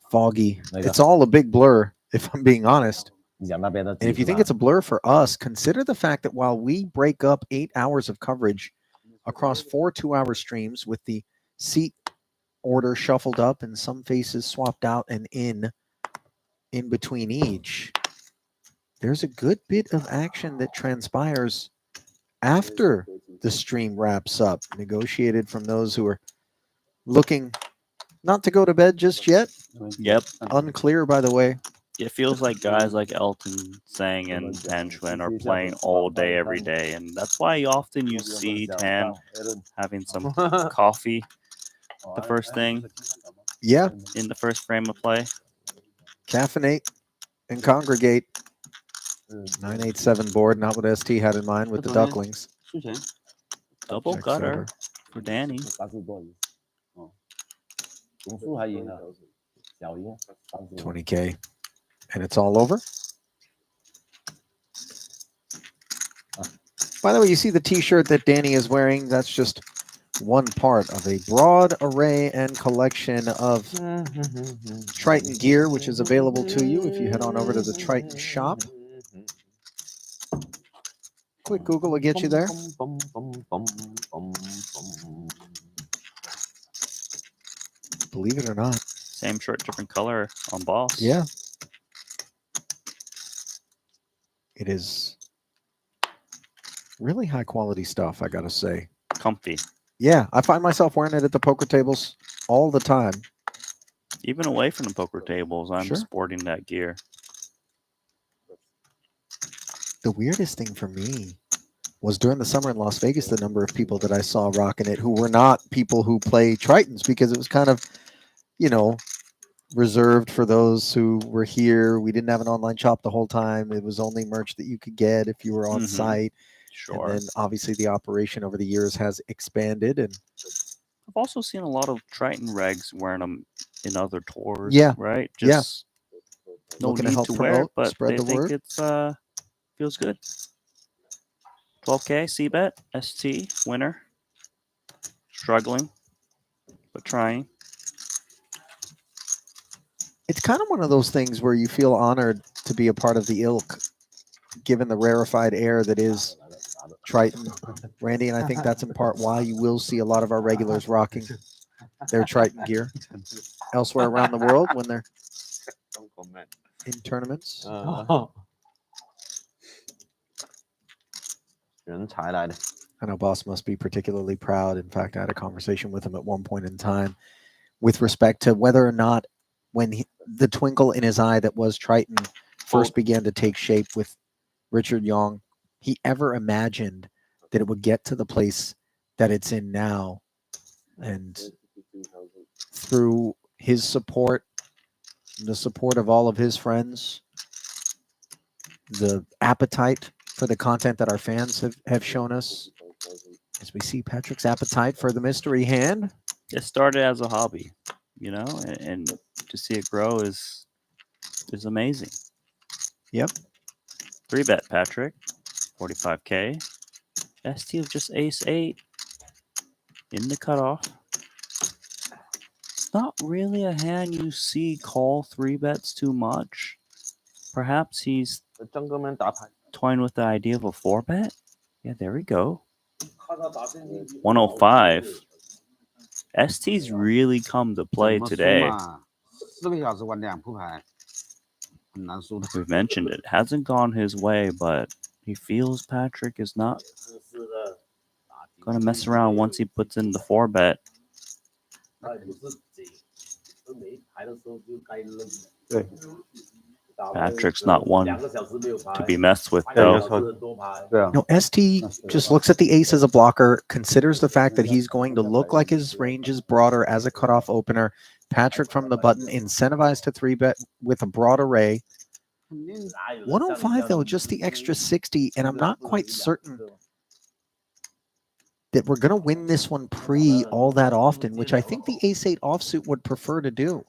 foggy. It's all a big blur, if I'm being honest. And if you think it's a blur for us, consider the fact that while we break up 8 hours of coverage across 4 2-hour streams with the seat order shuffled up and some faces swapped out and in between each, there's a good bit of action that transpires after the stream wraps up, negotiated from those who are looking not to go to bed just yet. Yep. Unclear, by the way. It feels like guys like Elton, Sang, and Tanchuan are playing all day, every day. And that's why often you see Tan having some coffee the first thing. Yeah. In the first frame of play. Caffeinate and congregate. 987 board, not what ST had in mind with the ducklings. Double Checks gutter over. for Danny. 20K. And it's all over. By the way, you see the t-shirt that Danny is wearing. That's just one part of a broad array and collection of Triton gear, which is available to you if you head on over to the Triton shop. Quick Google will get you there. Believe it or not. Same shirt, different color on boss. Yeah. It is really high quality stuff, I gotta say. Comfy. Yeah, I find myself wearing it at the poker tables all the time. Even away from the poker tables, I'm Sure. sporting that gear. The weirdest thing for me was during the summer in Las Vegas, the number of people that I saw rocking it who were not people who play Tritons, because it was kind of, reserved for those who were here. We didn't have an online shop the whole time. It was only merch that you could get if you were on site. Sure. And then obviously the operation over the years has expanded. And I've also seen a lot of Triton regs wearing them in other tours. Yeah. Right? Yeah. Just no Looking to need help to wear it, promote, but spread they the think word. it's feels good. 12K, C-bet, ST, winner. Struggling, but trying. It's kind of one of those things where you feel honored to be a part of the ilk, given the rarefied air that is Triton. Randy, and I think that's in part why you will see a lot of our regulars rocking their Triton gear elsewhere around the world when they're in tournaments. 人才来的。 I know Boss must be particularly proud. In fact, I had a conversation with him at one point in time with respect to whether or not when the twinkle in his eye that was Triton first began to take shape with Richard Young, he ever imagined that it would get to the place that it's in now. And through his support, the support of all of his friends, the appetite for the content that our fans have shown us, as we see Patrick's appetite for the mystery hand. It started as a hobby, and to see it grow is amazing. Yep. 3-bet Patrick, 45K. ST of just ace-8 in the cutoff. It's not really a hand you see call 3-bets too much. Perhaps he's toying with the idea of a 4-bet. Yeah, there we go. 105. ST's really come to play today. We've mentioned it. Hasn't gone his way, but he feels Patrick is not going to mess around once he puts in the 4-bet. Patrick's not one to be messed with, though. No, ST just looks at the ace as a blocker, considers the fact that he's going to look like his range is broader as a cutoff opener. Patrick from the button, incentivized to 3-bet with a broad array. 105, though, just the extra 60, and I'm not quite certain that we're going to win this one pre all that often, which I think the ace-8 offsuit would prefer to do.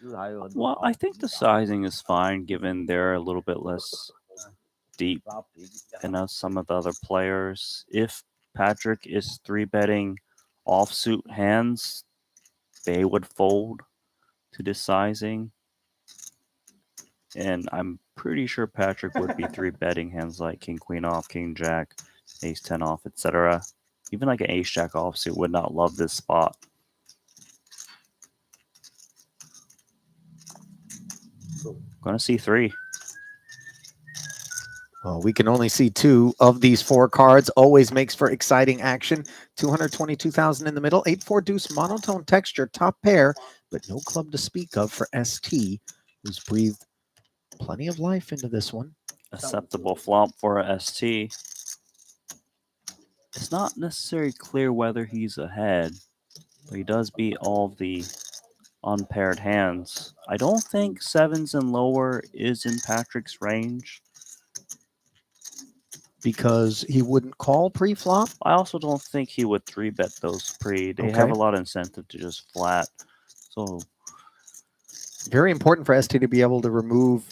Well, I think the sizing is fine, given they're a little bit less deep than some of the other players. If Patrick is 3-betting offsuit hands, they would fold to this sizing. And I'm pretty sure Patrick would be 3-betting hands like King Queen off, King Jack, Ace 10 off, etc. Even like an Ace Jack offsuit would not love this spot. Gonna see 3. Well, we can only see 2 of these 4 cards. Always makes for exciting action. 222,000 in the middle. 8-4 deuce monotone texture, top pair, but no club to speak of for ST, who's breathed plenty of life into this one. Acceptable flop for a ST. It's not necessarily clear whether he's ahead, but he does beat all of the unpaired hands. I don't think 7s and lower is in Patrick's range. Because he wouldn't call pre-flop? I also don't think he would 3-bet those pre. They have a lot of incentive to just flat. So very important for ST to be able to remove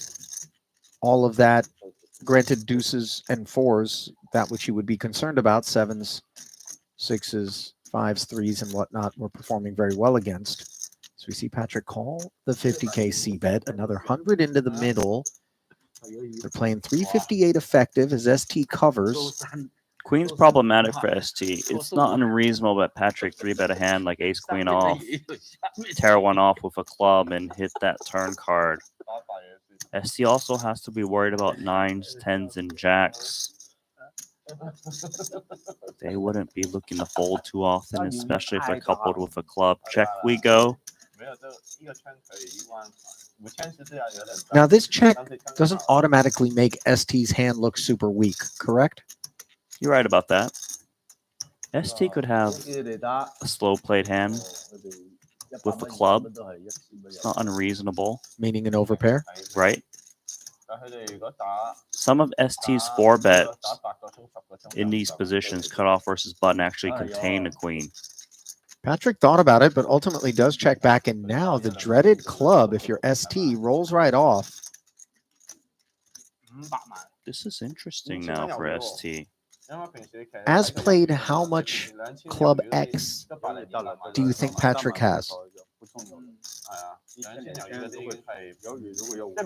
all of that. Granted, deuces and 4s, that which you would be concerned about, 7s, 6s, 5s, 3s, and whatnot, were performing very well against. So we see Patrick call the 50K C-bet, another 100 into the middle. They're playing 358 effective as ST covers. Queen's problematic for ST. It's not unreasonable that Patrick 3-bet a hand like Ace Queen off, tear one off with a club, and hit that turn card. ST also has to be worried about 9s, 10s, and jacks. They wouldn't be looking to fold too often, especially if they're coupled with a club. Check we go. Now, this check doesn't automatically make ST's hand look super weak, correct? You're right about that. ST could have a slow played hand with the club. It's not unreasonable. Meaning an overpair? Right? Some of ST's 4-bets in these positions, cutoff versus button, actually contain a queen. Patrick thought about it, but ultimately does check back. And now the dreaded club, if you're ST, rolls right off. This is interesting now for ST. As played, how much club X do you think Patrick has?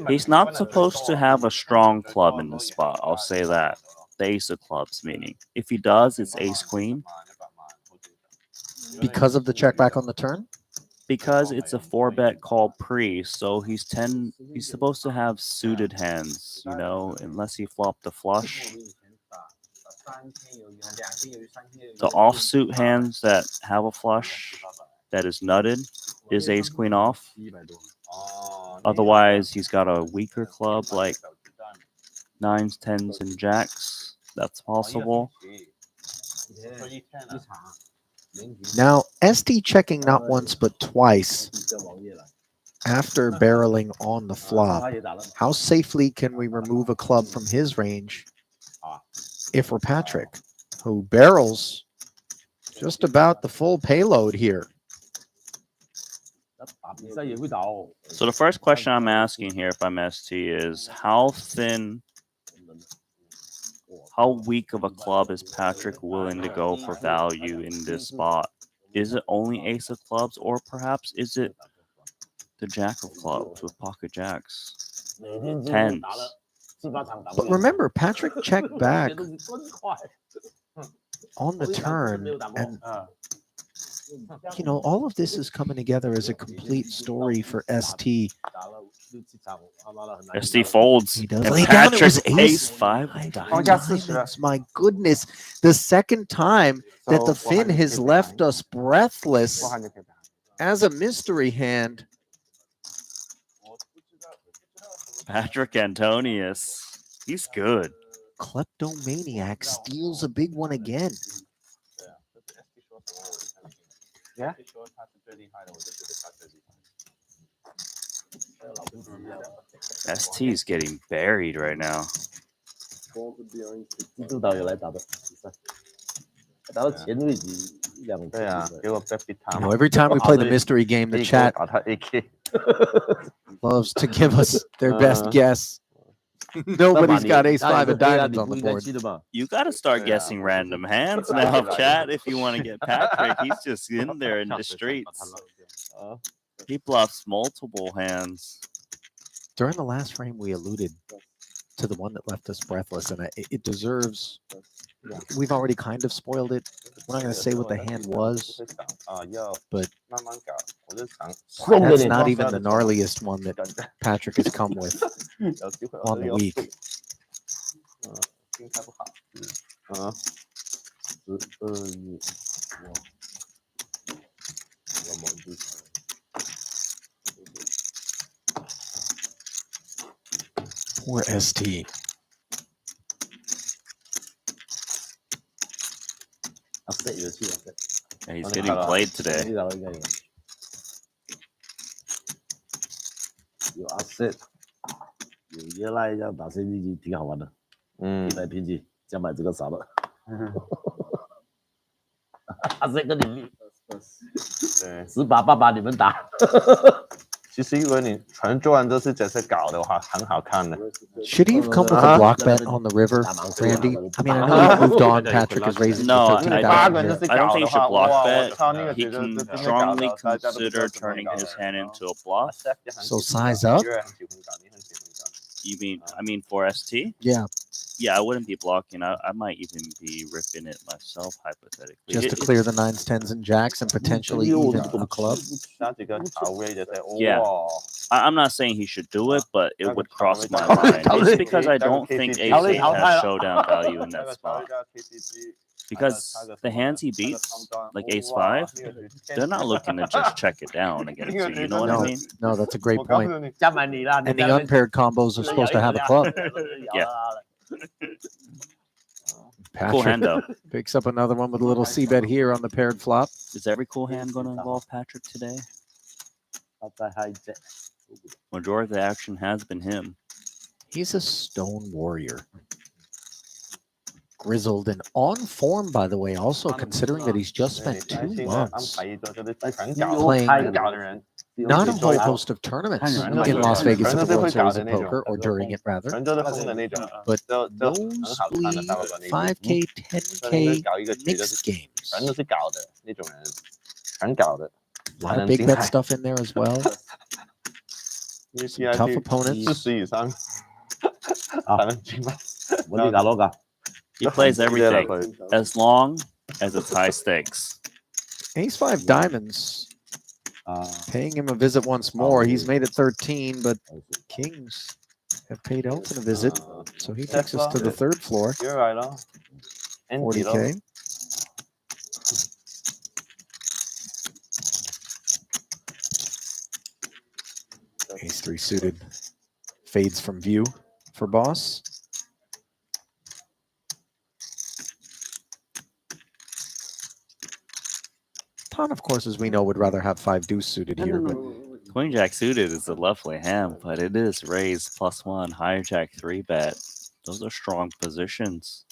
He's not supposed to have a strong club in this spot. I'll say that. The ace of clubs, meaning. If he does, it's ace queen. Because of the check back on the turn? Because it's a 4-bet call pre, so he's supposed to have suited hands, you know, unless he flopped the flush. The offsuit hands that have a flush that is nutted is ace queen off. Otherwise, he's got a weaker club like 9s, 10s, and jacks. That's possible. Now, ST checking not once but twice after barreling on the flop. How safely can we remove a club from his range if we're Patrick, who barrels just about the full payload here? So the first question I'm asking here if I'm ST is how weak of a club is Patrick willing to go for value in this spot? Is it only ace of clubs, or perhaps is it the jack of clubs with pocket jacks? 10s. But remember, Patrick checked back on the turn, and you know, all of this is coming together as a complete story for ST. ST folds. He does And lay down. It Patrick was ace 5 diamonds. My goodness, the second time that the Finn has left us breathless as a mystery hand. Patrick Antonius. He's good. Kleptomaniac steals a big one again. Yeah. ST is getting buried right now. You know, every time we play the mystery game, the chat loves to give us their best guess. Nobody's got ace 5 of diamonds on the board. You got to start guessing random hands now, chat, if you want to get Patrick. He's just in there in the streets. He bluffs multiple hands. During the last frame, we alluded to the one that left us breathless, and it deserves. We've already kind of spoiled it. We're not going to say what the hand was, but that's not even the gnarliest one that Patrick has come with on the week. Poor ST. Yeah, he's getting played today. 有 asset， 有依赖，要打 CDG 挺好玩的。100拼几，想买这个啥了？asset 跟你对1888你们打。其实如果你全做完都是这些搞的话，很好看的。 Should he have come with a block bet on the river, Randy? I mean, I know you moved on. Patrick is raising No, to 13,000. I don't think he should block bet. He can strongly consider turning his hand into a bluff. So size up? You mean, I mean for ST? Yeah. Yeah, I wouldn't be blocking. I might even be ripping it myself, hypothetically. Just to clear the 9s, 10s, and jacks and potentially even a club. Yeah. I'm not saying he should do it, but it would cross my mind. Just because I don't think ace 8 has showdown value in that spot. Because the hands he beats, like ace 5, they're not looking to just check it down against you. You know what I mean? No, that's a great point. And the unpaired combos are supposed to have a club. Yeah. Cool hand though. Picks up another one with a little c-bet here on the paired flop. Is every cool hand going to involve Patrick today? Majority of the action has been him. He's a stone warrior. Grizzled and on form, by the way, also considering that he's just spent 2 months playing not a whole host of tournaments in Las Vegas at the World Series of Poker, or during it rather, but nosebleed 5K, 10K mixed games. A lot of big bet stuff in there as well. Some tough opponents. He plays everything as long as it's high stakes. Ace-5 diamonds. Paying him a visit once more. He's made it 13, but kings have paid Elton a visit, so he takes us to the 3rd floor. You're right, 40K. Ace-3 suited fades from view for boss. Ton, of course, as we know, would rather have 5 deuce suited here, but Queen Jack suited is a lovely hand, but it is raised +1, hijack 3-bet. Those are strong positions.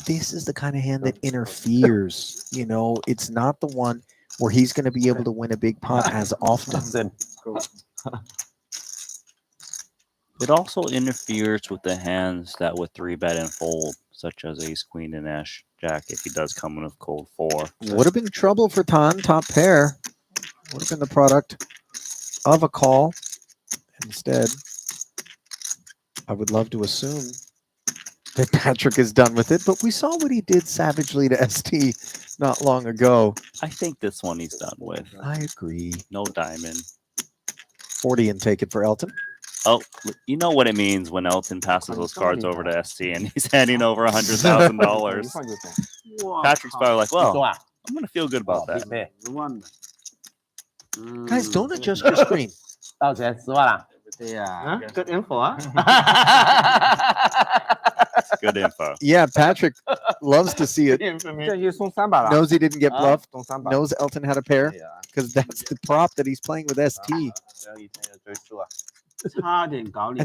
This is the kind of hand that interferes. You know, it's not the one where he's going to be able to win a big pot as often. It also interferes with the hands that would 3-bet and fold, such as Ace Queen and Ash Jack if he does come in with cold 4. Would have been trouble for Tan, top pair. Would have been the product of a call. Instead, I would love to assume that Patrick is done with it, but we saw what he did savagely to ST not long ago. I think this one he's done with. I agree. No diamond. 40 and take it for Elton. Oh, you know what it means when Elton passes those cards over to ST and he's handing over $100,000. Patrick's probably like, well, I'm going to feel good about that. Guys, don't adjust your screen. Good info, Good info. Yeah, Patrick loves to see it. Knows he didn't get bluffed. Knows Elton had a pair because that's the prop that he's playing with ST. And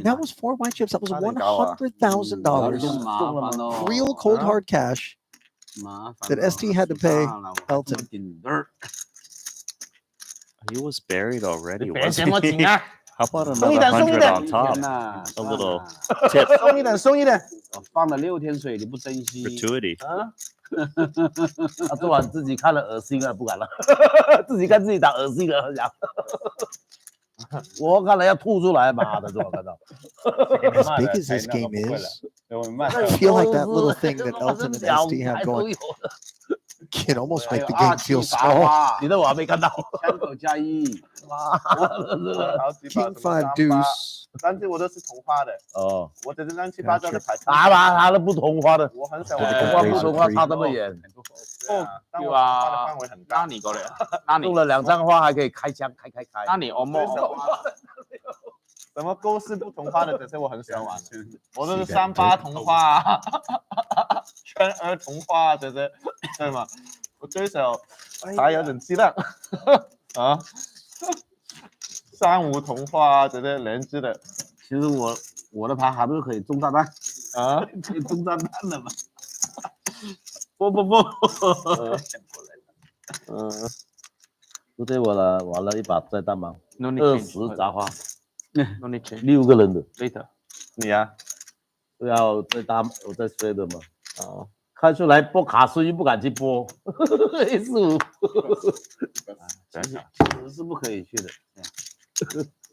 that was 4 white chips. That was $100,000. Real cold hard cash that ST had to pay Elton. He was buried already, wasn't he? How about another 100 on top? A little tip. Gratuity. 昨晚自己看了恶心了，不敢了，自己看自己打恶心了，讲。我看了要吐出来，妈的，昨晚看到。As big as this game is, I feel like that little thing that Elton and ST have going can almost make the game feel small. 你的我还没看到。枪口加1， King 5 deuce. 3只我都是同花的哦，我只是乱七八糟的牌。他的不同花的，我很少同花不同花差这么远。但我同花的范围很大。那你过来，那你中了2张花还可以开枪，开。那你欧梦。什么勾式不同花的角色我很喜欢玩，我都是38同花啊，圈2同花啊，角色，对吗？我对手还有点激浪啊，35同花啊，角色连支的。其实我的牌还不是可以中炸弹啊，可以中炸弹的嘛？不，不对我了，玩了一把再大盲，20砸花。6个人的，对的，你啊，对啊，我在追的嘛，看出来拨卡所以不敢去拨，15，是不可以去的，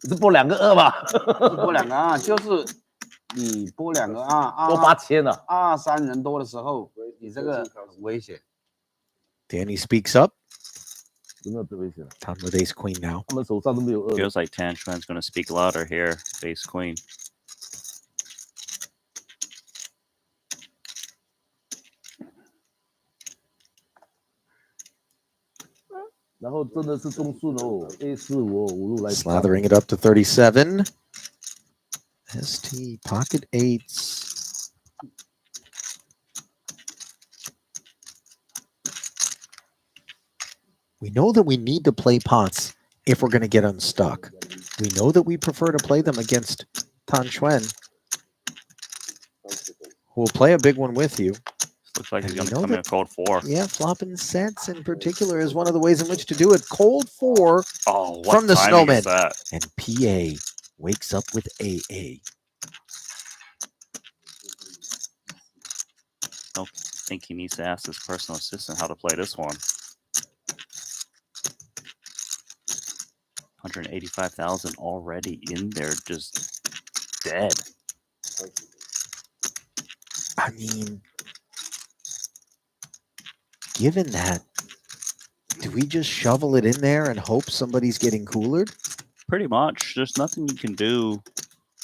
是拨2个2吧？拨2个2，就是你拨2个2，拨8000了，2、3人多的时候，你这个很危险。Danny speaks up. 真的最危险了。Tan with ace queen now. 他们手上都没有2。 Feels like Tan Chuan's going to speak louder here. Ace Queen. 然后真的是中顺哦 ，A4我5路来。Slathering it up to 37. ST pocket 8s. We know that we need to play pots if we're going to get unstuck. We know that we prefer to play them against Tan Xuan, who will play a big one with you. Looks like he's And going we to know come in that- cold 4. Yeah, flopping sets in particular is one of the ways in which to do it. Cold 4 Oh, what from the timing snowman. is that? And PA wakes up with AA. I think he needs to ask his personal assistant how to play this one. 185,000 already in there, just dead. I mean, given that, do we just shovel it in there and hope somebody's getting coolered? Pretty much. There's nothing you can do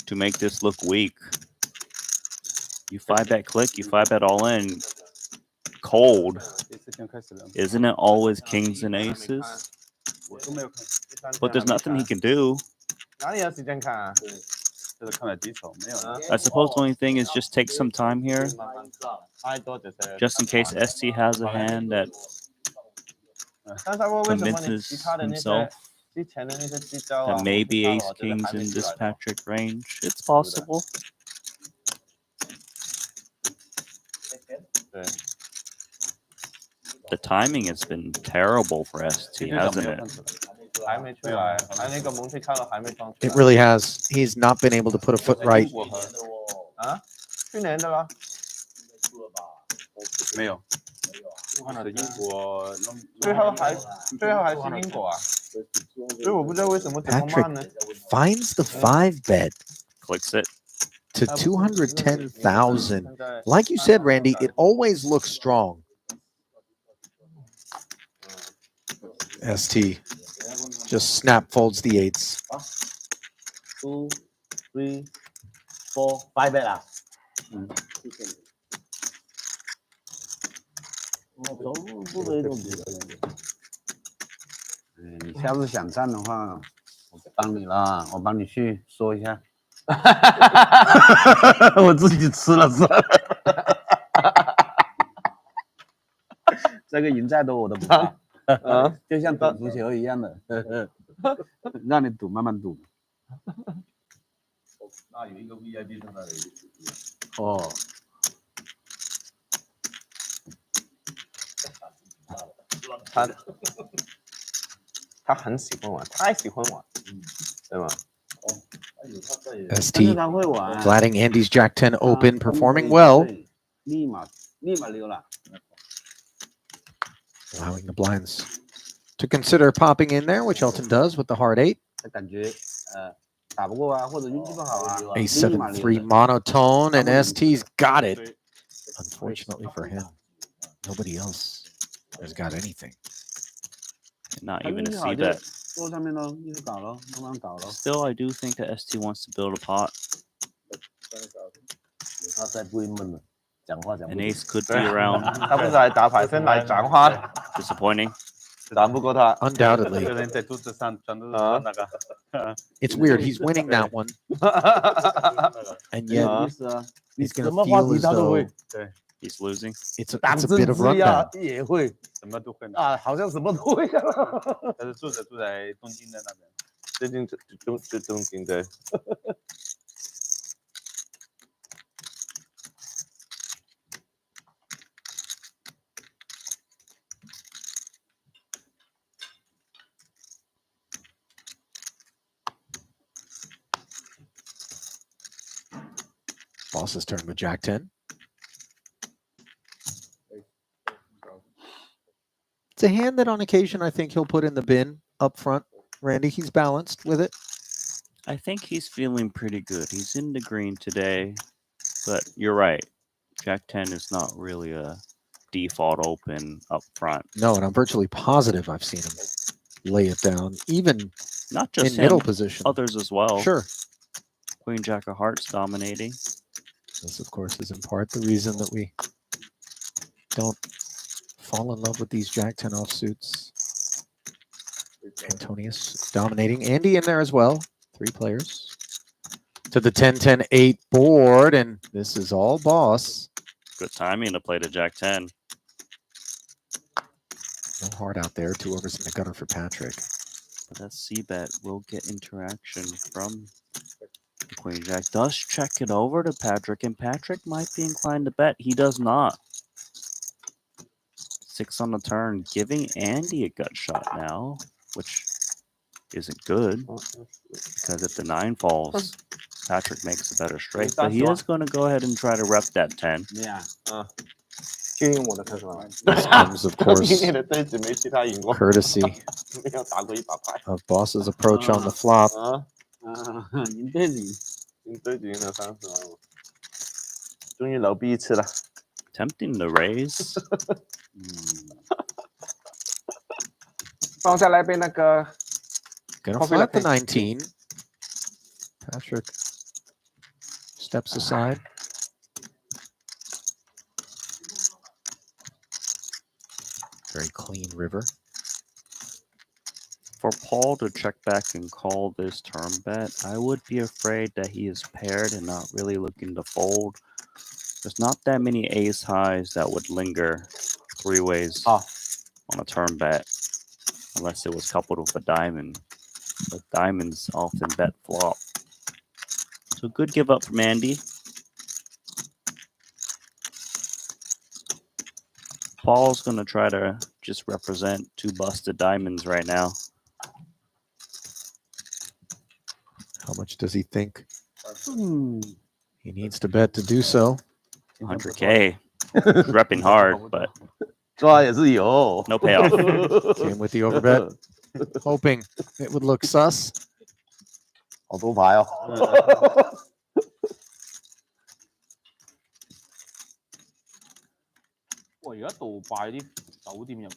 to make this look weak. You 5-bet click, you 5-bet all in. Cold. Isn't it always kings and aces? But there's nothing he can do. 哪里有时间看啊？这个看了几手没有啊？ I suppose the only thing is just take some time here, 太多只是。 just in case ST has a hand that 但是为什么你 convinces 其他的那些 himself 之前的那些机招啊， that maybe 我 ace 觉得 kings 还没 in 出 this 来的。 Patrick range. It's possible. 对。 The timing has been terrible for ST, hasn't it? 还没出来，还那个蒙特卡洛还没装出来。 It really has. He's not been able to put a foot right. 啊？去年的啦。没有。看了的英国最后还是英国啊。所以我不知道为什么这么慢呢。 Patrick finds the 5-bet Clicks it. to 210,000. Like you said, Randy, it always looks strong. ST just snap folds the 8s. 2, 3, 4, 5bet 啊。你下次想站的话，我帮你了，我帮你去说一下。我自己吃了算了。这个赢再多我都不怕。就像赌足球一样的，让你赌，慢慢赌。那有一个 VIP 在那里。哦。他很喜欢玩，太喜欢玩，对吗？ ST flatting Andy's Jack 10 open, performing well. 立马溜了。 Allowing the blinds to consider popping in there, which Elton does with the hard 8. 感觉打不过啊，或者运气不好啊。A 7-3 monotone, and ST's got it. Unfortunately for him, nobody else has got anything. Not even a C-bet. 坐上面咯，一直搞咯，慢慢搞咯。 Still, I do think that ST wants to build a pot. 他再不会闷了，讲话讲不。 An ace could be around. 他不是来打牌，是来讲话的。 Disappointing. 打不过他。 Undoubtedly. 这个人在桌子上全都是那个。 It's weird. He's winning that one, and yet he's going to feel as though he's losing. It's a bit of rundown. 也会什么都会啊，好像什么都会。他是住在东京的那边。最近东京对。Boss's turn with Jack 10. It's a hand that on occasion I think he'll put in the bin up front. Randy, he's balanced with it. I think he's feeling pretty good. He's in the green today, but you're right. Jack 10 is not really a default open up front. No, and I'm virtually positive I've seen him lay it down, even not just in middle him, position. others as well. Sure. Queen Jack of Hearts dominating. This, of course, is in part the reason that we don't fall in love with these Jack 10 offsuits. Antonius dominating. Andy in there as well. 3 players. To the 10-10-8 board, and this is all boss. Good timing to play to Jack 10. No heart out there. 2 overs in the gutter for Patrick. But that C-bet will get interaction from the Queen Jack. Does check it over to Patrick, and Patrick might be inclined to bet. He does not. 6 on the turn, giving Andy a gut shot now, which isn't good, because if the 9 falls, Patrick makes a better straight. But he is going to go ahead and try to rep that 10. Yeah. 就用我的开始玩。 This comes, of course, 今年的这一局没其他赢过， courtesy 没有打过100牌。 of Boss's approach on the flop. 您对你，您这一局赢了30万，终于老逼一次了。 Tempting to raise. 帮我再来杯那个 Gonna coffee flat the latte. 19. Patrick steps aside. Very clean river. For Paul to check back and call this turn bet, I would be afraid that he is paired and not really looking to fold. There's not that many ace highs that would linger 3 ways on a turn bet, unless it was coupled with a diamond. But diamonds often bet flop. So good give up from Andy. Paul's going to try to just represent 2 busted diamonds right now. How much does he think he needs to bet to do so? 100K. Repping hard, but 抓也是有 no payoff. Came with the overbet, hoping it would look sus. 好多牌哦。哇！而家杜拜啲酒店入面好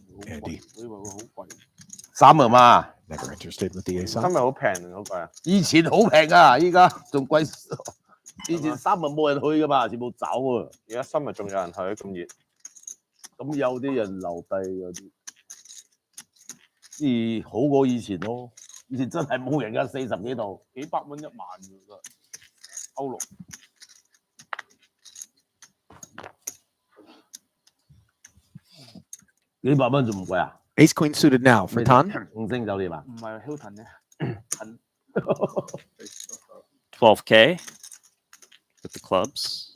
貴，我以為會好貴。 Summer 嘛 Never interested with the ace 今 high. 日好平嗰個啊！以前好平啊，依家仲貴。以前Summer冇人去噶嘛，全部走啊。而家今日仲有人去咁熱，咁有啲人留低嗰啲，好過以前咯。以前真係冇人噶，40幾度，幾百蚊1晚㗎，真係歐羅。幾百蚊仲唔貴啊？ Ace queen suited now for Tan. 5星酒店啊？唔係 Hilton 嘅，近 12K with the clubs.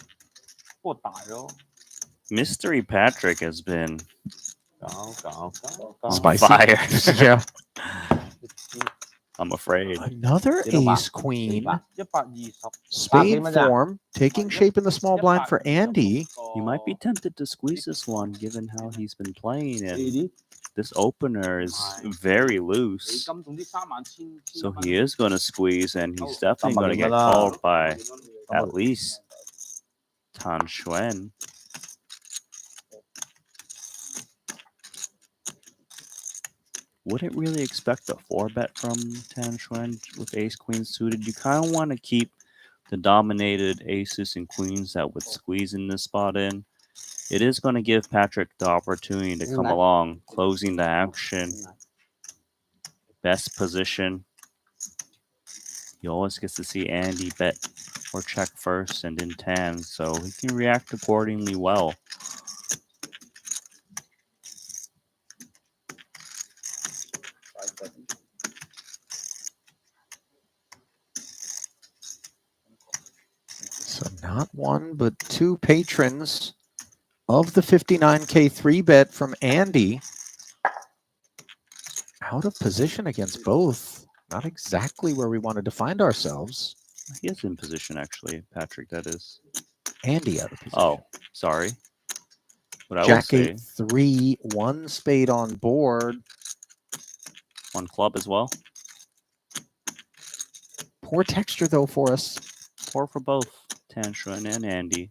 不過大咯。 Mystery Patrick has been Spicy. fire. Yeah. I'm afraid. Another ace queen. 120 Spade form taking shape in the small blind for Andy. You might be tempted to squeeze this one given how he's been playing, and this opener is very loose. So he is going to squeeze, and he's definitely going to get called by at least Tan Xuan. Wouldn't really expect a 4-bet from Tan Xuan with ace queen suited. You kind of want to keep the dominated aces and queens that would squeeze in this spot in. It is going to give Patrick the opportunity to come along, closing the action. Best position. He always gets to see Andy bet or check first and then Tan, so he can react accordingly well. So not 1, but 2 patrons of the 59K 3-bet from Andy. Out of position against both. Not exactly where we wanted to find ourselves. He is in position, actually, Patrick, that is. Andy out of position. Oh, sorry. But I will Jack say 8-3, 1 spade on board. 1 club as well. Poor texture, though, for us. Poor for both Tan Xuan and Andy.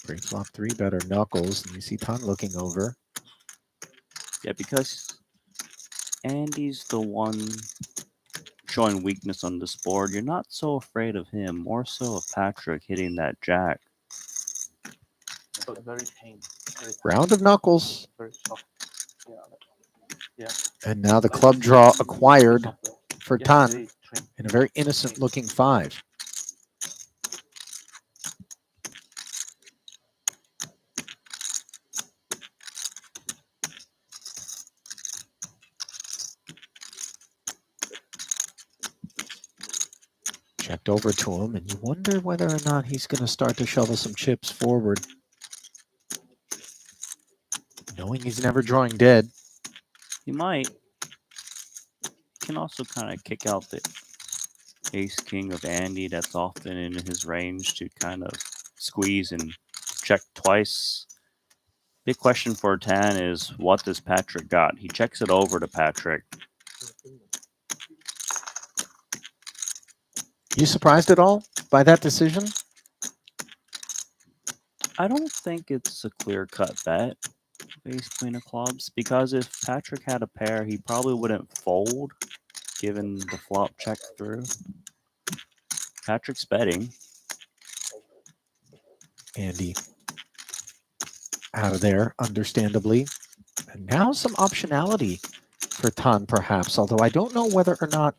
Pre-flop 3-better knuckles. And you see Tan looking over. Yeah, because Andy's the one showing weakness on this board. You're not so afraid of him, more so of Patrick hitting that jack. But very tame. Round of knuckles. Very soft. Yeah. And now the club draw acquired for Tan in a very innocent looking 5. checked over to him, and you wonder whether or not he's going to start to shovel some chips forward. Knowing he's never drawing dead. He might. Can also kind of kick out the ace king of Andy that's often in his range to kind of squeeze and check twice. Big question for Tan is, what does Patrick got? He checks it over to Patrick. You surprised at all by that decision? I don't think it's a clear-cut bet, ace queen of clubs, because if Patrick had a pair, he probably wouldn't fold, given the flop check through. Patrick's betting. Andy out of there, understandably. And now some optionality for Tan, perhaps, although I don't know whether or not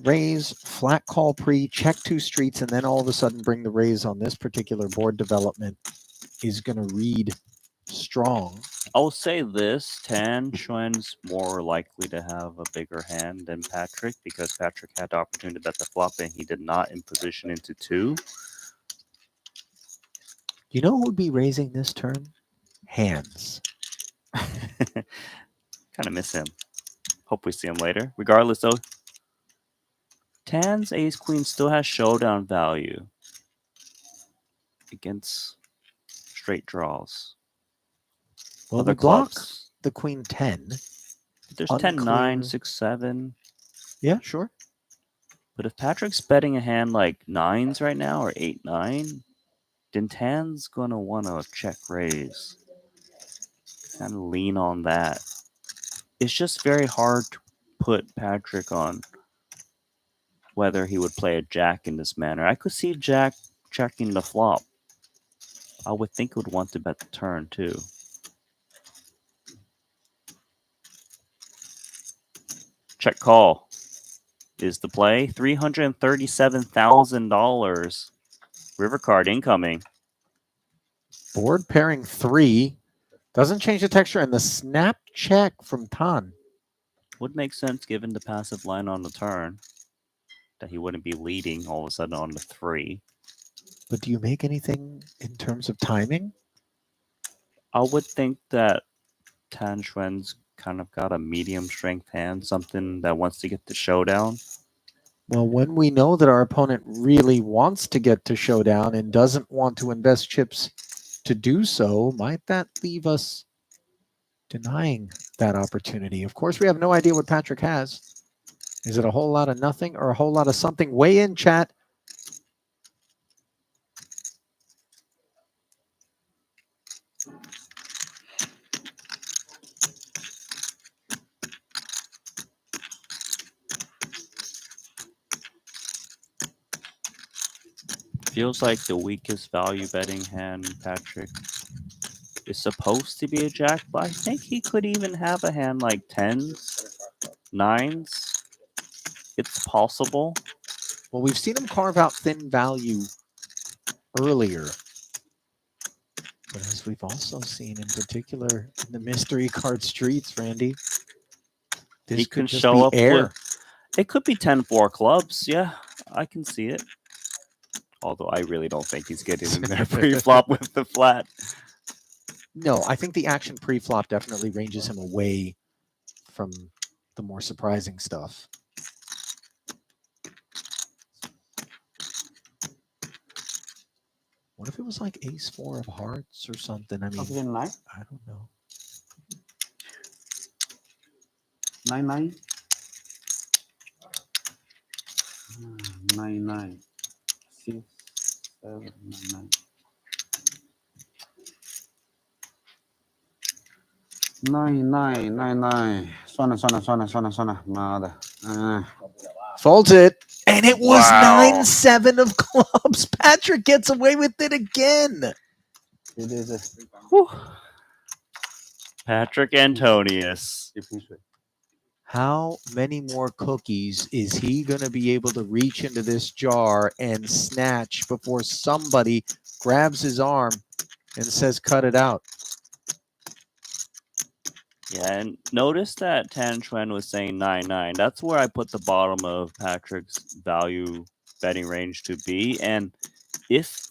raise, flat call pre, check 2 streets, and then all of a sudden bring the raise on this particular board development is going to read strong. I'll say this, Tan Chuan's more likely to have a bigger hand than Patrick because Patrick had the opportunity to bet the flop and he did not in position into 2. You know who would be raising this turn? Hands. Kind of miss him. Hope we see him later. Regardless, though, Tan's ace queen still has showdown value against straight draws. Well, Other we block clubs. the queen 10. There's 10, 9, 6, 7. Yeah, sure. But if Patrick's betting a hand like 9s right now or 8, 9, then Tan's going to want to check raise. Kind of lean on that. It's just very hard to put Patrick on whether he would play a jack in this manner. I could see Jack checking the flop. I would think he would want to bet the turn too. Check call is the play. $337,000. River card incoming. Board pairing 3. Doesn't change the texture. And the snap check from Tan. Would make sense given the passive line on the turn. That he wouldn't be leading all of a sudden on the 3. But do you make anything in terms of timing? I would think that Tan Chuan's kind of got a medium strength hand, something that wants to get the showdown. Well, when we know that our opponent really wants to get to showdown and doesn't want to invest chips to do so, might that leave us denying that opportunity? Of course, we have no idea what Patrick has. Is it a whole lot of nothing or a whole lot of something? Weigh in, chat. Feels like the weakest value betting hand, Patrick, is supposed to be a jack, but I think he could even have a hand like 10s, 9s. It's possible. Well, we've seen him carve out thin value earlier. But as we've also seen in particular in the mystery card streets, Randy, this He could can just show be up air. with... It could be 10-4 clubs. Yeah, I can see it. Although I really don't think he's getting in there pre-flop with the flat. No, I think the action pre-flop definitely ranges him away from the more surprising stuff. What if it was like ace-4 of hearts or something? I mean, I don't know. 9-9. 9-9. 6, 7, 9-9. 9-9. 算了，妈的，Folds it, and it was 9-7 of clubs. Patrick gets away with it again. Patrick Antonius. How many more cookies is he going to be able to reach into this jar and snatch before somebody grabs his arm and says, cut it out? Yeah, and notice that Tan Chuan was saying 9-9. That's where I put the bottom of Patrick's value betting range to be. And if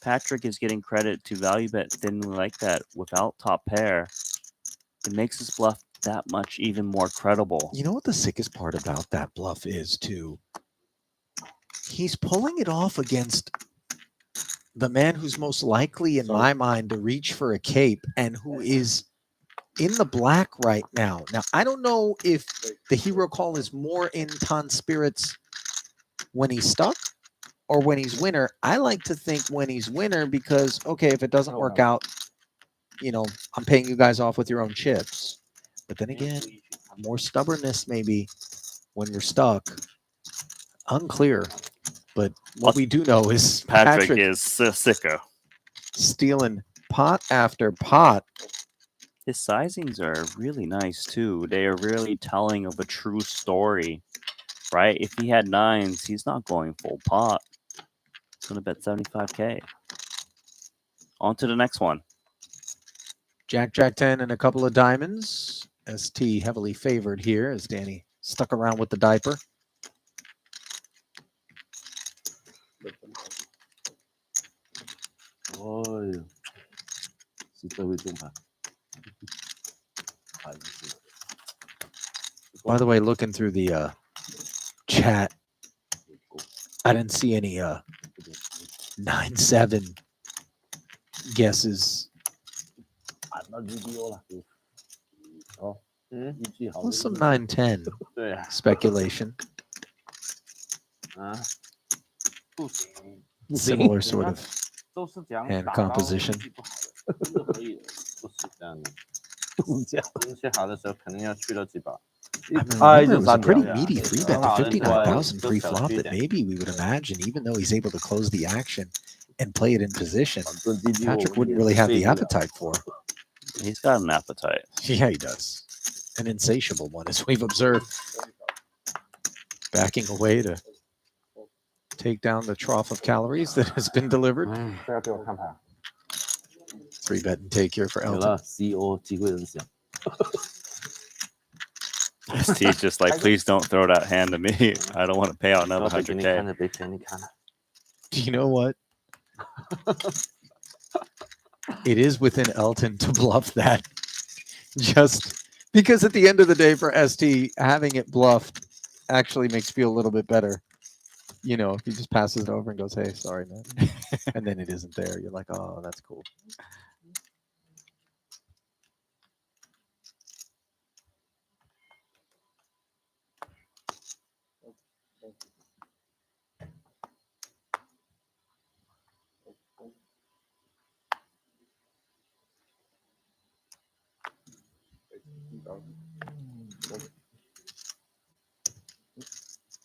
Patrick is getting credit to value bet thinly like that without top pair, it makes his bluff that much even more credible. You know what the sickest part about that bluff is, too? He's pulling it off against the man who's most likely, in my mind, to reach for a cape and who is in the black right now. Now, I don't know if the hero call is more in Tan spirits when he's stuck or when he's winner. I like to think when he's winner because, okay, if it doesn't work out, you know, I'm paying you guys off with your own chips. But then again, more stubbornness maybe when you're stuck. Unclear. But what we do know is Patrick is sicko. Stealing pot after pot. His sizings are really nice too. They are really telling of a true story, right? If he had nines, he's not going full pot. He's going to bet 75K. On to the next one. Jack, Jack 10 and a couple of diamonds. ST heavily favored here as Danny stuck around with the diaper. Oh, yeah. 是这位重牌。 By the way, looking through the chat, I didn't see any 9-7 guesses. What's some 9-10 speculation? Similar sort of hand composition. 运气好的时候肯定要去了几把。 I mean, it was a pretty meaty 3-bet to 59,000 pre-flop that maybe we would imagine, even though he's able to close the action and play it in position, Patrick wouldn't really have the appetite for. He's got an appetite. Yeah, he does. An insatiable one, as we've observed. Backing away to take down the trough of calories that has been delivered. 3-bet and take here for Elton. Steve's just like, please don't throw that hand to me. I don't want to pay out another 100K. Do you know what? It is within Elton to bluff that. Just because at the end of the day for ST, having it bluffed actually makes you feel a little bit better. You know, if he just passes it over and goes, hey, sorry, man. And then it isn't there. You're like, oh, that's cool.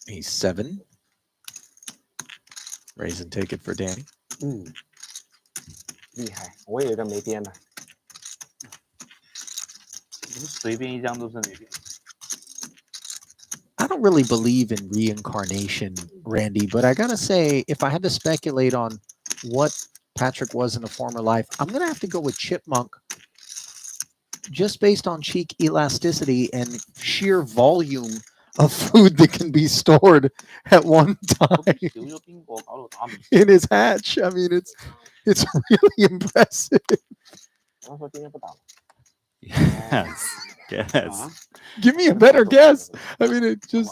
He's 7. Raise and take it for Danny. 厉害，我有一个没边的，随便一张都是没边。 I don't really believe in reincarnation, Randy, but I gotta say, if I had to speculate on what Patrick was in a former life, I'm gonna have to go with Chipmunk, just based on cheek elasticity and sheer volume of food that can be stored at one time in his hatch. I mean, it's really impressive. Yes. Yes. Give me a better guess. I mean, it just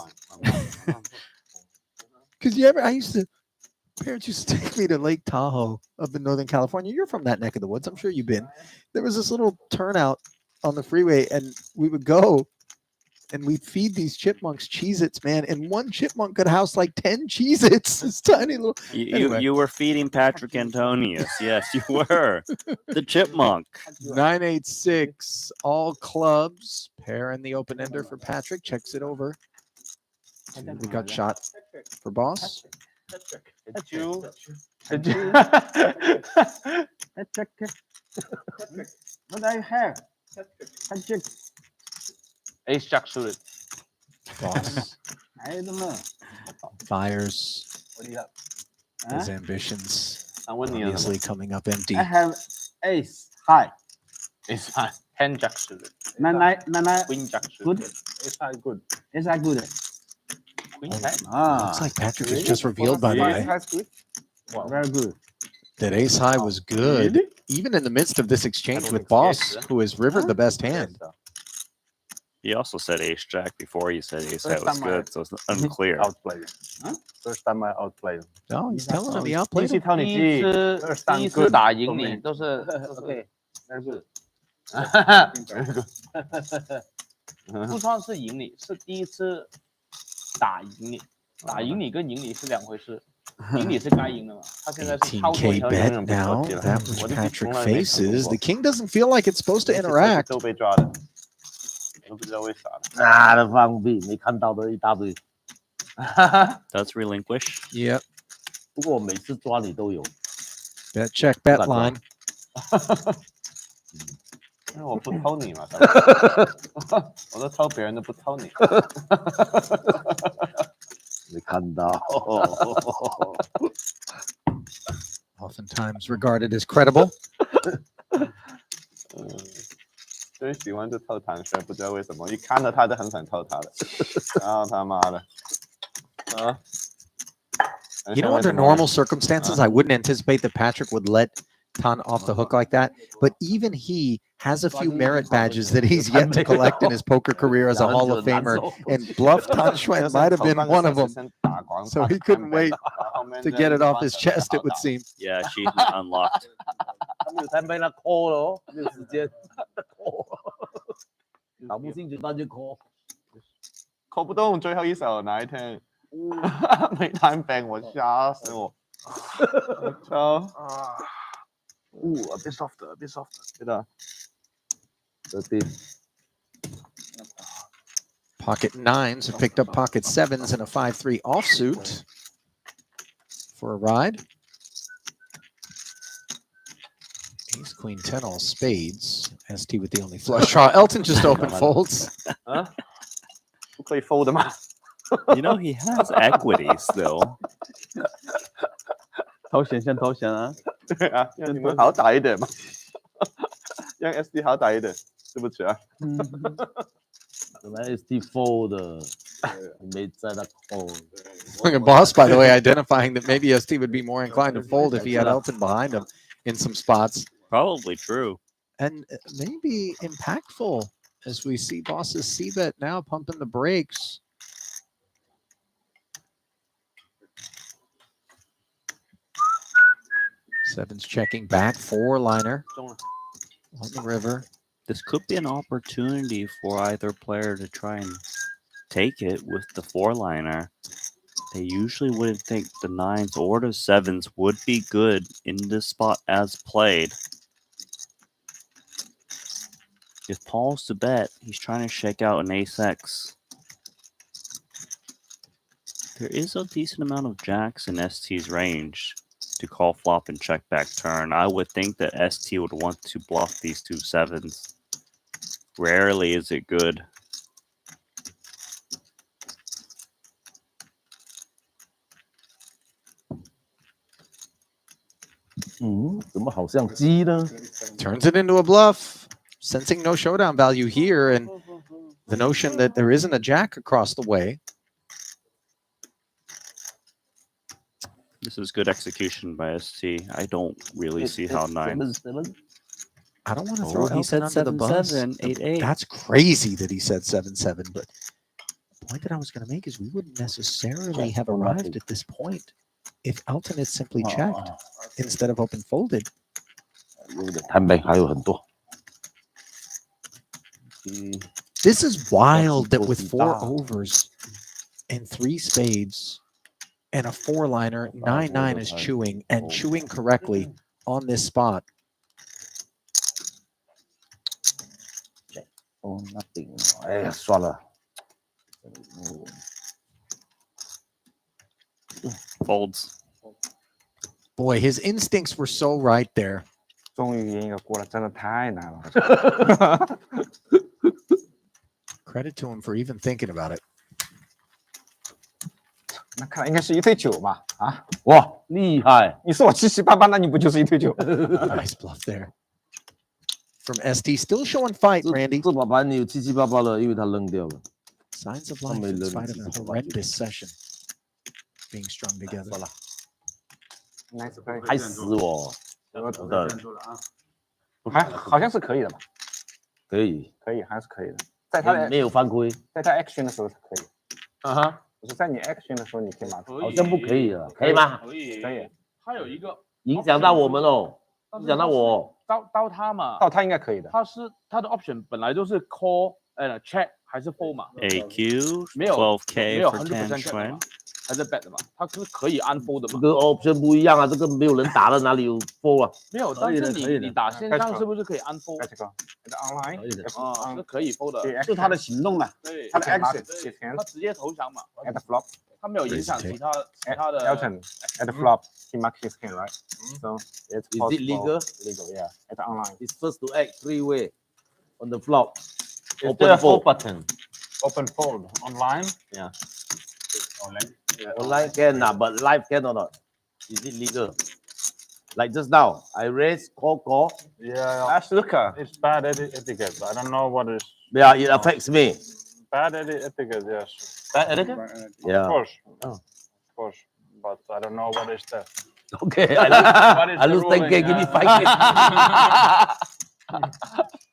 because parents used to take me to Lake Tahoe up in Northern California. You're from that neck of the woods. I'm sure you've been. There was this little turnout on the freeway, and we would go and we'd feed these chipmunks Cheez-Its, man. And one chipmunk could house like 10 Cheez-Its. This tiny little. Anyway. You were feeding Patrick Antonius. Yes, you were. The chipmunk. 986, all clubs. Pair in the open ender for Patrick. Checks it over. We got shot for boss. What do you have? Patrick. Ace Jack suited. Boss. I don't know. Fires. What do you have? His ambitions. And when obviously coming up empty. I have ace high. Ace high. 10 Jack suited. Nine. Queen Jack suited. Good. Ace high good. Is that good? Queen 10. Looks like Patrick has just revealed, by the way, Wow. Very good. that ace high was good, Really? even in the midst of this exchange don't with think Boss, so. who has rivered the best hand. He also said ace jack before he said ace high First was time I- good, so it's unclear. Outplayed. First time I outplayed. Oh, he's telling him he 第 outplayed 一次 him. 挑你第一记次 First 第 time 一次 good 打赢 for 你 me. 都是 Okay. Very good. 不算是赢你，是第一次打赢你，打赢你跟赢你是两回事。赢你是该赢的嘛，他现在是超过 18K 你。 bet now. That which Patrick faces. The king doesn't feel like it's supposed to interact. 都被抓的，我都不知道为啥的。啊的放屁，没看到的一大堆。 That's relinquish. Yep. 不过我每次抓你都有。 Bet check, bet line. 因为我不偷你嘛，我都偷别人的，不偷你。没看到。Oftentimes regarded as credible. 最喜欢就偷唐轩，不知道为什么，一看到他就很想偷他的，然后他妈的，啊！ You know, under normal circumstances, I wouldn't anticipate that Patrick would let Tan off the hook like that. But even he has a few merit badges that he's yet to collect in his poker career as a Hall of Famer. And Bluff Tan Xuan might have been one of them. So he couldn't wait to get it off his chest, it would seem. Yeah, achievement unlocked. 他没有才被他 call 了哦，没有时间 call， 打不进就那就 call。 call 不动，最后一手哪一天？没摊饼，我吓死我！操啊！a bit softer, a bit softer， 对的。这边 Pocket nines have picked up pocket sevens and a 5-3 offsuit for a ride. Ace, queen, 10, all spades. ST with the only flush draw. Elton just open folds. 不可以 fold 的吗？ You know, he has equity still. 头显先头显啊！对啊，让你们好打一点嘛，让 SD 好打一点，对不起啊。本来 ST fold 的，没在那 call。 Look at Boss, by the way, identifying that maybe ST would be more inclined to fold if he had Elton behind him in some spots. Probably true. And maybe impactful as we see Boss's C-bet now pumping the brakes. Sevens checking back, four-liner on the river. This could be an opportunity for either player to try and take it with the four-liner. They usually wouldn't think the nines or the sevens would be good in this spot as played. If Paul's to bet, he's trying to shake out an ace-x. There is a decent amount of jacks in ST's range to call flop and check back turn. I would think that ST would want to bluff these two sevens. Rarely is it good. Turns it into a bluff, sensing no showdown value here, and the notion that there isn't a jack across the way. This is good execution by ST. I don't really see how nines. I don't want to throw he said Elton under the bus. 7-7, 8-8. That's crazy that he said 7-7, but the point that I was going to make is we wouldn't necessarily have arrived at this point if Elton had simply checked instead of open folded. 摊杯还有很多。 This is wild that with four overs and three spades and a four-liner, 9-9 is chewing and chewing correctly on this spot. Oh, nothing. 哎呀，算了。 Folds. Boy, his instincts were so right there. 终于赢一个过了，真的太难了。 Credit to him for even thinking about it. 那看来应该是一对九吧？啊，哇，厉害！你说我7788，那你不就是一对九？ Nice bluff there. From ST, still showing fight, Randy. 这把盘你有7788了，因为他扔掉了。Signs of life in spite of a horrendous session being strung together. 害死我！我的好像是可以的吧？可以，可以，还是可以的。在他的没有犯规，在他 action 的时候是可以。嗯哼，我说在你 action 的时候你可以拿出。好像不可以了，可以吗？可以，可以。他有一个影响到我们哦，影响到我。到他嘛，到他应该可以的。他的 option 本来就是 call check 还是 fold 嘛 AQ 没有 12K 没有 for 100% ten check 的 twin 嘛，还是 bet 的嘛，他是可以按 fold 的嘛。这个 option 不一样啊，这个没有人打了，哪里有 fold 啊？没有，但是你打线上是不是可以按 fold？ online 可以的啊，是可以 fold 的，是他的行动嘛？对，他的 action 他直接投降嘛 at the flop， 他没有影响其他的。Elton at the flop he marks his king right， so it's Is it legal? Legal, yeah. At the online. It's first to act 3-way on the flop. Is Open there a fold. fold button? Open fold online. Yeah. Online. Yeah. Online can but live can or not? Is it legal? Like just now, I raise, call. Yeah. Ask Luca. It's bad etiquette. I don't know what is. Yeah, it affects me. Bad etiquette, yes. Bad etiquette? Yeah. Of course. Oh. Of course. But I don't know what is that. Okay, I lose 10K, give me 5K.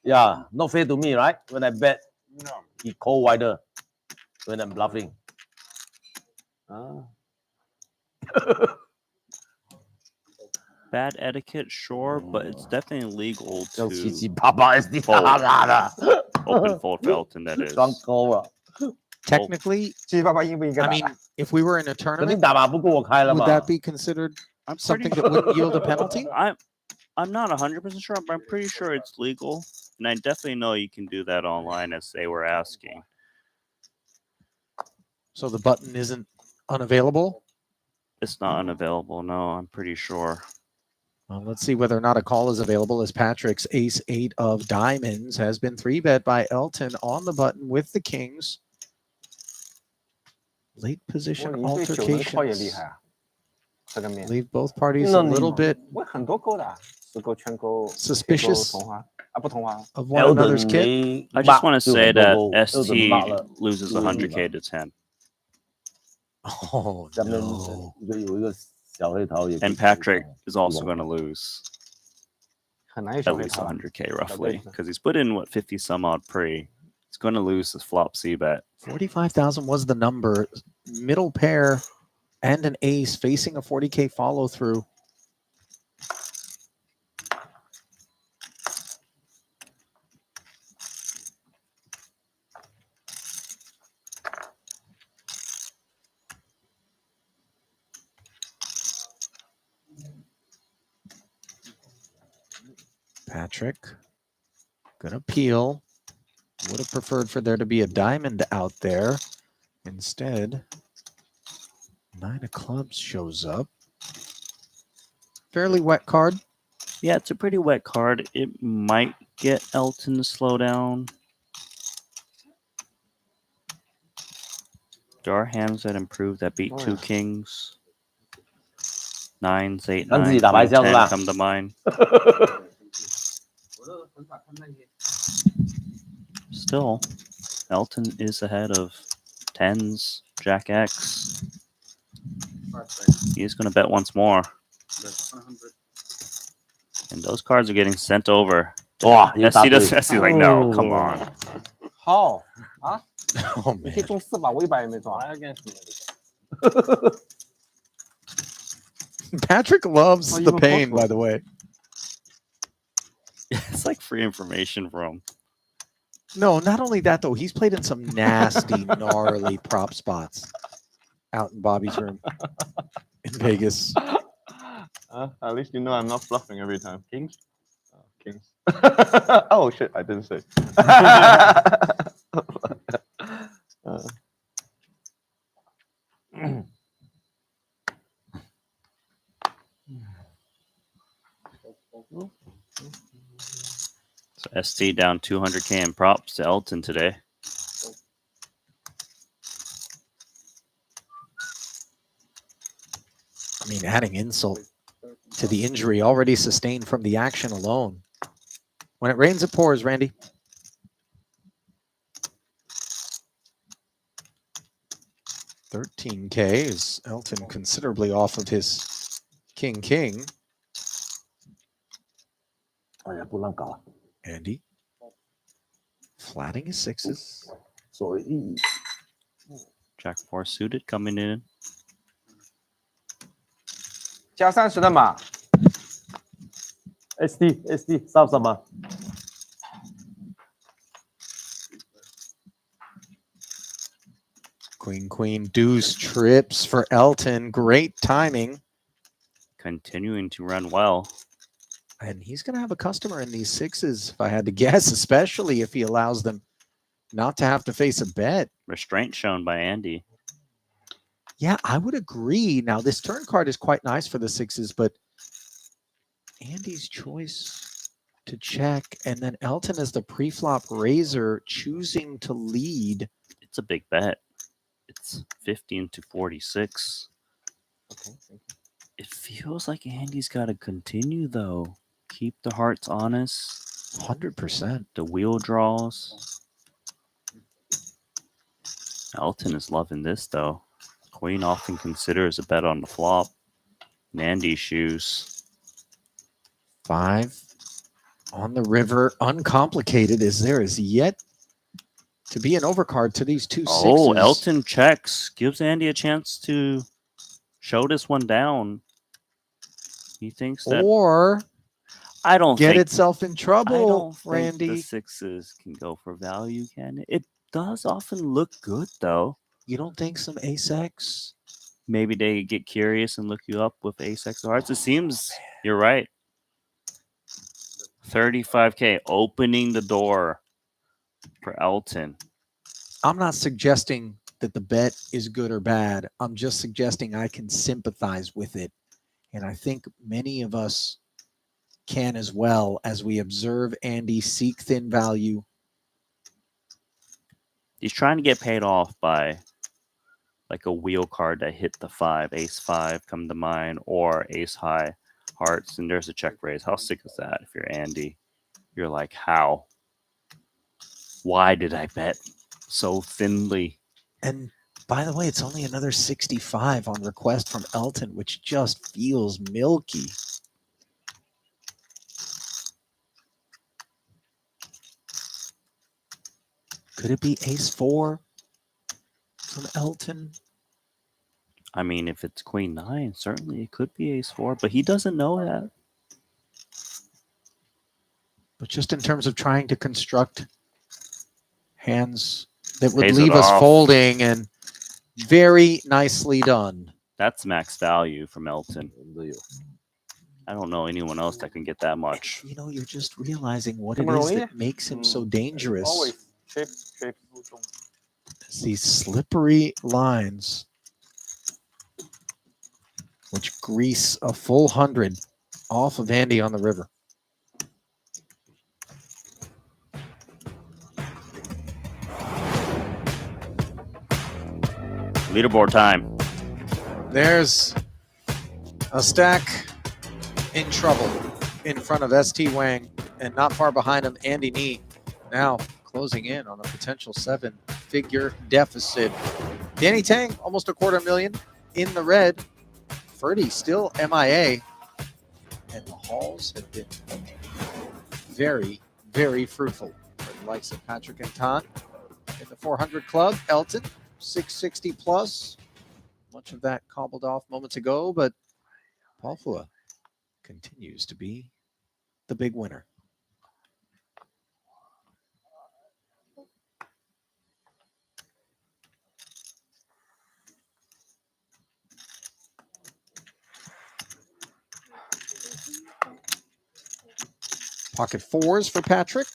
Yeah, not fair to me, right? When I bet, No. he call wider when I'm bluffing. Bad etiquette, sure, but it's definitely legal to 七七八八 SD fold. 的 Open fold for Elton, that is. 双勾了。 Technically, 七七八八应不应该 I 打 mean, if we were in a 肯定 tournament, 打吧，不过我开了 would 嘛。 that be considered I'm something pretty that wouldn't yield a penalty? I'm not 100% sure, but I'm pretty sure it's legal. And I definitely know you can do that online as they were asking. So the button isn't unavailable? It's not unavailable, no, I'm pretty sure. Well, let's see whether or not a call is available as Patrick's ace-8 of diamonds has been 3-bet by Elton on the button with the kings. Late position 你对九能扣也厉 altercations 害啊，这个面 leave both parties a little bit 我很多勾的啊，十勾、圈勾、 suspicious 同花啊，不同花。 of one another's kit. I just want to say that ST loses 100K to 10. Oh, no. And Patrick is also going to lose 很难有 at 小黑 least 桃。 100K roughly because he's put in what 50 some odd pre. He's going to lose his flop C bet. 45,000 was the number. Middle pair and an ace facing a 40K follow through. Patrick gonna peel. Would have preferred for there to be a diamond out there. Instead, 9 of clubs shows up. Fairly wet card. Yeah, it's a pretty wet card. It might get Elton to slow down. There are hands that improve that beat two kings. 9s, 8, 9, 10 come to mind. Still, Elton is ahead of 10s, Jack X. He is going to bet once more. And those cards are getting sent over. Oh, SC's like, no, come on. 好啊， Oh 你可以 man. 中4把，我1把也没中。 Patrick loves Oh, the you pain, were by the way. It's like free information for him. No, not only that though, he's played in some nasty, gnarly prop spots out in Bobby's room in Vegas. At least you know I'm not bluffing every time. Kings? Oh, kings. Oh shit, I didn't say. So ST down 200K in props to Elton today. I mean, adding insult to the injury already sustained from the action alone. When it rains, it pours, Randy. 13K is Elton considerably off of his king. 哎呀，不让搞， Andy flatting his sixes. 所以 Jack 4 suited coming in. 加30的马， SD 上什么？ Queen, deuce trips for Elton. Great timing. Continuing to run well. And he's going to have a customer in these sixes, if I had to guess, especially if he allows them not to have to face a bet. Restraint shown by Andy. Yeah, I would agree. Now, this turn card is quite nice for the sixes, but Andy's choice to check, and then Elton as the pre-flop raiser choosing to lead. It's a big bet. It's 15 to 46. Okay, thank you. It feels like Andy's got to continue, though. Keep the hearts honest. 100%. The wheel draws. Elton is loving this, though. Queen often considers a bet on the flop. In Andy's shoes. 5 on the river. Uncomplicated as there is yet to be an overcard to these two sixes. Oh, Elton checks. Gives Andy a chance to show this one down. He thinks that... Or I don't get think, itself in trouble, I don't Randy. think the sixes can go for value, can it? It does often look good, though. You don't think some ace-X? Maybe they get curious and look you up with ace-X hearts. It seems you're right. 35K, opening the door for Elton. I'm not suggesting that the bet is good or bad. I'm just suggesting I can sympathize with it. And I think many of us can as well as we observe Andy seek thin value. He's trying to get paid off by like a wheel card that hit the 5, ace 5 come to mind, or ace high hearts, and there's a check raise. How sick is that? If you're Andy, you're like, how? Why did I bet so thinly? And by the way, it's only another 65 on request from Elton, which just feels milky. Could it be ace 4 from Elton? I mean, if it's queen 9, certainly it could be ace 4, but he doesn't know that. But just in terms of trying to construct hands that would Pays leave it us off. folding, and very nicely done. That's max value from Elton. I don't know anyone else that can get that much. You know, you're just realizing what it is that makes him so dangerous. Always shape. It's these slippery lines which grease a full 100 off of Andy on the river. Leaderboard time. There's a stack in trouble in front of ST Wang, and not far behind him, Andy Nee, now closing in on a potential 7-figure deficit. Danny Tang, almost $250,000 in the red. Ferdy still MIA. And the hauls have been very, very fruitful for the likes of Patrick and Tan. In the 400 club, Elton, 660 plus. Much of that cobbled off moments ago, but Paul Fua continues to be the big winner. Pocket fours for Patrick.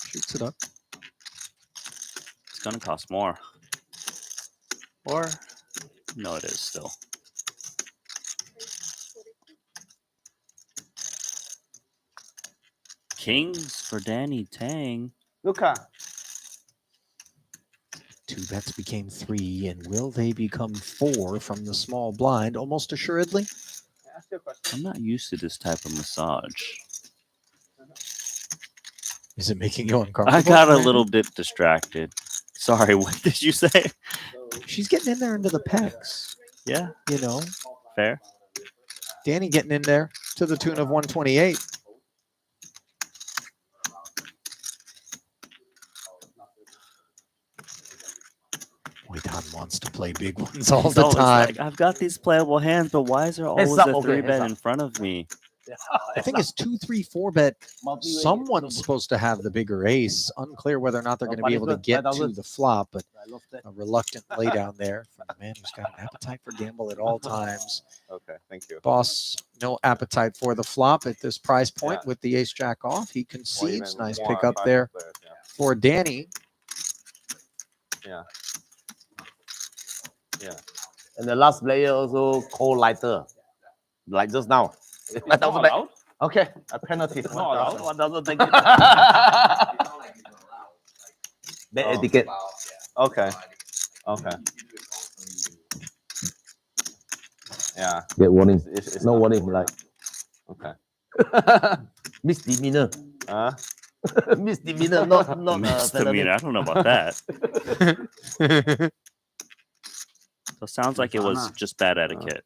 Shoots it up. It's going to cost more. Or, no, it is still. Kings for Danny Tang. Luca. 2 bets became 3, and will they become 4 from the small blind? Almost assuredly. Ask your question. I'm not used to this type of massage. Is it making you uncomfortable? I got a Randy? little bit distracted. Sorry, what did you say? She's getting in there into the pegs. Yeah, You know, fair. Danny getting in there to the tune of 128. Weitan wants to play big ones all He's the always time. like, I've got these playable hands, but why is there always up, a okay, 3-bet heads in front of me? The thing is, 2, 3, 4-bet. Someone's supposed to have the bigger ace. Unclear whether or not they're going to be able to get to the flop, but a reluctant laydown there from a man who's got an appetite for gamble at all times. Okay, thank you. Boss, no appetite for the flop at this price point with the ace jack off. He concedes. Nice pick up there for Danny. Yeah. Yeah. And the last player also call lighter, like just now. Not allowed? Okay. A penalty. Not allowed. 1,000, thank you. Bad etiquette. Okay. Okay. Yeah. Get warning. It's No not- warning, like Okay. misdemeanor. Uh, Misdemeanor, not Misdemeanor. I don't know about that. So it sounds like it was just bad etiquette.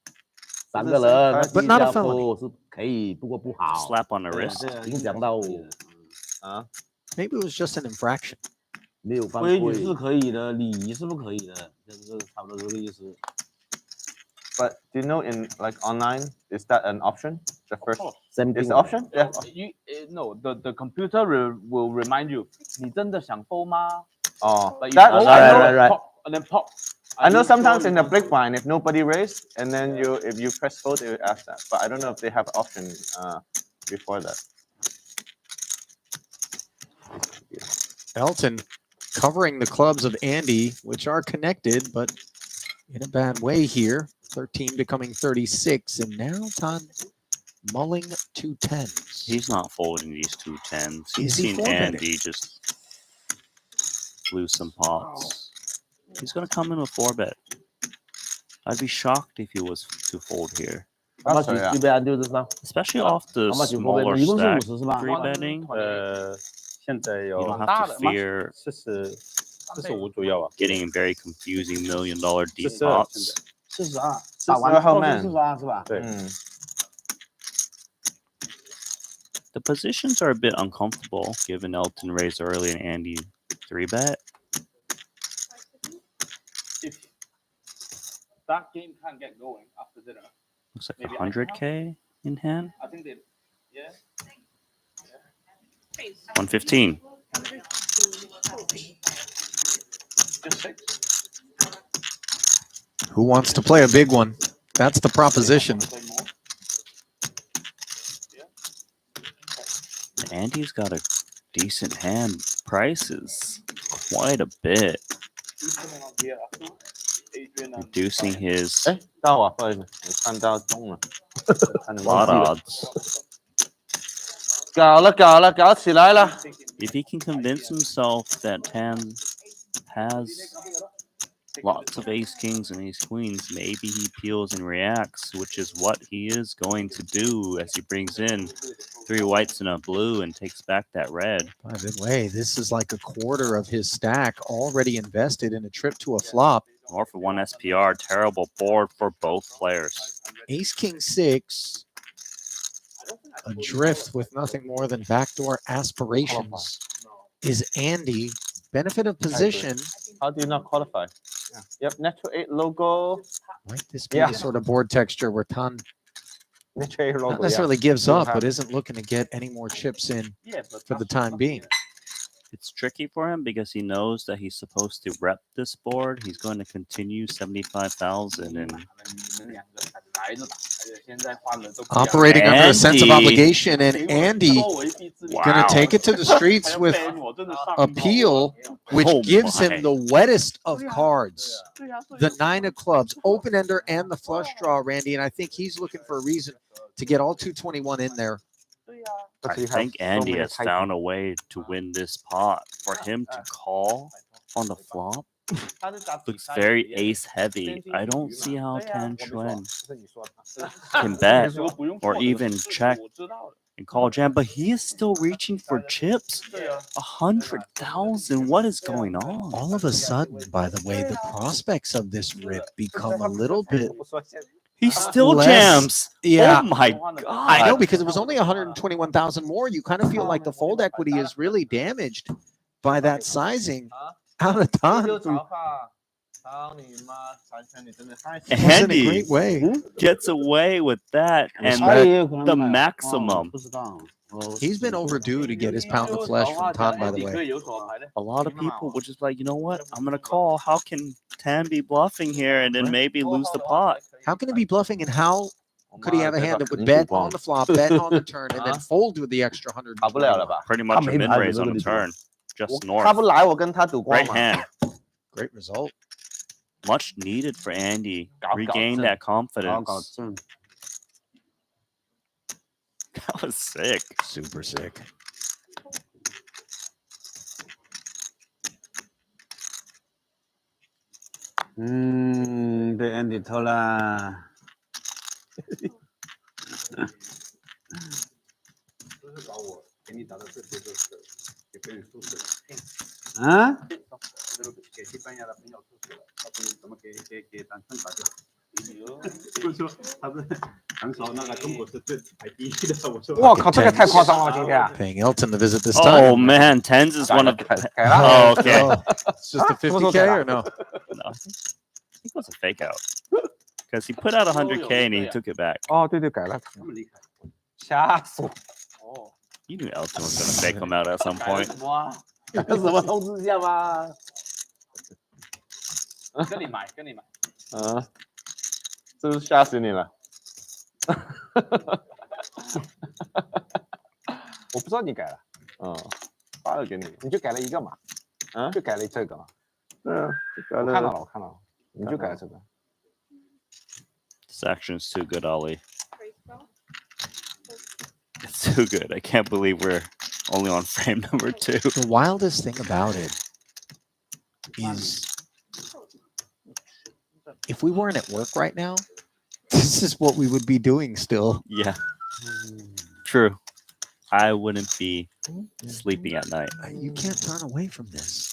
3个人， But not a felony. 是可以，不过不好。 Slap on the wrist. 影响到 Maybe it was just an infraction. 没有犯规规矩是可以的，礼仪是不可以的，就是差不多这个意思。 but do you know in like online is that an option? The first Same is thing. the option? Yeah. You no, the computer will remind you. 你真的想 fold 吗？ Oh, Like you that fold, I know. right. pop, and then pop. I know Are you sometimes sure in you the can big blind, if nobody raised, and then if you press fold, it will ask that. But I don't know if they have option before that. Elton covering the clubs of Andy, which are connected, but in a bad way here. 13 becoming 36, and now Tan mulling 2 10s. He's not folding these 2 10s. He's Is he seen four-betting? Andy just lose some pots. He's going to come in with 4-bet. I'd be shocked if he was to fold here. How much So, yeah. you bet until just now? Especially off the How much you fold? smaller 一共是stack. 50是吧？ 3-betting, 现在 you 有 don't have to fear 45左右啊。 getting very confusing $1 million deep 42 pots. 42， 42打完后后面面42是吧？对 The positions are a bit uncomfortable given Elton raised early and Andy 3-bet. if that game can't get going after dinner, Looks like Maybe 100K in hand. I think they, yeah. 115. Just 6. Who wants to play a big one? That's the proposition. Play more. Andy's got a decent hand. Price is quite a bit. Who's coming on here after? Adrian and Reducing his 哎，到啊，不好意思，我看到中了，看你 lot 忘记了。 odds. 搞了搞了搞起来了！ If he can convince himself that Tan has lots of ace kings and ace queens, maybe he peels and reacts, which is what he is going to do as he brings in 3 whites and a blue and takes back that red. By the way, this is like a quarter of his stack already invested in a trip to a flop. Or for 1 SPR, terrible board for both players. Ace King 6, adrift with nothing more than backdoor aspirations. Is Andy, benefit of position? How do you not qualify? Yep, Natural 8 logo. Might this be Yeah. the sort of board texture where Tan Natural 8 logo. not necessarily gives We'll up, but have- isn't looking to get any more chips in Yeah, but for the time being? It's tricky for him because he knows that he's supposed to rep this board. He's going to continue 75,000 and Operating under a sense of Andy. obligation, and Andy gonna take it to the streets with appeal, which Oh gives my. him the wettest of cards. The 9 of clubs, open ender, and the flush draw, Randy. And I think he's looking for a reason to get all 221 in there. But I you have think so Andy many has types. found a way to win this pot. For him to call on the flop looks very ace heavy. I don't see how Tan Chuan can bet or even check and call jam, but he is still reaching for chips. 100,000. What is going on? All of a sudden, by the way, the prospects of this rip become a little bit. He still less- jams. Yeah. Oh my god. I know, because it was only 121,000 more. You kind of feel like the fold equity is really damaged by that sizing out of time. Andy great way. gets away with that and the maximum. He's been overdue to get his pound of flesh from Tan, by the way. A lot of people were just like, you know what? I'm gonna call. How can Tan be bluffing here and then maybe lose the pot? How can he be bluffing, and how could he have a hand that would bet on the flop, bet on the turn, and then fold with the extra 100? Pretty much a min raise on the turn, just north. 他不来，我跟他赌光 Great 嘛。 hand. Great result. Much needed for Andy. Regain that confidence. That was sick. Super sick. Hmm, 被 Andy 偷啦。就是把我给你打的这些都是给别人出水了。啊？给西班牙的朋友出水了，他说怎么给单身打就好。不是说他是很少那个中国是最排第一的，我说。我靠，这个太夸张了，今天。 Paying Elton to visit this time. Oh man, tens is one of. Oh, Oh, okay. It's just a 50K or no? No, I think it was a fake out because he put out 100K and he took it back. 哦，对对，改了。他们离开。吓死我！ You knew Elton was gonna fake him out at some point. 有什么通知一下吗？跟你买，跟你买。啊，是不是吓死你了？我不知道你改了，发了给你，你就改了一个嘛，就改了这个，对啊，就改了。我看到了，我看到了，你就改了这个。 This action's too good, Ollie. It's too good. I can't believe we're only on frame number 2. The wildest thing about it is if we weren't at work right now, this is what we would be doing still. Yeah. True. I wouldn't be sleeping at night. You can't turn away from this.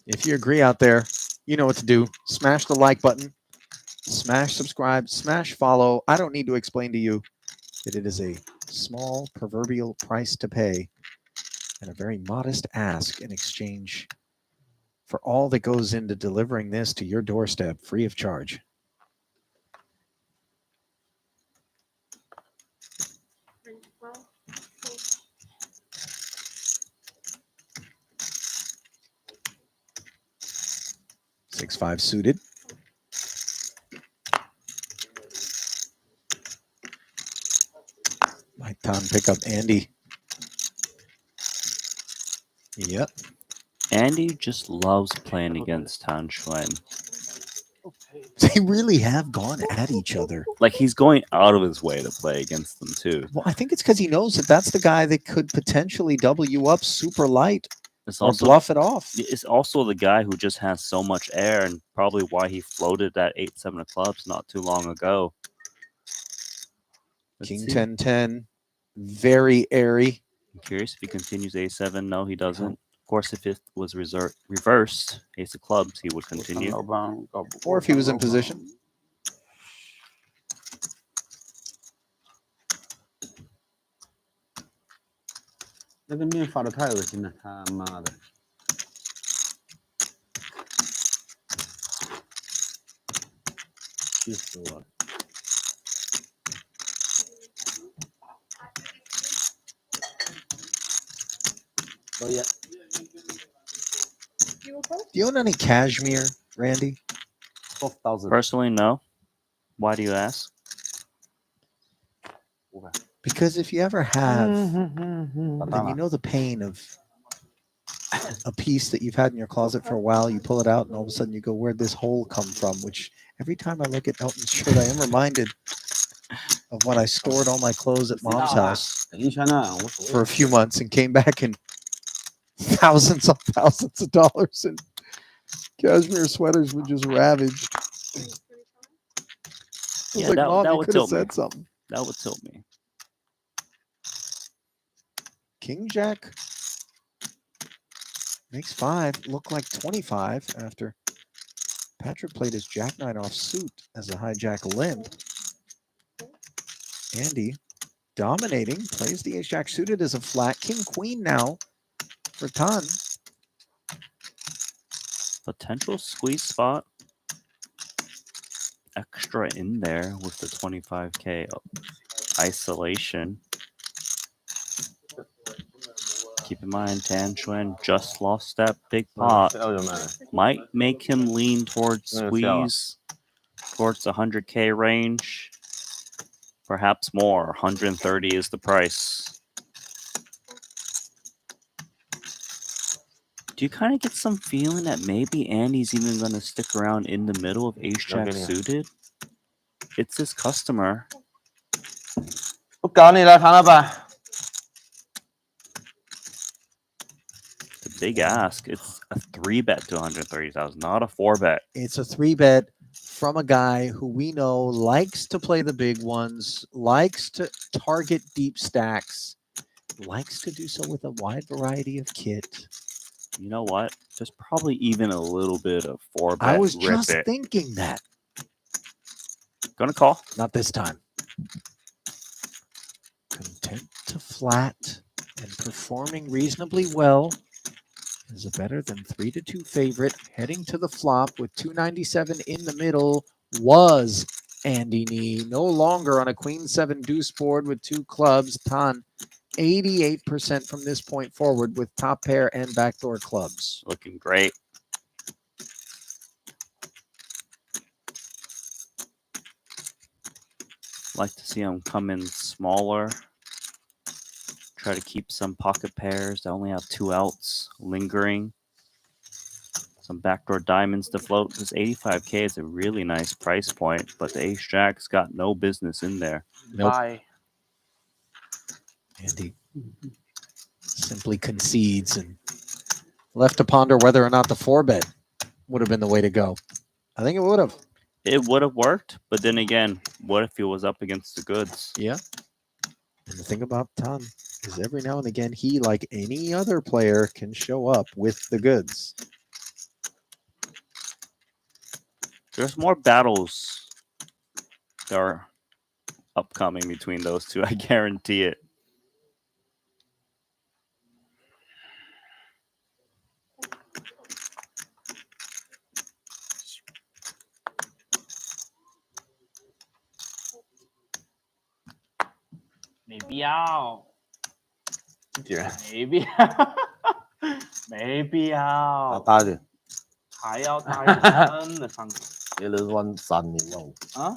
If you agree out there, you know what to do. Smash the like button. Smash subscribe. Smash follow. I don't need to explain to you that it is a small proverbial price to pay and a very modest ask in exchange for all that goes into delivering this to your doorstep free of charge. Six five suited. Might Tom pick up Andy. Yep. Andy just loves playing against Tan Xuan. They really have gone at each other. Like he's going out of his way to play against them too. Well, I think it's because he knows that that's the guy that could potentially double you up super light It's or also bluff it off. It's also the guy who just has so much air, and probably why he floated that 8-7 of clubs not too long ago. Let's King see. 10-10, very airy. I'm curious if he continues A7. No, he doesn't. Of course, if it was reversed, ace of clubs, he would continue. Or if he was in position.那个面发的太恶心了，他妈的！气死我了！ Oh, yeah. Do you own any cashmere, Randy? 12,000. Personally, no. Why do you ask? Because if you ever have, then you know the pain of a piece that you've had in your closet for a while. You pull it out, and all of a sudden you go, "Where'd this hole come from?" Which every time I look at Elton's shirt, I am reminded of when I stored all my clothes at Mom's house for a few months and came back and thousands of dollars in cashmere sweaters were just ravaged. Yeah, like, Mom, that you would could have tilt me. said something. That would tilt me. King Jack makes 5 look like 25 after Patrick played his Jack 9 off suit as a hijack limp. Andy dominating, plays the Ace Jack suited as a flat. King Queen now for Tan. Potential squeeze spot. Extra in there with the 25k isolation. Keep in mind, Tan Chuan just lost that big pot. Might make him lean towards squeeze, towards the 100k range. Perhaps more. 130 is the price. Do you kind of get some feeling that maybe Andy's even going to stick around in the middle of Ace Jack suited? It's his customer. 不搞你了，唐老板。 It's a big ask. It's a 3-bet to 130,000, not a 4-bet. It's a 3-bet from a guy who we know likes to play the big ones, likes to target deep stacks, likes to do so with a wide variety of kit. You know what? There's probably even a little bit of 4-bet. I was just thinking that. Gonna call. Not this time. Content to flat and performing reasonably well. Is a better than 3-2 favorite. Heading to the flop with 297 in the middle was Andy Nee. No longer on a Queen 7 deuce board with 2 clubs. Tan 88% from this point forward with top pair and backdoor clubs. Looking great. Like to see them come in smaller. Try to keep some pocket pairs that only have 2 outs lingering. Some backdoor diamonds to float. This 85k is a really nice price point, but the Ace Jack's got no business in there. Nope. Bye. Andy simply concedes and left to ponder whether or not the 4-bet would have been the way to go. I think it would have. It would have worked, but then again, what if he was up against the goods? Yeah. And the thing about Tan is every now and again, he, like any other player, can show up with the goods. There's more battles that are upcoming between those two. I guarantee it. Maybe out. 既然 Maybe 没必要，大的，还要大一真的上别人弯3年喽。啊？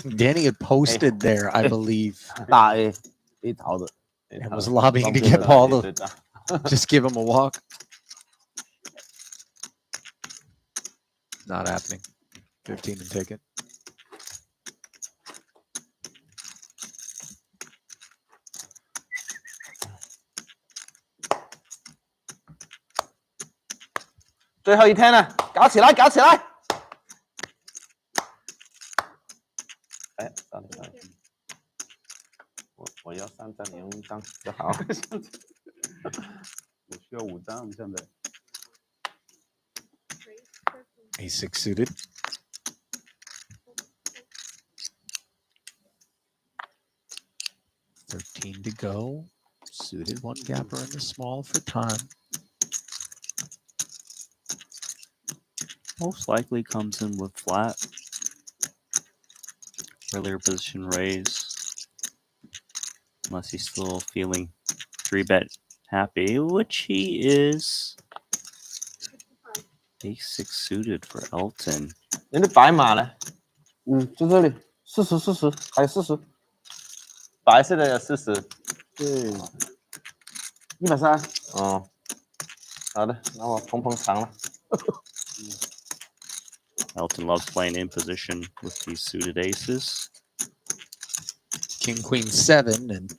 Danny had posted there, I believe. 大 A 逃的 and was lobbying to get Paul to just give him a walk. Not happening. 15 and take it. Last day 了，搞起来，搞起来！哎，算了算了，我要3张，你用1张就好。我需要5张，现在。A6 suited. $13 to go. Suited 1 gapper in the small for time. Most likely comes in with flat. Earlier position raise. Unless he's still feeling 3-bet happy, which he is. A6 suited for Elton. 人家白马呢？就这里，40，还有40，白色的有40，对，130。哦，好的，那我捧捧场了。Elton loves playing in position with these suited aces. King, Queen, 7, and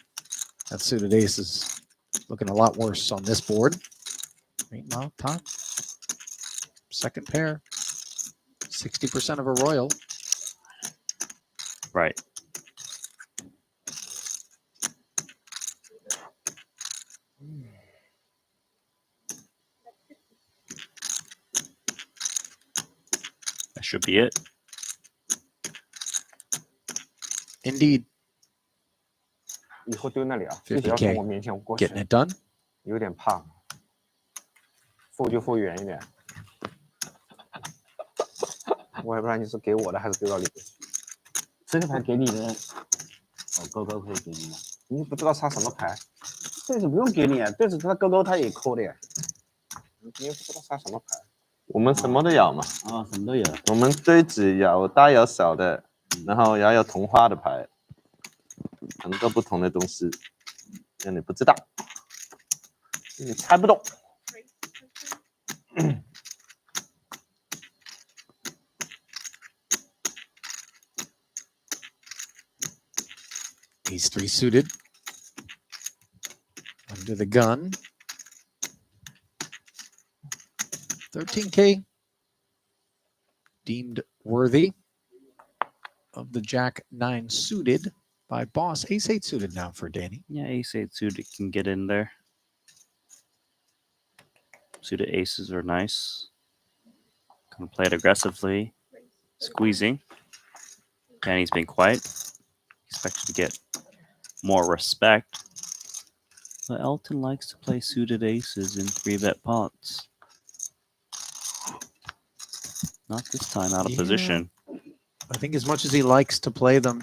that suited ace is looking a lot worse on this board. Right now, Todd. Second pair. 60% of a royal. Right. That should be it. Indeed. 以后丢那里啊，不要从我面前过去。 Getting it done. 有点怕。fold 就 fold 远一点。我也不知道你是给我的还是丢到里边。这个牌给你的，哦，勾勾可以给你吗？你不知道他什么牌？对子不用给你啊，对子他勾勾他也扣的呀。你又不知道他什么牌？我们什么都有嘛。啊，什么都有。我们堆子有大有小的，然后也有同花的牌，很多不同的东西，让你不知道，你猜不懂。Ace 3 suited. Under the gun. 13K. Deemed worthy of the Jack 9 suited by Boss. Ace 8 suited now for Danny. Yeah, ace 8 suited can get in there. Suited aces are nice. Gonna play it aggressively. Squeezing. Danny's been quiet. Expected to get more respect. But Elton likes to play suited aces in 3-bet pots. Not this time, out of position. I think as much as he likes to play them,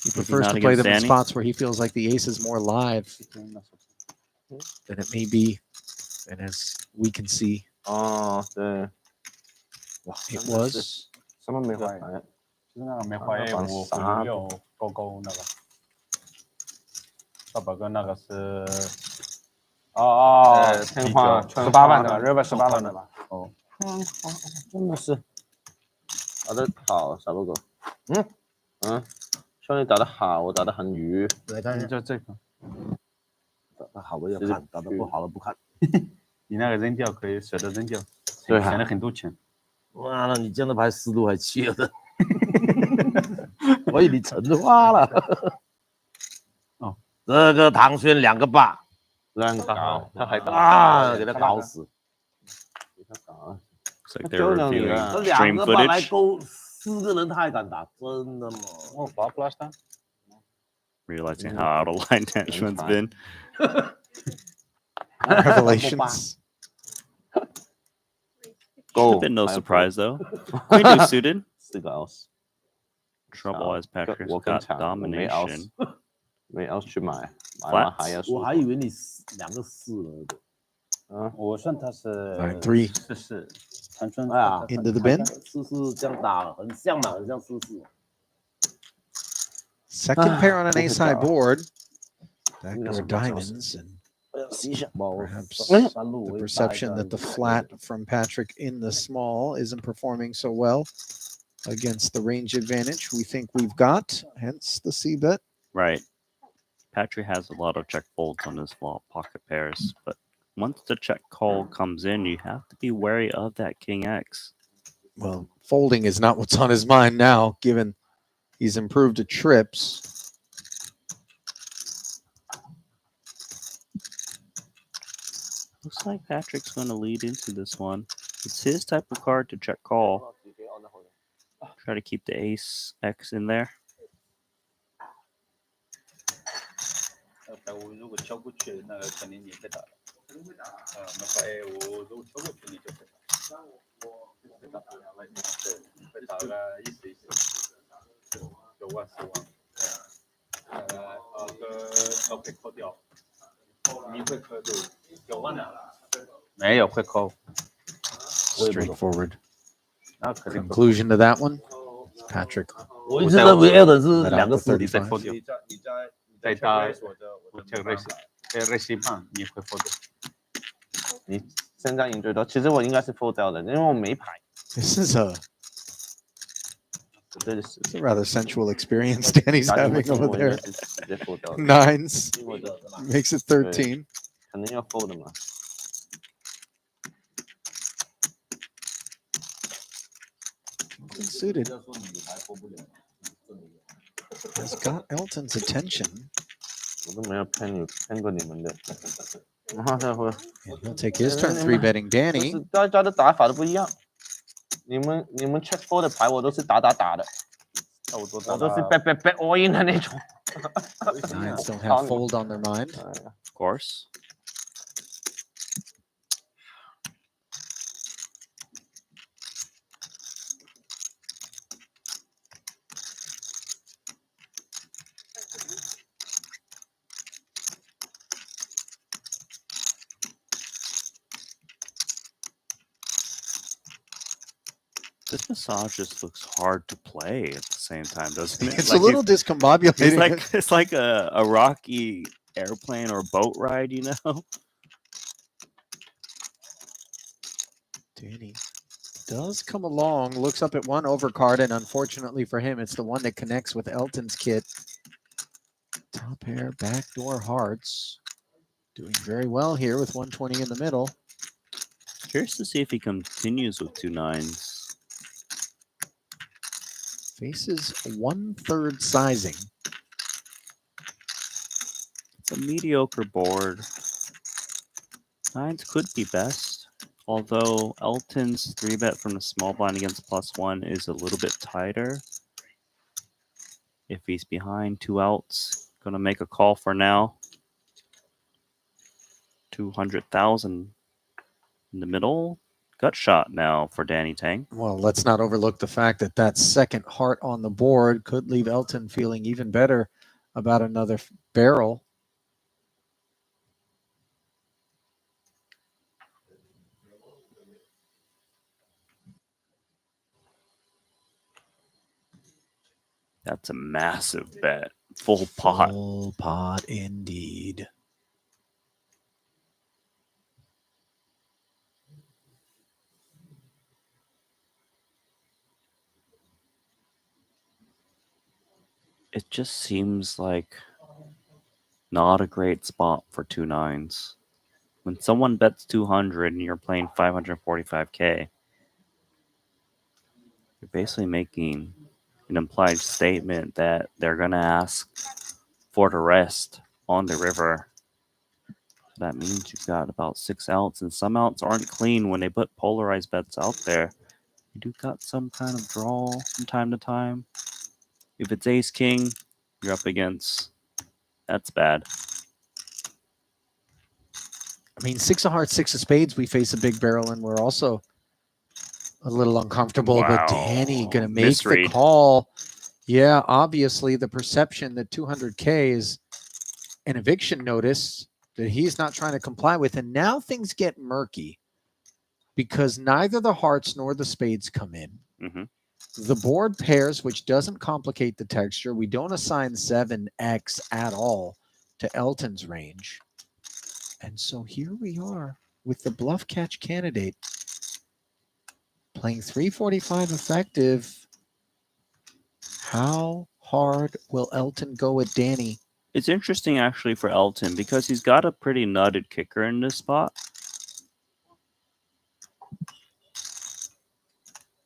he prefers not to play against them in Danny? spots where he feels like the ace is more live than it may be. And as we can see, 哦，对， it was 什么梅花牌？就是那个梅花 A 5和6勾勾那个。大宝哥那个是天花18万的吧，river 18万的吧？哦，真的是打得好，小狗狗。兄弟打得好，我打得很愚。对，但是就这个，打得好的要看，打得不好的不看。你那个扔掉可以舍得扔掉，对省了很多钱。哇，那你这样的牌思路还切的，我以为你成花了。哦，这个唐轩2个8，乱搞，他还啊，给他搞死。给他搞。 Looks like they're reviewing 这 stream 2个8来 footage. 勾4个人太敢打，真的吗？哦，flop last time. Realizing how out of line Tanchman's been. revelations. Go. Been no surprise though. Queen 2 suited. 4个 outs. Trouble as Patrick's 我跟 got 抢，我没 domination. outs，没 outs 去买，买 Flats 完还要输。我还以为你2个4了。我算他是 3. 44，长春哎呀 Into the bin. 44这样打，很像的，很像44。 Second pair on an ace high board. Backdoor diamonds and perhaps the perception that the flat from Patrick in the small isn't performing so well against the range advantage we think we've got, hence the C bet. Right. Patrick has a lot of check folds on his small pocket pairs, but once the check call comes in, you have to be wary of that King X. Well, folding is not what's on his mind now, given he's improved to trips. Looks like Patrick's going to lead into this one. It's his type of card to check call. Try to keep the ace X in there. 我如果敲过去，那个肯定你会打的。梅花 A 5如果敲过去，你就会打。会打个意思意思，9万10万。都可以扣掉。你会扣就9万的。没有会扣。Straightforward conclusion to that one. Patrick. 我一直认为 Allen 是2个4，你再扣掉。再打我这个瑞西棒，你会扣掉。你现在赢最多，其实我应该是 fold 掉的，因为我没牌。 This is a rather sensual experience Danny's having over there. 9s makes it 13. 肯定要 fold 嘛。Something suited has got Elton's attention. 我都没有骗过你们的。And he'll take his turn 3-betting Danny. 就是大家的打法都不一样。你们 check four 的牌，我都是打的，我都是 bet all in 的那种。Nines don't have fold on their mind. Of course. This massage just looks hard to play at the same time, doesn't it? It's a little discombobulating. It's like a rocky airplane or boat ride, you know? Danny does come along, looks up at one overcard, and unfortunately for him, it's the one that connects with Elton's kit. Top pair, backdoor hearts. Doing very well here with 120 in the middle. Curious to see if he continues with 2 nines. Faces 1/3 sizing. It's a mediocre board. Nines could be best, although Elton's 3-bet from the small blind against +1 is a little bit tighter. If he's behind 2 outs, gonna make a call for now. 200,000 in the middle. Gut shot now for Danny Tang. Well, let's not overlook the fact that that second heart on the board could leave Elton feeling even better about another barrel. That's a massive bet. Full pot. Full pot indeed. It just seems like not a great spot for 2 nines. When someone bets 200 and you're playing 545K, you're basically making an implied statement that they're going to ask for the rest on the river. That means you've got about 6 outs, and some outs aren't clean when they put polarized bets out there. You do got some kind of draw from time to time. If it's ace king, you're up against. That's bad. I mean, 6 of hearts, 6 of spades, we face a big barrel, and we're also a little uncomfortable. Wow. But Danny going to make Misread. the call. Yeah, obviously the perception that 200K is an eviction notice that he's not trying to comply with. And now things get murky because neither the hearts nor the spades come in. Mm-hmm. The board pairs, which doesn't complicate the texture. We don't assign 7x at all to Elton's range. And so here we are with the bluff catch candidate playing 345 effective. How hard will Elton go at Danny? It's interesting actually for Elton because he's got a pretty nutted kicker in this spot.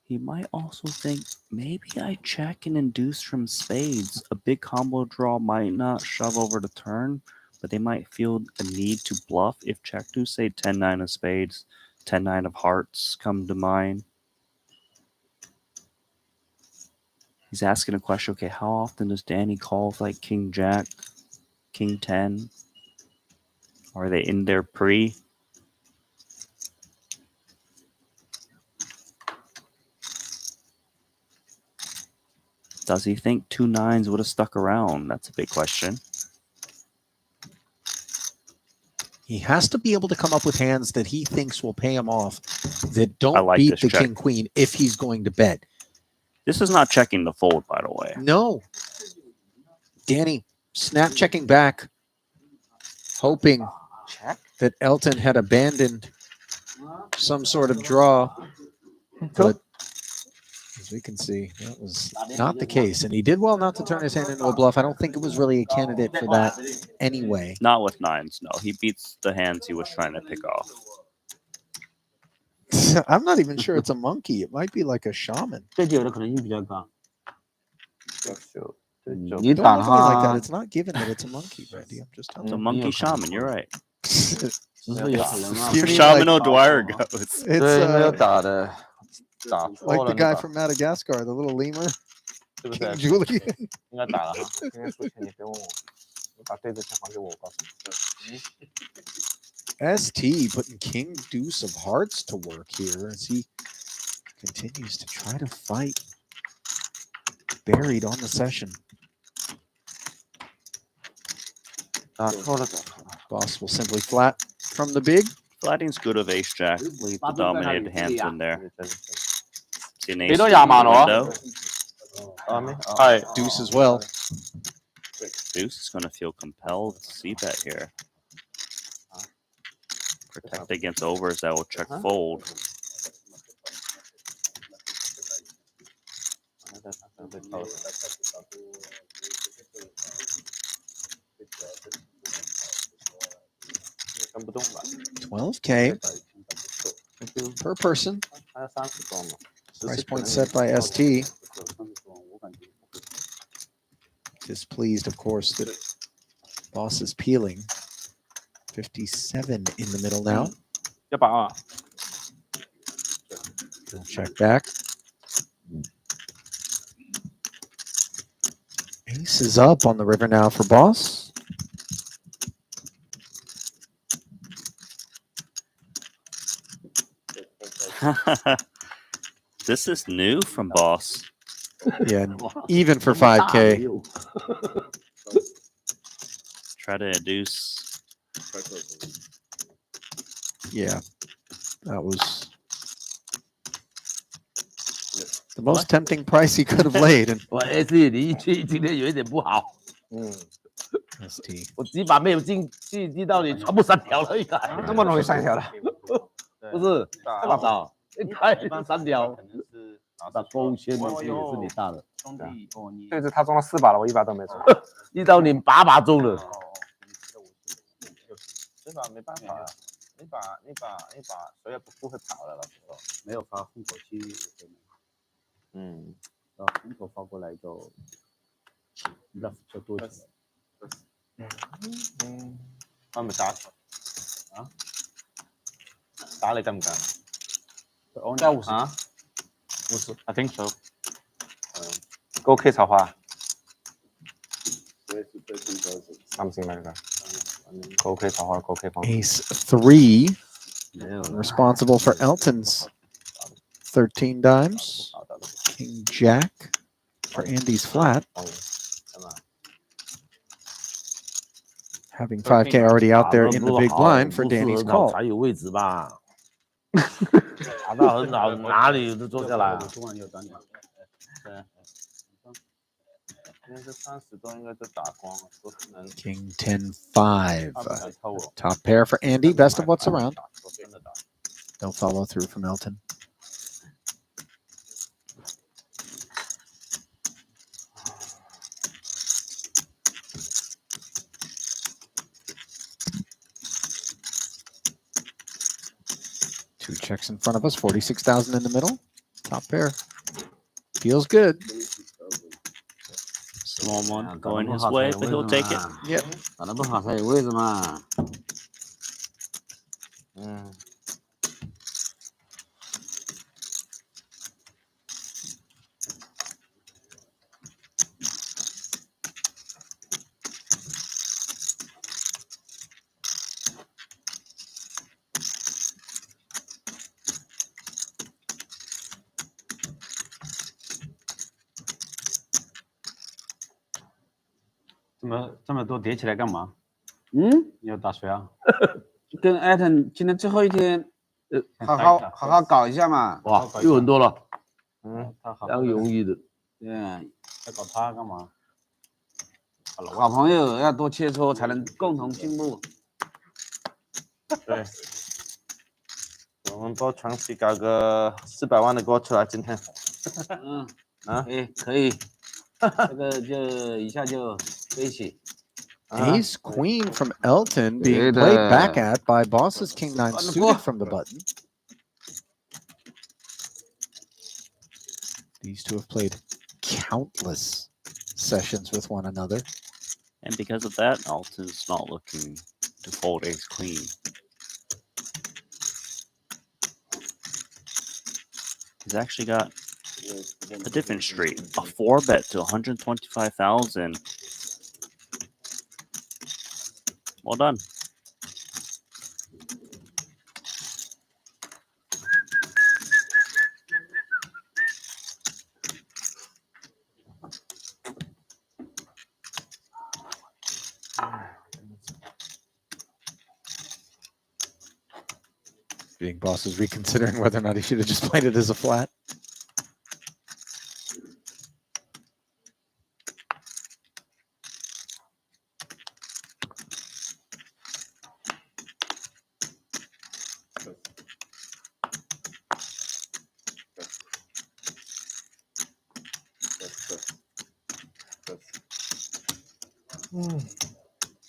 He might also think, maybe I check and induce from spades. A big combo draw might not shove over the turn, but they might feel a need to bluff if check do, say 10-9 of spades, 10-9 of hearts come to mind. He's asking a question, okay, how often does Danny call like King Jack, King 10? Are they in their pre? Does he think 2 nines would have stuck around? That's a big question. He has to be able to come up with hands that he thinks will pay him off that don't like beat this the check. king queen if he's going to bet. This is not checking the fold, by the way. No. Danny snap checking back, hoping that Elton had abandoned some sort of draw. But as we can see, that was not the case. And he did well not to turn his hand into a bluff. I don't think it was really a candidate for that anyway. Not with nines, no. He beats the hands he was trying to pick off. I'm not even sure it's a monkey. It might be like a shaman. 最久的可能性比较高。你 Don't 打 look 的 at me like that. 话， It's not given that it's a monkey, Randy. I'm just It's a telling you. monkey shaman. You're right. 只是有可能啊。 You mean Shaman like- O'Dwyer goes. It's 对，没有 uh, 打的，打 like 错 the 了那 guy 个， from Madagascar, the little lemur, 是不 King 是？ Julian. 应该打了哈。今天输钱你别问我，你把对子钱还给我，我告诉你。 ST putting King Deuce of Hearts to work here as he continues to try to fight. Buried on the session. 打错了，打错了。 Boss will simply flat from the big. Flatting's good of ace jack. Leave the dominated hands in there. See an ace 你都亞盲咯 window. 係 Deuce as well. Deuce is going to feel compelled to see bet here. Protect against overs that will check fold. 跟不动吧？ 12K per person. 还有30多嘛。 Price point set by ST. Displeased, of course, that Boss is peeling. 57 in the middle now. 100啊。 Check back. Ace is up on the river now for Boss. This is new from Boss. Yeah, even for 5K. Try to induce. Yeah, that was the most tempting price he could have laid. And 我 S 你一去今天有一点不好， ST 我几把没有进到你全部删条了，应该那么容易删条了？不是太老早，一开删条，可能是把勾签的也是你大的，兄弟哦，你对着他中了4把了，我1把都没中。一刀你8把中了，这把没办法呀，你把谁也不会跑的了，没有发空口期，嗯，到空口发过来就 bluff 就多起来。我咪打啊？打你敢唔敢？加50啊？50 ，I think so。高 K 草花。something like that。高 K 草花，高 K 方。 Ace 3 responsible for Elton's 13 dimes. King Jack for Andy's flat. Having 5K already out there in the big blind for Danny's call. 才有位置吧？打到很好，哪里都坐下来。应该是30多，应该都打光了，不可能。 King 10-5. Top pair for Andy. Best of what's around. No follow through from Elton. Two checks in front of us. 46,000 in the middle. Top pair. Feels good. Small one going his way, but he'll take it. Yep. 打得不好才有位置嘛。这么多叠起来干嘛？嗯，你要打谁啊？跟艾特今天最后一天，好好搞一下嘛。哇，又很多了。他好要容易的。对，要搞他干嘛？好朋友要多切磋，才能共同进步。对，我们多长期搞个400万的锅出来，今天。可以，这个就一下就飞起。 Ace Queen from Elton being played back at by Boss's King 9 suited from the button. These two have played countless sessions with one another. And because of that, Alton's not looking to fold ace queen. He's actually got a different street. A 4-bet to 125,000. Well done. Big Boss is reconsidering whether or not he should have just played it as a flat.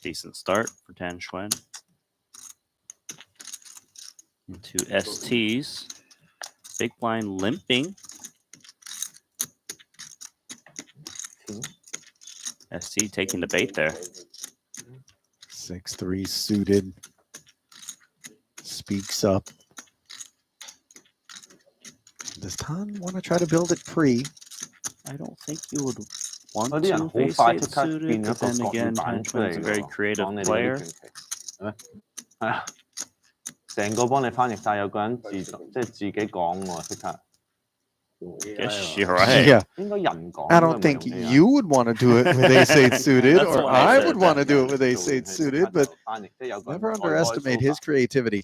Decent start for Tan Xuan. Into STs. Big blind limping. ST taking the bait there. 6-3 suited. Speaks up. Does Tan want to try to build it pre? I don't think you would want嗰啲人 to 好 face 快 it 即刻 suited, 變一 but 個 then 國語 again, 版 Tan 出嚟 Xuan's a 㗎 very 喎 creative 講你哋啲 player. 傳奇係咩？係啊，成個幫你翻譯晒，有個人即係自己講喎，即刻。 Guess you're right. Yeah. 應該人講。 I don't think you would want to do it with ace-8 suited, That's or what I I said would want to then. do it with ace-8 suited, but never underestimate his creativity.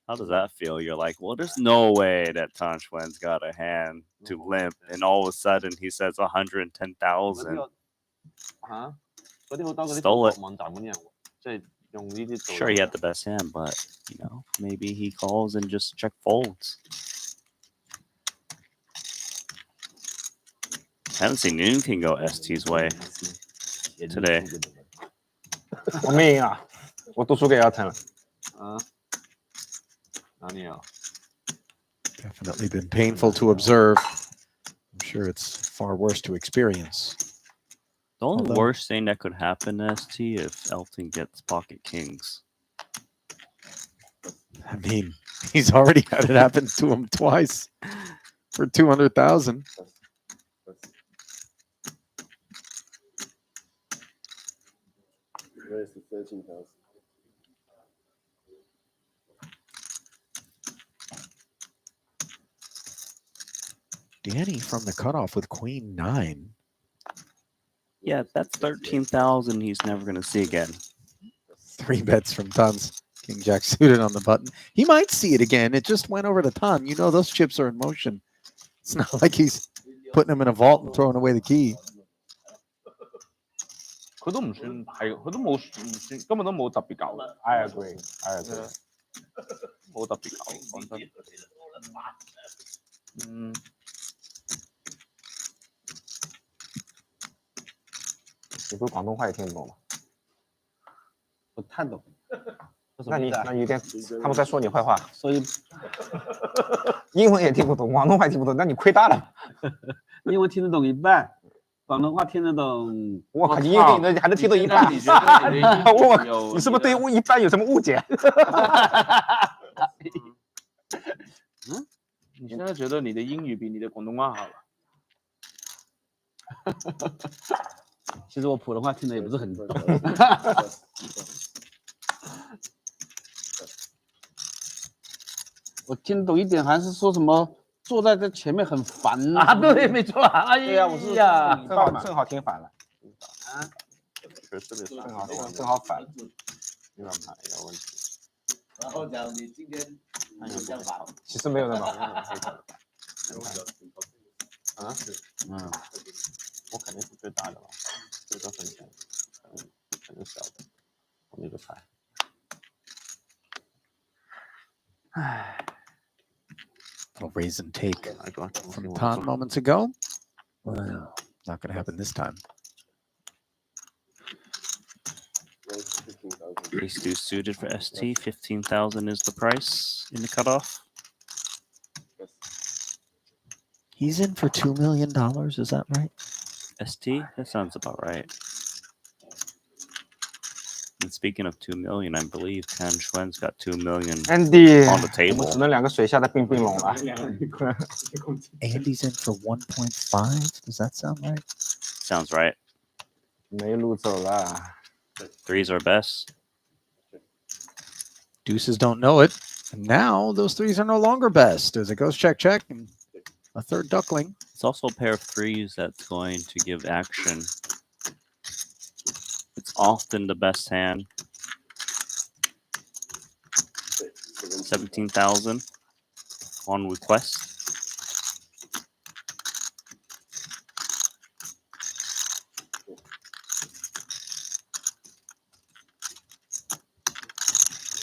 How does that feel? You're like, well, there's no way that Tan Xuan's got a hand to limp, and all of a sudden he says 110,000. 嚇，嗰啲好多嗰啲 Stole it. 網站嗰啲人，即係用呢啲做。 Sure, he had the best hand, but maybe he calls and just check folds. Haven't seen anything go ST's way today. 我咩啊？我都輸給阿騰。啊，哪裡有？ Definitely been painful to observe. I'm sure it's far worse to experience. The only Although- worst thing that could happen to ST if Elton gets pocket kings. I mean, he's already had it happen to him twice for 200,000. Where's the 13,000? Danny from the cutoff with queen 9. Yeah, that's 13,000 he's never going to see again. 3 bets from Tons. King Jack suited on the button. He might see it again. It just went over to Ton. You know those chips are in motion. It's not like he's putting them in a vault and throwing away the key. 佢都唔算係，佢都冇唔算，根本都冇特別搞。I agree. I agree. 冇特別搞，講真。嗯。你不是广东话也听不懂吗？不太懂。那你一天他们在说你坏话，所以英文也听不懂，广东话也听不懂，那你亏大了。英文听得懂一半，广东话听得懂。我靠，你英文还能听懂一半？我，你是不是对一半有什么误解？嗯，你现在觉得你的英语比你的广东话好了？其实我普通话听的也不是很懂。我听得懂一点，还是说什么坐在这前面很烦啊？对，没错。哎呀，我是正好听反了。啊，确实的，正好反了。那个牌有问题。然后讲你今天有想法？其实没有那么。啊？嗯，我肯定是最大的了，最多分钱，可能小的，我那个牌。唉。Little raise and take from Tan moments ago. Not going to happen this time. Ace deuce suited for ST. 15,000 is the price in the cutoff. He's in for $2 million. Is that right? ST? That sounds about right. And speaking of 2 million, I believe Tan Xuan's got 2 million Andy， on the 我们 table. 只能2个水下的冰冰龙了。 Andy's in for 1.5. Does that sound right? Sounds right. 没路走了。 Threes are best. Deuces don't know it. And now those threes are no longer best as it goes check, check, and a third duckling. It's also a pair of threes that's going to give action. It's often the best hand. 17,000 on request.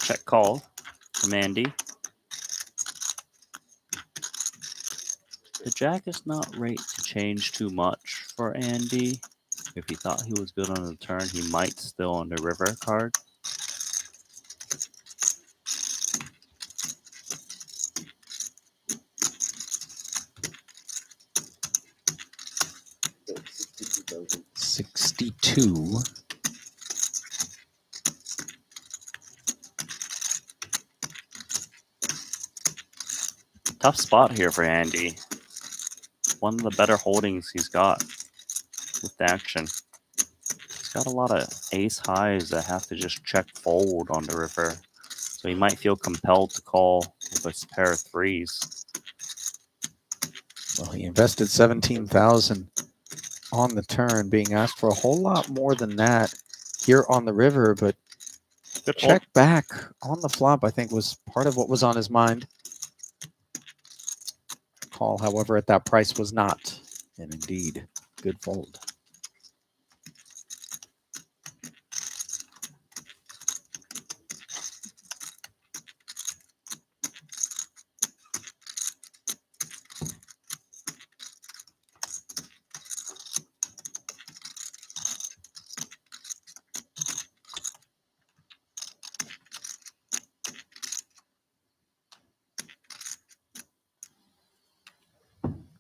Check call from Andy. The jack is not rate to change too much for Andy. If he thought he was good on the turn, he might still on the river card. $62. Tough spot here for Andy. One of the better holdings he's got with the action. He's got a lot of ace highs that have to just check fold on the river. So he might feel compelled to call with a pair of threes. Well, he invested 17,000 on the turn, being asked for a whole lot more than that here on the river, but Good check back on the flop, I think, was part of what was on his mind. Call, however, at that price was not, and indeed, good fold.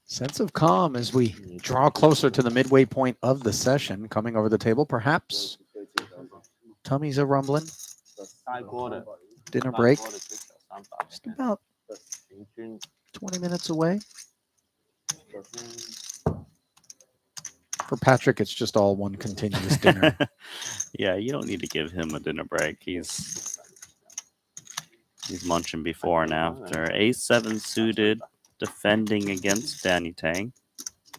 Sense of calm as we draw closer to the midway point of the session. Coming over the table, perhaps. Tummies are rumbling. Dinner break. Just about 20 minutes away. For Patrick, it's just all one continuous dinner. Yeah, you don't need to give him a dinner break. He's munching before and after. A7 suited, defending against Danny Tang.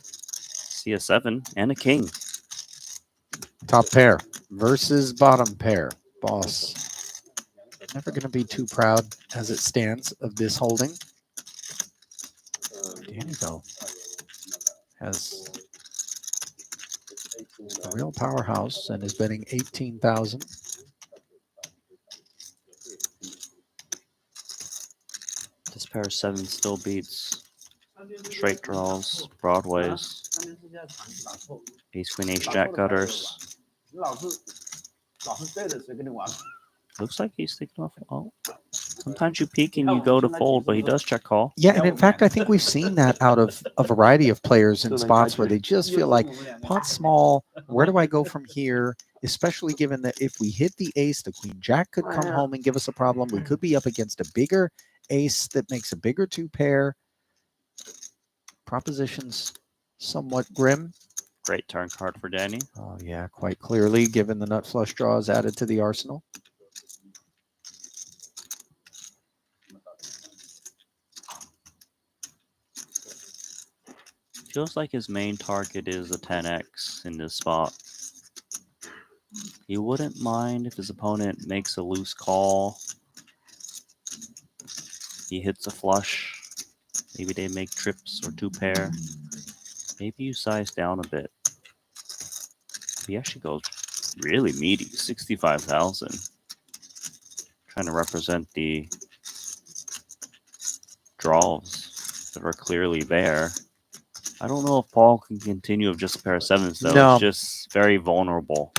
See a 7 and a king. Top pair versus bottom pair. Boss. Never going to be too proud as it stands of this holding. Danny, though, has a real powerhouse and is betting 18,000. This pair of 7 still beats straight draws, broadways, ace queen, ace jack gutters. Looks like he's thinking off. Oh, sometimes you peek and you go to fold, but he does check call. Yeah, and in fact, I think we've seen that out of a variety of players in spots where they just feel like, pot small, where do I go from here? Especially given that if we hit the ace, the queen jack could come home and give us a problem. We could be up against a bigger ace that makes a bigger two pair. Proposition's somewhat grim. Great turn card for Danny. Oh, yeah, quite clearly, given the nut flush draws added to the arsenal. Feels like his main target is a 10x in this spot. He wouldn't mind if his opponent makes a loose call. He hits a flush. Maybe they make trips or two pair. Maybe you size down a bit. He actually goes really meaty, 65,000. Trying to represent the draws that are clearly there. I don't know if Paul can continue with just a pair of 7s, though. No. It's just very vulnerable.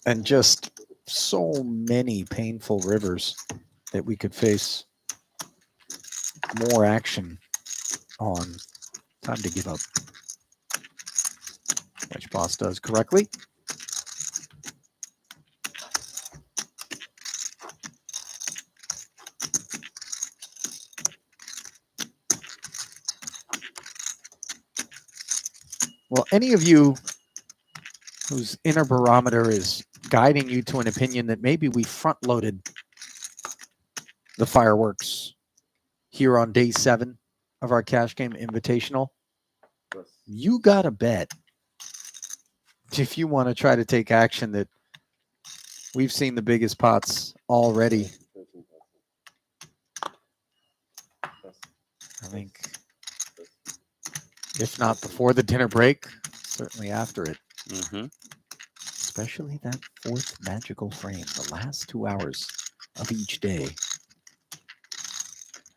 And just so many painful rivers that we could face more action on time to give up, which boss does correctly. Well, any of you whose inner barometer is guiding you to an opinion that maybe we front-loaded the fireworks here on day 7 of our Cash Game Invitational, you got to bet if you want to try to take action that we've seen the biggest pots already. I think if not before the dinner break, certainly after it. Mm-hmm. Especially that 4th magical frame, the last 2 hours of each day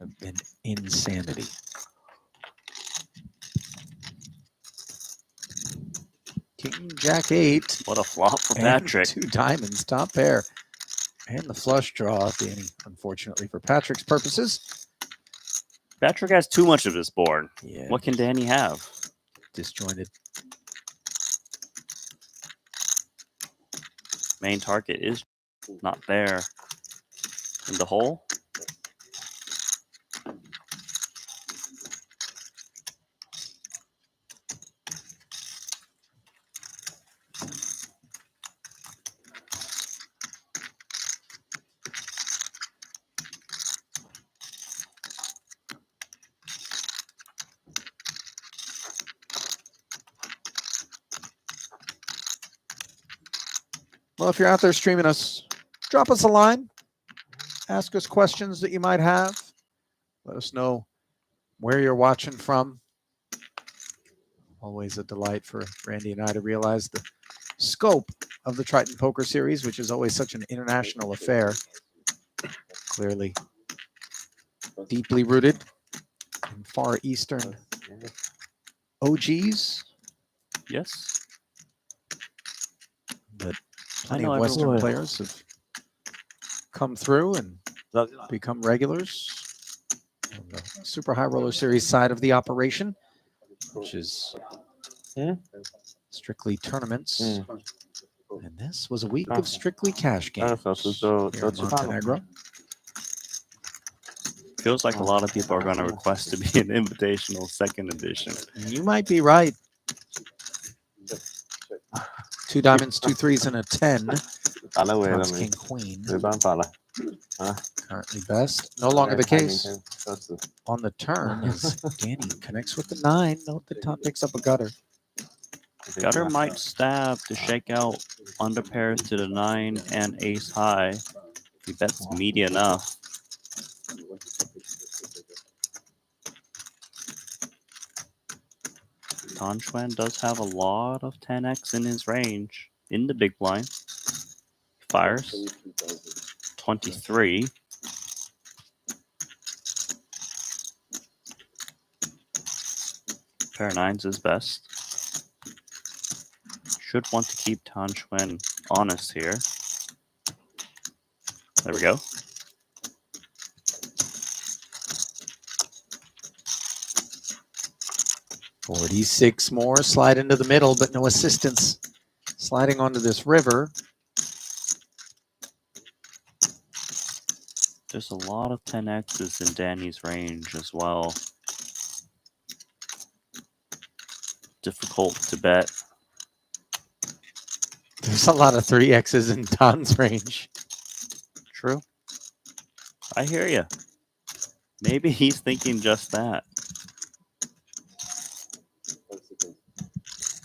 have been insanity. King, Jack 8. What a flop for and Patrick. 2 diamonds, top pair. And the flush draw, Danny, unfortunately for Patrick's purposes. Patrick has too much of this board. Yeah. What can Danny have? Disjointed. Main target is not there. In the hole? Well, if you're out there streaming us, drop us a line. Ask us questions that you might have. Let us know where you're watching from. Always a delight for Randy and I to realize the scope of the Triton Poker Series, which is always such an international affair. Clearly deeply rooted in Far Eastern OGs. Yes. But plenty of Western players have come through and become regulars on the Super High Roller Series side of the operation, which is strictly tournaments. And this was a week of strictly cash games here in Montenegro. Feels like a lot of people are going to request to be an invitational 2nd edition. You might be right. 2 diamonds, 2 threes, and a 10. Cross, king, queen. Currently best. No longer the case. On the turn is Danny connects with the 9. Note the top picks up a gutter. Gutter might stab to shake out under pairs to the 9 and ace high. If he bets meaty enough. Tan Xuan does have a lot of 10x in his range in the big blind. Fires 23. Pair of 9s is best. Should want to keep Tan Xuan honest here. There we go. $46 more, slide into the middle, but no assistance. Sliding onto this river. There's a lot of 10x's in Danny's range as well. Difficult to bet. There's a lot of 3x's in Don's range. True. I hear you. Maybe he's thinking just that.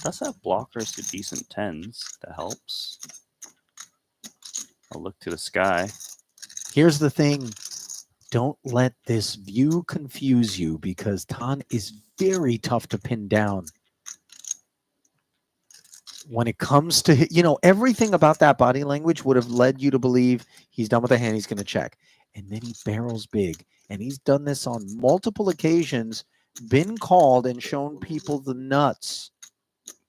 Does have blockers to decent 10s. That helps. I'll look to the sky. Here's the thing. Don't let this view confuse you because Tan is very tough to pin down. When it comes to, everything about that body language would have led you to believe he's done with the hand, he's going to check. And then he barrels big. And he's done this on multiple occasions, been called and shown people the nuts.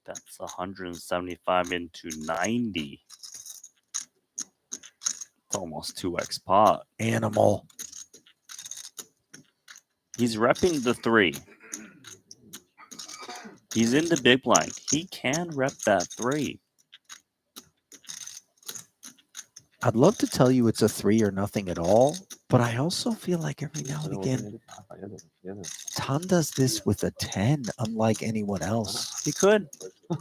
That's 175 into 90. It's almost 2x pot. Animal. He's repping the 3. He's in the big blind. He can rep that 3. I'd love to tell you it's a 3 or nothing at all, but I also feel like every now and again, Tan does this with a 10, unlike anyone else. He could.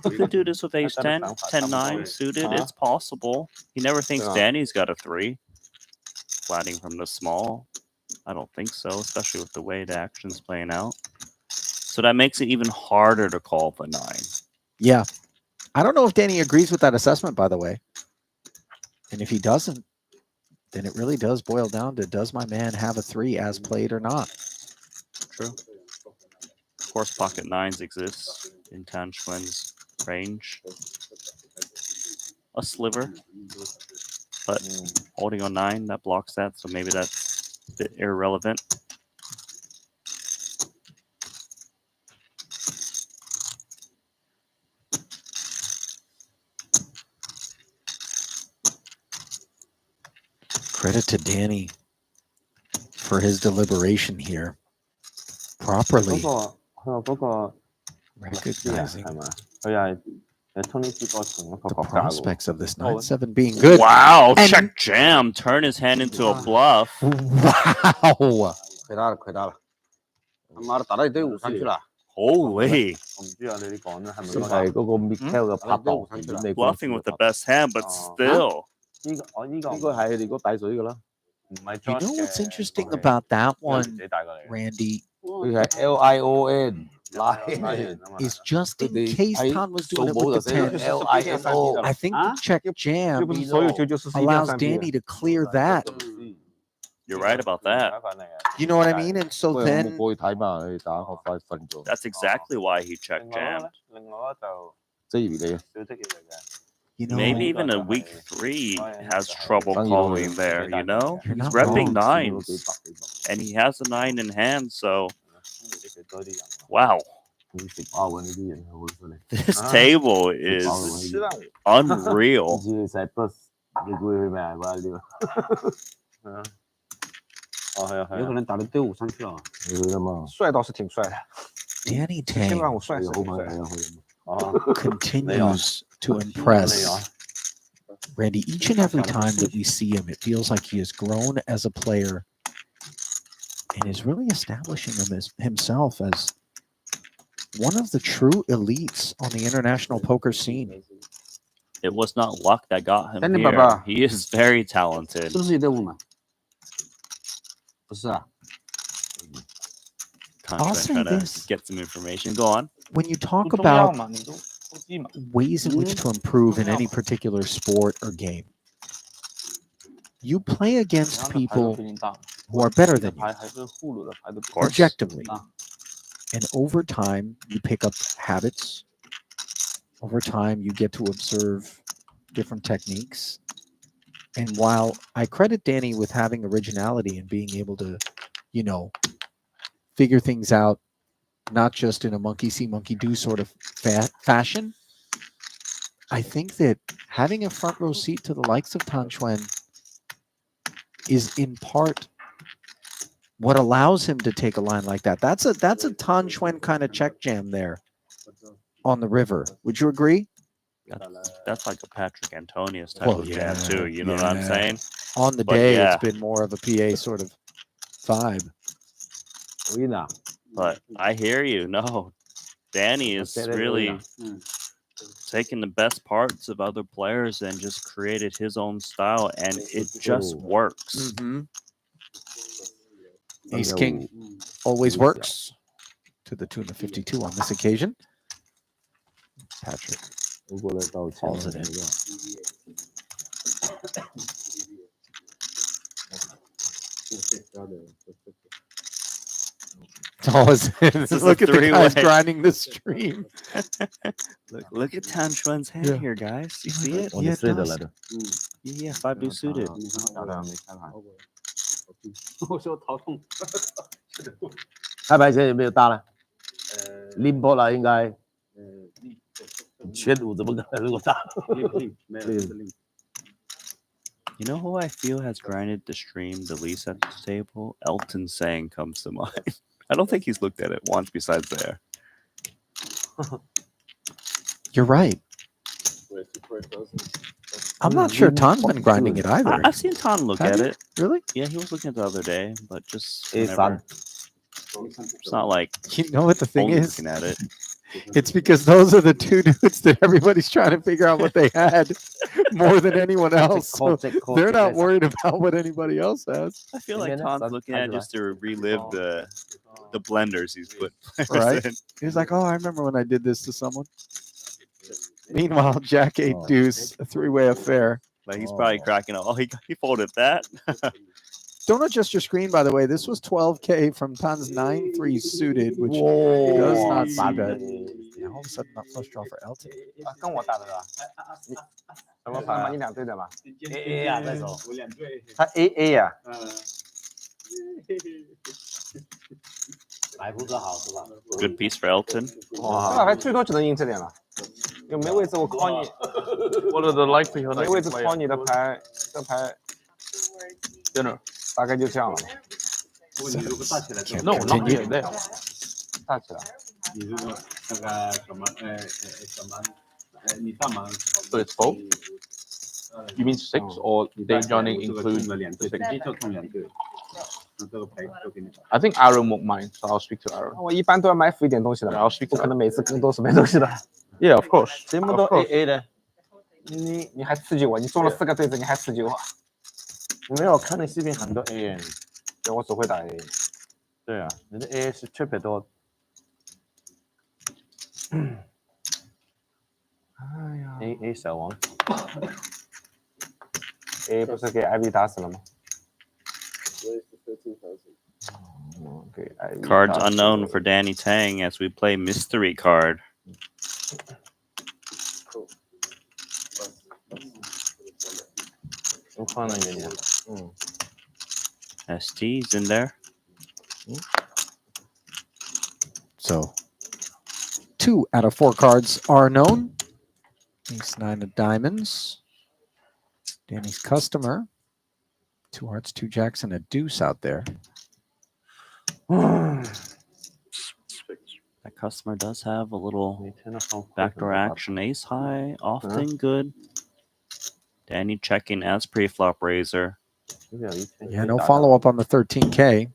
He could do this with ace 10, 10-9 suited. It's possible. He never thinks Danny's got a 3. Flatting from the small. I don't think so, especially with the way the action's playing out. So that makes it even harder to call the 9. Yeah. I don't know if Danny agrees with that assessment, by the way. And if he doesn't, then it really does boil down to, does my man have a 3 as played or not? True. Of course, pocket 9s exists in Tan Xuan's range. A sliver. But holding on 9, that blocks that, so maybe that's a bit irrelevant. Credit to Danny for his deliberation here. Properly recognizing the prospects of this 9-7 being good. Wow, And- check jam. Turn his hand into a bluff. Wow. 亏大了，亏大了！他媽的打到你隊伍上去了。 Holy. 我唔知啊，你講咧係咪因為嗰個 Michael 嘅拍檔你 Bluffing with the best hand, but still. 呢個應該係你嗰大水㗎啦。唔係 You know what's interesting about that one, Randy, 佢係 LION Lion is just in case Tan was doing it with the 10. LINO I think the check jam allows Danny to clear that. You're right about that. You know what I mean? And so then That's exactly why he check jammed. 另外就職業嚟嘅，小職業嚟嘅。 You know, Maybe even a weak 3 has trouble calling there, you know? You're He's not repping wrong. 9s, and he has a 9 in hand, so wow. This table is unreal. 有可能打到队伍上去了。帥倒是挺帥的。 Danny 先 Tang 讓我帥死我。 continues to impress. Randy, each and every time that we see him, it feels like he has grown as a player and is really establishing himself as one of the true elites on the international poker scene. It was not luck that got him Danny here. Baba. He is very talented. 是不是你队伍嘛？不是啊。 I'll Contra say trying to this. get some information. Go on. When you talk 不重要 about 嘛，你都记嘛。 ways in which to improve in any particular sport or game, you play against people who are better than you 牌还是互鲁的牌的 objectively. And over time, you pick up habits. Over time, you get to observe different techniques. And while I credit Danny with having originality and being able to, you know, figure things out, not just in a monkey see, monkey do sort of fashion, I think that having a front row seat to the likes of Tan Xuan is in part what allows him to take a line like that. That's a Tan Xuan kind of check jam there on the river. Would you agree? That's like a Patrick Antonius type Well, of jam too. You know what yeah. I'm saying? On the But day, yeah. it's been more of a PA sort of vibe. But I hear you. No, Danny is really taking the best parts of other players and just created his own style, and it just works. Ace King always works to the tune of 52 on this occasion. Patrick calls it in. Oh, look at the guys grinding the stream. look at Tan Xuan's hand here, guys. You see it? Yeah, it does. Yeah, 5 blue suited. 我说头痛。开牌前有没有大呢？拎波了应该。全五怎么可能如果大？ You know who I feel has grinded the stream the least at this table? Elton Sang comes to mind. I don't think he's looked at it once besides there. You're right. I'm not sure Tan's been grinding it either. I've seen Tan look Have at you? it. Really? Yeah, he was looking at it the other day, but just Ace whenever. It's not like You know what the thing only is? looking at it. It's because those are the two dudes that everybody's trying to figure out what they had more than anyone else. So they're not worried about what anybody else has. I feel like Tan's looking at it just to relive the blenders he's put players Right? in. He's like, oh, I remember when I did this to someone. Meanwhile, Jack 8 deuce, a three-way affair. Like he's probably cracking up. Oh, he folded that. Don't adjust your screen, by the way. This was 12K from Tan's 9-3 suited, which does not see that. Now all of a sudden, not flush draw for Elton. 跟我打的吧？什么牌？你两对的吧？A 啊，那种。他 AA 呀，来扑克好是吧？ Good piece for Elton. 这把牌最多只能赢这点了，又没位置我 call 你。What are the likelihood？ 没位置 call 你的牌，这牌 dinner 大概就这样了。你如果大起来之后， No， not here there。大起来。你如果那个什么你大忙 So it's fold. You mean 6 or day joining include 就中2对，那这个牌就给你。 I think Aaron won't mind, so I'll speak to Aaron. 我一般都要埋伏一点东西的， I'll speak 不 to 可能每次更多是没东西的。 Yeah, of course. 这么多 Of course. AA 的，你还刺激我？你中了4个对子，你还刺激我？没有，我看你视频很多 AA， 对我只会打 AA。对啊，你的 AA 是特别多。哎呀 ，AA 小王，AA 不是给 IB 打死了吗？给 IB Cards 打死 unknown for Danny Tang as we play mystery card. 有可能原因。ST's in there. So 2 out of 4 cards are known. Ace 9 of diamonds. Danny's customer. 2 hearts, 2 jacks, and a deuce out there. That customer does have a little backdoor action. Ace high, often good. Danny checking as pre-flop raiser. Yeah, no follow-up on the 13K.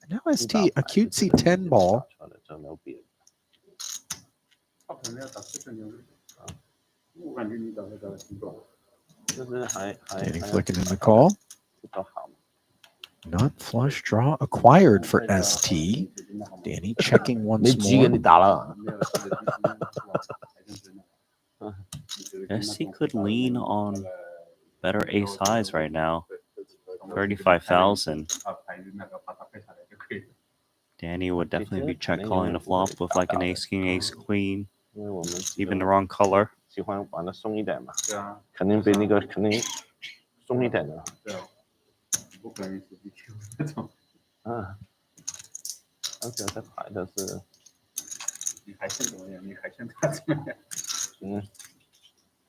Now ST, a cutesy 10 ball. Danny flicking in the call. Nut flush draw acquired for ST. Danny checking once more. ST could lean on better ace highs right now. 35,000. Danny would definitely be check calling the flop with like an ace king, ace queen, even the wrong color. 喜欢玩的松一点嘛，肯定比那个肯定松一点的。不可能是比那种。而且这牌的是，你还剩怎么样？你还剩他怎么样？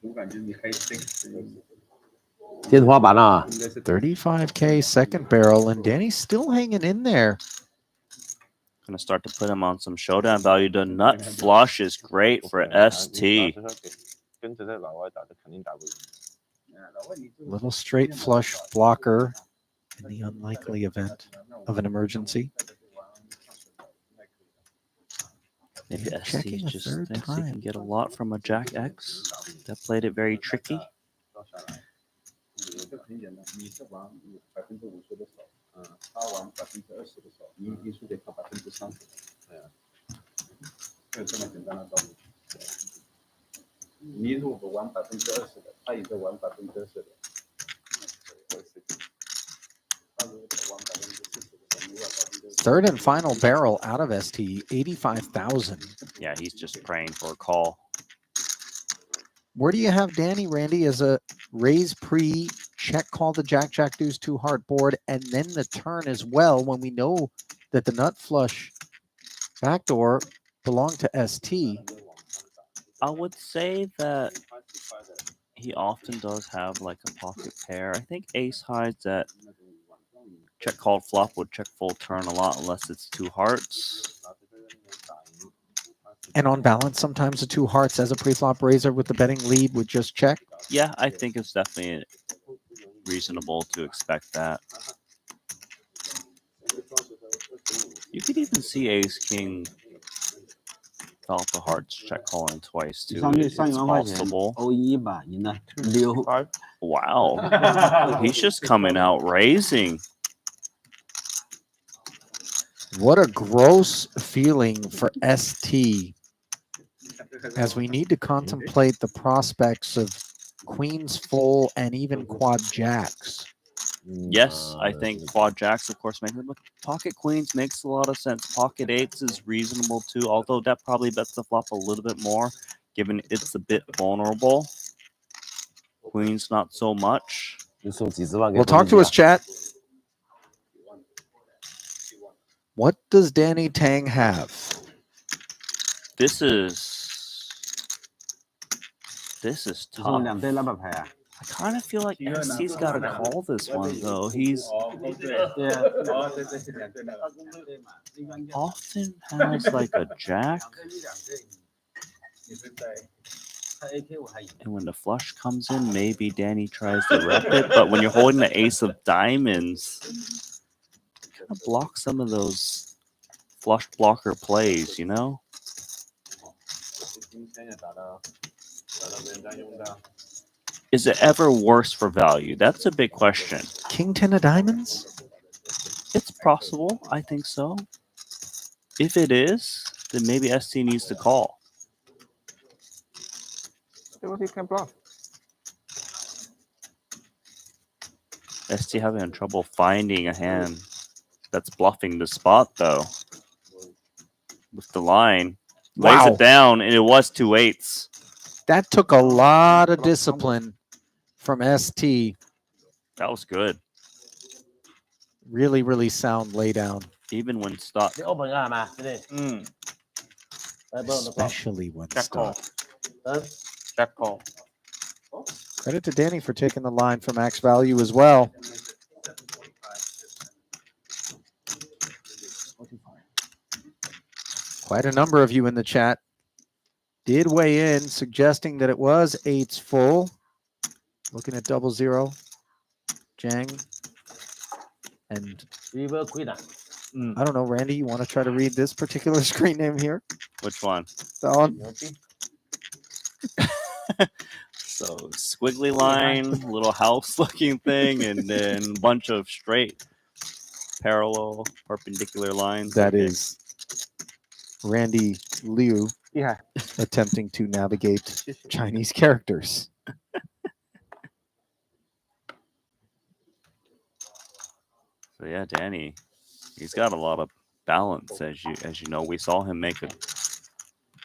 我感觉你还剩天花板啊 35K second barrel, and Danny's still hanging in there. Gonna start to put him on some showdown value. The nut flush is great for ST. 跟着这老外打的肯定打不赢。 Little straight flush blocker in the unlikely event of an emergency. Maybe Checking ST a just third thinks he time. can get a lot from a Jack X. That played it very tricky. 这个很简单，你是玩50%的手，他玩20%的手，你输给他30%。对啊，就这么简单的道理。你如果玩20%的，他也在玩20%的。Third and final barrel out of ST, 85,000. Yeah, he's just praying for a call. Where do you have Danny, Randy, as a raise pre, check call the Jack, Jack, deuce, 2 heart board, and then the turn as well when we know that the nut flush backdoor belonged to ST? I would say that he often does have like a pocket pair. I think ace highs that check called flop would check full turn a lot unless it's 2 hearts. And on balance, sometimes the two hearts as a pre-flop raiser with the betting lead would just check. Yeah, I think it's definitely reasonable to expect that. You could even see Ace King felt the hearts check calling twice too. 上去 It's 3元块钱 possible. 欧一把赢了6。 Wow, he's just coming out raising. What a gross feeling for ST, as we need to contemplate the prospects of queens full and even quad jacks. Yes, I think quad jacks, of course, make them. Pocket queens makes a lot of sense. Pocket eights is reasonable too, although that probably bets the flop a little bit more, given it's a bit vulnerable. Queens not so much. Well, talk to us, chat. What does Danny Tang have? This is tough. 2对拉把牌啊。 I kind of feel like SC's got to call this one though. He's often has like a jack, and when the flush comes in, maybe Danny tries to rep it. But when you're holding the ace of diamonds, kind of block some of those flush blocker plays, you know? Is it ever worse for value? That's a big question. King 10 of diamonds? It's possible. I think so. If it is, then maybe ST needs to call. What you can bluff? ST having trouble finding a hand that's bluffing the spot, though. With the line. Lays it down, and it was 2 8s. That took a lot of discipline from ST. That was good. Really, really sound laydown. Even when stuck. Especially when stuck. Check call. Credit to Danny for taking the line for max value as well. Quite a number of you in the chat did weigh in, suggesting that it was 8s full. Looking at 00, Jang, and I don't know, Randy, you want to try to read this particular screen name here? Which one? That one. So squiggly line, little house looking thing, and then a bunch of straight, parallel, perpendicular lines. That is Randy Liu attempting to navigate Chinese characters. So yeah, Danny, he's got a lot of balance, as you know. We saw him make a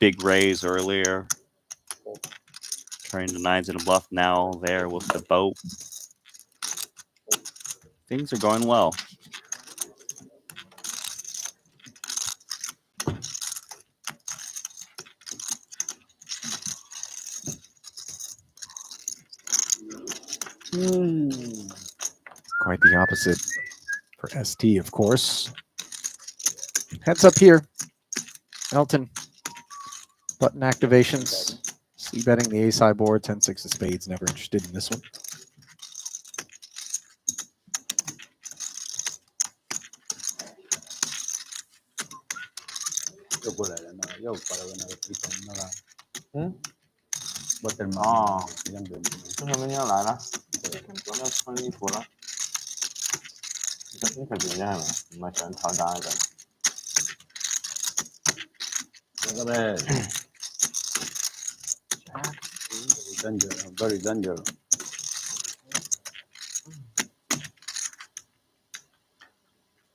big raise earlier, turning the 9s in a bluff. Now there with the boat, things are going well. Quite the opposite for ST, of course. Heads up here. Elton. Button activations. C betting the ace high board. 10-6 of spades. Never interested in this one. Oh, 这明天来了，要穿衣服了。你睇邊啫係咪？唔係上台打嘅。這個咩 ？Dangerous, very dangerous.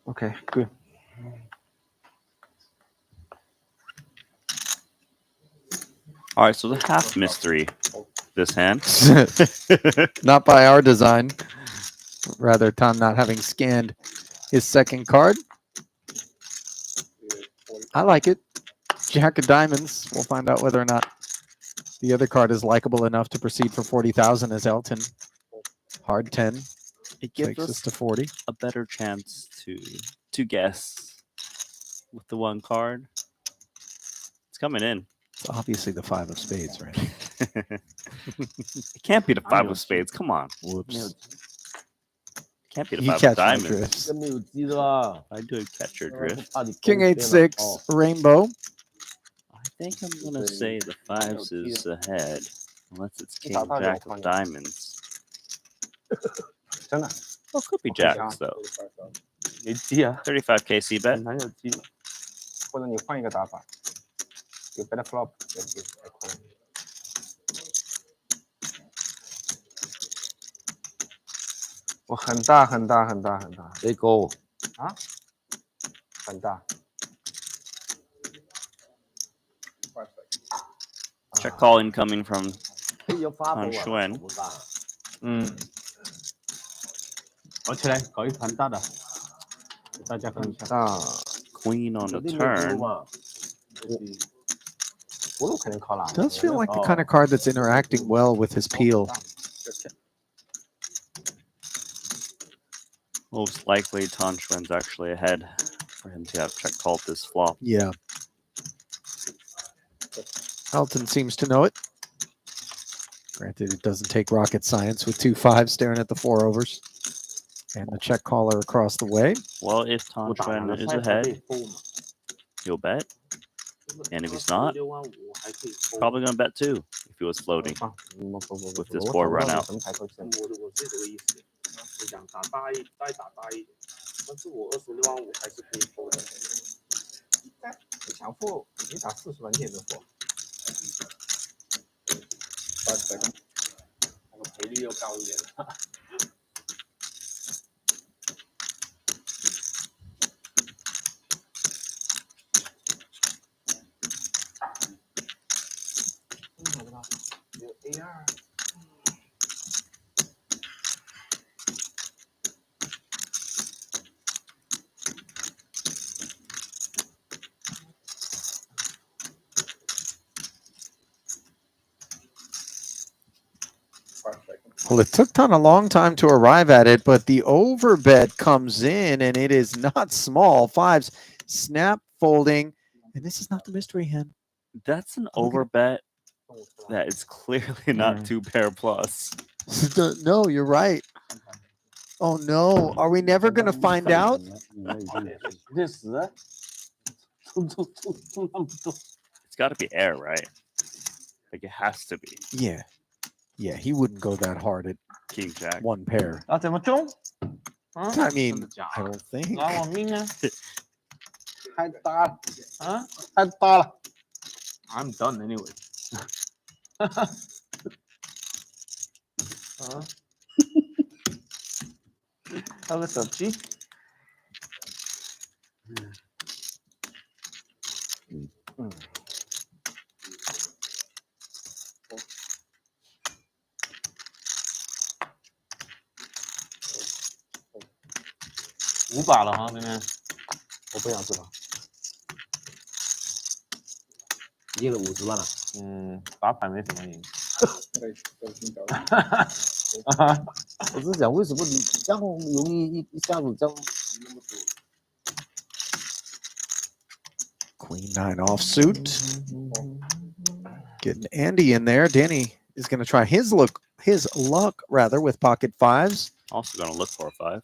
Okay, good. All right, so the half mystery, this hand. Not by our design. Rather, Tom not having scanned his second card. I like it. Jack of diamonds. We'll find out whether or not the other card is likable enough to proceed for 40,000 as Elton. Hard 10. It gives takes us us to 40. A better chance to guess with the one card. It's coming in. It's obviously the 5 of spades, right? It can't be the 5 of spades. Come on. Whoops. Can't be the You 5 of catch my diamonds. drift. 这没有机的啦。 I do catch your drift. King 8-6, rainbow. I think I'm gonna say the 5s is ahead, unless it's King 打大 Jack 有 of diamonds. 真的 Well, could be jacks though. 没机啊， 35k C 很 bet. 难有机。或者你换一个打法，有 better flop，我很大很大很大很大 Let go。啊，很大。 Check call incoming from 要发布 Han 啊， Xuan. 不大。搞起来，搞一盘大的，给大家看一下。大 Queen on the 肯定没有 turn. 嘛。葫芦肯定靠哪？ Does feel like the kind of card that's interacting well with his peel. Most likely, Tan Xuan's actually ahead for him to have check called this flop. Yeah. Elton seems to know it. Granted, it doesn't take rocket science with 2 5s staring at the 4 overs. And the check caller across the way. Well, if Tan Xuan is ahead, he'll bet. And if he's not, probably going to bet too if he was floating with this board run out. 我是这个意思，你想打大一，再打大一点，但是我26万5还是可以投的。你强付，你打40万你也能付。那个赔率又高一点了。有 A2。 Well, it took Ton a long time to arrive at it, but the overbet comes in, and it is not small. 5s snap folding, and this is not the mystery hand. That's an overbet that is clearly not 2 pair plus. No, you're right. Oh no, are we never going to find out? 这死，It's got to be air, right? Like it has to be. Yeah. Yeah, he wouldn't go that hard at King Jack. 1 pair. 啊，怎么中？啊， I mean, I don't think. 拿我命啊！太大了啊，太大了。 I'm done anyway. 啊，还有个手机。5把了哈，今天。我不想知道。赢了50万了。打牌没什么赢。我是想为什么你这样容易一下子这样。 Queen 9 offsuit. Getting Andy in there. Danny is going to try his luck with pocket 5s. Also going to look for a 5.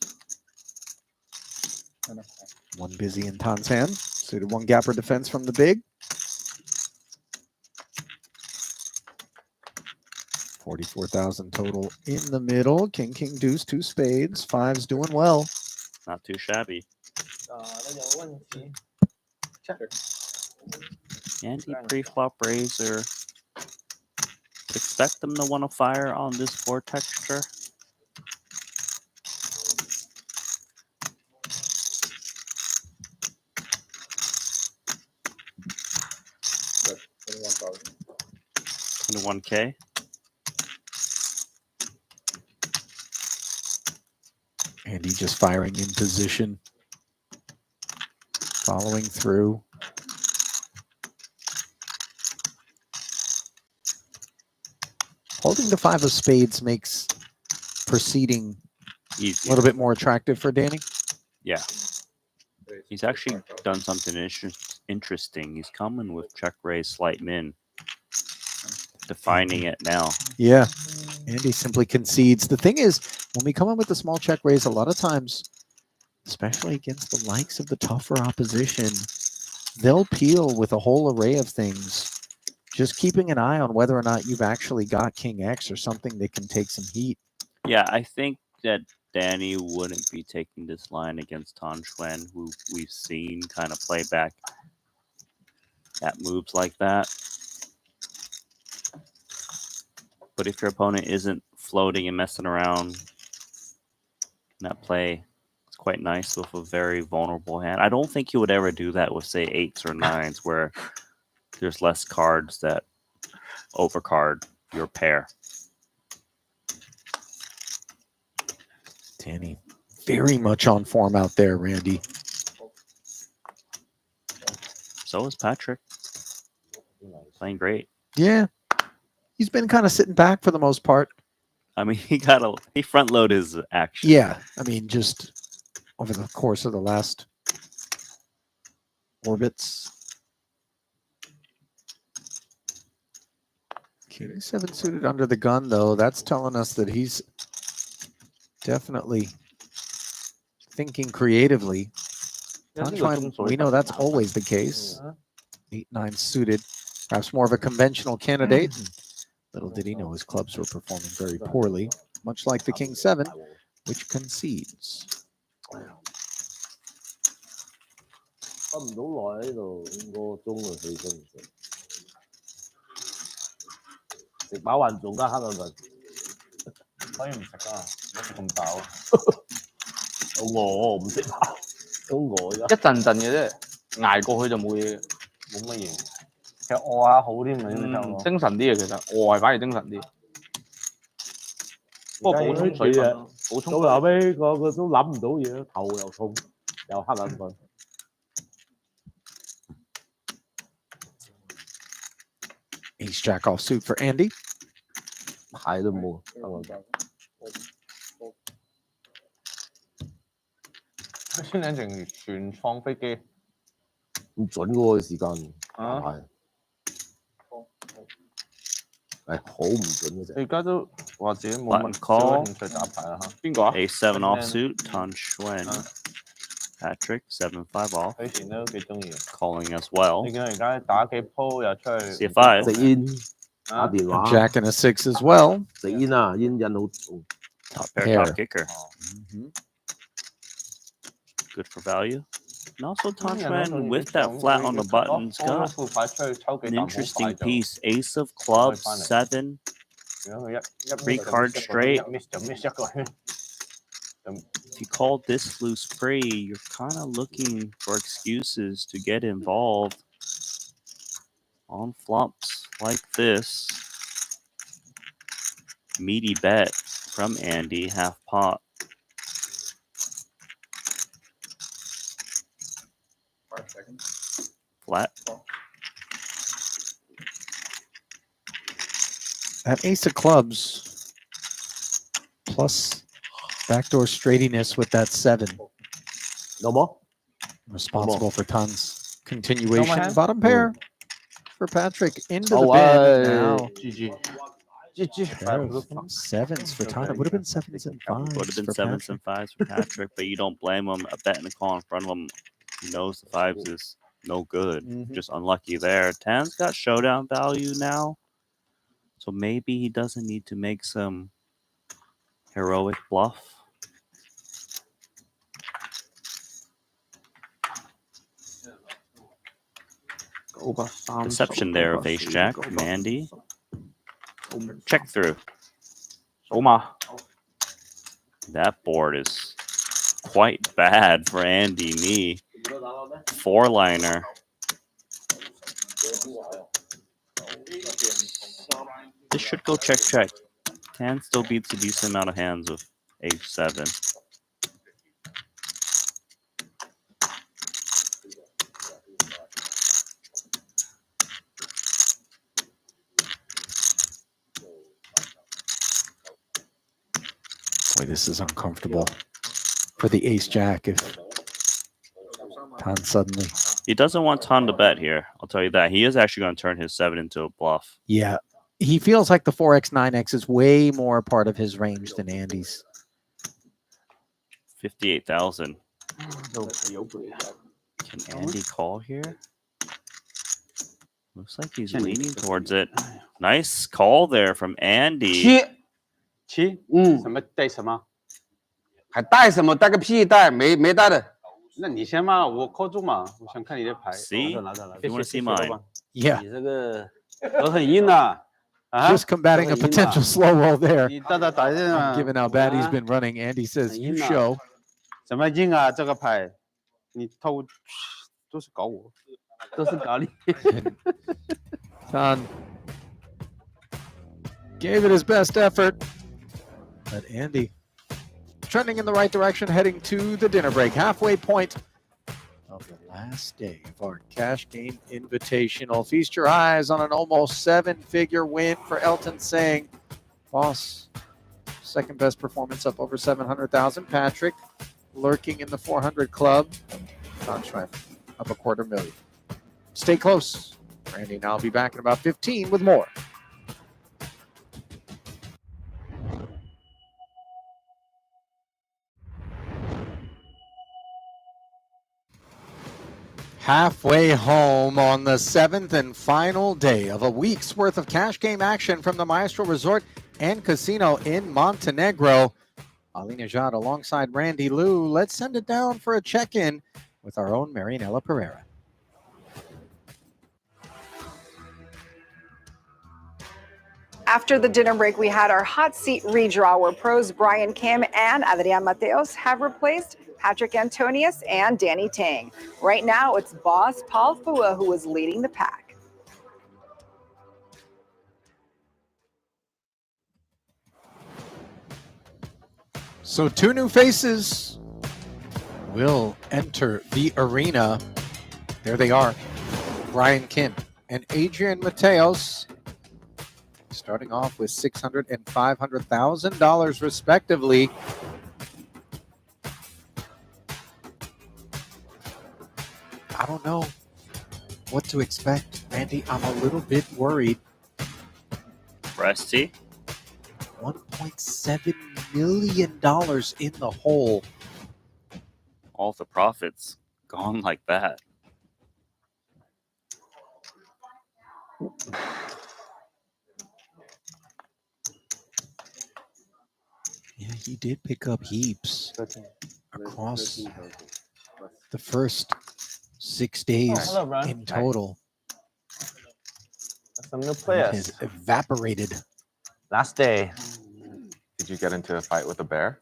1 busy in Tan's hand. Suited 1 gapper defense from the big. 44,000 total in the middle. King, king, deuce, 2 spades. 5s doing well. Not too shabby. 有问题。 Andy pre-flop raiser. Expect them to want to fire on this board texture. $21K. Andy just firing in position. Following through. Holding the 5 of spades makes proceeding Easy. a little bit more attractive for Danny. Yeah. He's actually done something interesting. He's coming with check raise slight min, defining it now. Yeah, Andy simply concedes. The thing is, when we come in with the small check raise, a lot of times, especially against the likes of the tougher opposition, they'll peel with a whole array of things. Just keeping an eye on whether or not you've actually got King X or something that can take some heat. Yeah, I think that Danny wouldn't be taking this line against Tan Xuan, who we've seen kind of play back at moves like that. But if your opponent isn't floating and messing around, that play is quite nice with a very vulnerable hand. I don't think he would ever do that with, say, 8s or 9s, where there's less cards that overcard your pair. Danny, very much on form out there, Randy. So is Patrick. Playing great. Yeah. He's been kind of sitting back for the most part. I mean, he front load his action. Yeah. I mean, just over the course of the last orbits. King 7 suited under the gun, though. That's telling us that he's definitely thinking creatively. We know that's always the case. 8-9 suited, perhaps more of a conventional candidate. Little did he know his clubs were performing very poorly, much like the King 7, which concedes. 瞓唔到耐喺度，5個鐘啊，起身食飽飯仲加黑眼瞓，可以唔食啊，唔食咁飽。好餓，唔食飽，好餓而一陣陣嘅啫，捱過去就冇嘢，冇乜嘢。其實餓下好添啊，應該就精神啲嘅其實，餓係反而精神啲。不過補充水分咯，補充。到後尾個都諗唔到嘢，頭又痛，又黑眼瞓。Ace Jack offsuit for Andy. 牌都冇，黑眼瞓。先兩成全放飛機，唔準嗰個時間啊，係好唔準嗰隻。你而家都話自己冇乜 call 興趣打牌啦嚇。邊個啊 A7 offsuit, Tan Xuan. Patrick, 7-5 off. 佢以前都幾中意。Calling as well. 你見佢而家打幾鋪又出去 C5. 食煙、打電話。Jack and a 6 as well. 食煙啊，煙癮好重。Top pair, top kicker. Mm-hmm. Good for value. And also Tan Xuan with that flat on the buttons got an interesting piece. Ace of clubs, 7. 3 cards straight. If you call this loose free, you're kind of looking for excuses to get involved on flops like this. Meaty bet from Andy, half pot. 5 seconds. Flat. That ace of clubs plus backdoor straightiness with that 7. No more. Responsible for Tan's continuation. hand? Bottom pair for Patrick into the bin now. GG. Pair of 7s for Tan. It would have been 7s and 5s. Would have been for 7s Patrick. and 5s for Patrick, but you don't blame him. A bet and a call in front of him. He knows the 5s is no good. Just unlucky there. Tan's got showdown value now. So maybe he doesn't need to make some heroic bluff. Deception there of Ace Jack from Andy. Check through. That board is quite bad for Andy. Me. 4-liner. This should go check check. Tan still beats a decent amount of hands with H7. Boy, this is uncomfortable for the ace jack if Tan suddenly He doesn't want Tan to bet here. I'll tell you that. He is actually going to turn his 7 into a bluff. Yeah. He feels like the 4x, 9x is way more a part of his range than Andy's. 58,000. Can Andy call here? Looks like he's leaning towards it. Nice call there from Andy. 7，什么带什么？还带什么？带个屁带，没带的。那你先嘛，我 call 住嘛，我想看你的牌。 See? 拿着 You want to see mine? Yeah. 你这个都很硬的。啊 Just combating a potential slow roll there. 你打打人啊 Given how bad he's been running, Andy says, you show. 什么硬啊？这个牌，你偷都是搞我，都是搞你。Tan gave it his best effort, but Andy trending in the right direction, heading to the dinner break, halfway point of the last day of our Cash Game Invitational. Feast your eyes on an almost 7-figure win for Elton Sang. Boss, second best performance, up over 700,000. Patrick lurking in the 400 club. Don Schwinn up $250,000. Stay close. Randy and I'll be back in about 15 with more. Halfway home on the 7th and final day of a week's worth of cash game action from the Maestro Resort and Casino in Montenegro. Ali Najad alongside Randy Liu. Let's send it down for a check-in with our own Marianella Pereira. After the dinner break, we had our hot seat redraw where pros Brian Kim and Adrian Mateos have replaced Patrick Antonius and Danny Tang. Right now, it's boss Paul Fua who is leading the pack. So 2 new faces will enter the arena. There they are, Brian Kim and Adrian Mateos. Starting off with $600,000 and $500,000 respectively. I don't know what to expect, Randy. I'm a little bit worried. Rusty? $1.7 million in the hole. All the profits gone like that. Yeah, he did pick up heaps across the first 6 days in total. Some new It players. has evaporated. Last day. Did you get into a fight with a bear?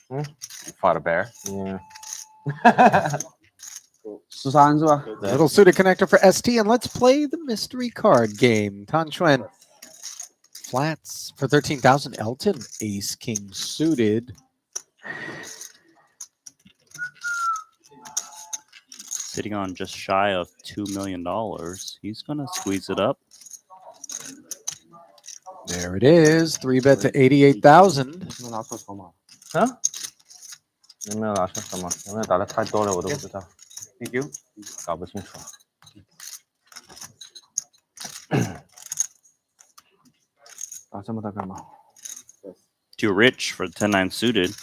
Hmm? You fought a bear? Yeah. 13是吧？ Little suited connector for ST, and let's play the mystery card game. Tan Chuan. Flats for 13,000. Elton, ace, king suited. Sitting on just shy of $2 million. He's going to squeeze it up. There it is. 3-bet to 88,000. 啊？有没有拿出什么？有没有打的太多了，我都不知道。Thank you。搞不清楚。打这么大干嘛？ Too rich for 10-9 suited.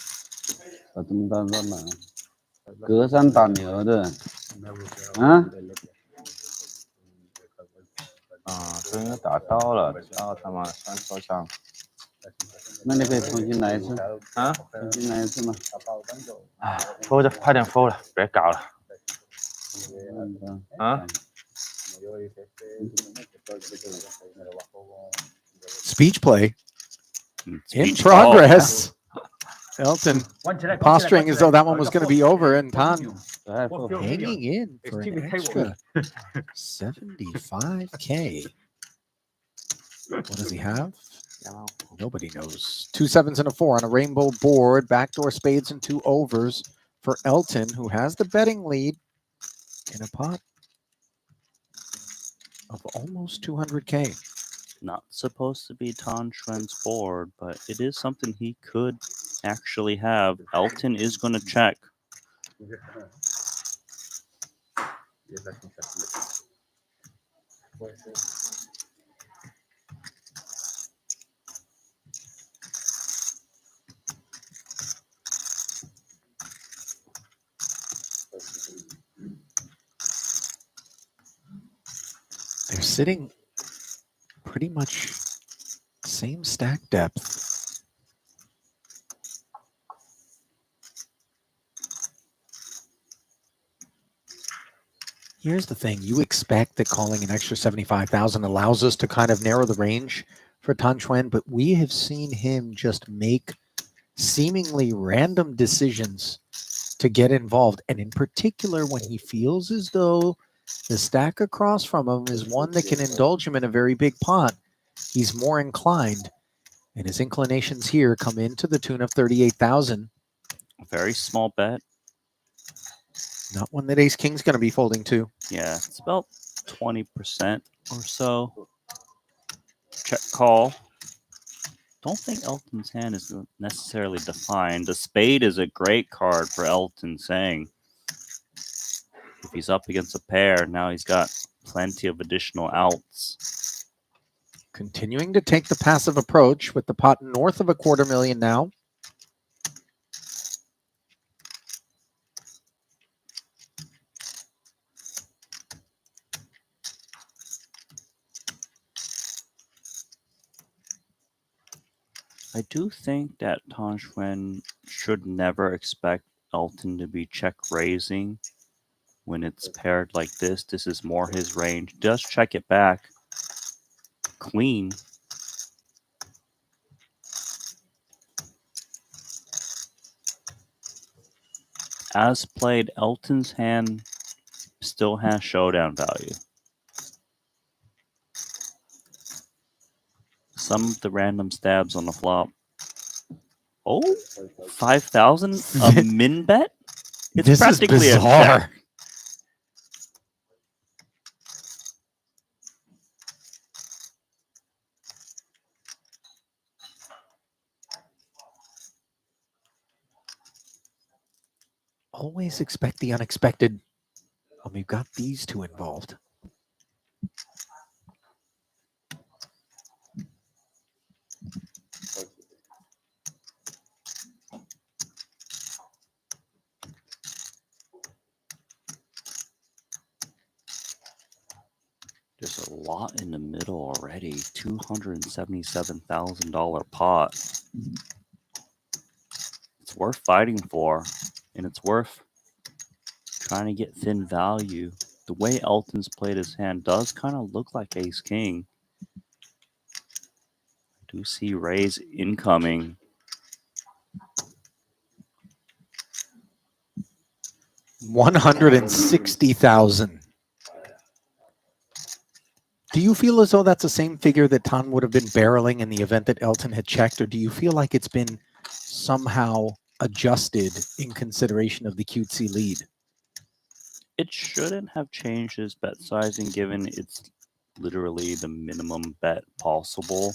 打这么大干嘛？隔山打牛的，啊？啊，这应该打到了，叫他们先收账。那你可以重新来一次啊？重新来一次吗？啊，fold 着，快点 fold 了，别搞了。啊？ Speech play in Speech progress. Elton posturing as though that one was going to be over, and Tan hanging in for an extra 75K. What does he have? Nobody knows. 2 7s and a 4 on a rainbow board. Backdoor spades and 2 overs for Elton, who has the betting lead in a pot of almost 200K. Not supposed to be Tan Chuan's board, but it is something he could actually have. Elton is going to check. They're sitting pretty much same stack depth. Here's the thing. You expect that calling an extra 75,000 allows us to kind of narrow the range for Tan Xuan, but we have seen him just make seemingly random decisions to get involved. And in particular, when he feels as though the stack across from him is one that can indulge him in a very big pot, he's more inclined. And his inclinations here come into the tune of 38,000. A very small bet. Not one that Ace King's going to be folding to. Yeah, it's about 20% or so. Check call. Don't think Elton's hand is necessarily defined. The spade is a great card for Elton Sang. If he's up against a pair, now he's got plenty of additional outs. Continuing to take the passive approach with the pot north of $250,000 now. I do think that Tan Xuan should never expect Elton to be check raising when it's paired like this. This is more his range. Does check it back. Queen. As played, Elton's hand still has showdown value. Some of the random stabs on the flop. Oh, 5,000? A min bet? It's this practically is a bizarre. check. Always expect the unexpected. And we've got these two involved. There's a lot in the middle already. $277,000 pot. It's worth fighting for, and it's worth trying to get thin value. The way Elton's played his hand does kind of look like Ace King. I do see raise incoming. $160,000. Do you feel as though that's the same figure that Tan would have been barreling in the event that Elton had checked, or do you feel like it's been somehow adjusted in consideration of the cutesy lead? It shouldn't have changed his bet sizing given it's literally the minimum bet possible.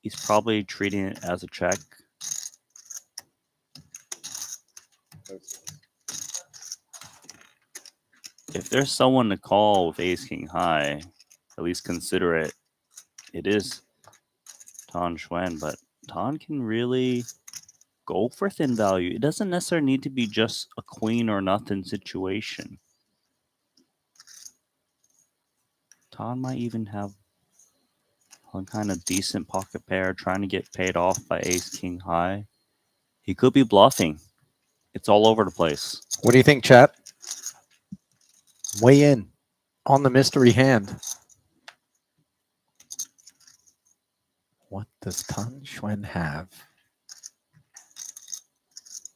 He's probably treating it as a check. If there's someone to call with Ace King high, at least consider it. It is Tan Xuan, but Tan can really go for thin value. It doesn't necessarily need to be just a queen or nothing situation. Tan might even have some kind of decent pocket pair trying to get paid off by Ace King high. He could be bluffing. It's all over the place. What do you think, chat? Weigh in on the mystery hand. What does Tan Xuan have?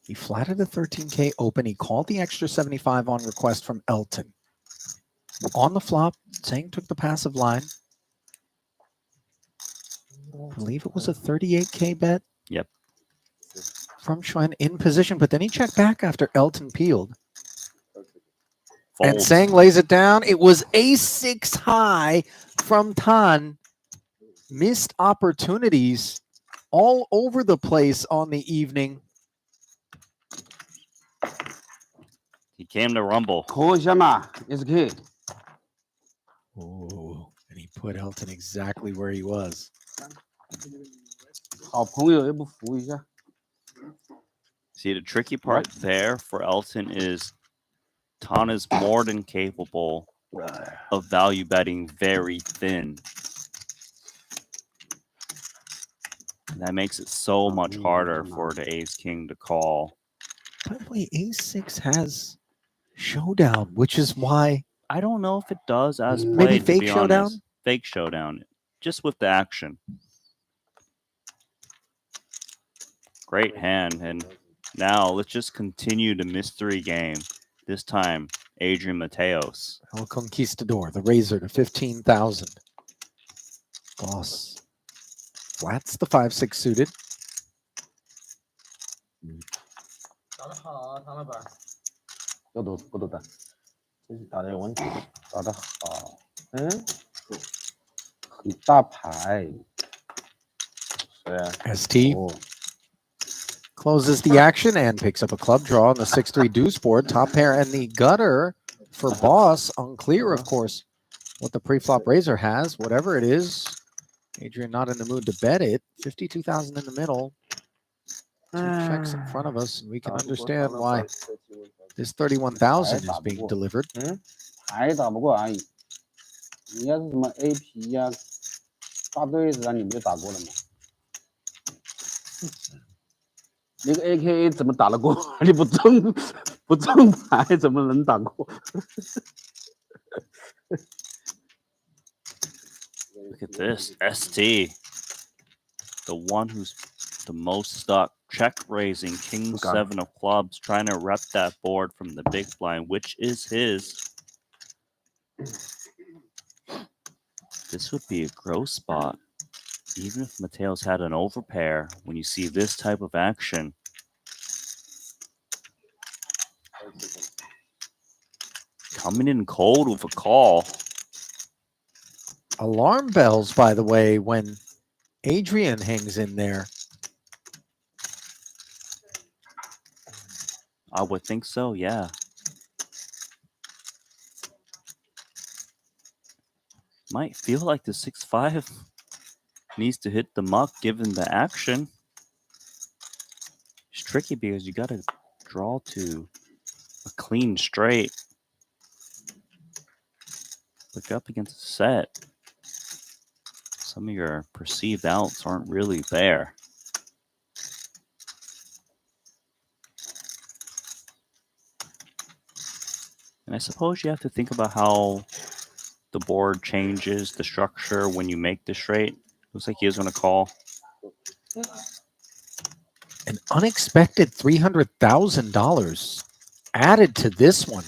He flatted a 13K open. He called the extra 75 on request from Elton. On the flop, Sang took the passive line. I believe it was a 38K bet. Yep. From Xuan in position, but then he checked back after Elton peeled. And Sang lays it down. It was A6 high from Tan. Missed opportunities all over the place on the evening. He came to rumble. 扣一下嘛 ，SK。 Oh, and he put Elton exactly where he was. 好朋友也不扶一下。 See, the tricky part there for Elton is Ton is more than capable of value betting very thin. And that makes it so much harder for the ace king to call. By the way, ace-6 has showdown, which is why I don't know if it does as played, maybe to fake be showdown. honest. Fake showdown, just with the action. Great hand, and now let's just continue the mystery game. This time, Adrian Mateos. El Conquistador, the razor to 15,000. Boss flats the 5-6 suited. 打得好啊，唐老板。不多打，这是打的有问题，打得好。嗯，很大牌。对啊。 ST closes the action and picks up a club draw on the 6-3 deuce board. Top pair and the gutter for Boss. Unclear, of course, what the pre-flop razor has. Whatever it is, Adrian not in the mood to bet it. 52,000 in the middle. 2 checks in front of us, and we can understand why this 31,000 is being delivered. 还打不过而已。你要是什么 AP 呀、大对子啊，你不就打过了吗？那个 AKA 怎么打得过？你不正牌怎么能打过？ Look at this, ST. The one who's the most stuck. Check raising, king 7 of clubs, trying to rep that board from the big blind, which is his. This would be a gross spot. Even if Mateos had an overpair, when you see this type of action. Coming in cold with a call. Alarm bells, by the way, when Adrian hangs in there. I would think so, yeah. Might feel like the 6-5 needs to hit the muck given the action. It's tricky because you got to draw to a clean straight. Look up against a set. Some of your perceived outs aren't really there. And I suppose you have to think about how the board changes the structure when you make the straight. Looks like he is going to call. An unexpected $300,000 added to this one.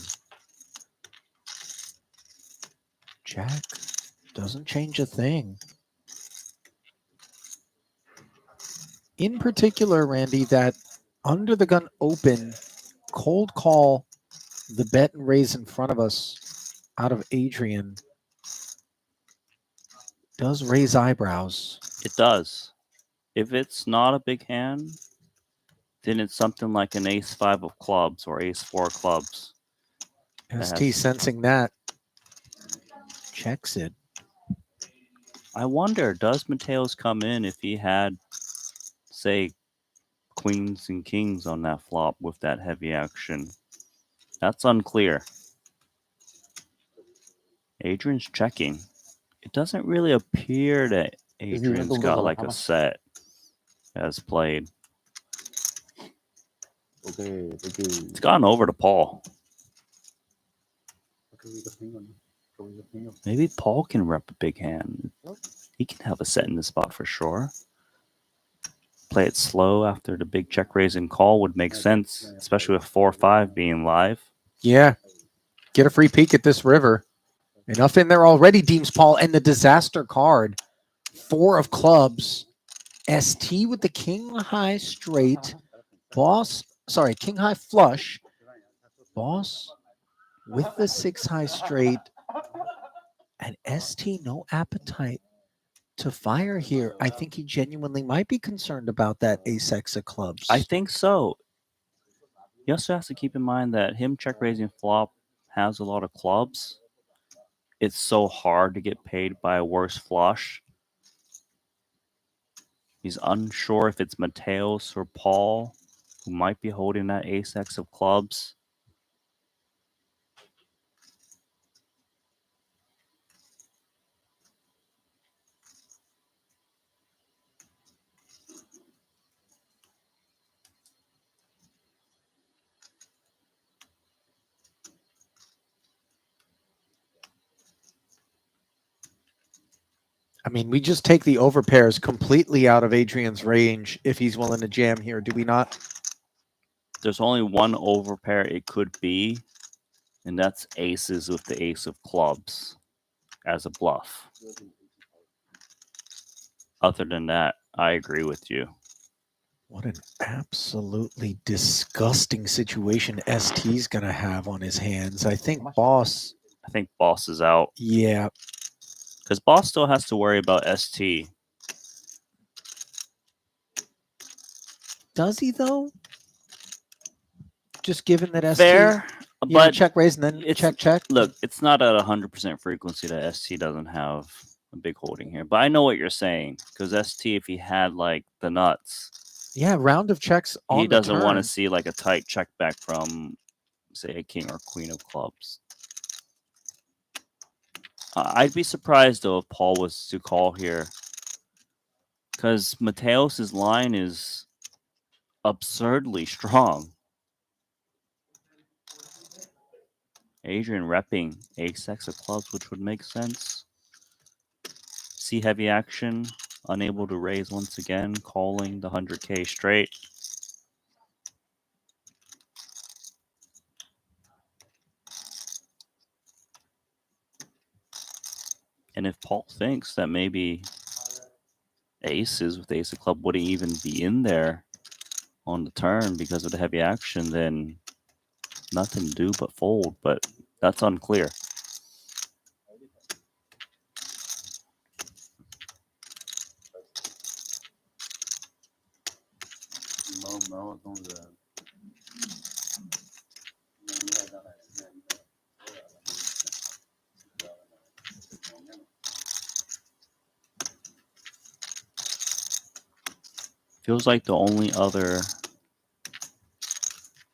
Jack doesn't change a thing. In particular, Randy, that under the gun open, cold call, the bet and raise in front of us out of Adrian does raise eyebrows. It does. If it's not a big hand, then it's something like an ace-5 of clubs or ace-4 clubs. ST sensing that. Checks it. I wonder, does Mateos come in if he had, say, queens and kings on that flop with that heavy action? That's unclear. Adrian's checking. It doesn't really appear that Adrian's got like a set as played. It's gone over to Paul. Maybe Paul can rep a big hand. He can have a set in the spot for sure. Play it slow after the big check raise and call would make sense, especially with 4-5 being live. Yeah. Get a free peek at this river. Enough in there already, deems Paul. And the disaster card. 4 of clubs. ST with the king high straight. King high flush. Boss with the 6 high straight. And ST no appetite to fire here. I think he genuinely might be concerned about that ace-X of clubs. I think so. He also has to keep in mind that him check raising flop has a lot of clubs. It's so hard to get paid by a worse flush. He's unsure if it's Mateos or Paul who might be holding that ace-x of clubs. I mean, we just take the overpairs completely out of Adrian's range if he's willing to jam here, do we not? There's only one overpair it could be, and that's aces with the ace of clubs as a bluff. Other than that, I agree with you. What an absolutely disgusting situation ST's going to have on his hands. I think Boss is out. Yeah. Because Boss still has to worry about ST. Does he, though? Just given that ST... Fair, but check raise and then check. Look, it's not at 100% frequency that ST doesn't have a big holding here. But I know what you're saying. Because ST, if he had, like, the nuts... Yeah, round of checks on he the doesn't want to turn. see, like, a tight check back from, say, a king or queen of clubs. I'd be surprised, though, if Paul was to call here. Because Mateos' line is absurdly strong. Adrian repping ace-x of clubs, which would make sense. See heavy action, unable to raise once again, calling the 100K straight. And if Paul thinks that maybe aces with ace of club wouldn't even be in there on the turn because of the heavy action, then nothing to do but fold, but that's unclear. Feels like the only other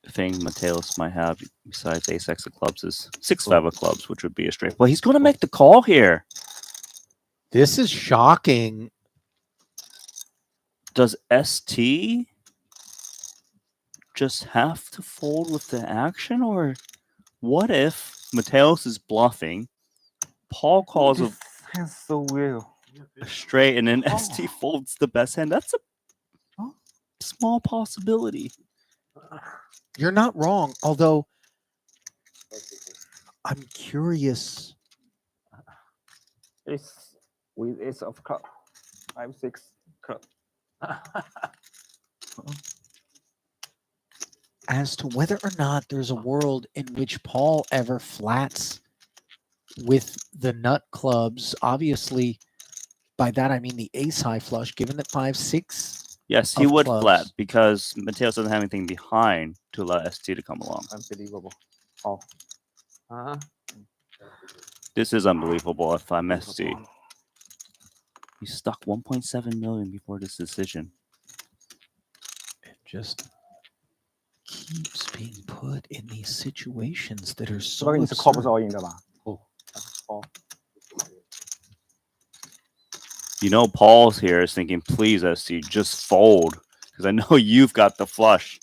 thing Mateos might have besides ace-x of clubs is 6-5 of clubs, which would be a straight. Well, he's going to make the call here. This is shocking. Does ST just have to fold with the action, or what if Mateos is bluffing? Paul calls a so weird. Straight, and then ST folds the best hand. That's a small possibility. You're not wrong, although I'm curious. It's with ace of club, 5-6 club. As to whether or not there's a world in which Paul ever flats with the nut clubs. Obviously, by that I mean the ace high flush, given that 5-6. Yes, he would clubs. flat because Mateos doesn't have anything behind to allow ST to come along. Unbelievable. Oh. Uh-huh. This is unbelievable if I'm ST. He stuck 1.7 million before this decision. It just keeps being put in these situations that are so 这个你是 call 不是 absurd. all in 的吧？哦，哦。 You know, Paul's here is thinking, please, ST, just fold. Because I know you've got the flush.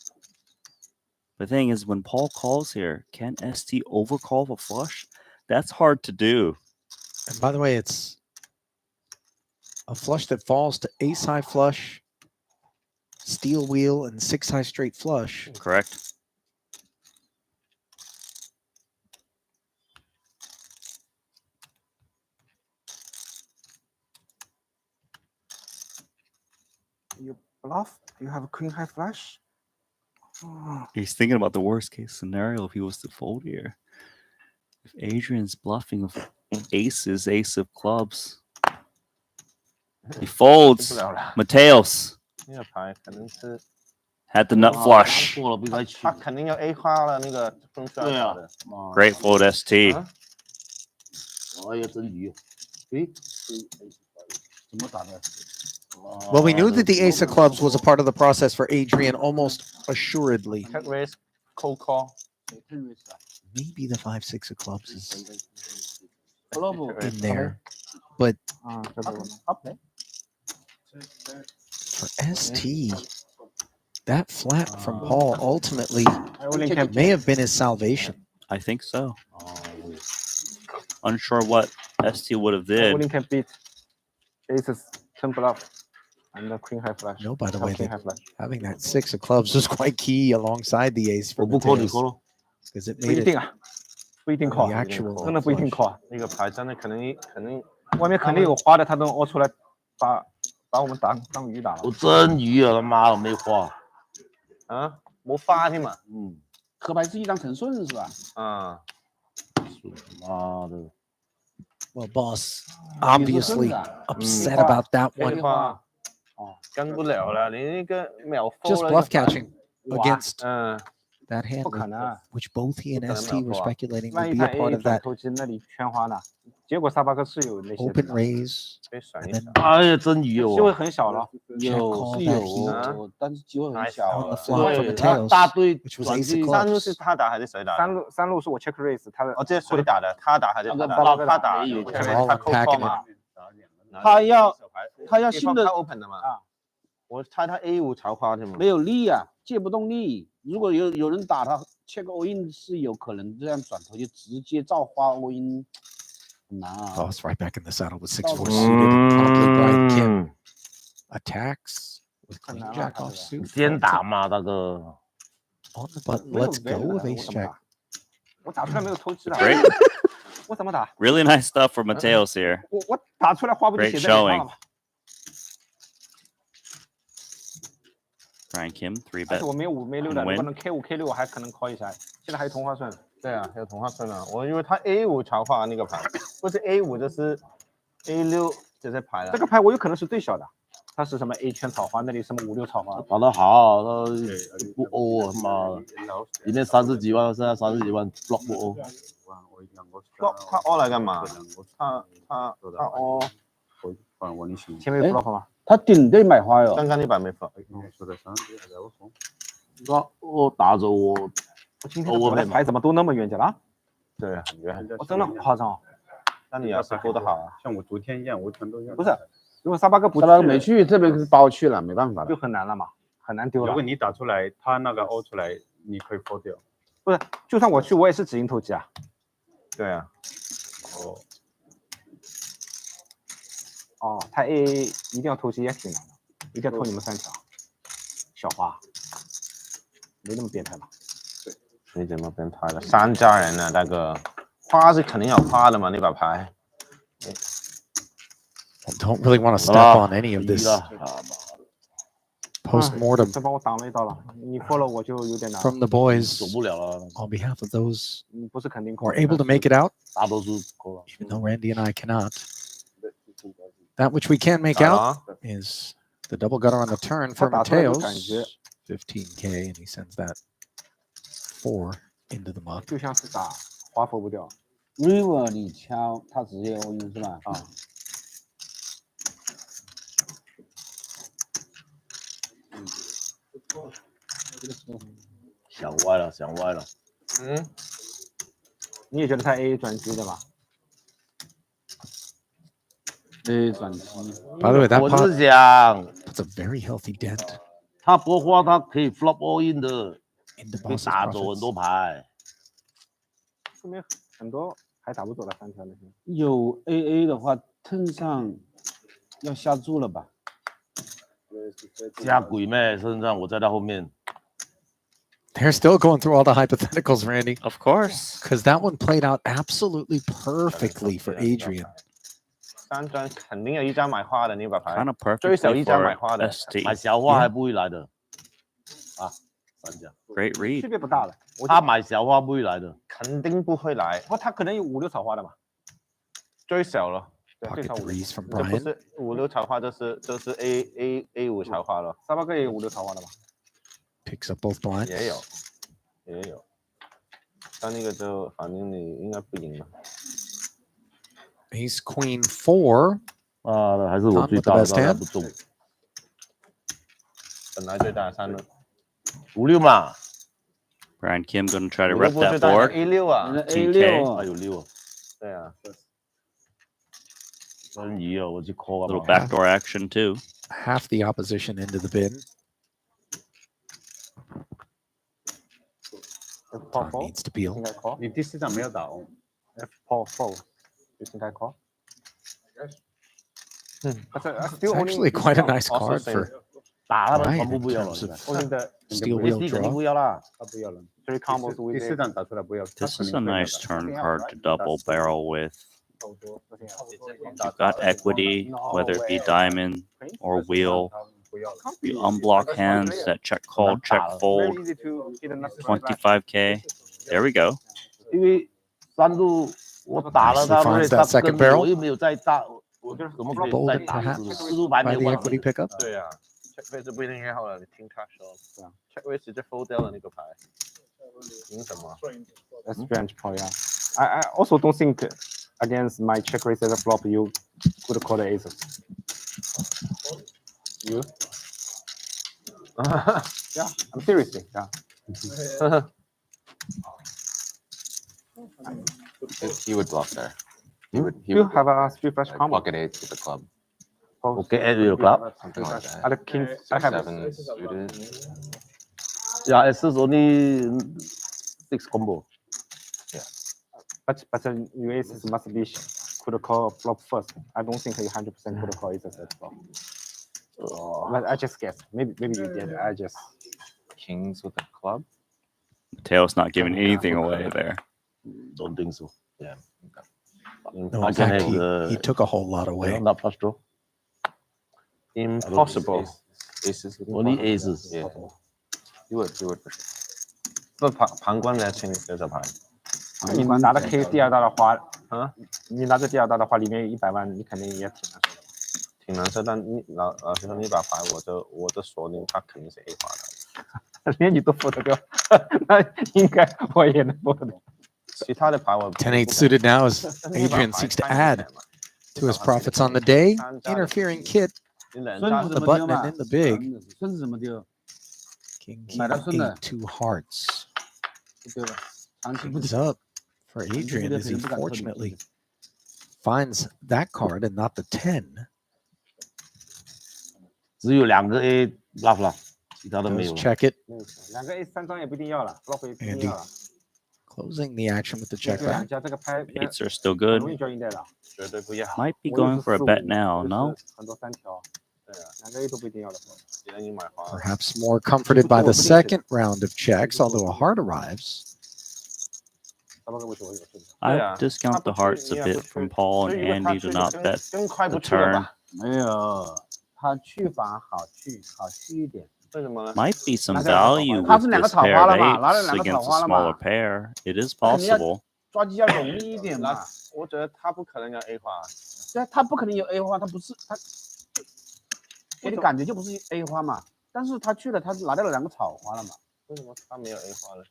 The thing is, when Paul calls here, can ST overcall the flush? That's hard to do. And by the way, it's a flush that falls to ace high flush, steel wheel, and 6 high straight flush. Correct. You bluff? You have a queen high flush? He's thinking about the worst case scenario if he was to fold here. If Adrian's bluffing with aces, ace of clubs. He folds. Mateos. 这个牌可能是 Had the nut flush. 过了不该去。他肯定要 A 花了那个分出来的。Great fold ST. 哎呀，真鱼！诶，怎么打的？ Well, we knew that the ace of clubs was a part of the process for Adrian almost assuredly. Check raise, cold call. Maybe the 5-6 of clubs is in there, but for ST, that flat from Paul ultimately may have been his salvation. I think so. Unsure what ST would have I did. only can beat aces 10 bluff and the queen high flush. No, by the way, queen high flush. having that 6 of clubs was quite key alongside the ace for Mateos, because it 不 made 一定 it 啊，不一定 call， the actual 真的不一定 call。那个牌真的肯定外面肯定有花的，他都凹出来，把我们当鱼打了。我真鱼啊！他妈的没花啊，没花添嘛。黑白是一张成顺是吧？啊，妈的。 Well, boss obviously upset about that one. 跟不了了，你那个秒 Just bluff catching against 嗯 that hand, 不可能啊 which both he and 不可能 ST 秒 were 扣啊 speculating 万 would 一 be 他 a part A of 转 that 头其实那里圈花呢，结果沙巴克是有那些 open 的， raise. 被甩 and 一 then 哎呀，真鱼哦！机会很小了。 check 有 call 是 that 有 heat 但是机会很 on 小 the 了。 flop for 对， Mateos, 大队 which was 转 ace of 进 三路 clubs. 是他打还是谁打？三路是我 check raise， 他的哦，这是谁打的？他打还是他打？他打他打，没有他 All cold unpacking call 嘛。他要新的他 open 的嘛。我猜他 A5朝花的嘛。没有力啊，借不动力。如果有人打他 check all in 是有可能这样转头就直接照花 all in， 很难啊。 Oh, it's right back in the saddle with 6-4 suited. And promptly Brian Kim attacks with queen jack off suit. 先打嘛，大哥。 On the button, let's go with ace jack. 我打出来没有偷鸡的， Great. 我怎么打？ Really nice stuff for Mateos here. 我打出来花不就 Great 写在脸上 showing. 了吗？ Brian Kim, 3 而且 bet. 我没有5没6的， Win 如果能 K5 K6 我还可能 call 一下。现在还有同花顺，对啊，还有同花顺啊。我以为他 A5朝花那个牌，不是 A5 就是 A6这些牌了。这个牌我有可能是最小的，它是什么 A 圈草花，那里什么5、6草花。打得好，他不欧啊，妈的！里面30几万，剩下30几万 block 不欧。他 all 来干嘛？他 all 前面有 block 吗？他顶对买花哟。刚刚那把没放。我打着我今天我的牌怎么都那么远去了？对，很远。我真的夸张哦。那你要是勾的好啊，像我昨天一样，我全都要。不是，如果沙巴克不沙巴克没去，这边是包去了，没办法了，就很难了嘛，很难丢了。如果你打出来，他那个凹出来，你可以 fold 掉。不是，就算我去，我也是只赢投机啊。对啊。哦，他 A 一定要投机也挺难的，一定要投你们3条。小花，没那么变态吧？没怎么变态了，3家人呢，大哥，花是肯定要花的嘛，那把牌。 I don't really want to step on any of this post-mortem 这帮我挡了一刀了，你 follow 我就有点难。 from the boys 走不了了。 on behalf of those 不是肯定 who are able to make it out, 大多数扣了。 even though Randy and I cannot. That which we can make out is the double gutter on the turn for Mateos, 15K, and he sends that 4 into the muck. 就像是打花佛不掉。 river 你敲，他直接 all in 是吧？啊。 想歪了，想歪了。你也觉得他 A 转机的吧 ？A 转机。 By the way, that 我 pot 是想， that's a very healthy dent. 他不花，他可以 flop all in 的， into 可以 boss's 打走 profits. 很多牌。说明很多还打不走了3条那些。有 AA 的话，turn 上要下注了吧？加鬼妹身上，我在他后面。 They're still going through all the hypotheticals, Randy. Of course. Because that one played out absolutely perfectly for Adrian. 3张肯定有1张买花的那把牌 Kind of perfect 最少1张 for 买花的。 ST. 买小花还不会来的。啊，3家。 Great 区 read. 别不大了。他买小花不会来的。肯定不会来。不，他可能有5、6草花的嘛。最少了。 Pocket threes from 这不 Brian. 是5、6草花，这是 A5 草花了。沙巴克也有5、6草花的嘛。picks up both blinds. 也有，但那个就反正你应该不赢了。 Ace Queen 4. 啊，还是我 Tom 最 with the 大的 best 当然 hand. 不中。本来最大的3轮5-6嘛。 Brian Kim gonna try to 你 rep 都不 that 最大 board. A6啊 10K. 啊，有6啊。对啊。真疑啊，我去 call 干 Little 嘛？ backdoor action too. Half the opposition into the bin. Tom needs to peel. 你第4张没有打 F Paul Fold. You think I call? But I It's still actually quite a nice card for 打他们 Brian 全部 in 不要了 terms。of only the steel wheel SD 肯定 draw. 不要啦。他不要了。 Three combos 第 with 4张打出来不要。 This is a nice turn card to double barrel with. You've got equity, whether it be diamond or wheel. You unblock hands that check call, check fold. 25K. There we go. 因为3路我打了他， Nicely finds 他 that second 跟 barrel. 我又没有再大，我怎么可以再 Bolden 打 perhaps 4路牌没 by 有 the 办 equity 法。 pickup. 对啊，check raise 不一定好了，你听他说。check raise 直接 fold 掉了那个牌，赢什么 a strange play. Yeah. I also don't think against my check raise as a flop you could call the aces. You? Yeah, I'm seriously. Yeah. He would bluff there. He would. He You would have a street flush combo. pocket 8 with the club. Okay, at your club. Something like that. At the king, I have 6-7 suited. Yeah, it's only 6 combo. But your aces must be could call flop first. I don't think you 100% could call aces at flop. But I just guess. Maybe you did. I just. Kings with the club. Mateo's not giving anything away there. Don't think so. Yeah. No, in fact, he took a whole lot away. Not plus draw. Impossible. Aces with the Only club. aces. Yeah. You would for sure. 不旁观来清这手牌。你拿着 K 第2大的话，你拿着第2大的话，里面有100万，你肯定也挺难受的。挺难受，但你老实说，那把牌我的锁定，他肯定是 A 花的。连你都付得掉，那应该我也能付得掉。其他的牌我 10-8 suited now as Adrian seeks to add to his profits on the day. Interfering kit. The button and in the big. 孙子怎么丢？ King 买到孙子 8 2 hearts. 丢了，长期不 He's up for Adrian as he fortunately finds that card and not the 10. 只有2个 A bluff 了，其他的没 Goes 有。 check it. 2个 A 3张也不一定要了 ，flop 也不一定要了。 Closing the action with the check 2 back. 家这个牌 Eights are still 很 good. 容易交赢的了。绝对不要。 Might be going for a bet now, no? 很多3条，对啊，2个 A 都不一定要了。既然你买花， Perhaps more comforted by the second round of checks, although a heart arrives. I discount the hearts a bit from Paul and Andy to not bet the turn. 没有，他去法好去一点。为什么呢？ Might be some value with this pair of eights against a smaller pair. It is possible. 抓鸡要容易一点嘛。我觉得他不可能要 A 花。对，他不可能有 A 花，他不是他，给你感觉就不是 A 花嘛。但是他去了，他拿掉了2个草花了嘛。为什么他没有 A 花呢？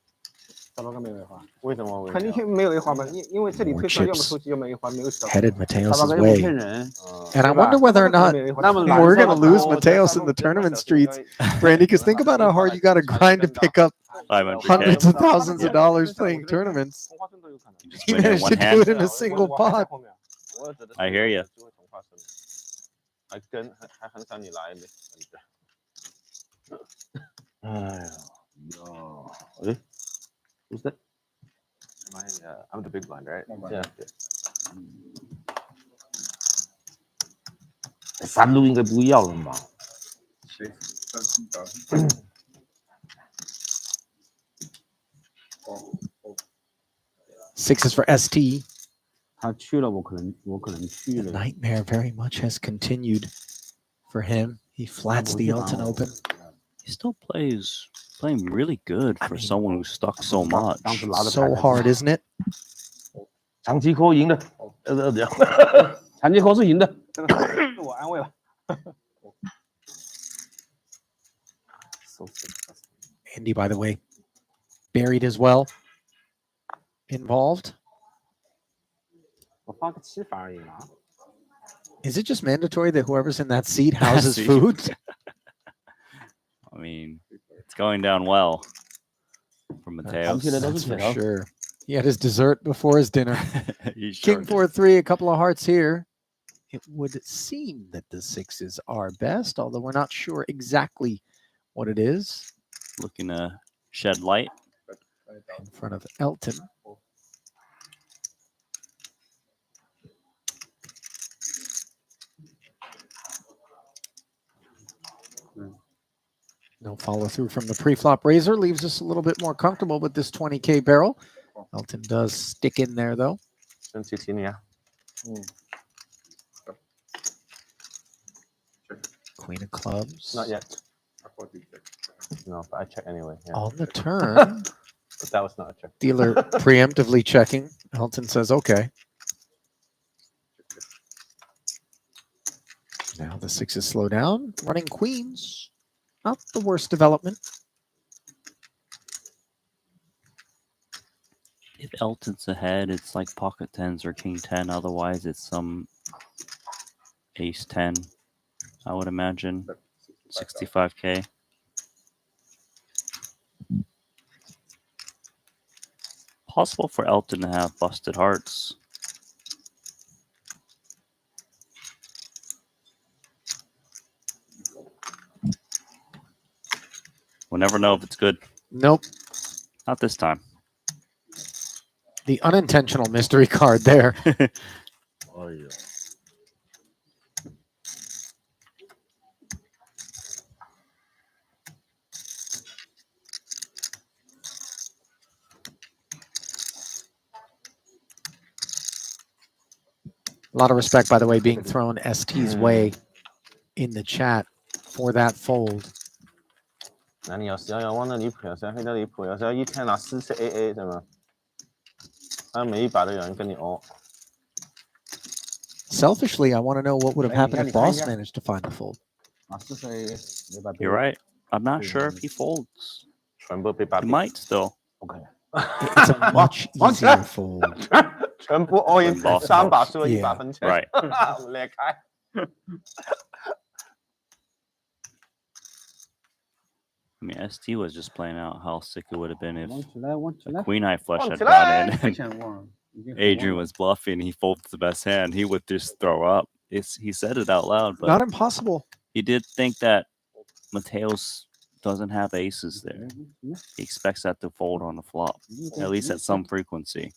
怎么个没有 A 花？为什么？肯定没有 A 花嘛，因为这里推出来要么出去，要么 A 花，没有小。 Headed Mateos' 他 way. 骗人。 And I wonder whether or not we're going to lose Mateos in the tournament streets, Brandy, because think about how hard you got to grind to pick up 500K. hundreds of thousands of dollars playing tournaments. He win in managed one to do hand. it in a single pot. I hear you. 还很少你来没？哎呀，哎，Who's that? I'm the big blind, right? Yeah. 3路应该不要了吧？ Sixes for ST. 他去了，我可能去 The 了。 nightmare very much has continued for him. He flats the Elton Open. He still playing really good for someone who's stuck so much. So hard, isn't it? 长期扣赢的，长期扣是赢的，这个自我安慰了。Andy, by the way, buried as well. Involved. 我放个7反而已嘛。 Is it just mandatory that whoever's in that seat houses food? I mean, it's going down well for Mateos. That's for sure. He had his dessert before his dinner. He sure King 4-3, a couple of hearts here. It would seem that the 6s are best, although we're not sure exactly what it is. Looking to shed light in front of Elton. No follow through from the pre-flop raiser. Leaves us a little bit more comfortable with this 20K barrel. Elton does stick in there, though. Queen of clubs. Not yet. No, but I check anyway. Yeah. On the turn. But that was not a check. Dealer preemptively checking. Elton says, okay. Now the 6s slow down. Running queens. Not the worst development. If Elton's ahead, it's like pocket 10s or king 10. Otherwise, it's some ace 10, I would imagine. 65K. Possible for Elton to have busted hearts. We'll never know if it's good. Nope. Not this time. The unintentional mystery card there. Oh, yeah. A lot of respect, by the way, being thrown ST's way in the chat for that fold. 那你有时要往那离谱，有时候黑的离谱，有时候一天拿4次 AA 对吗？他每一把都有人跟你哦。Selfishly, I want to know what would have happened if Boss managed to find the fold. You're right. I'm not sure if he folds. 全部被把 He might still. OK. It's a much easier fold. 全部 all in 3把输了1把分钱。Right. 裂开。I mean, ST was just playing out how sick it would have been if 往起来，往起来。 Queen Eye Flush had 往起来。 got in and Adrian was bluffing. He folds the best hand. He would just throw up. He said it out loud, but not impossible. He did think that Mateos doesn't have aces there. He expects that to fold on the flop, at least at some frequency,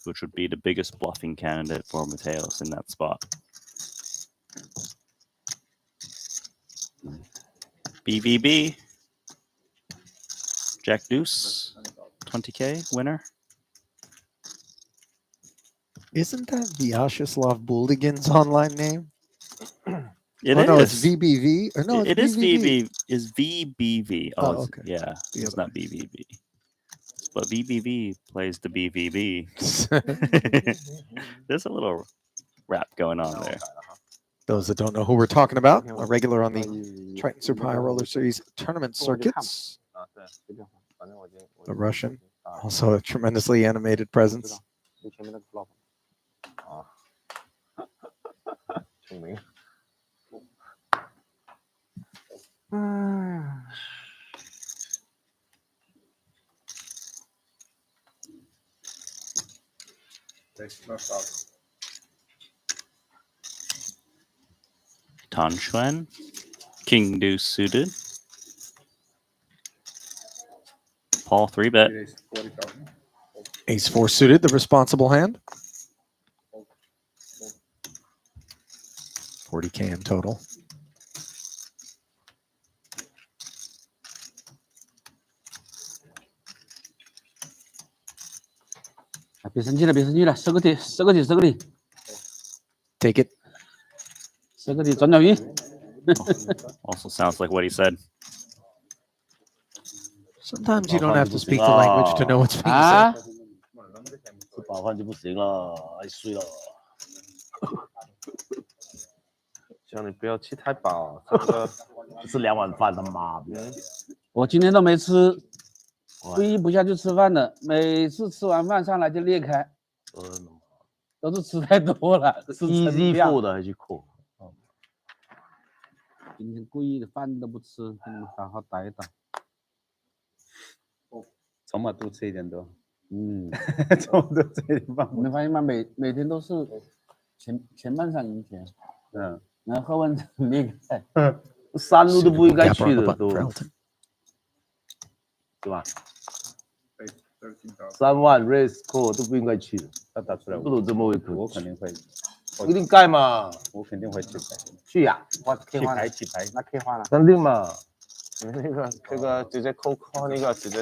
which would be the biggest bluffing candidate for Mateos in that spot. BVB. Jack Deuce. 20K winner. Isn't that Vyacheslav Buldigin's online name? It oh, is. No, it's VBV. Or no, it it's is VBV. Is VBV. Oh, it's, okay. Yeah, it's not BVB. But VBV plays the BVB. There's a little rap going on there. Those that don't know who we're talking about, a regular on the Triton Super High Roller Series tournament circuits. The Russian, also a tremendously animated presence. 聪明。Tan Xuan. King Deuce suited. Paul 3-bet. Ace-4 suited, the responsible hand. 40K in total.别生气了，别生气了，收个底，收个底，收个底。Take it. 收个底，转转运。Also sounds like what he said. Sometimes you don't have to speak the language to know what's being said. 吃饱饭就不行了，爱睡了。希望你不要吃太饱，这个吃2碗饭他妈的。我今天都没吃，皈依不下去吃饭的，每次吃完饭上来就裂开，都是吃太多了，吃成 easy 量 food 还是 cool？今天故意的饭都不吃，给你们好好打一打。筹码多吃一点多。嗯，筹码多吃一点饭。你没发现吗？每天都是前半场赢钱，然后后半场裂开。山路都不应该去的都，是吧？3万 race call 都不应该去的，他打出来，不如这么会亏。我肯定会，一定盖嘛，我肯定会去去呀，起牌，那 K 花了，肯定嘛。这个直接扣那个直接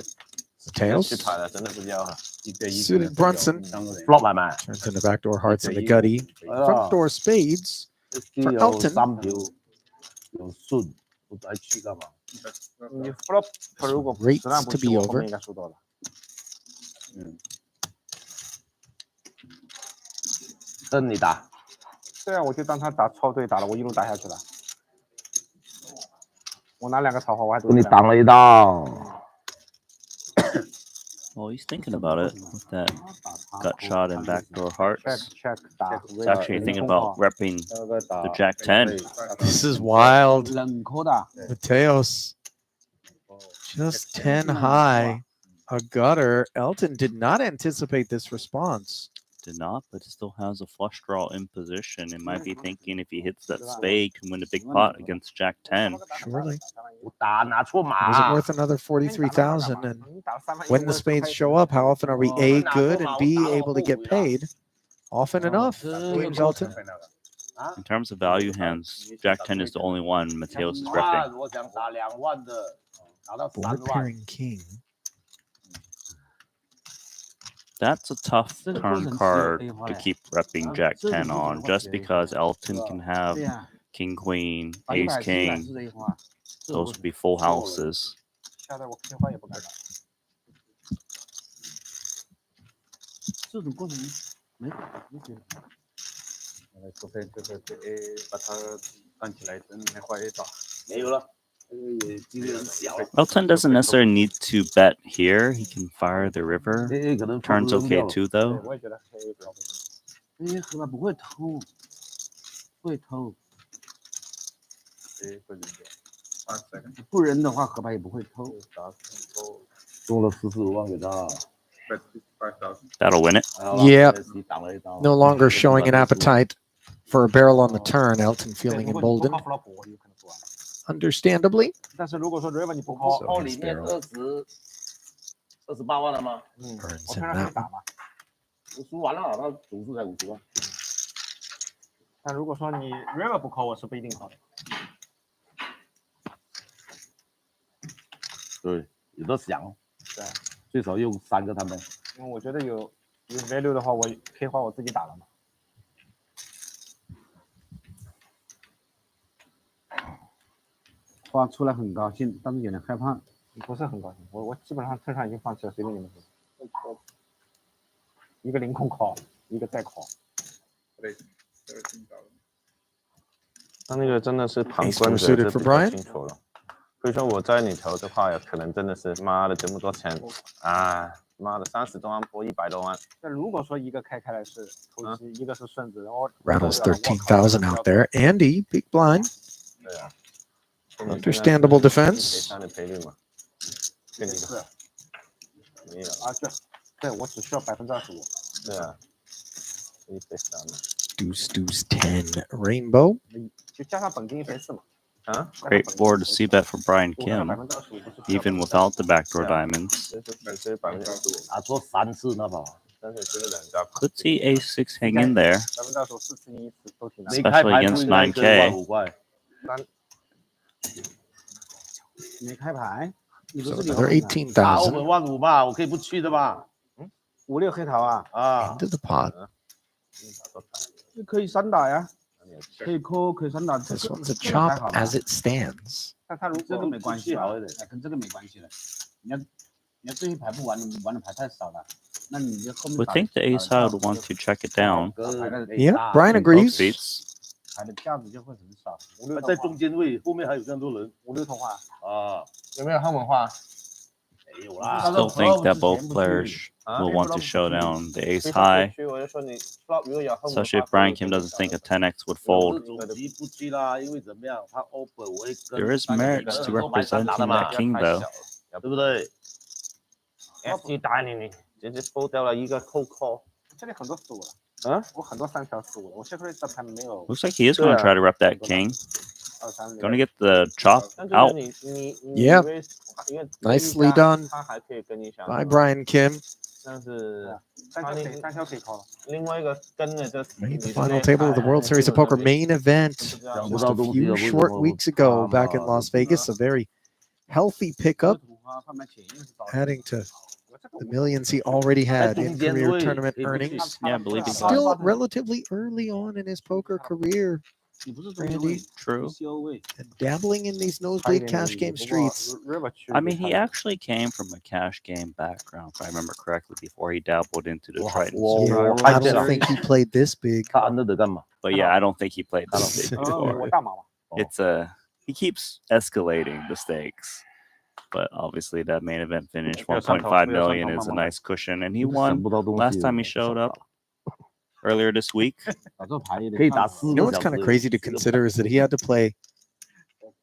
Tails. 去牌了，真的不要了。 Suited Brunson. Flop my man. Turns into backdoor hearts in the gutty. Front door spades for 有 Elton. 3条，有顺，我再去干嘛？你 flop 如果Rates 实战不 to 去， be 我后 over. 面应该输多了。跟你打。对啊，我就当他打超对打了，我一路打下去了。我拿2个草花，我还跟你挡了一刀。 Well, he's thinking about it with that gut shot and backdoor hearts. Check. He's actually thinking about repping the Jack 10. This is wild. Mateos. Just 10 high. A gutter. Elton did not anticipate this response. Did not, but still has a flush draw in position and might be thinking if he hits that spade, can win a big pot against Jack 10. Surely. 拿错马。 Is it worth another 43,000? And when the spades show up, how often are we A, good, and B, able to get paid? Often enough, James Elton. In terms of value hands, Jack 10 is the only one Mateos is repping. 我想打2万的，拿到3 Board 万。 pairing king. That's a tough turn card to keep repping Jack 10 on, just because Elton can have King Queen, Ace King. Those would be full houses. 下来我 K 花也不敢打。这种过程没觉得。除非这个 A 把它干起来，等那块 A 打。没有了。 Elton doesn't necessarily need to bet here. He can fire the river. Turn's okay too, though. 我也觉得黑不要。哎，河马不会偷，会偷。不仁的话，河马也不会偷。中了15万给他。 That'll win it. Yeah. No longer showing an appetite for a barrel on the turn. Elton feeling emboldened. Understandably. 但是如果说 river 你不 call 里面28万了吗？我看让你打嘛。我输完了，他总数才50万。但如果说你 river 不 call， 我是不一定 call 的。对，有的想。对，最少用3个他们。因为我觉得有 value 的话，我 K 花我自己打了嘛。 花出来很高兴，但是有点害怕。不是很高兴，我基本上turn上已经放弃了，随便你们说。一个0空 call， 一个再 call。他那个真的是旁观者就比较清楚了。所以说我在里头的话，可能真的是妈的这么多钱啊，妈的30多万博100多万。那如果说一个开来是投机，一个是顺子，然后 Rattles 13,000 out there. Andy, big blind. 对啊。 Understandable defense. 赔赔率嘛，跟你的没有啊，对，我只需要25%。对啊，你赔3了。Deuce, deuce, 10. Rainbow. 就加上本金1赔4嘛。 Great board to see bet for Brian Kim, even without the backdoor diamonds. 打错3次那把。 Could see A6 hang in there, 4次赢1次都挺难。 especially against 9K. 没开牌，你不 So 是 another 打 18,000 5万5嘛，我可以不去的吧？5、6黑桃啊。啊。 into the pot. 可以3打呀，可以扣，可以3打。 This one's a chop as it stands. 但他如果这个没关系了，跟这个没关系了。你要这些牌不玩，玩的牌太少了。那你就后面。 Would think the A side would want to check it down. Yeah, Brian agrees. 牌的价值就会很少。在中间位，后面还有这样多人。56头花啊，有没有汉文化？没有 I 啦。 still think that both players will want to show down the ace high, 我就说你 flop 如果有汉文化 especially if Brian Kim doesn't think a 10x would fold. 总局不去啦，因为怎么样，他 open 我会跟 There is merits to representing that king, though. 对不对 ？FG 打你直接 fold 掉了一个 cold call。这里很多失误了。啊？我很多3条失误了，我这回这盘没有。 Looks like he is going to try to rep that king. Going to get the chop out. Yeah. Nicely done 他还可以跟你想 by Brian Kim. 但是3条可以 call 了。另外一个跟着就 Made the final table of the World Series of Poker main event just a few short weeks ago back in Las Vegas. A very healthy pickup, adding to the millions he already had in career tournament earnings. Yeah, I believe he's Still relatively early on in his poker career. Randy, true. And dabbling in these nosebleed cash game streets. I mean, he actually came from a cash game background, if I remember correctly, before he dabbled into the Triton. Yeah, I don't think he played this big. But yeah, I don't think he played this big before. It's he keeps escalating the stakes. But obviously that main event finish, 1.5 million is a nice cushion, and he won last time he showed up earlier this week. You know what's kind of crazy to consider is that he had to play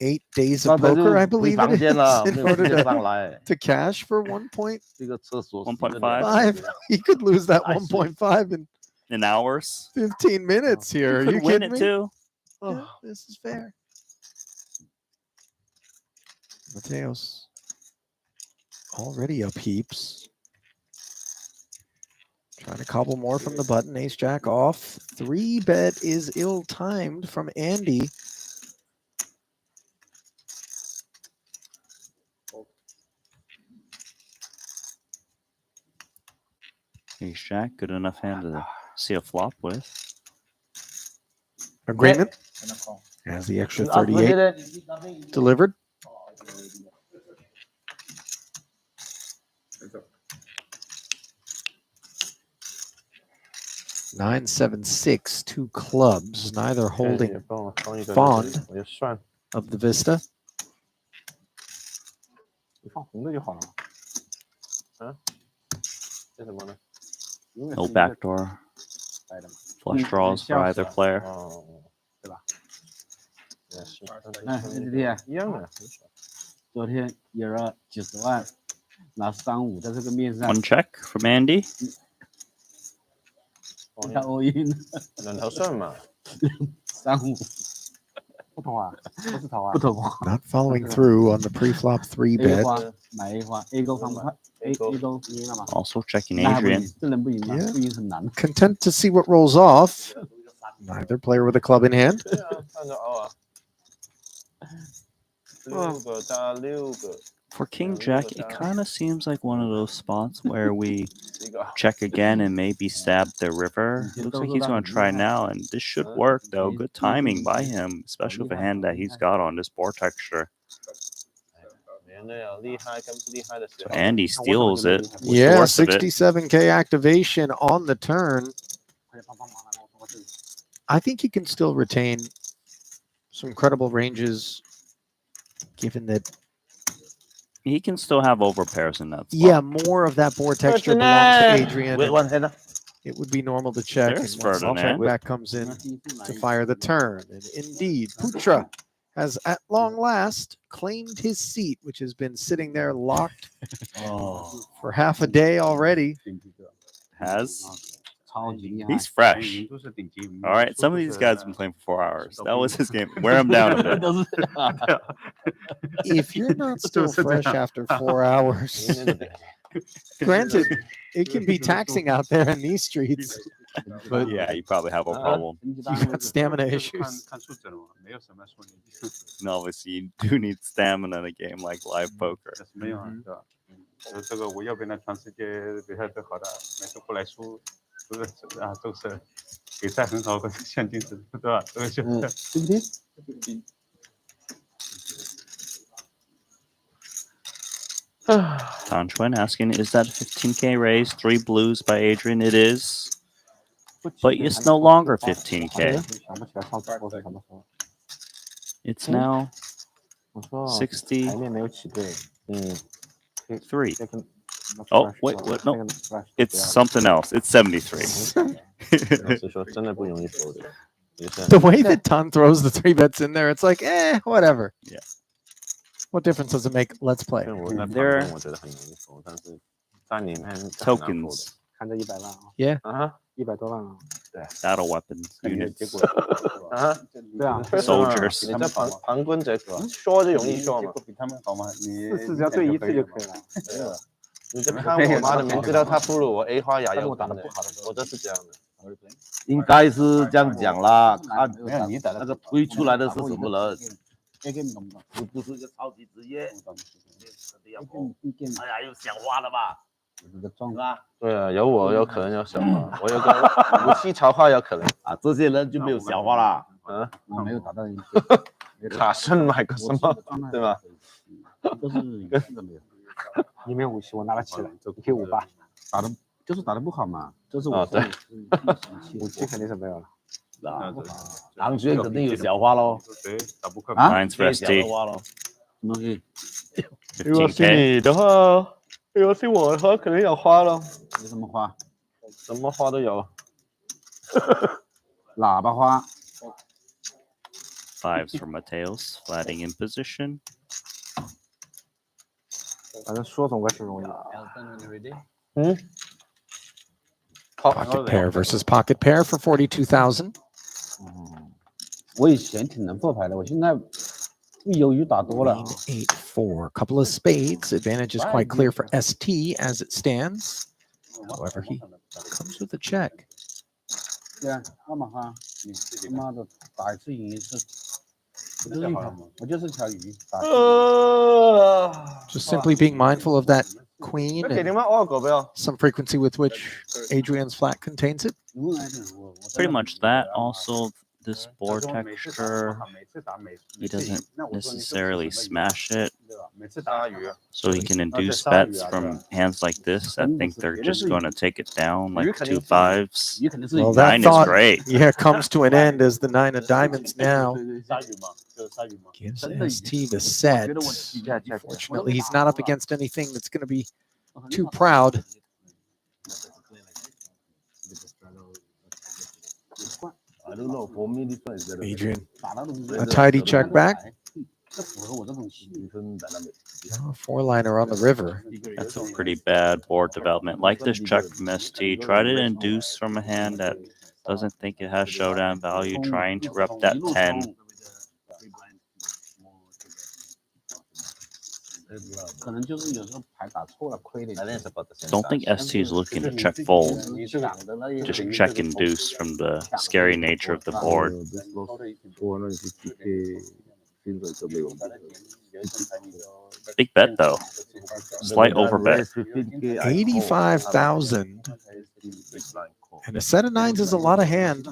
8 days of poker, I believe it is, in order to cash for 1.5. He could lose that 1.5 in hours, 15 minutes here. Are you win kidding it me? too. Yeah, this is fair. Mateos already up heaps. Trying to cobble more from the button. Ace jack off. 3-bet is ill-timed from Andy. Ace jack, good enough hand to see a flop with. Agreement. Has the extra 38 delivered. Nine, 7, 6, 2 clubs, neither holding fond of the Vista. 你放红的就好了。嗯，这什么呢？ No backdoor. Flush draws for either player. 对吧？哎，弟弟，一样的。昨天有了90万，拿35在这个面上。 One check from Andy. 你看 all in 两条线嘛，35。不同啊，不是头啊。不同啊。 Not following through on the pre-flop 3-bet. A 花买 A 花 ，A 勾方不快 ，A 勾赢了吗？ Also checking 那还不赢 Adrian. 这能不赢吗？ Yeah. 不赢很难。 Content to see what rolls off. Neither player with a club in hand. 对啊，看着熬啊。6个加6个。 For King Jack, it kind of seems like one of those spots where we check again and maybe stab the river. Looks like he's going to try now, and this should work, though. Good timing by him, especially with the hand that he's got on this board texture. So Andy steals it. with the Yeah, worst of it. 67K activation on the turn. I think he can still retain some credible ranges, given that. He can still have overpairs in that spot. Yeah, more of that board texture belongs to Adrian. Wait, one header. It would be normal to check. There's And once the Ferdinand. check back comes in to fire the turn. And indeed, Putra has at long last claimed his seat, which has been sitting there locked for half a day already. Has? He's fresh. All right, some of these guys have been playing for 4 hours. That was his game. Wear him down a bit. If you're not still fresh after 4 hours, granted, it can be taxing out there in these streets. But yeah, you probably have a problem. You got stamina issues. And obviously, you do need stamina in a game like live poker. 没有啊，对吧？这个我要比那全世界比赛都好的，每次过来输都是啊，都是比赛很好的现金值，对吧？都是。Tanchuan asking, is that 15K raise? 3 blues by Adrian? It is. But it's no longer 15K. 想不起来上次抽是什么时候。 It's now 我说 63. 牌面没有起对。Oh, wait, what? No. It's something else. It's 73. 老实说，真的不容易 fold。 The way that Ton throws the 3 bets in there, it's like, whatever. Yeah. What difference does it make? Let's play. 我在旁边我觉得很容易 fold， 但是在里面 Tokens. 看这100万啊。 Yeah. 100多万啊。对。 Battle weapons. Units. 啊，对啊 Soldiers. 你这旁观者说就容易说嘛。比他们好吗？你4次只要对1次就可以了。你就看我妈的，明知道他不如我 A 花牙要打的不好的，我就是这样的。应该是这样讲啦，看那个推出来的是什么人，不是一个超级职业。哎呀，又想花了吧？是吧？对啊，有我有可能有小花，我有个5、7潮花有可能啊，这些人就没有小花啦。啊，我没有达到卡顺买个什么，对吧？都是1-4的没有。你没有5期，我拿了7了，你可以5-8。打的就是打的不好嘛，就是哦对5期肯定是没有了。狼轩肯定有小花喽。啊 Mine's for ST. 小花喽。什么东西？如果是 15K. 你的话，如果是我的话，肯定有花了。有什么花？什么花都有。喇叭花。 5s for Mateos. Flatting in position. 反正说总归是容易。嗯。 Pocket pair versus pocket pair for 42,000. 我以前挺能破牌的，我现在由于打多了。 8-4. Couple of spades. Advantage is quite clear for ST as it stands. However, he comes with a check. 对啊，号码花，你他妈的打一次赢一次。我就是条鱼。Just simply being mindful of that queen 给你 and 们二狗不要。 some frequency with which Adrian's flat contains it. Pretty much that. Also, this board texture, he doesn't necessarily smash it. So he can induce bets from hands like this. I think they're just going to take it down like 2 5s. Well, that 9 is thought, great. yeah, comes to an end as the 9 of diamonds now gives ST the set. Unfortunately, he's not up against anything that's going to be too proud. I don't know. For me, this one is better. Adrian, a tidy check back. Four-liner on the river. That's a pretty bad board development. Like this check from ST. Try to induce from a hand that doesn't think it has showdown value. Try and interrupt that 10. 可能就是有时候牌打错了，亏了。 Don't think ST is looking to check fold. Just check induce from the scary nature of the board. Big bet though. Slight overbet. 85,000. And a set of 9s is a lot of hand.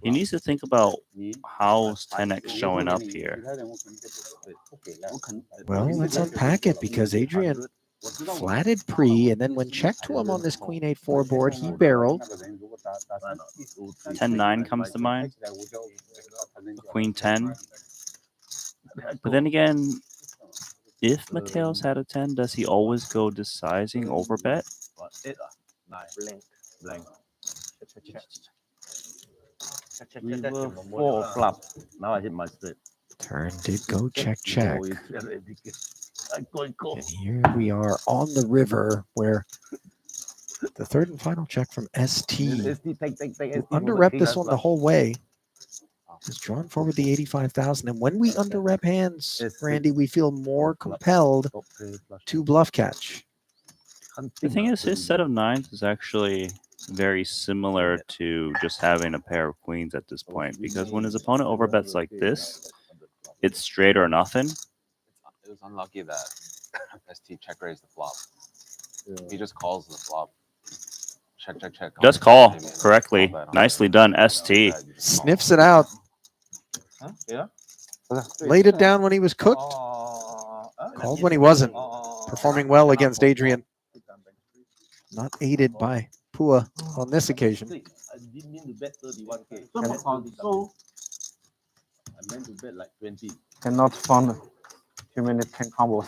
He needs to think about how's 10x showing up here. Well, let's unpack it because Adrian flatted pre, and then when checked to him on this Queen 8-4 board, he barreled. 10-9 comes to mind. Queen 10. But then again, if Mateos had a 10, does he always go decizing over bet? River 4 flop. Now I hit my straight. Turn did go check, check. And here we are on the river where the third and final check from ST, who under-rep this one the whole way, has drawn forward the 85,000. And when we under-rep hands, Randy, we feel more compelled to bluff catch. The thing is, his set of 9s is actually very similar to just having a pair of queens at this point, because when his opponent overbets like this, it's straight or nothing. It was unlucky that ST check raised the flop. He just calls the flop. Check, check, check. Just call correctly. Nicely done, ST. Sniffs it out. Huh? Yeah. Laid it down when he was cooked. Called when he wasn't. Performing well against Adrian. Not aided by Pua on this occasion. I didn't mean to bet 31K. 这么好收 I meant to bet like 20. Cannot find too many 10 combos.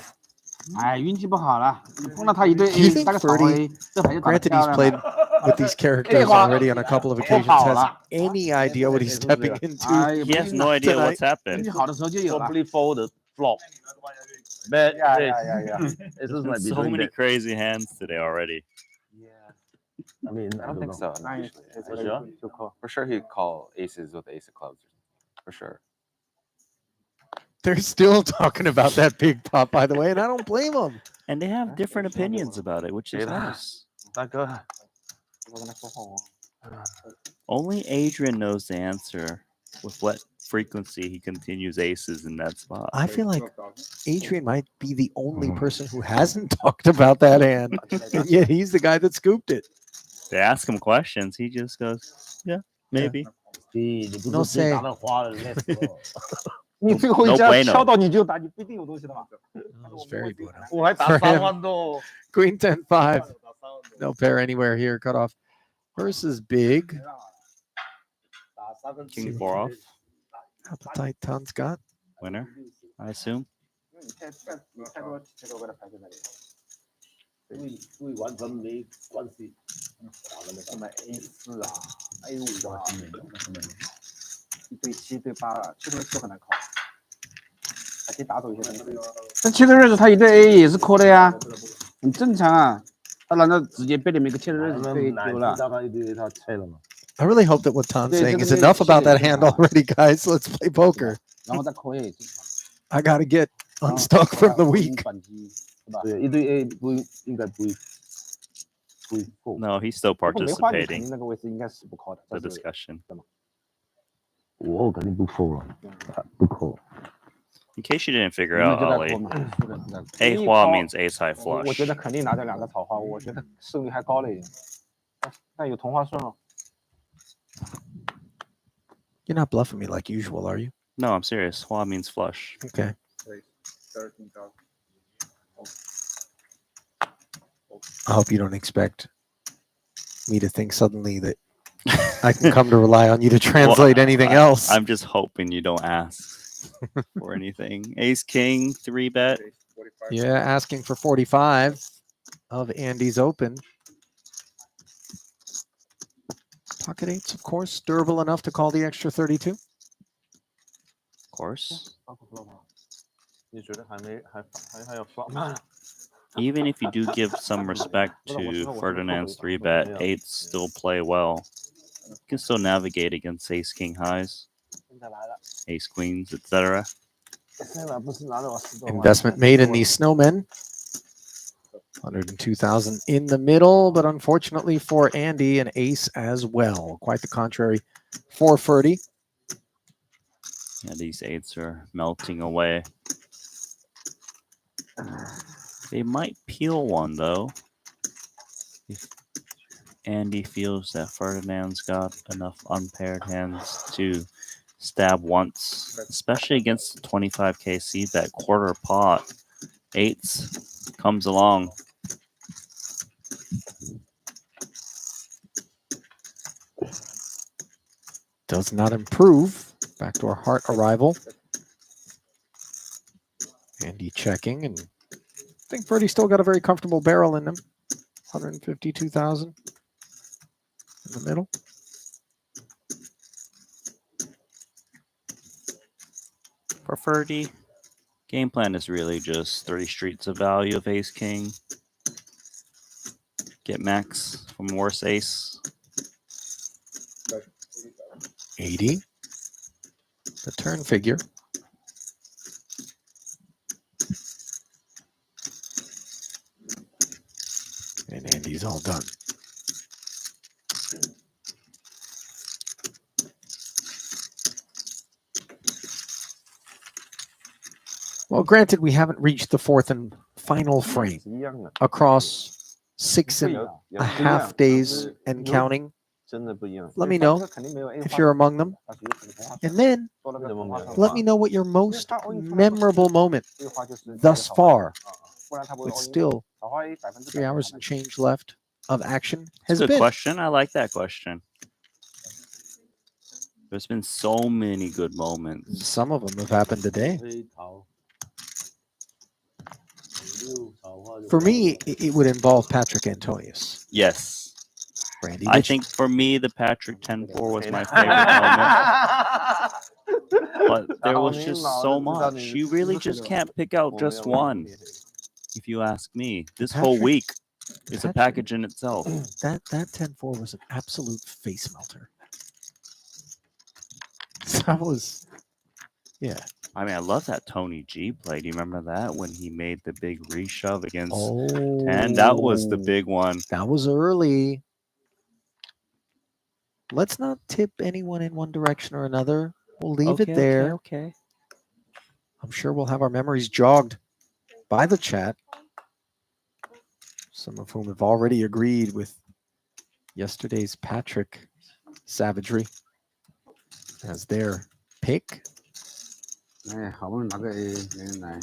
哎，运气不好了，你碰到他一对 Do you A， think 打个草 Ferdy, 灰，这牌就打得 granted 漂 he's 亮 played 了。 with these characters already on a couple of occasions, has any idea what he's stepping into? He has no idea tonight. what's happened. 运气好的时候就有了。 Complete fold the flop. Bet Yeah, raise. yeah, yeah, yeah. This is might be So doing many that. crazy hands today already. I mean, I don't think so. Nine Actually. is For very sure? good to call. For sure, he'd call aces with ace of clubs. For sure. They're still talking about that big pop, by the way, and I don't blame them. And they have different opinions about it, which is nice. 大哥， Only Adrian knows the answer with what frequency he continues aces in that spot. I feel like Adrian might be the only person who hasn't talked about that hand, and yet he's the guy that scooped it. They ask him questions, he just goes, "Yeah, maybe." No say. 你最后一 No 家 bueno. 敲到你就打，你不一定有东西的嘛。 That was very good. 我还打 For 3 him. 万多。 Queen 10-5. No pair anywhere here. Cut off. Versus big. King 4 off. Appetite Ton's got. Winner, I assume. 你太多奇怪的牌在那里。对完全没关系。什么 A4啊 ，A5啊，1对7对8啊，7对7很难考，还可以打走一些东西。但切的瑞子他一对 A 也是扣的呀，很正常啊。他难道直接被你们一个切的瑞子对丢了？ I really hope that what Ton's Yeah, saying is definitely enough about that shit. hand already, guys. Let's play poker. 然后再扣 A， I got to get unstuck from the week. 反击是吧？对，一对 A 不应该不会 No, he's still 如果没花，你肯 participating 定那个位置应该是不靠的。 the 但是 discussion. 我肯定不扣了，不扣。 In case you didn't figure 那 out, 就在 Ollie, 扣嘛。 A 花 means ace high 我觉 flush. 得肯定拿这2个草花，我觉得胜率还高了一点。但有同花顺哦。 You're not bluffing me like usual, are you? No, I'm serious. Hua means flush. Okay. 13,000. I hope you don't expect me to think suddenly that I can come to rely on you to translate anything else. I'm just hoping you don't ask for anything. Ace King 3-bet. Yeah, asking for 45 of Andy's open. Pocket eights, of course, durable enough to call the extra 32. Of course. 你觉得还有 flop 吗？ Even if you do give some respect to Ferdinand's 3-bet, eights still play well. You can still navigate against ace king highs, ace queens, etc. Investment made in these snowmen. 102,000 in the middle, but unfortunately for Andy, an ace as well. Quite the contrary for Ferdy. Yeah, these eights are melting away. They might peel one though. If Andy feels that Ferdinand's got enough unpaired hands to stab once, especially against the 25k seed, that quarter pot. Eights comes along. Does not improve. Backdoor heart arrival. Andy checking, and I think Ferdy still got a very comfortable barrel in him. 152,000 in the middle. For Ferdy, game plan is really just 30 streets of value of ace king. Get max from worse ace. 80. The turn figure. And Andy's all done. Well, granted, we haven't reached the fourth and final frame across 6.5 days and counting. 真的不一样。 Let me know if you're among them. And then let me know what your most memorable moment thus far. With still 3 hours and change left of action That's has a good been. question. I like that question. There's been so many good moments. Some of them have happened today. For me, it would involve Patrick Antonius. Yes. Brandy, I which think for me, the Patrick 10-4 was my favorite moment. But there was just so much. You really just can't pick out just one, if you ask me. This whole Patrick- week is a package in itself. that 10-4 was an absolute face melter. That was, yeah. I mean, I love that Tony G play. Do you remember that when he made the big reshove against 10? That was the big one. That was early. Let's not tip anyone in one direction or another. We'll leave it there. Okay. I'm sure we'll have our memories jogged by the chat. Some of whom have already agreed with yesterday's Patrick savagery as their pick. 哎，好不容易拿个 A 没人来。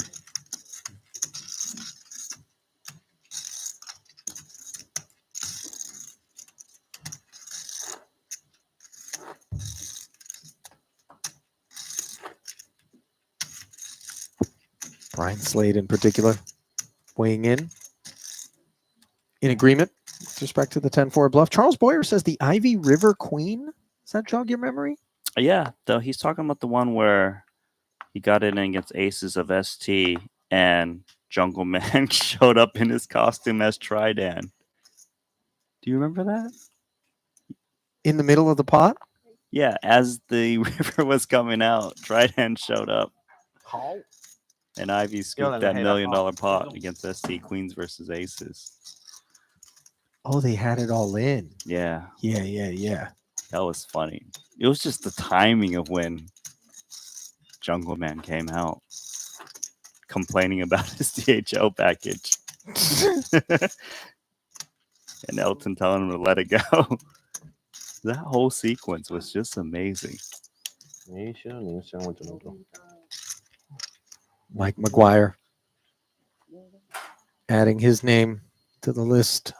Brian Slade in particular weighing in agreement with respect to the 10-4 bluff. Charles Boyer says the Ivy River Queen. Does that jog your memory? Yeah, though he's talking about the one where he got in against Aces of ST and Jungle Man showed up in his costume as Tridan. Do you remember that? In the middle of the pot? Yeah, as the river was coming out, Tridan showed up. And Ivy scooped that $1 million pot against ST Queens versus Aces. Oh, they had it all in. Yeah. Yeah. That was funny. It was just the timing of when Jungle Man came out complaining about his DHL package. And Elton telling him to let it go. That whole sequence was just amazing. Mike McGuire adding his name to the list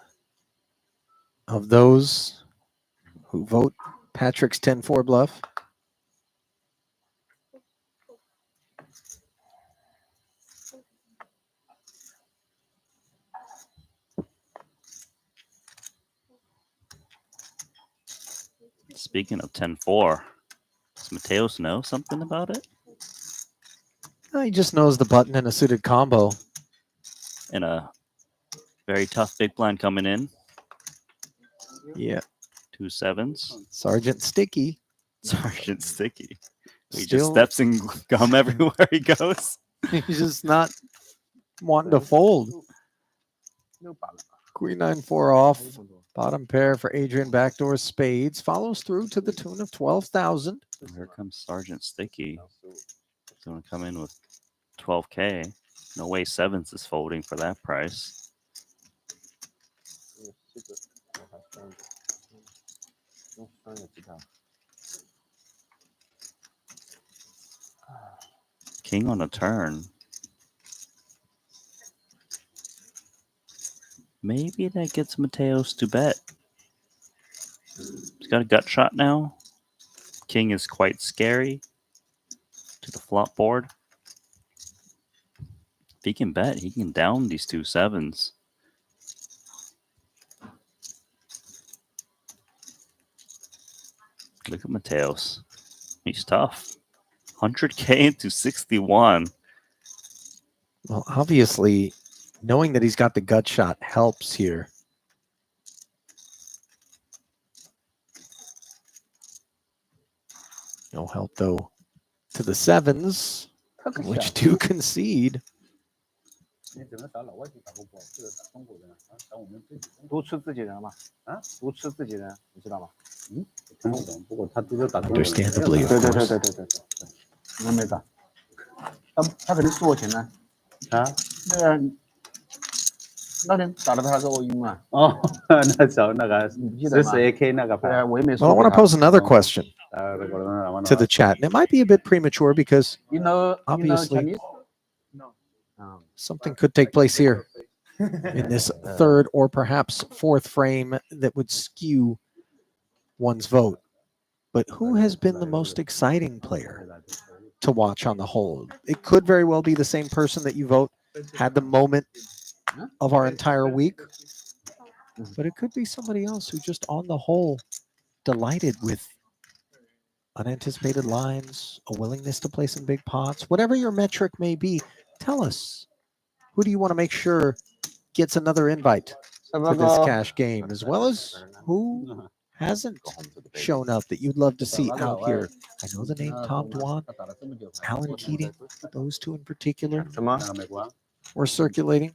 of those who vote Patrick's 10-4 bluff. Speaking of 10-4, does Mateos know something about it? He just knows the button and a suited combo. And a very tough big blind coming in. Yeah. 2 7s. Sergeant Sticky. Sergeant Sticky. He Still- just steps in gum everywhere he goes. He's just not wanting to fold. Queen 9-4 off. Bottom pair for Adrian. Backdoor spades. Follows through to the tune of 12,000. Here comes Sergeant Sticky. He's going to come in with 12K. No way sevens is folding for that price. King on a turn. Maybe that gets Mateos to bet. He's got a gut shot now. King is quite scary to the flop board. If he can bet, he can down these 2 7s. Look at Mateos. He's tough. 100K into 61. Well, obviously, knowing that he's got the gut shot helps here. No help, though, to the sevens, which do concede. 多吃自己人嘛，啊，多吃自己人，你知道吗？嗯，听不懂，不过他这就打中国人。 Understandably, of 对对 course. 对对对对，那没打，他肯定输我钱呢。啊？对啊，那天打的他是欧音嘛。哦，那时候那个14AK 那个牌。对啊，我也没输 Well, I 给 want to 他。 pose another question to to the chat. And it might be a bit premature because You know obviously Chinese? No. something could take place here in this third or perhaps fourth frame that would skew one's vote. But who has been the most exciting player to watch on the whole? It could very well be the same person that you vote had the moment of our entire week, but it could be somebody else who just on the whole delighted with unanticipated lines, a willingness to play some big pots, whatever your metric may be. Tell us, who do you want to make sure gets another invite to this cash game, as well as who hasn't shown up that you'd love to see out here? I know the name Tom Dwan, Alan Keating, those two in particular were circulating.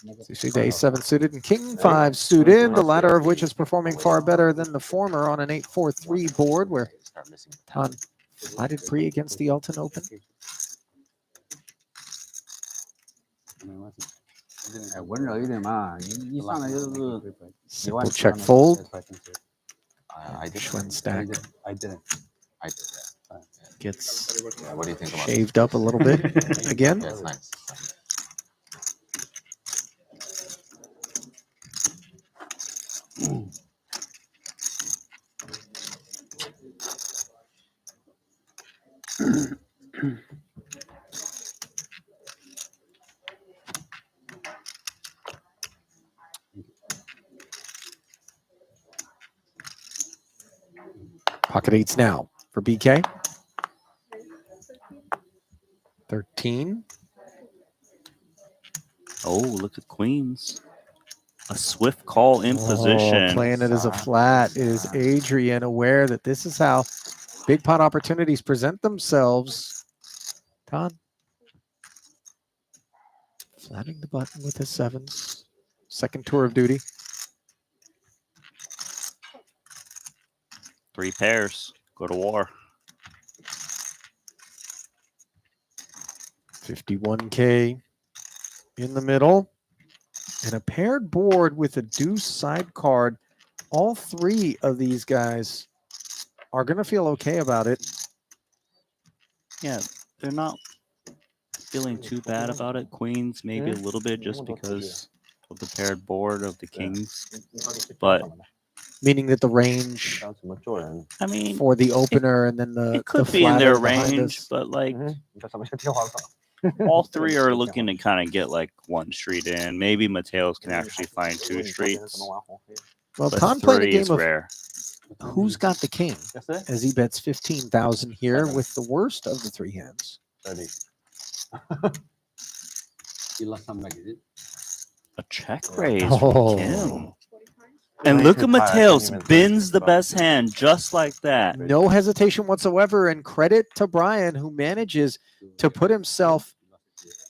So you see the ace-7 suited and king-5 suited, the latter of which is performing far better than the former on an 8-4-3 board, where Tan flatted pre against the Elton Open. Simple check fold. Schwen stack. I did. Gets What do you think about shaved up a little bit again. Yeah, it's nice. Pocket eights now for BK. 13. Oh, look at queens. A swift call in position. Playing it as a flat is Adrian, aware that this is how big pot opportunities present themselves. Ton flatting the button with his sevens. Second tour of duty. 3 pairs. Go to war. 51K in the middle. And a paired board with a deuce side card. All three of these guys are going to feel okay about it. Yeah, they're not feeling too bad about it. Queens, maybe a little bit just because of the paired board of the kings. But meaning that the range, I mean, for the opener and then it could be in their range, but like all three are looking to kind of get like 1 street in. Maybe Mateos can actually find 2 streets. Well, but Tom played a 3 game is of rare. who's got the king, as he bets 15,000 here with the worst of the 3 hands. A check raise Oh. from Kim. And look at Mateos, bins the best hand just like that. No hesitation whatsoever, and credit to Brian, who manages to put himself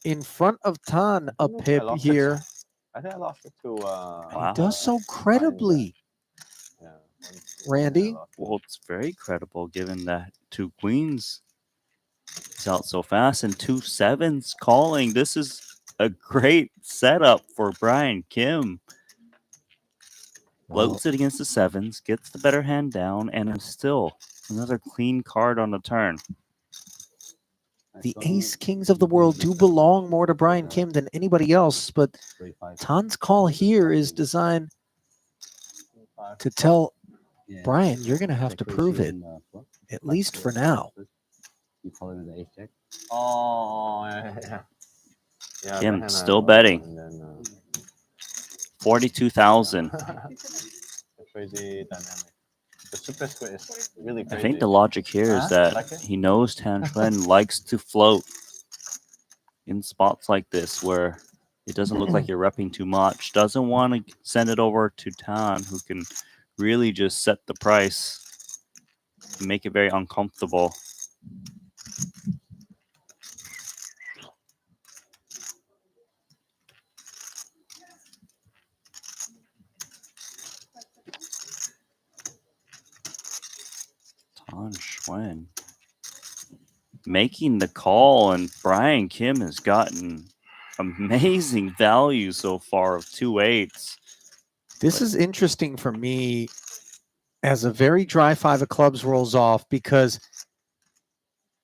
in front of Tan a pip here. I think I lost it to. He does so credibly. Randy? Well, it's very credible given that 2 queens is out so fast and 2 sevens calling. This is a great setup for Brian Kim. Floats it against the sevens, gets the better hand down, and is still another clean card on the turn. The ace kings of the world do belong more to Brian Kim than anybody else, but Tan's call here is designed to tell Brian, you're going to have to prove it, at least for now. Oh, yeah. Kim still betting. 42,000. Crazy dynamic. The super square is really crazy. I think the logic here is that he knows Tan Xuan likes to float in spots like this where it doesn't look like you're repping too much. Doesn't want to send it over to Tan, who can really just set the price and make it very uncomfortable. Tan Xuan making the call, and Brian Kim has gotten amazing value so far of 2 8s. This is interesting for me as a very dry 5 of clubs rolls off, because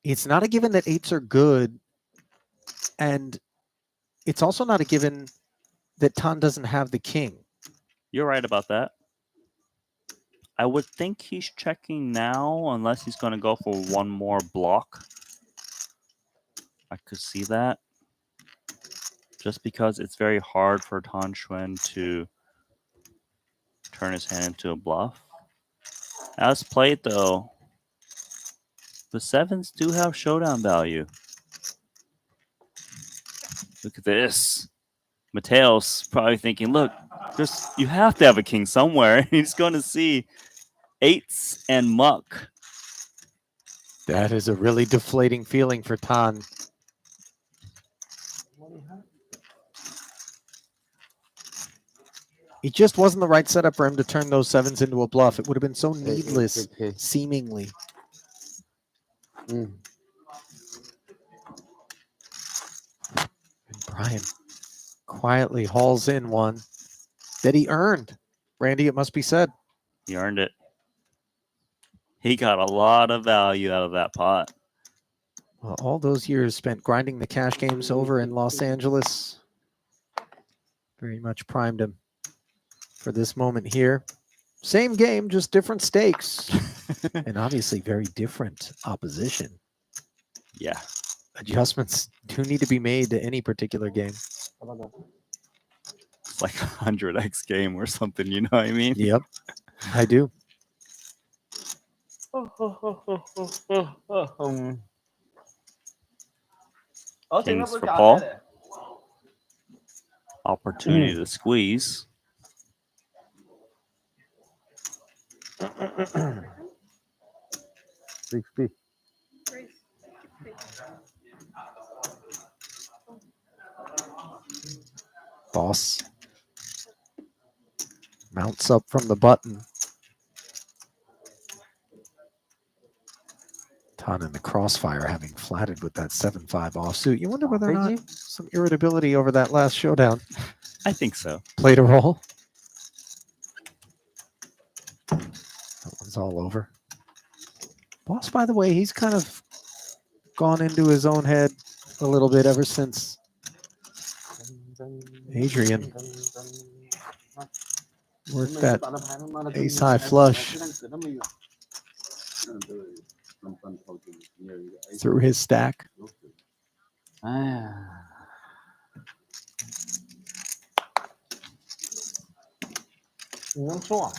it's not a given that 8s are good. And it's also not a given that Tan doesn't have the king. You're right about that. I would think he's checking now, unless he's going to go for one more block. I could see that. Just because it's very hard for Tan Xuan to turn his hand into a bluff. As played, though, the sevens do have showdown value. Look at this. Mateo's probably thinking, look, you have to have a king somewhere. He's going to see eights and muck. That is a really deflating feeling for Tan. It just wasn't the right setup for him to turn those sevens into a bluff. It would have been so needless, seemingly. And Brian quietly hauls in one that he earned. Randy, it must be said. He earned it. He got a lot of value out of that pot. Well, all those years spent grinding the cash games over in Los Angeles very much primed him for this moment here. Same game, just different stakes. And obviously very different opposition. Yeah. Adjustments do need to be made to any particular game. It's like a 100x game or something, you know what I mean? Yep, I do. Kings for Paul. Opportunity to squeeze. Boss mounts up from the button. Tan in the crossfire, having flatted with that 7-5 offsuit. You wonder whether or not some irritability over that last showdown. I think so. Played a role. That one's all over. Boss, by the way, he's kind of gone into his own head a little bit ever since Adrian worked that ace-high flush through his stack.你能送啊？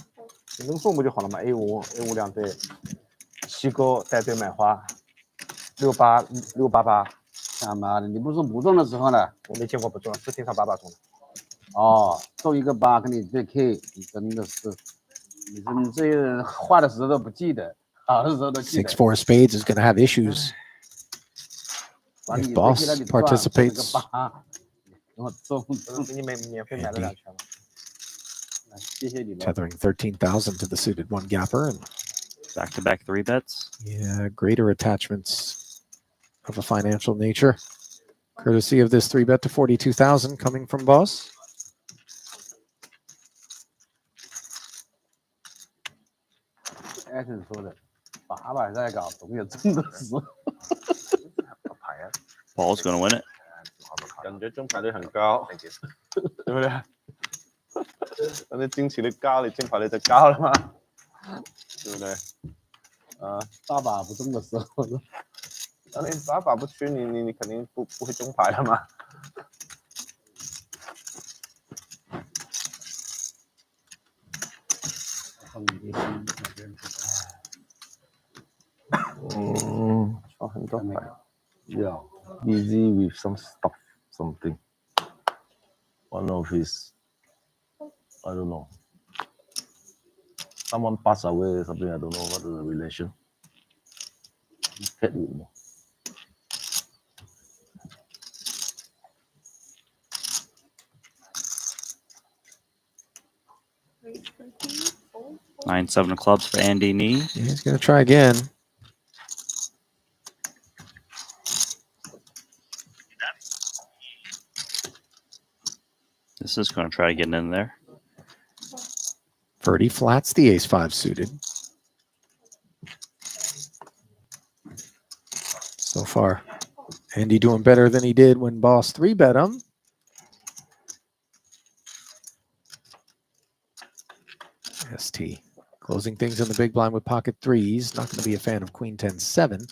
你能送不就好了吗？A5 两对，西沟带队买花，688。他妈的，你不是说不中的时候呢？我没见过不中，是经常8把中的。哦，中一个8跟你对 K， 你真的是，你这些人坏的时候都不记得，好的时候都记得。6-4 spades is going to have issues if Boss participates. 我中，给你免费买了2圈了。谢谢你。Tethering 13,000 to the suited one gapper and back-to-back 3-bets. Yeah, greater attachments of a financial nature, courtesy of this 3-bet to 42,000 coming from Boss. Ashton 说的，8把在搞，总有中的时候。Paul's gonna win it. 感觉中牌率很高，对不对？反正惊奇率高，你中牌率就高了嘛，对不对？大把不中的时候，那你8把不去，你肯定不会中牌了嘛。刷很多牌。Yeah, busy with some stuff, something. One of his, I don't know. Someone passed away, something, I don't know what is the relation. Can't know. Nine, 7 of clubs for Andy Nee. Yeah, he's going to try again. This is going to try to get in there. Verdi flats the ace-5 suited. So far, Andy doing better than he did when Boss 3-bet him. ST. Closing things in the big blind with pocket threes. Not going to be a fan of Queen 10-7.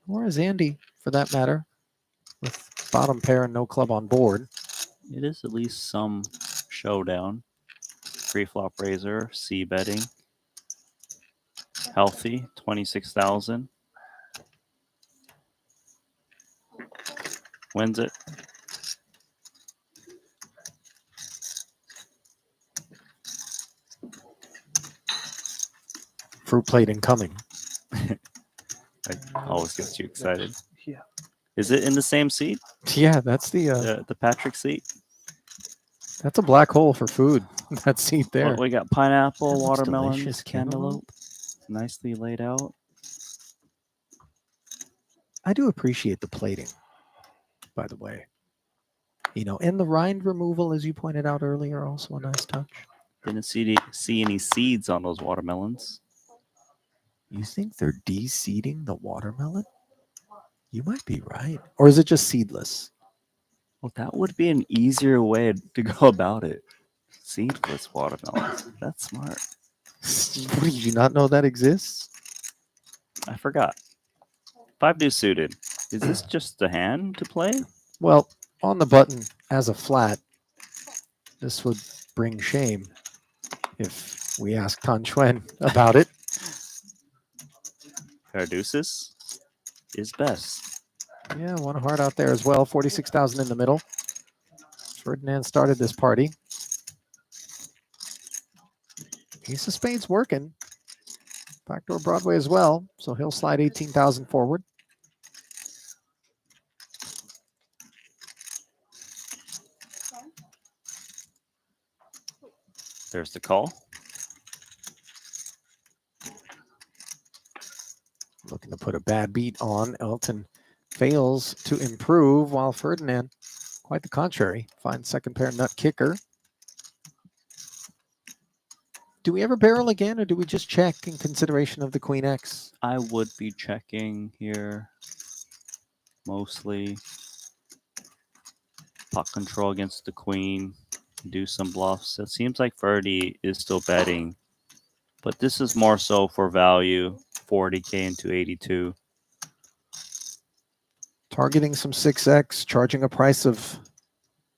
Or is Andy, for that matter, with bottom pair and no club on board. It is at least some showdown. Pre-flop raiser, C betting. Healthy, 26,000. Wins it. Fruit plate incoming. That always gets you excited. Yeah. Is it in the same seat? Yeah, that's the Patrick seat. That's a black hole for food. That seat there. Well, we got pineapple, That looks watermelon, delicious. cantaloupe, nicely laid out. I do appreciate the plating, by the way. You know, and the rind removal, as you pointed out earlier, also a nice touch. Didn't see any seeds on those watermelons. You think they're de-seeding the watermelon? You might be right. Or is it just seedless? Well, that would be an easier way to go about it. Seedless watermelons. That's smart. Did you not know that exists? I forgot. 5 deuce suited. Is this just the hand to play? Well, on the button as a flat, this would bring shame if we asked Tan Xuan about it. Pair of deuces is best. Yeah, one heart out there as well. 46,000 in the middle. Ferdinand started this party. Ace of Spades working. Backdoor Broadway as well, so he'll slide 18,000 forward. There's the call. Looking to put a bad beat on. Elton fails to improve, while Ferdinand, quite the contrary, finds second pair nut kicker. Do we ever barrel again, or do we just check in consideration of the Queen X? I would be checking here. Mostly. Pot control against the Queen. Do some bluffs. It seems like Ferdy is still betting. But this is more so for value. 40K into 82. Targeting some 6X, charging a price of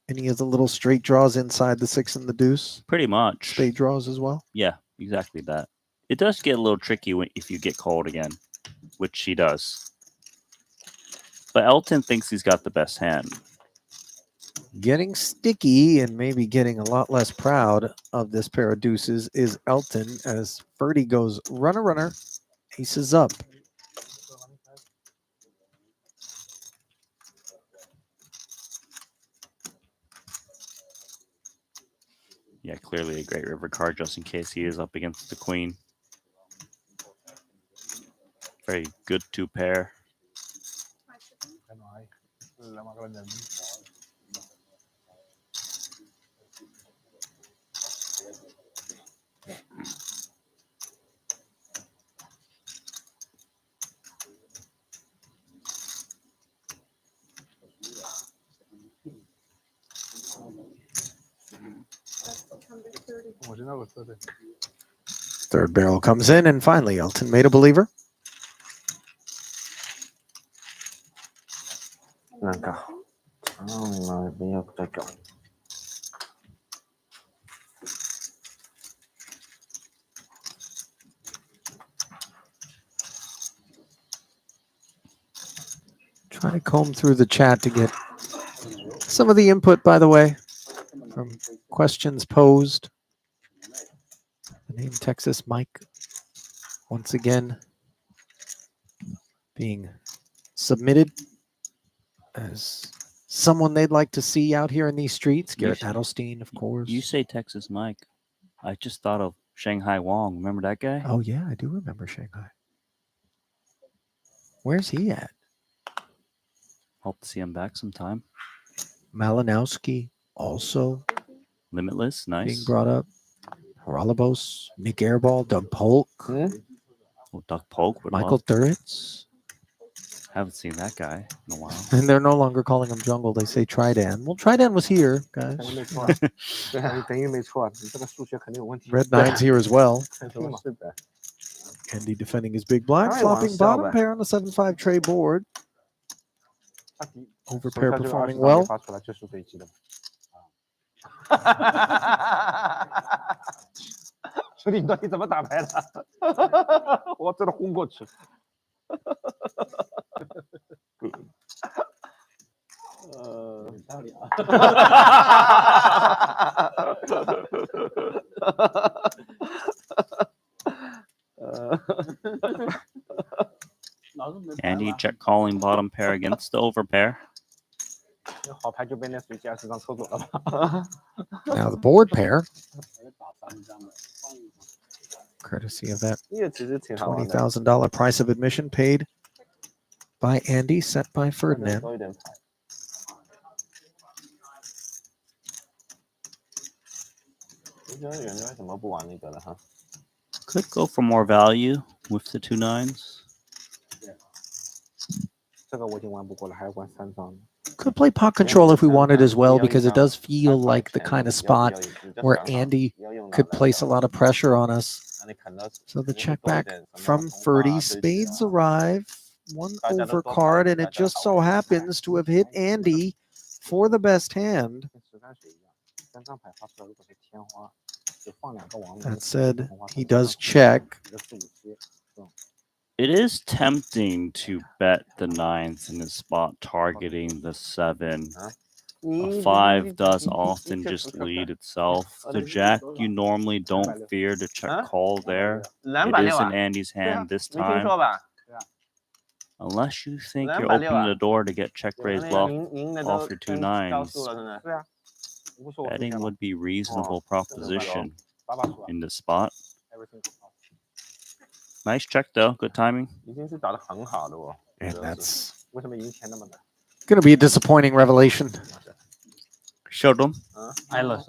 any of the little straight draws inside the 6 and the deuce. Pretty much. Spade draws as well. Yeah, exactly that. It does get a little tricky if you get called again, which he does. But Elton thinks he's got the best hand. Getting sticky and maybe getting a lot less proud of this pair of deuces is Elton, as Ferdy goes runner, runner, aces up. Yeah, clearly a great river card just in case he is up against the Queen. Very good 2-pair. Third barrel comes in, and finally Elton made a believer. なんか、没有再搞。Trying to comb through the chat to get some of the input, by the way, from questions posed. The name Texas Mike, once again, being submitted as someone they'd like to see out here in these streets. Garrett Adelstein, of course. You say Texas Mike. I just thought of Shanghai Wong. Remember that guy? Oh, yeah, I do remember Shanghai. Where's he at? Hope to see him back sometime. Malinowski also Limitless, nice. being brought up. Haralabos, Nick Airball, Doug Polk. Oh, Doug Polk would Michael love. Thuritz. Haven't seen that guy in a while. And they're no longer calling him jungle. They say Tridan. Well, Tridan was here, guys. 等于没错，等于没错，你这个数学肯定有问题。 Red nine's here as well. 是的。 Andy defending his big blind, Hi, flopping Marcel, bottom back. pair on the 7-5 tray board. 他第 Over 手 pair 下就 performing 20张没 well. 发出来，这是随机的。兄弟，你到底怎么打牌的？我真的昏过去。有道理啊。Andy check calling bottom pair against the over pair. 好牌就被那随机20张抽走了吧？ Now the board pair, courtesy of that 这个其实挺好玩的。 $20,000 price of admission paid by Andy, set by Ferdinand. 多一点牌。幼儿园为什么不玩那个了哈？ Could go for more value with the 2 9s. 这个我已经玩不过了，还要玩3张。 Could play pot control if we wanted as well, because it does feel like the kind of spot where Andy could place a lot of pressure on us. So the check back from Ferdy. Spades arrive. One over card, and it just so happens to have hit Andy for the best hand. That said, he does check. It is tempting to bet the 9s in a spot targeting the 7. A 5 does often just lead itself. The jack, you normally don't fear to check call there. It is in Andy's hand this time. Unless you think you're opening the door to get check raise bluff off your 2 9s. Betting would be reasonable proposition in this spot. Nice check though, good timing. 已经是打得很好的哦。 And that's 为什么赢钱那么难？ going to be a disappointing revelation. Showed them. Eyeless.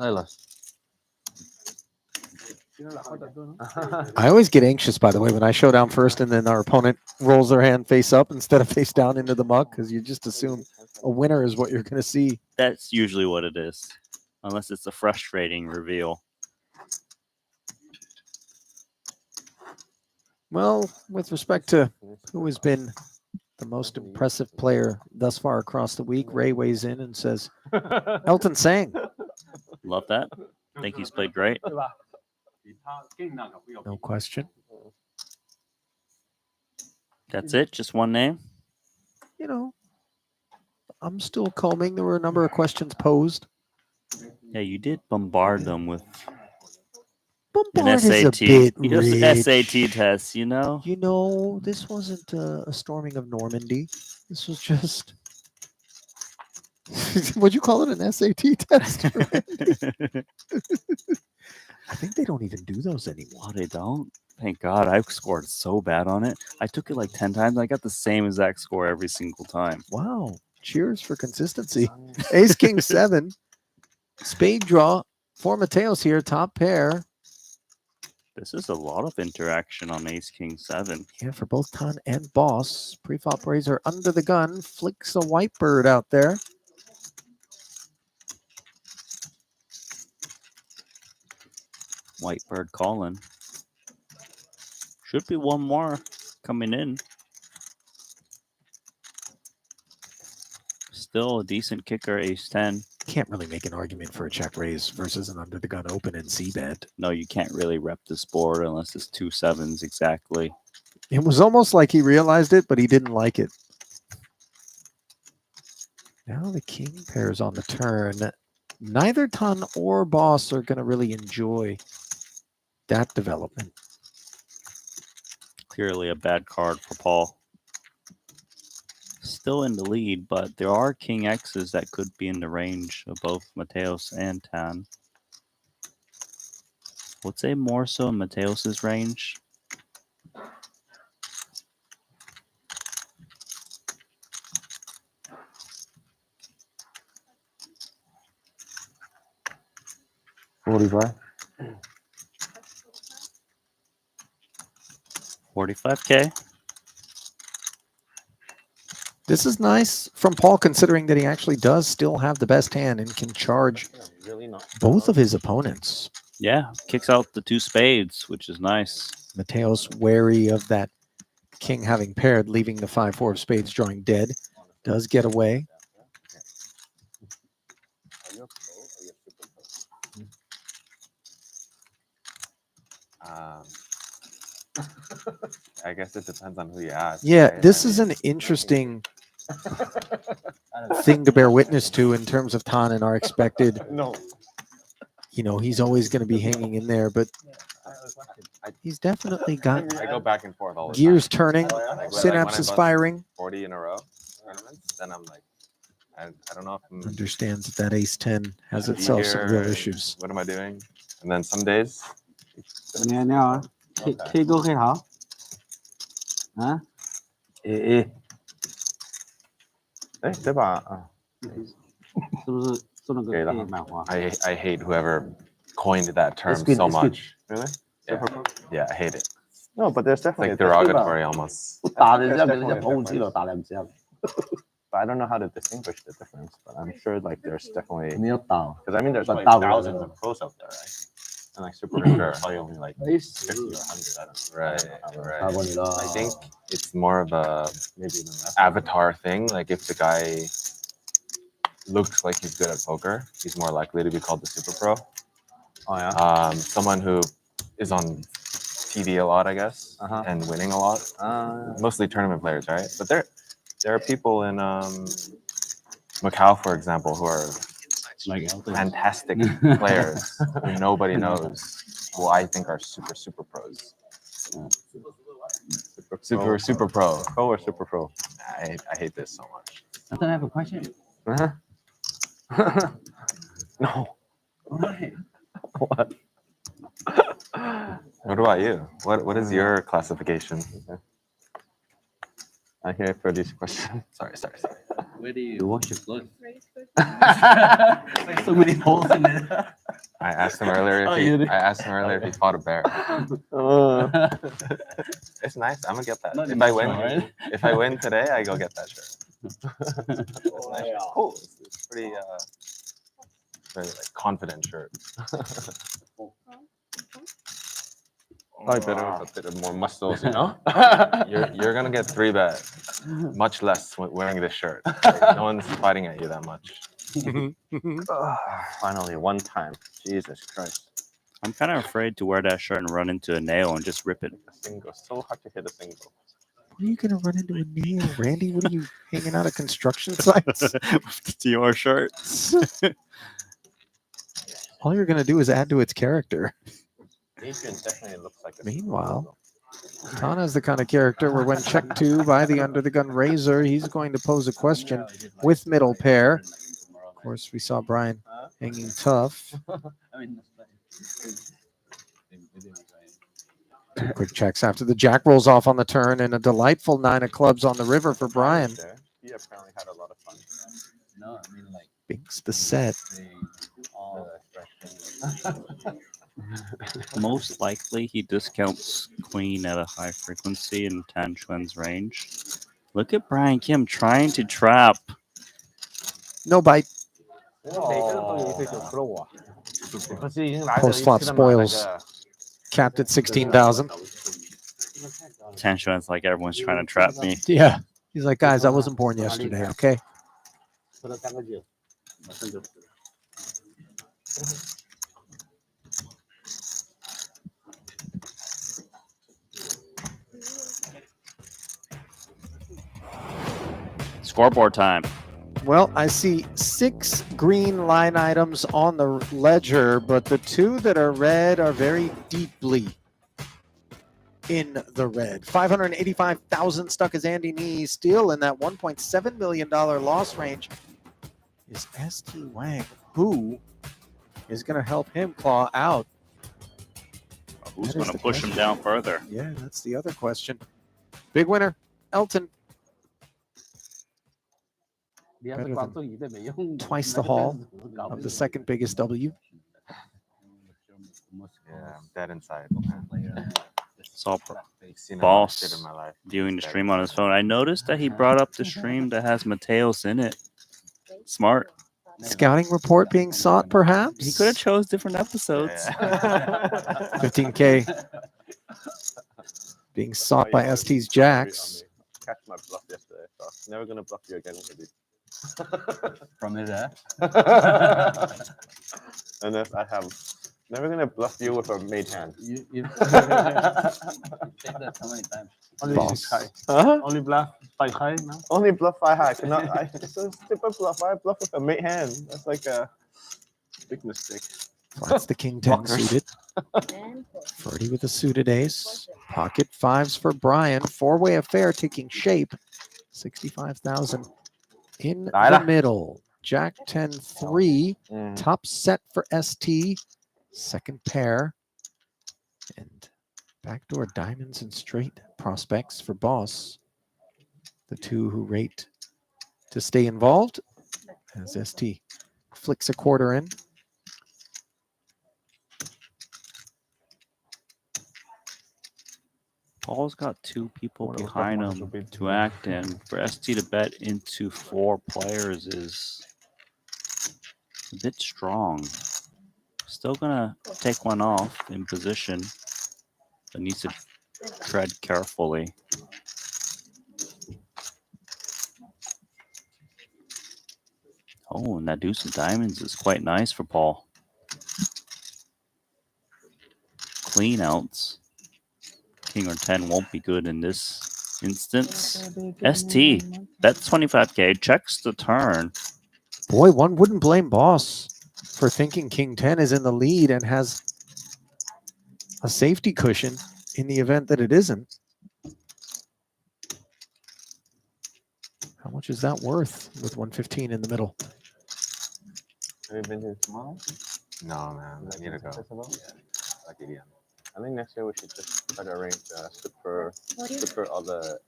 I always get anxious, by the way, when I show down first and then our opponent rolls their hand face up instead of face down into the muck, because you just assume a winner is what you're going to see. That's usually what it is, unless it's a frustrating reveal. Well, with respect to who has been the most impressive player thus far across the week, Ray weighs in and says, Elton Sang. Love that. Think he's played great. No question. That's it? Just one name? You know, I'm still combing. There were a number of questions posed. Yeah, you did bombard them with Bombard an is a SAT. bit Just rich. SAT test, you know? You know, this wasn't a storming of Normandy. This was just... Would you call it an SAT test? I think they don't even do those anymore. Oh, they don't? Thank God. I've scored so bad on it. I took it like 10 times. I got the same exact score every single time. Wow. Cheers for consistency. Ace, King, 7. Spade draw for Mateos here. Top pair. This is a lot of interaction on Ace, King, 7. Yeah, for both Tan and Boss. Pre-flop raiser under the gun. Flicks a white bird out there. White bird calling. Should be one more coming in. Still a decent kicker, Ace 10. Can't really make an argument for a check raise versus an under the gun open and c-bet. No, you can't really rep this board unless it's 2 7s exactly. It was almost like he realized it, but he didn't like it. Now the king pairs on the turn. Neither Tan or Boss are going to really enjoy that development. Clearly a bad card for Paul. Still in the lead, but there are King X's that could be in the range of both Mateos and Tan. Would say more so in Mateos's range. $45. 45K. This is nice from Paul, considering that he actually does still have the best hand and can charge both of his opponents. Yeah, kicks out the 2 spades, which is nice. Mateos wary of that king having paired, leaving the 5-4 of spades drawing dead. Does get away. I guess it depends on who you ask. Yeah, right? this is an interesting thing to bear witness to in terms of Tan and our expected. No. You know, he's always going to be hanging in there, but he's definitely got I go back and forth all the gears time. turning, Like, synapses when I firing. 40 in a row tournaments, then I'm like, I don't know if I'm Understands that ace-10 has gonna be itself some real here, issues. What am I doing? And then some days, 你好，K 哥 K 好，啊，哎，对吧？啊，是不是做那个给了 K 满花？ I hate whoever coined that term It's good, so it's good. much. Really? Yeah. Yeah, I hate it. No, but there's It's definitely like derogatory almost. 我打人家，给人家跑5G了，打2下。 But I don't know how to distinguish the difference. But I'm sure like there's definitely 没有打， because I mean there's but like that thousands was- of pros out there, right? And like super rich are probably only like 50 or 100. I don't know. Right. 打过你了。 I think it's more of a Maybe even less. avatar thing. Like if the guy looks like he's good at poker, he's more likely to be called the super pro. Oh yeah. Someone who is on TV a lot, I guess, and winning a lot. Mostly tournament players, right? But there are people in Macau, for example, who are like fantastic players who nobody knows, who I think are super pros. Super pro. Pro or super pro? I hate this so much. I don't have a question. No. Why? What? What about you? What is your classification? I'm here for this question. Sorry. Where do you wash your clothes? So many holes in it. I asked him earlier if he fought a bear. It's nice. I'm gonna get that. Not If I anymore, win, right? if I win today, I go get that shirt. It's nice. Cool. It's pretty very like confident shirt. Probably better with a bit of more muscles, you know? You're gonna get 3-bet, much less wearing this shirt. Like, no one's fighting at you that much. Finally, one time. Jesus Christ. I'm kind of afraid to wear that shirt and run into a nail and just rip it. A single. So hard to hit a single. What are you going to run into a nail, Randy? What are you hanging out at construction sites? With your shirt. All you're going to do is add to its character. Adrian definitely looks like a Meanwhile, Tana's the kind of character where when check 2 by the under the gun razor, he's going to pose a question with middle pair. Of course, we saw Brian hanging tough. Two quick checks after the jack rolls off on the turn, and a delightful 9 of clubs on the river for Brian. He apparently had a lot of fun. No, I mean like Binks the set. Most likely, he discounts queen at a high frequency in Tan Chuan's range. Look at Brian Kim trying to trap. No bite. Post flop spoils. Capped at 16,000. Tan Chuan's like, everyone's trying to trap me. Yeah. He's like, guys, I wasn't born yesterday, okay? Scoreboard time. Well, I see 6 green line items on the ledger, but the 2 that are red are very deeply in the red. 585,000 stuck as Andy Nee, still in that $1.7 million loss range is ST Wang, who is going to help him claw out. Who's going to push him down further? Yeah, that's the other question. Big winner, Elton. Better than twice the haul of the second biggest W. Yeah, I'm dead inside. Saw Seen it Boss in my life. viewing the stream on his phone. I noticed that he brought up the stream that has Mateos in it. Smart. Scouting report being sought, perhaps? He could have chose different episodes. 15K being sought by ST's Jacks. Catch my bluff yesterday, so never gonna bluff you again, dude. From there. Unless I have never gonna bluff you with a made hand. You said that so many times. Only Boss. 6 high. Huh? Only bluff 5 high now. Only bluff 5 high. Cannot. It's a stupid bluff. I bluff with a made hand. That's like a big mistake. That's the king 10 suited. Ferdy with a suited ace. Pocket fives for Brian. Four-way affair taking shape. 65,000 in the middle. Jack 10-3. Top set for ST. Second pair. And backdoor diamonds and straight prospects for Boss. The two who rate to stay involved as ST flicks a quarter in. Paul's got two people behind him to act in. For ST to bet into 4 players is a bit strong. Still gonna take one off in position, but needs to tread carefully. Oh, and that deuce of diamonds is quite nice for Paul. Clean outs. King or 10 won't be good in this instance. ST, that's 25K, checks the turn. Boy, one wouldn't blame Boss for thinking King 10 is in the lead and has a safety cushion in the event that it isn't. How much is that worth with 115 in the middle? Have you been to tomorrow? No, man. I need to go. Like again. I think next year we should just try to arrange super other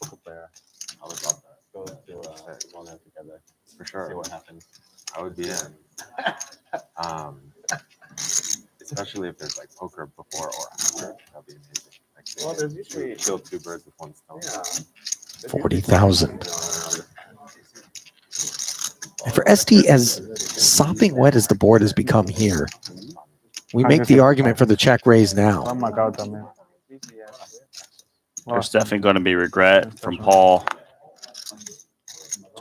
poker player. I would love that. Go to one night together. For sure. See what happens. I would be in. Especially if there's like poker before or after. That'd be amazing. Like, Well, there's usually kill 2 birds with 1 stone. Yeah. 40,000. And for ST, as sopping wet as the board has become here, we make the argument for the check raise now. Oh my God, man. There's definitely going to be regret from Paul.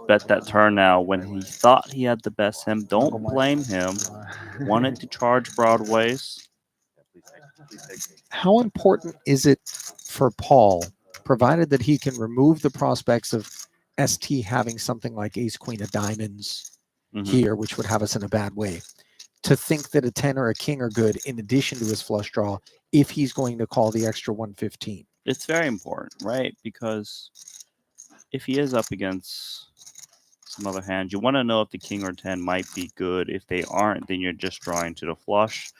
Bet that turn now when he thought he had the best hand. Don't blame him. Wanted to charge broadways. How important is it for Paul, provided that he can remove the prospects of ST having something like ace queen of diamonds here, which would have us in a bad way, to think that a 10 or a king are good in addition to his flush draw if he's going to call the extra 115? It's very important, right? Because if he is up against some other hands, you want to know if the king or 10 might be good. If they aren't, then you're just drawing to the flush.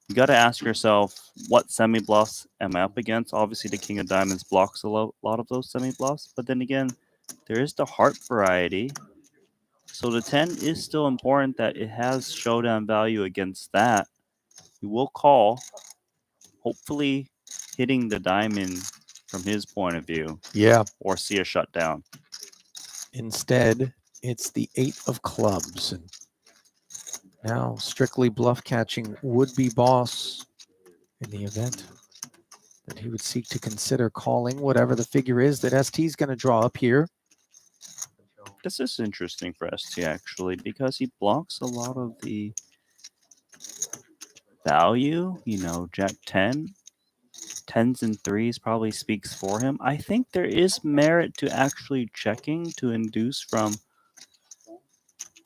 You got to ask yourself, what semi-bluffs am I up against? Obviously, the king of diamonds blocks a lot of those semi-bluffs. But then again, there is the heart variety. So the 10 is still important that it has showdown value against that. You will call, hopefully hitting the diamond from his point of view. Yeah. Or see a shutdown. Instead, it's the 8 of clubs. And now strictly bluff catching would be Boss in the event that he would seek to consider calling whatever the figure is that ST is going to draw up here. This is interesting for ST, actually, because he blocks a lot of the value. You know, Jack 10, 10s and 3s probably speaks for him. I think there is merit to actually checking to induce from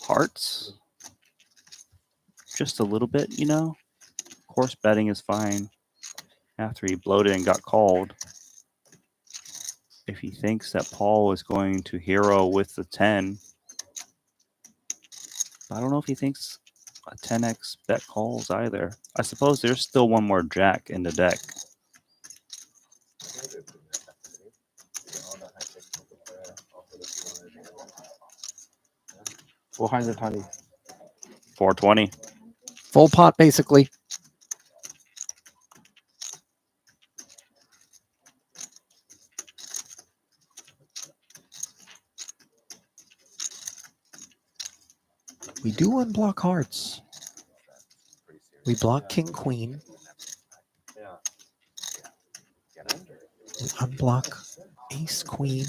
hearts. Just a little bit, you know. Of course, betting is fine after he bloated and got called. If he thinks that Paul is going to hero with the 10, I don't know if he thinks a 10x bet calls either. I suppose there's still one more jack in the deck. $420. 420. Full pot, basically. We do unblock hearts. We block king queen. We unblock ace queen.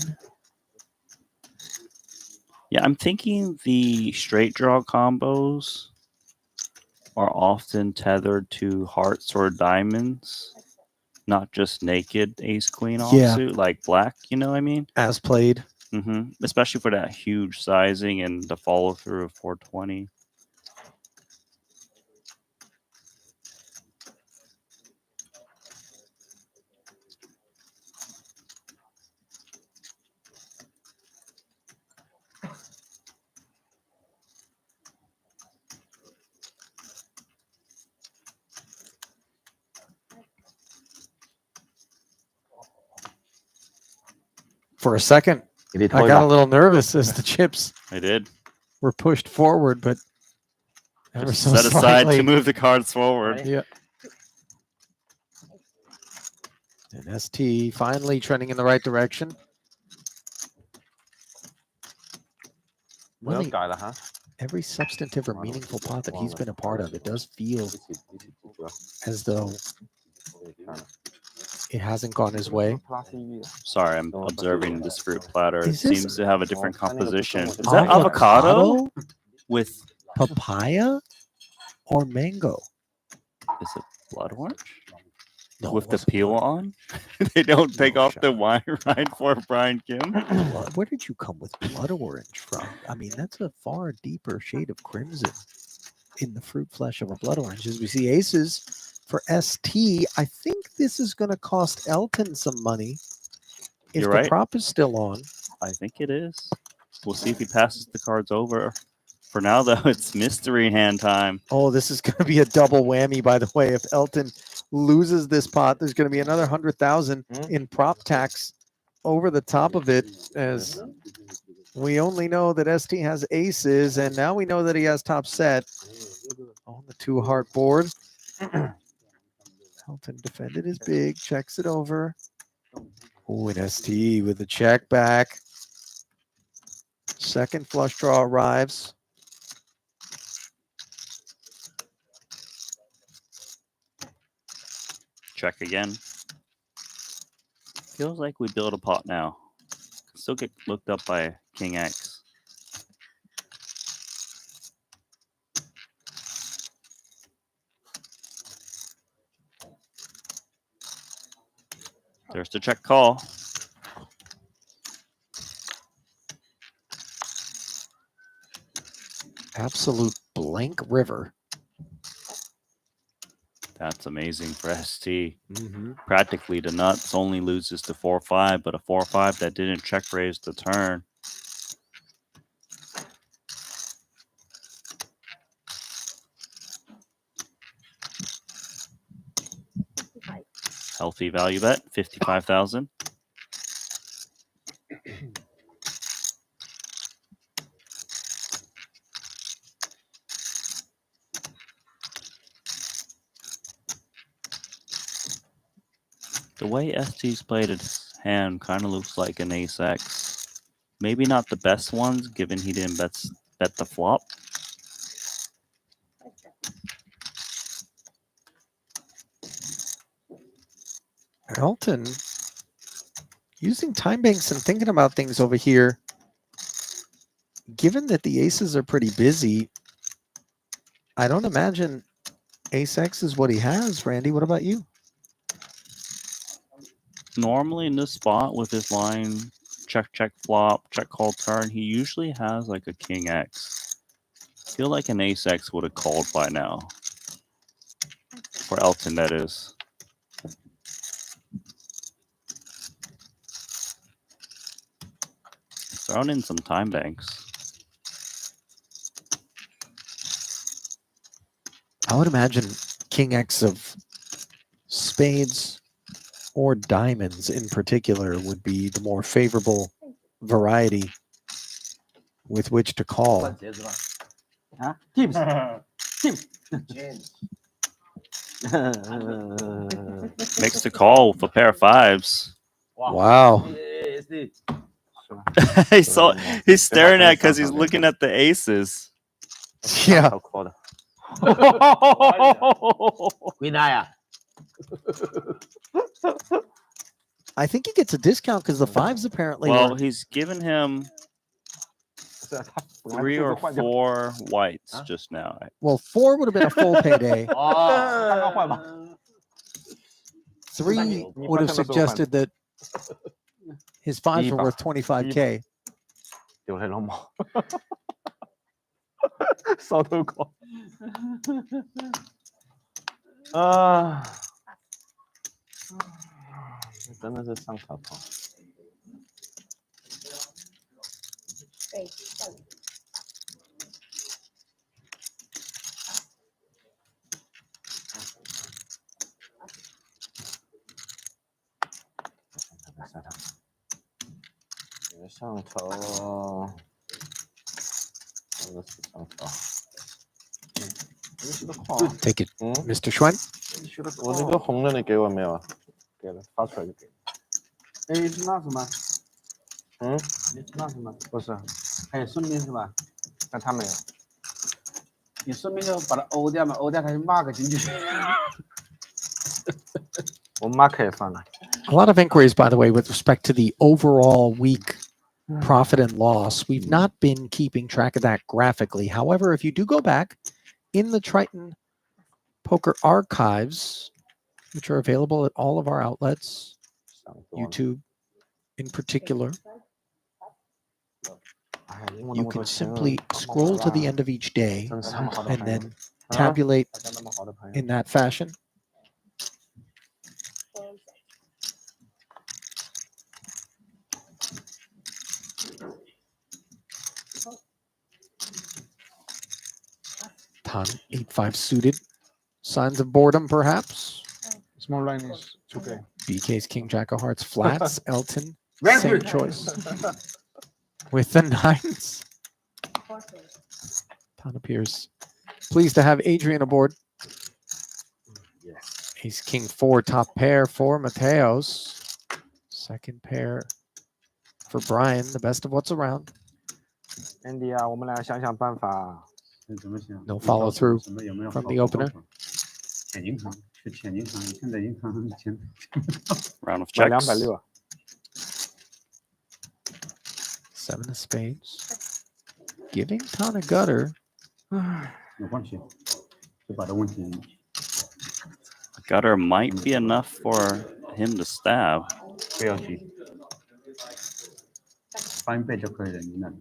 Yeah, I'm thinking the straight draw combos are often tethered to hearts or diamonds, not just naked ace queen Yeah. offsuit like black. You know what I mean? As played. Especially for that huge sizing and the follow through of 420. For a second, I got a little nervous as the chips I did. were pushed forward, but ever Just so set aside slightly. to move the cards forward. Yeah. And ST finally trending in the right direction. Really, every substantive or meaningful pot that he's been a part of, it does feel as though it hasn't gone his way. Sorry, I'm observing this fruit platter. It Is this seems to have a different composition. Is that avocado with papaya or mango? Is it blood orange? No, with the peel on? They don't take off the wine rind for Brian Kim? Where did you come with blood orange from? I mean, that's a far deeper shade of crimson in the fruit flesh of a blood orange. As we see aces for ST, I think this is going to cost Elton some money if You're the right. prop is still on. I think it is. We'll see if he passes the cards over. For now, though, it's mystery hand time. Oh, this is going to be a double whammy, by the way. If Elton loses this pot, there's going to be another 100,000 in prop tax over the top of it, as we only know that ST has aces, and now we know that he has top set on the 2-heart board. Elton defended his big, checks it over. Oh, and ST with the check back. Second flush draw arrives. Check again. Feels like we build a pot now. Still get looked up by King X. There's the check call. Absolute blank river. That's amazing for ST. Practically the nuts only loses to 4-5, but a 4-5 that didn't check raise the turn. Healthy value bet, 55,000. The way ST's played his hand kind of looks like an ace X. Maybe not the best ones, given he didn't bet the flop. Elton using time banks and thinking about things over here. Given that the aces are pretty busy, I don't imagine ace X is what he has. Randy, what about you? Normally in this spot with his line check, check, flop, check, call, turn, he usually has like a king X. I feel like an ace X would have called by now. For Elton, that is. Thrown in some time banks. I would imagine king X of spades or diamonds in particular would be the more favorable variety with which to call. Teams. Makes the call with a pair of fives. Wow. He's staring at because he's looking at the aces. Yeah. Queen eye. I think he gets a discount because the fives apparently. Well, were... he's given him 3 or 4 whites just now. Well, 4 would have been a full payday. 3 would have suggested that his 5s were worth 25K. 丢黑龙猫，烧头狗啊！真的是上草头。上头，这个是上头。Take it, Mr. Schwen. 我这个红的你给我没有啊？给了，发出来就给了。哎，是那什么？嗯，那什么？不是，还有顺便是吧？但他没有。你顺便就把它欧掉嘛，欧掉它就 mark 进去。我 mark 也放了。A lot of inquiries, by the way, with respect to the overall week profit and loss. We've not been keeping track of that graphically. However, if you do go back in the Triton Poker archives, which are available at all of our outlets, YouTube in particular, you can simply scroll to the end of each day and then tabulate in that fashion. Ton 8-5 suited. Signs of boredom, perhaps. Small line is 2K. BK's King Jack of Hearts flats. Elton, Very same good. choice. With the 9s. Ton appears pleased to have Adrian aboard. Yes. Ace King 4 top pair for Mateos. Second pair for Brian. The best of what's around. Andy 啊，我们俩想想办法。 No follow through from the opener. Round of checks. 260啊。7 of spades. Giving Ton a gutter. Gutter might be enough for him to stab. 不要急，翻一倍就可以了，你那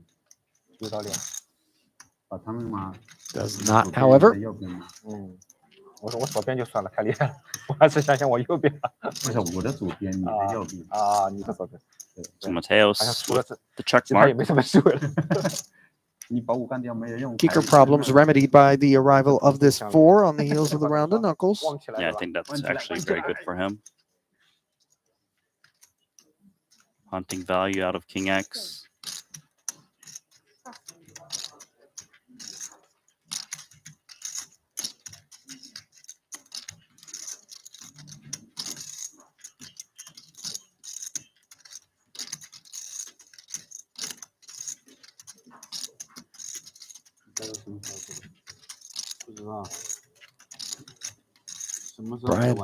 有道理。 Does not, however. 我说我左边就算了，太厉害了，我还是想想我右边。不是我的左边，你的右边。啊，你的左边。 So Mateos with the check 其他也 mark. 没什么机会了。你把我干掉没有用。 Kicker problems remedied by the arrival of this 4 on the heels of the round of knuckles. Yeah, I think that's actually very good for him. Hunting value out of King X. Brian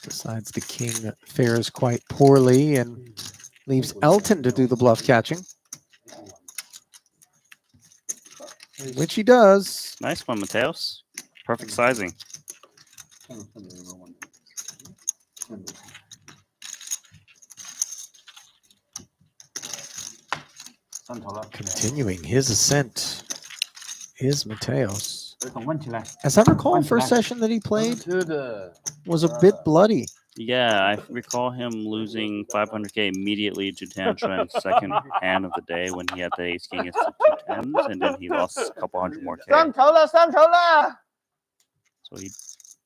decides the king fares quite poorly and leaves Elton to do the bluff catching. Which he does. Nice one, Mateos. Perfect sizing. Continuing his ascent is Mateos. As I recall, first session that he played was a bit bloody. Yeah, I recall him losing 500K immediately to Tantrum second hand of the day when he had the ace king as 2 tens, and then he lost a couple hundred more K. 上头了，上头了！ So he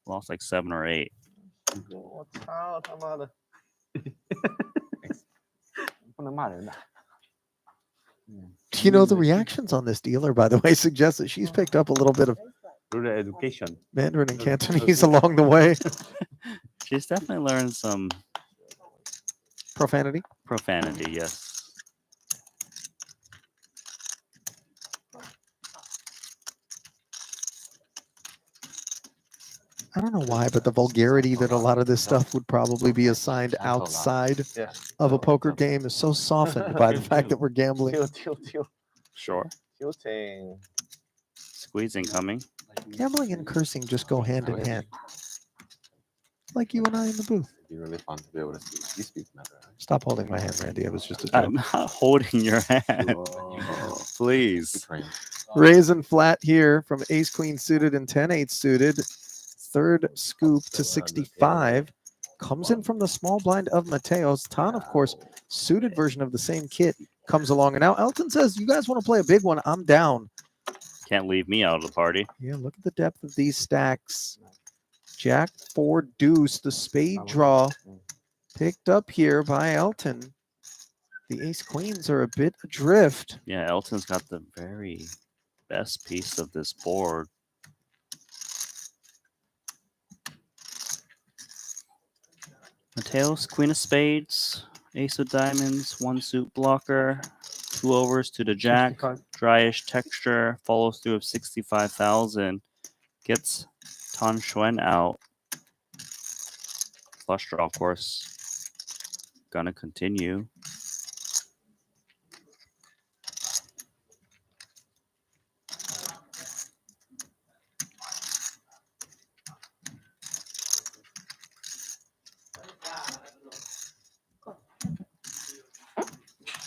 lost like 7 or 8. 我操他妈的！不能骂人的。 You know, the reactions on this dealer, by the way, suggest that she's picked up a little bit of rural education, Mandarin and Cantonese along the way. She's definitely learned some profanity. Profanity, yes. I don't know why, but the vulgarity that a lot of this stuff would probably be assigned outside of a poker game is so softened by the fact that we're gambling. Sure. Tilting. Squeezing coming. Gambling and cursing just go hand in hand. Like you and I in the booth. It'd be really fun to be able to speak. You speak better. Right? Stop holding my hand, Randy. It was just a joke. I'm not holding your hand. Please. Raising flat here from ace queen suited and 10-8 suited. Third scoop to 65. Comes in from the small blind of Mateos. Tan, of course, suited version of the same kit comes along. And now Elton says, you guys want to play a big one? I'm down. Can't leave me out of the party. Yeah, look at the depth of these stacks. Jack 4 deuce, the spade draw picked up here by Elton. The ace queens are a bit adrift. Yeah, Elton's got the very best piece of this board. Mateos, queen of spades, ace of diamonds, 1 suit blocker, 2 overs to the jack, dryish texture, follows through of 65,000, gets Tan Xuan out. Flush draw, of course, gonna continue.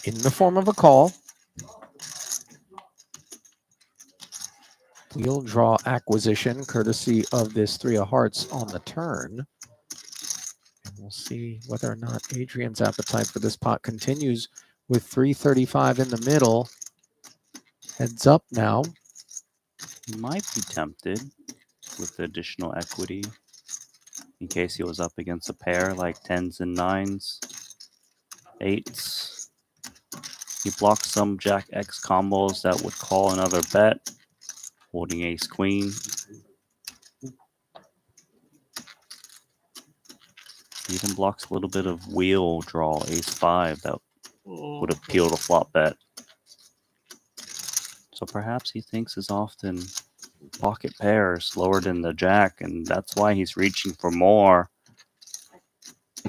In the form of a call. We'll draw acquisition courtesy of this 3 of hearts on the turn. And we'll see whether or not Adrian's appetite for this pot continues with 335 in the middle. Heads up now. He might be tempted with the additional equity in case he was up against a pair like 10s and 9s, 8s. He blocks some Jack X combos that would call another bet. Holding ace queen. He even blocks a little bit of wheel draw, ace 5, that would appeal to flop bet. So perhaps he thinks his often pocket pairs lower than the jack, and that's why he's reaching for more.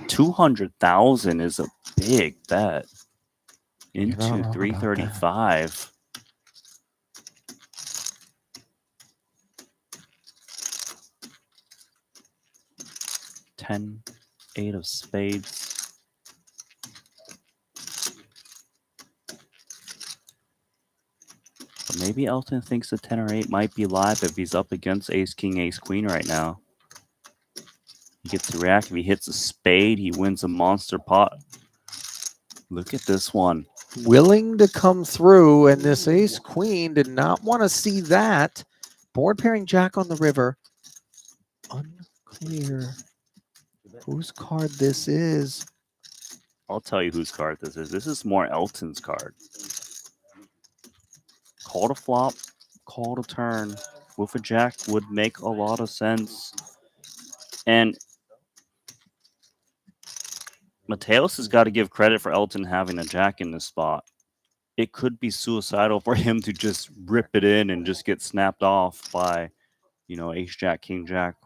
200,000 is a big bet into 335. Ten, 8 of spades. But maybe Elton thinks the 10 or 8 might be live if he's up against ace king, ace queen right now. He gets to react. If he hits a spade, he wins a monster pot. Look at this one. Willing to come through, and this ace queen did not want to see that. Board pairing jack on the river. Unclear whose card this is. I'll tell you whose card this is. This is more Elton's card. Call to flop, call to turn. With a jack would make a lot of sense. And Mateos has got to give credit for Elton having a jack in this spot. It could be suicidal for him to just rip it in and just get snapped off by, you know, ace jack, king jack,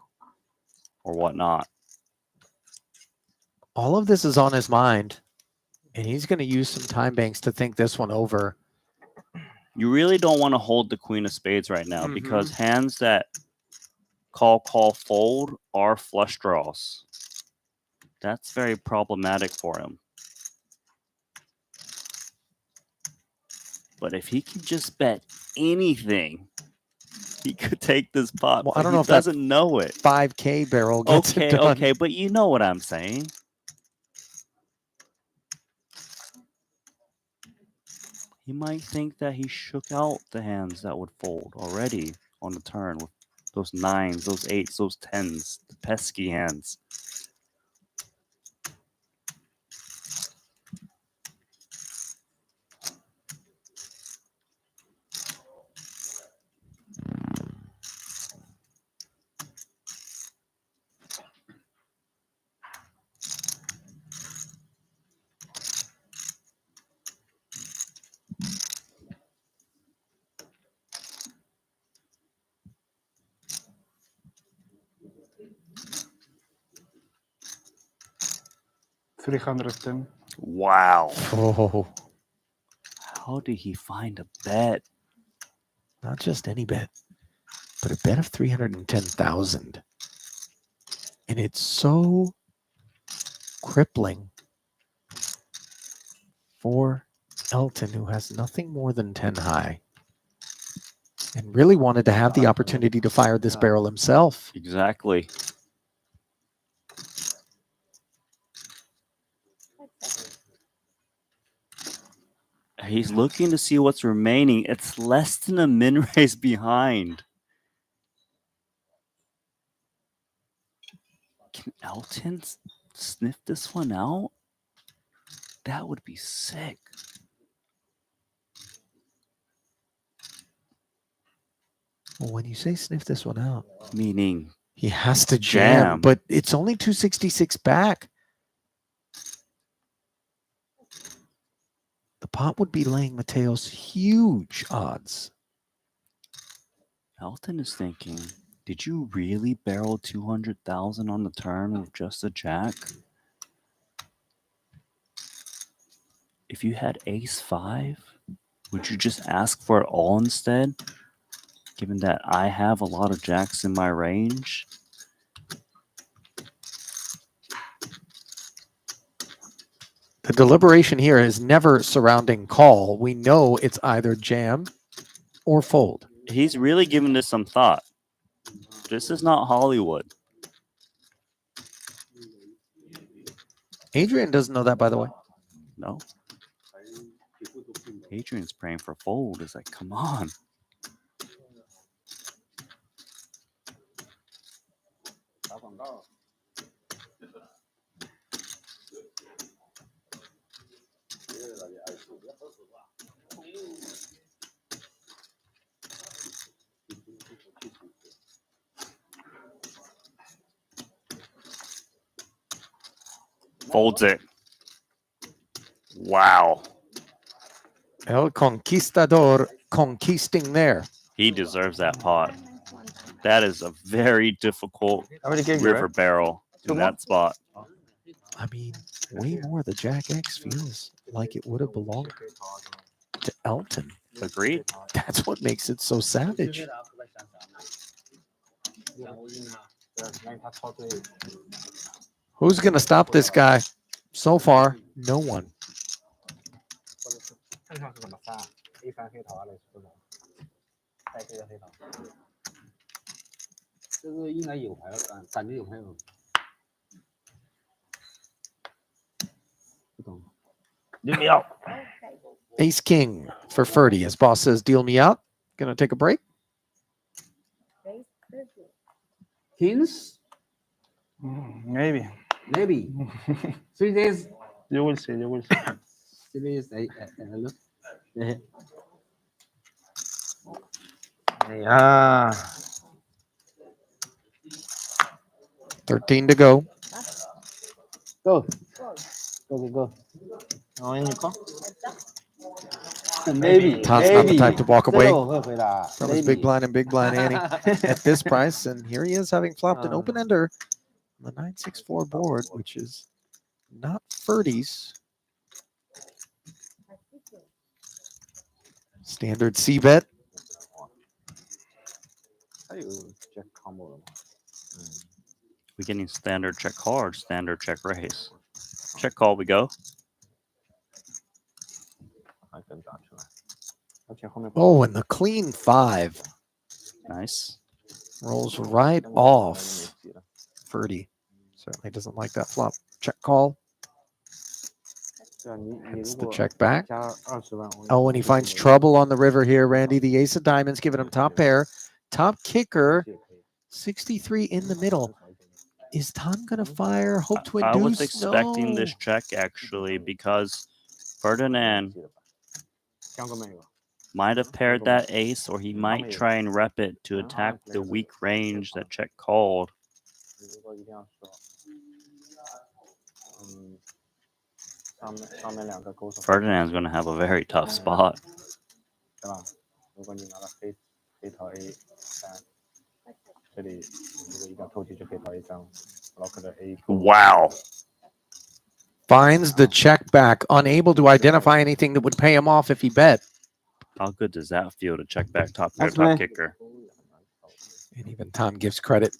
or whatnot. All of this is on his mind, and he's going to use some time banks to think this one over. You really don't want to hold the queen of spades right now because hands that call, fold are flush draws. That's very problematic for him. But if he can just bet anything, he could take this pot. Well, I don't know if he doesn't know it. 5K barrel gets it done. Okay, but you know what I'm saying. He might think that he shook out the hands that would fold already on the turn with those 9s, those 8s, those 10s, the pesky hands. 310. Wow. Oh, How did he find a bet? not just any bet, but a bet of 310,000. And it's so crippling for Elton, who has nothing more than 10 high and really wanted to have the opportunity to fire this barrel himself. Exactly. He's looking to see what's remaining. It's less than a min raise behind. Can Elton sniff this one out? That would be sick. Well, when you say sniff this one out, meaning he has to jam, but it's only 266 back. The pot would be laying Mateos huge odds. Elton is thinking, did you really barrel 200,000 on the turn with just a jack? If you had ace 5, would you just ask for it all instead? Given that I have a lot of jacks in my range? The deliberation here is never surrounding call. We know it's either jam or fold. He's really giving this some thought. This is not Hollywood. Adrian doesn't know that, by the way. No. Adrian's praying for fold. It's like, come on. Folds it. Wow. El Conquistador conquisting there. He deserves that pot. That is a very difficult river barrel in that spot. I mean, way more. The Jack X feels like it would have belonged to Elton. Agreed. That's what makes it so savage. Who's going to stop this guy? So far, no one. 看看是怎么杀 ，A3黑桃啊，类似这种，带黑的黑桃。这个应该有牌了，感觉有牌了。不懂。Deal me out. Ace King for Ferdy. As boss says, deal me out. Going to take a break? Kings? Maybe. Maybe. 3 days. You will see. You will see. 3 days. Look. 哎呀 13 to go. Go. Go. Oh, you go. Maybe. Todd's not the type to walk away from from his big blind and big blind Annie at this price. And here he is having flopped an open ender on the 964 board, which is not Ferdy's. Standard C bet. We're getting standard check call or standard check raise. Check call we go. Oh, and the clean 5 Nice. rolls right off. Ferdy certainly doesn't like that flop. Check call. Hence the check back. Oh, and he finds trouble on the river here, Randy. The ace of diamonds giving him top pair. Top kicker, 63 in the middle. Is Tom going to fire? Hope to induce? I was expecting this check, actually, because Ferdinand might have paired that ace, or he might try and rep it to attack the weak range that check called. Ferdinand's going to have a very tough spot. Wow. Finds the check back, unable to identify anything that would pay him off if he bet. How good does that feel to check back top kicker? And even Tom gives credit,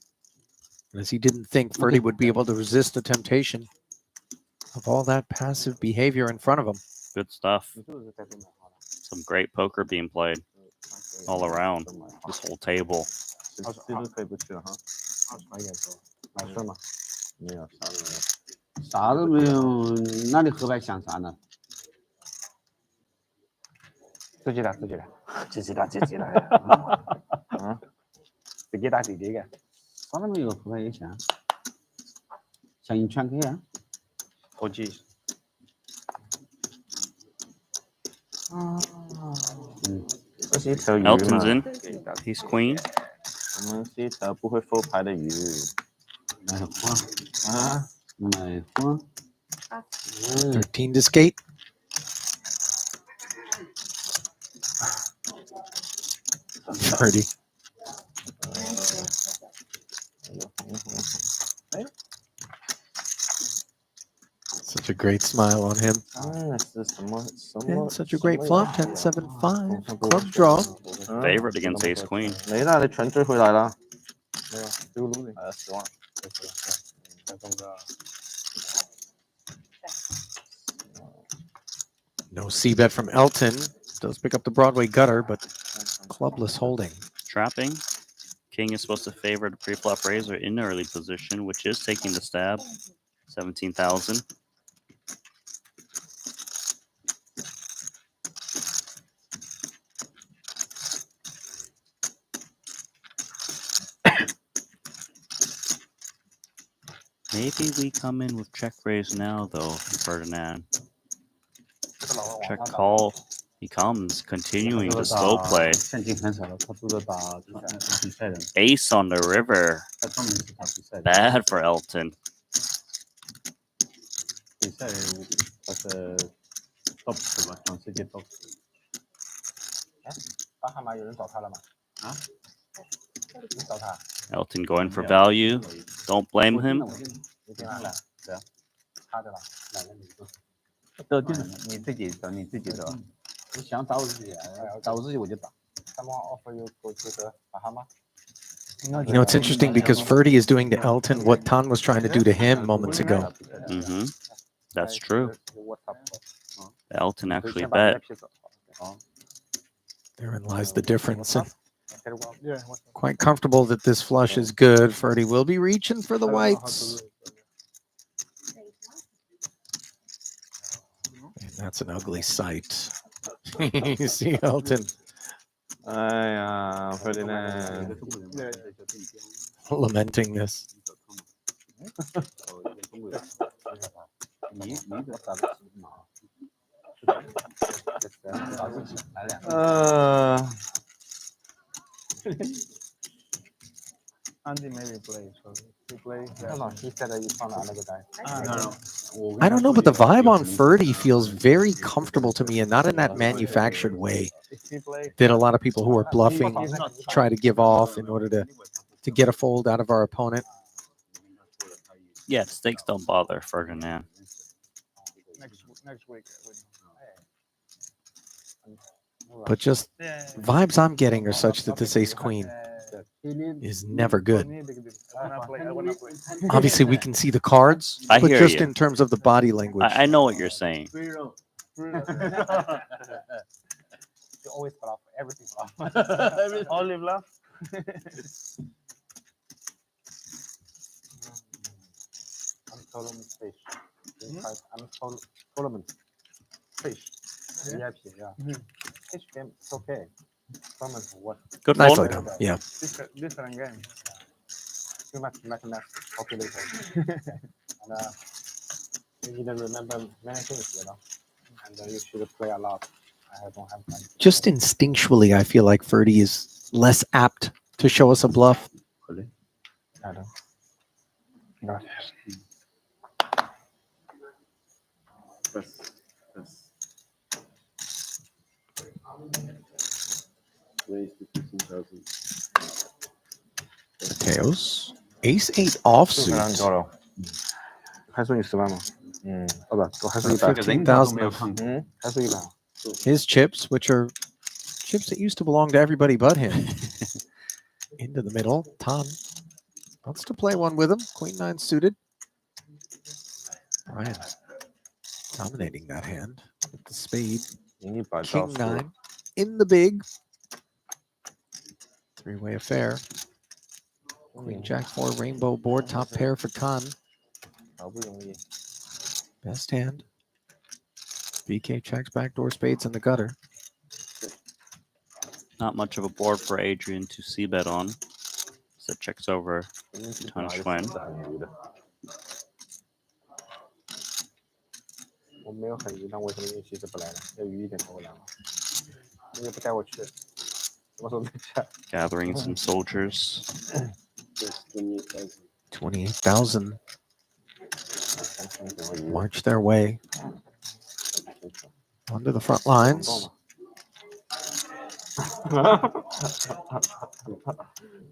as he didn't think Ferdy would be able to resist the temptation of all that passive behavior in front of him. Good stuff. Some great poker being played all around this whole table. 可以不去了哈。20块钱走，来算吧。没有，啥都没有。啥都没有，那你合牌想啥呢？自己打，自己打。自己打，自己打。嗯，自己打自己的。啥都没有，合牌也想。想赢全 K 啊？投机。这是一条鱼 Elton's 嘛 in. He's queen. 我们是一条不会 fold 牌的鱼。买花啊，买花。 13 to skate. Ferdy. Such a great smile on him. And such a great flop. 10-7-5. Club draw. Favorite against ace queen. 没啦，你全追回来了。没有，丢路里。10万。再中个。 No C bet from Elton. Does pick up the Broadway gutter, but clubless holding. Trapping. King is supposed to favor the pre-flop raiser in early position, which is taking the stab. 17,000. Maybe we come in with check raise now, though, Ferdinand. Check call. He comes, continuing the slow play. Ace on the river. Bad for Elton. 比赛他是 top 是吧？全世界 top。巴哈马有人找他了吗？啊？你找他？ Elton going for value. Don't blame him. 你给他了？对啊，他的了，哪个名字？都就是你自己找，你自己找。你想找我自己，找我自己我就打。Someone offer you go to the Bahama? You know, it's interesting because Ferdy is doing to Elton what Tan was trying to do to him moments ago. Mm-hmm. That's true. Elton actually bet. Therein lies the difference. And quite comfortable that this flush is good. Ferdy will be reaching for the whites. And that's an ugly sight. You see Elton. Ferdinand. Lamenting this. Andy maybe play, so he plays. No, he said that you found another guy. No. I don't know, but the vibe on Ferdy feels very comfortable to me and not in that manufactured way that a lot of people who are bluffing try to give off in order to get a fold out of our opponent. Yeah, stakes don't bother Ferdinand. Next week. But just vibes I'm getting are such that this ace queen is never good. Obviously, we can see the cards, I but hear just you. in terms of the body language. I know what you're saying. You always bluff. Everything bluff. Only bluff. I'm Solomon Fish. I'm Solomon Fish. VIP, yeah. Fish game, it's okay. Solomon what? Good Nicely fold. done. Yeah. Different game. Too much mathematics, calculation. And you don't remember many things, you know. And you should play a lot. I don't have time. Just instinctually, I feel like Ferdy is less apt to show us a bluff. I don't. Gracias. Mateos. Ace 8 offsuit. 还说你10万吗？ 15,000. His chips, which are chips that used to belong to everybody but him. Into the middle. Tan wants to play one with him. Queen 9 suited. Brian dominating that hand with the spade. King 9 in the big. Three-way affair. Queen Jack 4 rainbow board top pair for Khan. Best hand. BK checks backdoor spades in the gutter. Not much of a board for Adrian to c-bet on. So checks over Tan Xuan. 我没有很疑，但为什么运气是不来的？要鱼一点才会来吗？你也不带我去，什么时候再去？ Gathering some soldiers. 28,000 march their way onto the front lines.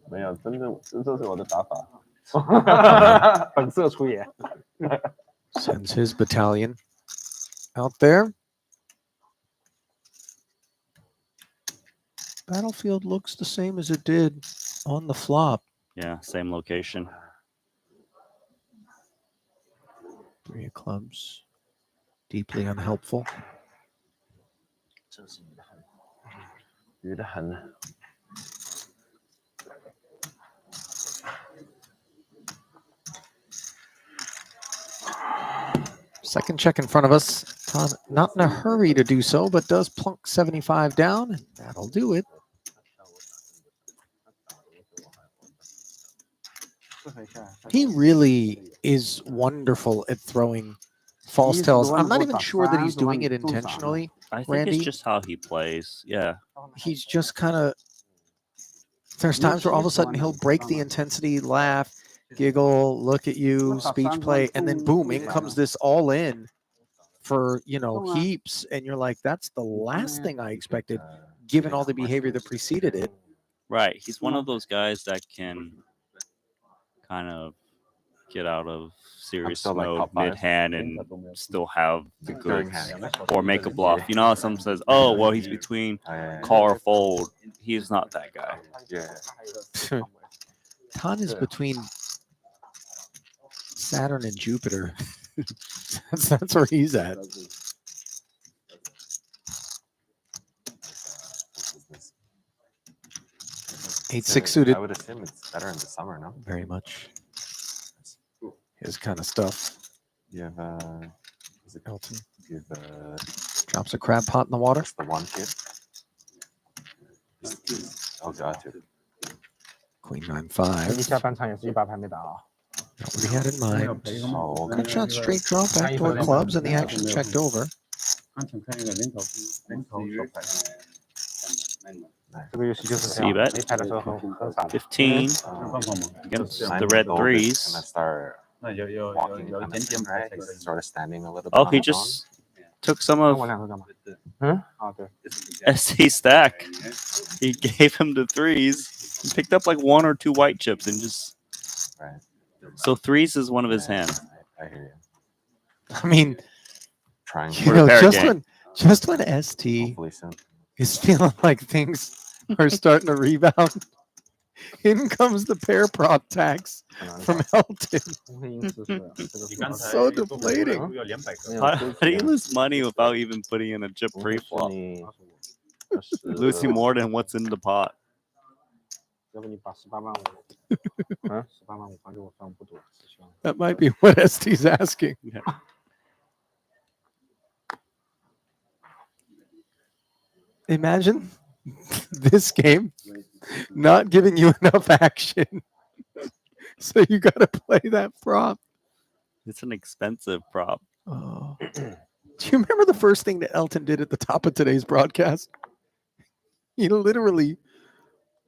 没有，这是我的打法。本色出演。Sends his battalion out there. Battlefield looks the same as it did on the flop. Yeah, same location. 3 of clubs. Deeply unhelpful. 这是鱼的很。 Second check in front of us. Tom not in a hurry to do so, but does plunk 75 down, and that'll do it. He really is wonderful at throwing false tells. I'm not even sure that he's doing it intentionally. I think Randy. it's just how he plays. Yeah. He's just kind of. There's times where all of a sudden he'll break the intensity, laugh, giggle, look at you, speech play, and then boom, in comes this all in for, you know, heaps. And you're like, that's the last thing I expected, given all the behavior that preceded it. Right. He's one of those guys that can kind of get out of serious still like mode top five. mid-hand and still have the goods or make a bluff. You know how someone says, oh, well, he's between call or fold. He's not that guy. Yeah. Tan is between Saturn and Jupiter. that's where he's at. Eight six suited. I would assume it's better in the summer, no? Very much. His kind of stuff. You have is it Elton? You have Drops a crab pot in the water. the one kid. Oh god, dude. Queen 9-5. 下半场也是100盘没打啊。 Not what he had in mind. Oh, Good shot, straight draw, backdoor clubs, and the action checked over. 这个游戏就是这 See 样， bet. 没牌的时候很惨。 15 against the red And threes. then start 那有 walking 一 kind 点 of 点 right, 牌 sort of standing a little bit. Oh, on he his own. just took some 那 of 我两个干嘛？嗯，啊对。 ST stack. He gave him the threes. He picked up like 1 or 2 white chips and just. Right. So threes is one of his hands. I hear you. I mean, Trying you know, just when ST hopefully soon. is feeling like things are starting to rebound, in comes the pair prop tax from Elton. So deflating. How do you lose money without even putting in a chip pre-flop? Losing more than what's in the pot. 要不你把18万5，18万5还给我算不多，希望。 That might be what ST's asking. Yeah. Imagine this game not giving you enough action. So you got to play that prop. It's an expensive prop. Oh. Do you remember the first thing that Elton did at the top of today's broadcast? He literally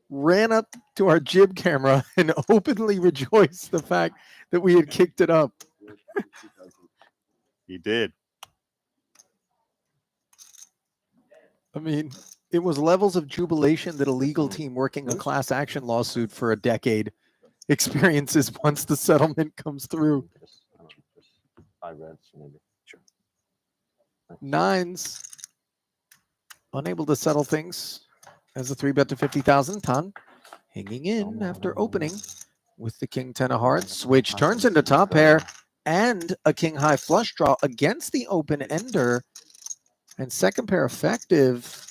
ran up to our jib camera and openly rejoiced the fact that we had kicked it up. He did. I mean, it was levels of jubilation that a legal team working a class action lawsuit for a decade experiences once the settlement comes through. 5 reds maybe. Sure. Nines. Unable to settle things as a 3-bet to 50,000. Tan hanging in after opening with the king 10 of hearts, which turns into top pair and a king high flush draw against the open ender. And second pair effective.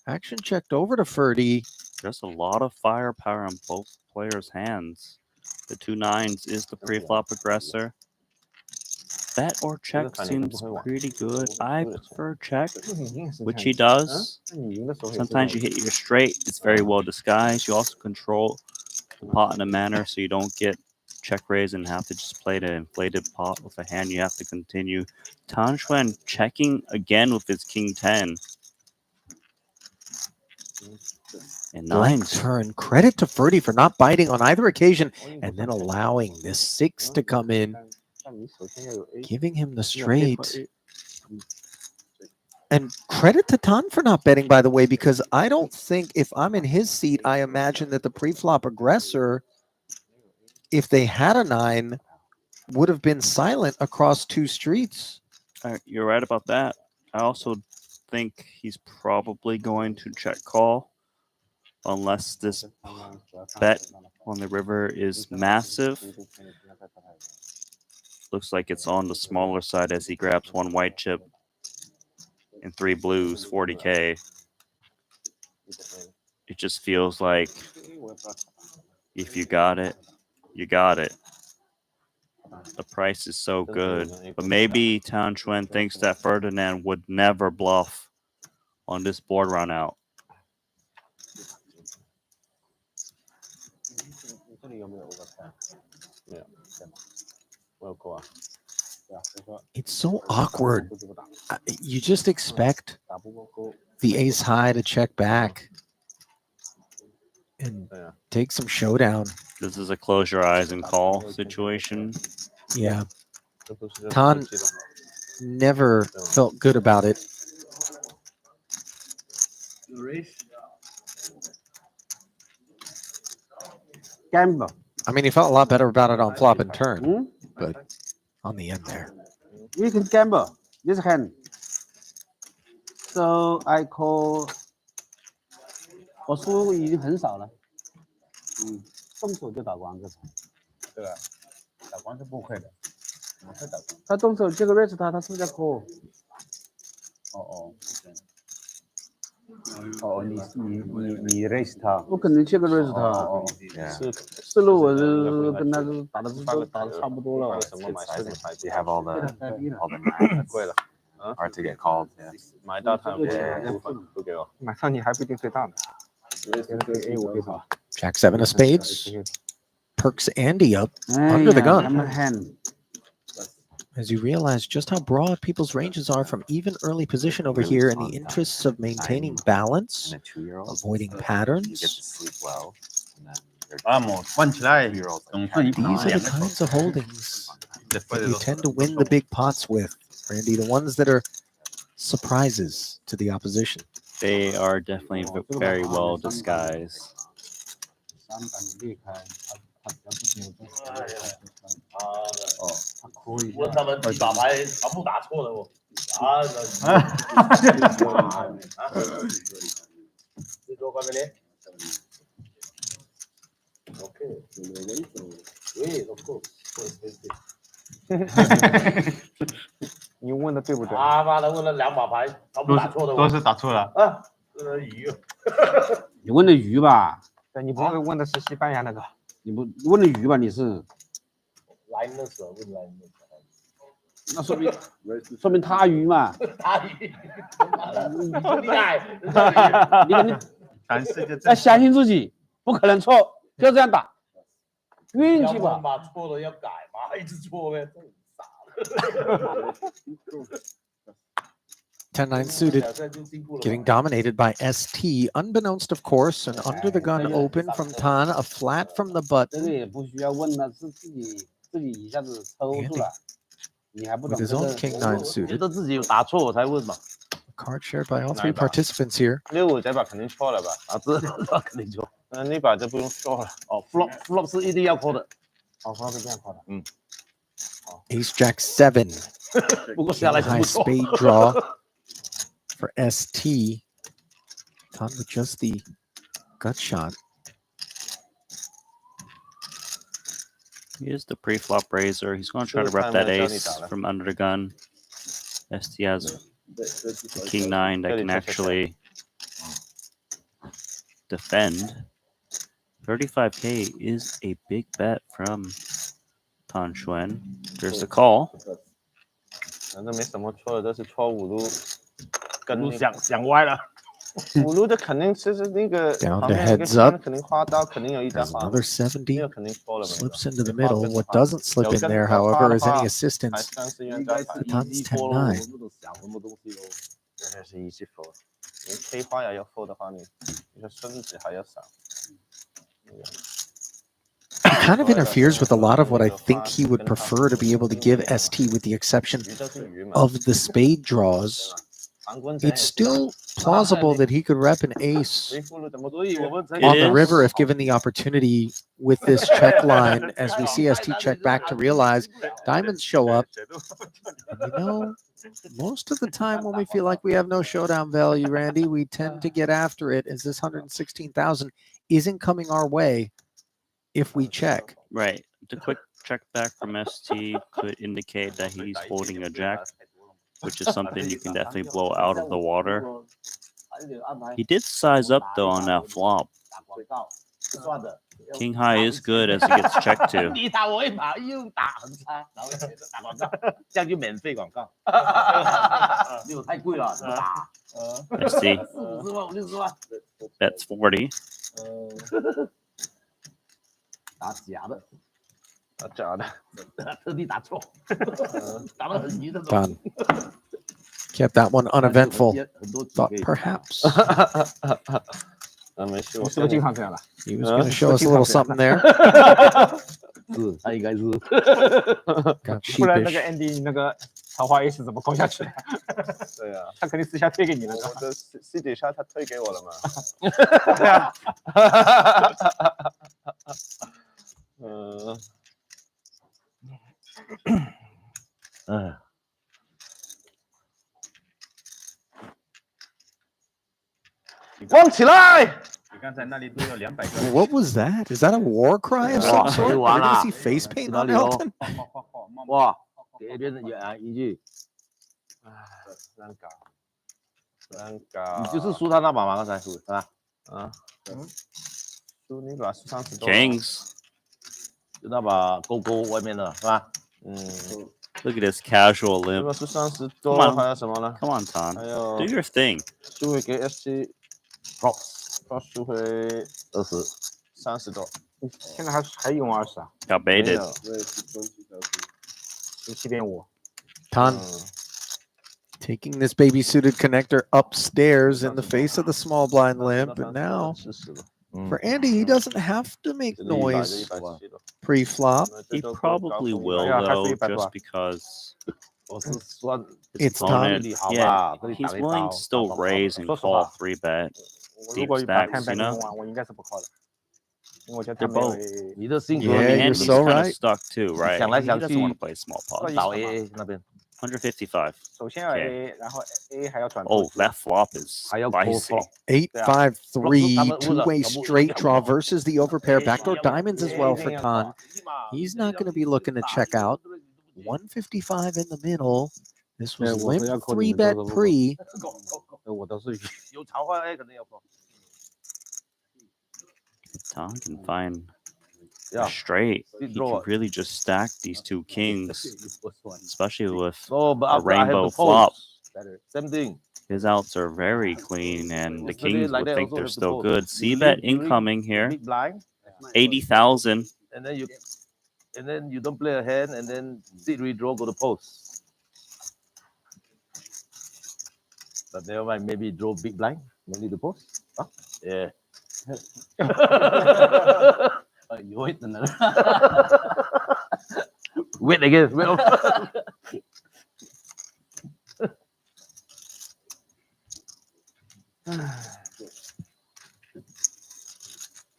Action checked over to Ferdy. There's a lot of firepower on both players' hands. The 2 9s is the pre-flop aggressor. Bet or check seems pretty good. I prefer check, which he does. Sometimes you hit your straight. It's very well disguised. You also control the pot in a manner so you don't get check raise and have to just play the inflated pot with a hand you have to continue. Tan Xuan checking again with his king 10. And Blank nines. turn. Credit to Ferdy for not biting on either occasion and then allowing this 6 to come in, giving him the straight. And credit to Tan for not betting, by the way, because I don't think if I'm in his seat, I imagine that the pre-flop aggressor, if they had a 9, would have been silent across 2 streets. You're right about that. I also think he's probably going to check call unless this bet on the river is massive. Looks like it's on the smaller side as he grabs 1 white chip and 3 blues, 40K. It just feels like if you got it, you got it. The price is so good. But maybe Tan Xuan thinks that Ferdinand would never bluff on this board run out. It's so awkward. You just expect the ace high to check back and take some showdown. This is a close your eyes and call situation. Yeah. Tan never felt good about it. Gamble. I mean, he felt a lot better about it on flop and turn, but on the end there. You can gamble this hand. So I call. 我输已经很少了，动手就打光这场。对啊，打光是不亏的，怎么会打光？他动手这个 raise 他是不是在 call？ 你 raise 他，我肯定这个 raise 他。思路我是跟他是打的都打的差不多了。 You have all the nines. 贵了。 Hard to get called. 买到他不给我，买到你还不一定最大的。 Jack 7 of spades. Perks Andy up under the gun. As you realize just how broad people's ranges are from even early position over here in the interests of maintaining balance, avoiding patterns. You get to sleep well. Vamos, 换起来，总算一 These are the kinds of holdings that you tend to win the big pots with, Randy, the ones that are surprises to the opposition. They are definitely very well disguised. 问他们几把牌全部打错了我。最多关门OK， 对，你问的对不对？他妈的问了2把牌，全部打错的。都是打错了。啊，这个鱼。你问的鱼吧？对，你不是问的是西班牙那个？你不问的鱼吧？你是？来那时候问来那时候。那说明他鱼嘛。他鱼，厉害。你肯定要相信自己，不可能错，就这样打。运气吧。嘛，错了要改嘛，一直错呗，这很傻。 10-9 suited, getting dominated by ST, unbeknownst of course, and under the gun open from Tan, a flat from the button. With his own King 9 suited. Card shared by all 3 participants here. 65这把肯定错了吧？啊，这肯定错。那把就不用错了。哦 ，flop 是一定要扣的。哦 ，flop 是这样扣的。嗯。Ace Jack 7. 不过下来是 High 不错。 spade draw for ST. Ton with just the gut shot. He is the pre-flop raiser. He's going to try to rep that ace from under the gun. ST has the king 9 that can actually defend. 35K is a big bet from Tan Xuan. There's the call. 反正没什么错的，都是错五路，跟路想歪了。五路的肯定其实那个 Down 旁 to 边有一个 heads up. 圈肯定花刀，肯定有一家 There's 花， another 70. 那个肯定错了。 Slips into the middle. What doesn't slip in there, however, is any assistance. 应该是 Ton's 10-9. 不想什么东西喽。应该是easy fold。你 K 花也要 fold 的话，你的孙子还要少。 He kind of interferes with a lot of what I think he would prefer to be able to give ST, with the exception of the spade draws. It's still plausible that he could rep an ace on the river if given the opportunity with this check line, as we see ST check back to realize diamonds show up. And you know, most of the time when we feel like we have no showdown value, Randy, we tend to get after it, as this 116,000 isn't coming our way if we check. Right. The quick check back from ST could indicate that he's holding a jack, which is something you can definitely blow out of the water. He did size up though on that flop. King high is good as it gets checked to. 你打我一把又打很差，然后打广告，这样就免费广告。没有太贵了，怎么打？I see. 40万50万。 That's 40. 打假的，打假的，特地打错，打到很急的。 Done. Kept that one uneventful. Thought perhaps he was going to show us a little something there. 是，他应该是。 Got 不然那个 sheepish. Andy 那个桃花 Ace 怎么扣下去？对啊，他肯定私下推给你了。我的私底下他推给我了嘛。对啊。光起来！ 你刚才那里都有200个。 What was that? Is that a war cry of some sort? We're going to see face paint on Elton. 哇，这边也啊一句，难搞，难搞。你就是输他那把嘛，刚才输是吧？啊，输你把输30多。 Kings. 就那把勾勾外面的是吧？嗯。 Look at this casual limp. 输30多， Come on. 还有什么呢 Come on, Ton. 还有 Do your thing. 输回给 SC Props 输回30多。现在还用20啊？ Got baited. 17.5。 Ton taking this baby suited connector upstairs in the face of the small blind limp, and now for Andy, he doesn't have to make noise pre-flop. He probably will though, just because it's opponent, Ton. yeah, he's willing to still raise and call 3-bet deep stacks, you know? 我应该是不靠的。 They're both. 你的性格， Yeah, you're Andy's so kind of right. stuck too, right? 想来 He 想 doesn't 去 want to play small pot. 找 AA 那边。 155. 首先要 A， 然后 A 还要转。 Oh, that flop is 还要 call spicy. flop。 8-5-3 two-way straight draw versus the overpair. Backdoor diamonds as well for Ton. He's not going to be looking to check out. 155 in the middle. This was limp 3-bet pre. 我都是有桃花 A 肯定要破。 Tom can find Yeah. a straight. He can really just stack these two kings, especially with No, but a after I have rainbow to fold. flop. Same thing. His outs are very clean, and the Yesterday, kings like would that, think also they're have to still fold. good. See bet incoming here. Big blind. 80,000. And then you don't play a hand, and then sit redraw go to post. But never mind, maybe draw big blind, maybe the post. Huh? Yeah. You wait then. Wait again. Wait.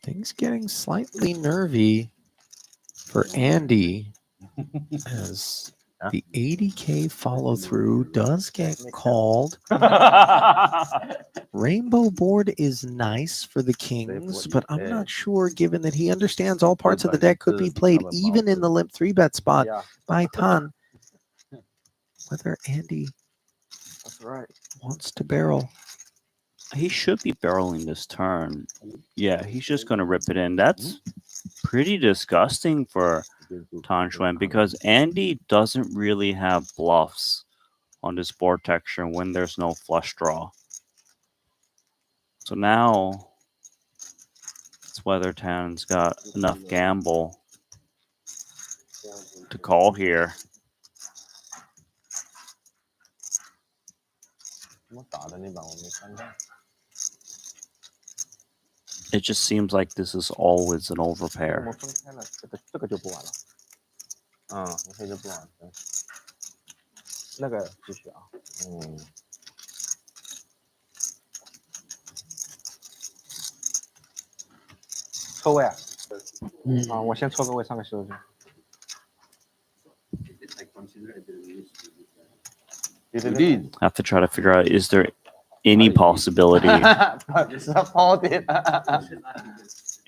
Things getting slightly nervy for Andy. As the 80K follow through does get called. Rainbow board is nice for the kings, but I'm not sure, given that he understands all parts of the deck could be played even in the limp 3-bet spot by Tan, whether Andy wants to barrel. He should be barreling this turn. Yeah, he's just going to rip it in. That's pretty disgusting for Tan Xuan because Andy doesn't really have bluffs on this board texture when there's no flush draw. So now it's whether Tan's got enough gamble to call here. It just seems like this is always an overpair. 这个就不玩了。黑就不玩。那个继续啊。抽位啊？我先抽个位上个休息。Have to try to figure out, is there any possibility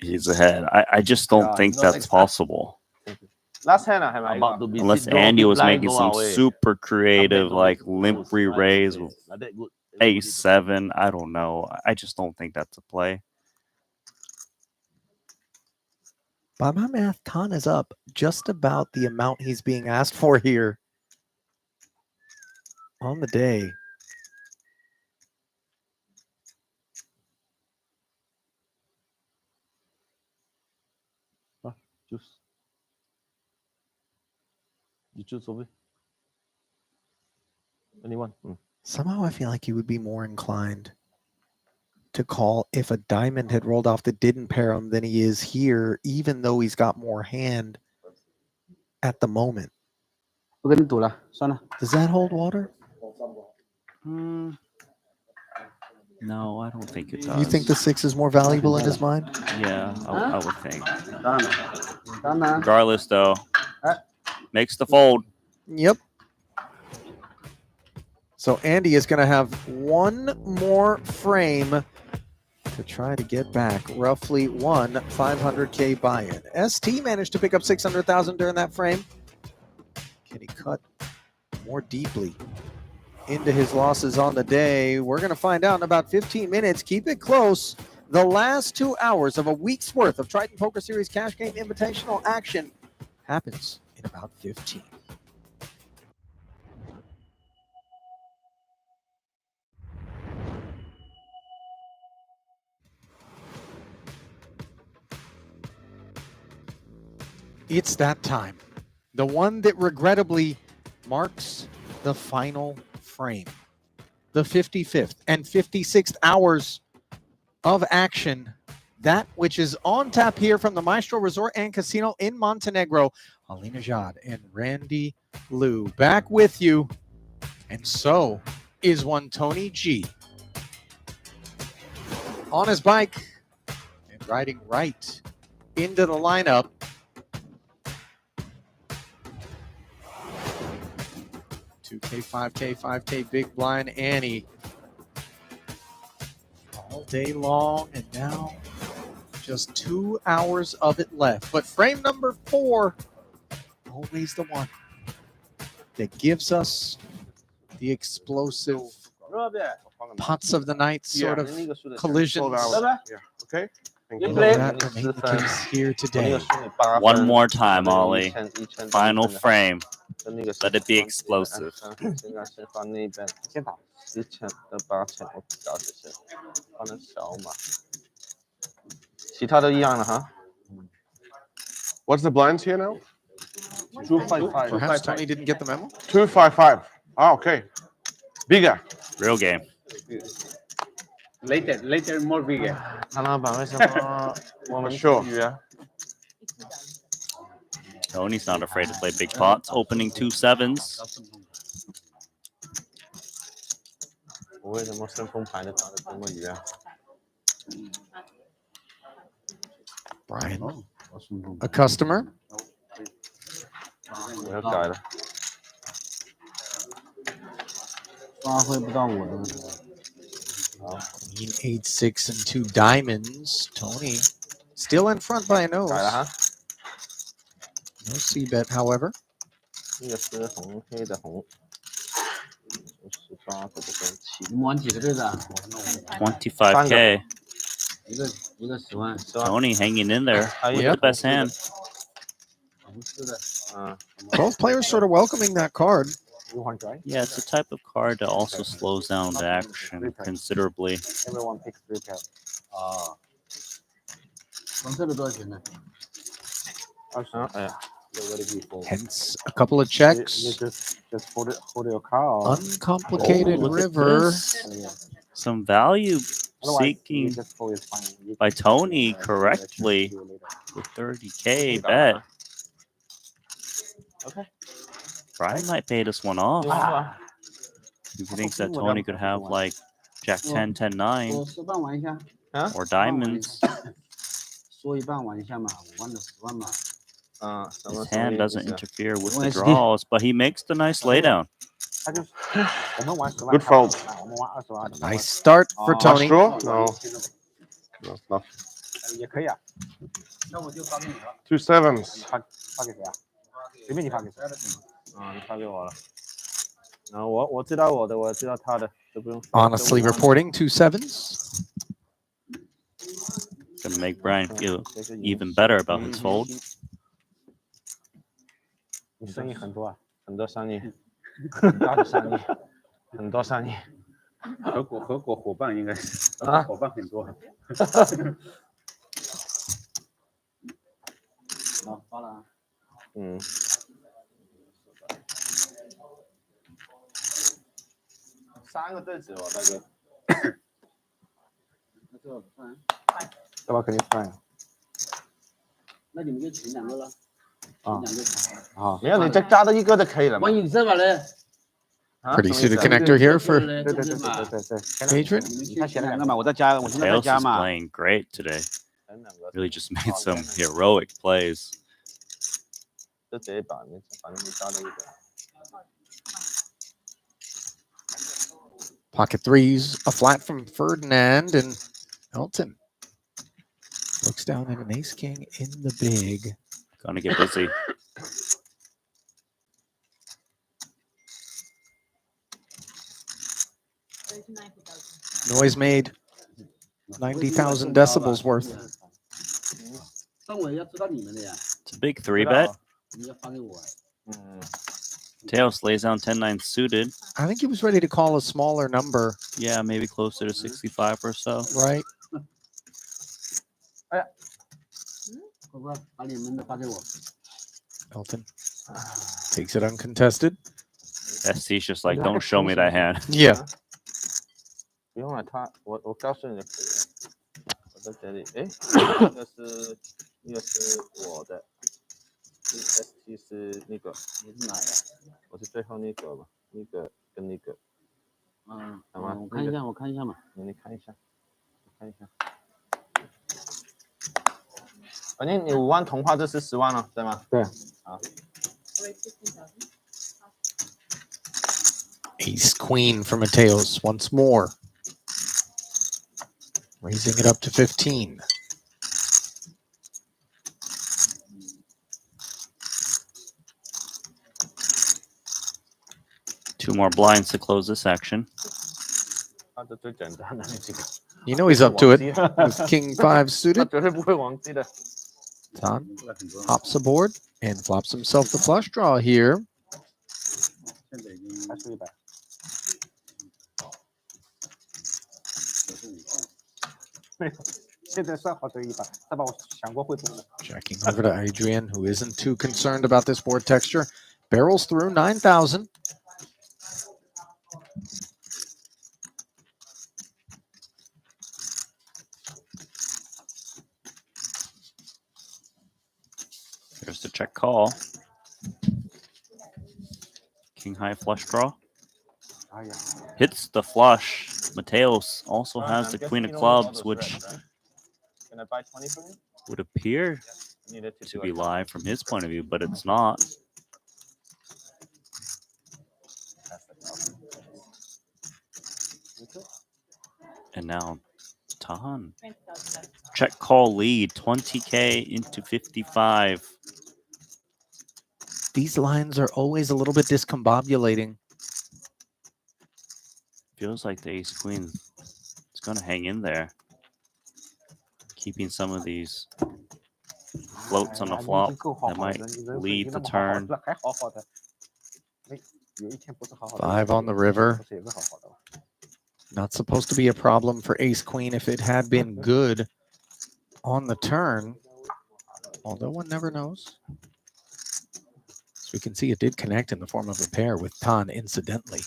he's ahead? I just don't think that's possible. Last hand, Unless Andy was making some super creative, like limp re-raise with A7. I don't know. I just don't think that's a play. By my math, Tan is up just about the amount he's being asked for here on the day. You choose over. Anyone? Somehow I feel like he would be more inclined to call if a diamond had rolled off that didn't pair him than he is here, even though he's got more hand at the moment. Does that hold water? No, I don't think it does. You think the 6 is more valuable in his mind? Yeah, I would think. Regardless, though, makes the fold. Yep. So Andy is going to have one more frame to try to get back roughly one 500K buy-in. ST managed to pick up 600,000 during that frame. Can he cut more deeply into his losses on the day? We're going to find out in about 15 minutes. Keep it close. The last 2 hours of a week's worth of Triton Poker Series Cash Game Invitational action happens in about 15. It's that time. The one that regrettably marks the final frame. The 55th and 56th hours of action. That which is on tap here from the Maestro Resort and Casino in Montenegro. Alina Jad and Randy Liu back with you. And so is one Tony G. On his bike and riding right into the lineup. $2K, $5K, $5K big blind Annie. All day long, and now just 2 hours of it left. But frame number 4, always the one that gives us the explosive pots of the night sort of collisions. Okay. That remains the case here today. One more time, Ollie. Final frame. Let it be explosive. What's the blinds here now? 255. Perhaps Tony didn't get the memo. 255. Ah, okay. Bigger. Real game. Later, more bigger. 唐老板，为什么我们Sure. 鱼啊？ Tony's not afraid to play big pots, opening 2 sevens. 我为什么顺风牌的打的这么鱼啊？ Brian, a customer, 我要改了。发挥不到我的。 Queen 8-6 and 2 diamonds. Tony still in front by a nose. 改了哈。 No C bet, however. 这个是红，黑的红。18个7。你们玩几个对子啊？ 25K. 一个10万。 Tony hanging in there with Yep. the best hand. 红色的。Both players sort of welcoming that card. Yeah, it's a type of card that also slows down the action considerably. Everyone picks 3 pair. 啊。红色的多少钱呢？ 20。哎呀。 Hence a couple of checks. You just hold your car. Uncomplicated Look at river. this. Some value seeking by Tony correctly with 30K bet. Okay. Brian might pay this one off. He thinks that Tony could have like Jack 10, 10, 9 10半玩一下。 or diamonds. 说一半玩一下嘛，5万的10万嘛。 His hand doesn't interfere with the draws, but he makes the nice laydown. Good fold. Nice start for Tony. Draw? No. No stuff. 也可以啊。 2 sevens. 发给谁啊？随便你发给谁。你发给我了。然后我知道我的，我知道他的，都不用。 Honestly reporting 2 sevens. Gonna make Brian feel even better about his fold. 你生意很多啊，很多生意，很大的生意，很多生意。合伙伙伴应该是伙伴很多。好，发了啊。3个对子哦，大哥。那这算。这把肯定算。那你们就请2个了。 啊，没有，你再加多一个就可以了。万一你这把嘞？ Pretty suited connector here for 对。 Adrian. 他写了2个嘛，我再加，我现在再 Tails 加 is 嘛。 playing great today. Really just made some heroic plays. 就这一把，你反正你加了一个。 Pocket threes, a flat from Ferdinand and Elton. Looks down at an ace king in the big. Gonna get busy. Noise made. 90,000 decibels worth. It's a big 3 bet. Tails lays down 10-9 suited. I think he was ready to call a smaller number. Yeah, maybe closer to 65 or so. Right. Elton takes it uncontested. SC's just like, don't show me that hand. Yeah. 不用了，我告诉你，我在这里，哎，一个是我的，ST 是那个，你是哪的？我是最后那个嘛，那个跟那个，好吗？我看一下，我看一下嘛，你看一下，看一下。反正你5万同化，这是10万了，对吗？对。好。 Ace queen for Mateos once more. Raising it up to 15. Two more blinds to close this action. You know he's up to it with King 5 suited. 绝对不会忘记的。 Tan hops aboard and flops himself the flush draw here. 还是100。 现在算好这100，再把我想过会多的。 Checking over to Adrian, who isn't too concerned about this board texture. Barrels through 9,000. There's the check call. King high flush draw. Hits the flush. Mateos also has the queen of clubs, which would appear to be live from his point of view, but it's not. And now Tahan. Check call lead 20K into 55. These lines are always a little bit discombobulating. Feels like the ace queen is going to hang in there, keeping some of these floats on the flop that might lead the turn. 5 on the river. Not supposed to be a problem for ace queen if it had been good on the turn, although one never knows. So we can see it did connect in the form of a pair with Tan incidentally.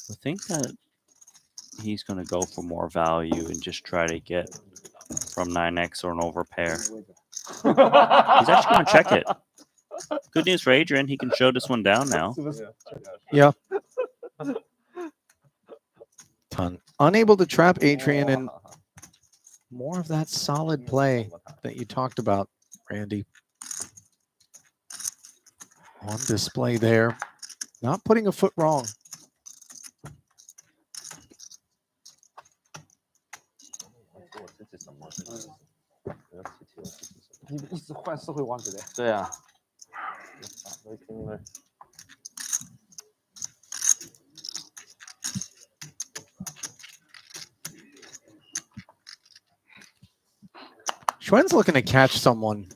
I think that he's going to go for more value and just try to get from 9x or an overpair. He's actually going to check it. Good news for Adrian. He can show this one down now. Yeah. Tan unable to trap Adrian, and more of that solid play that you talked about, Randy. On display there. Not putting a foot wrong. Schwen's looking to catch someone.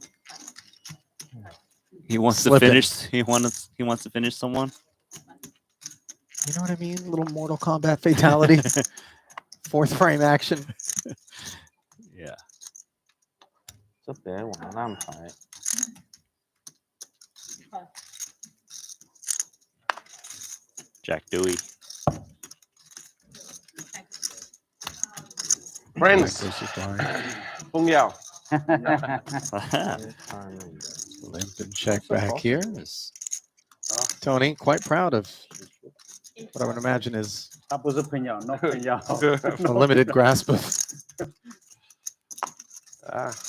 He wants Slipping. to finish. He wants to finish someone. You know what I mean? Little Mortal Kombat fatality. 4th frame action. Yeah. 这边往南排。 Jack Dewey. Friends. 风耀。 Limp and check back here. Tony, quite proud of what I would imagine is a limited grasp of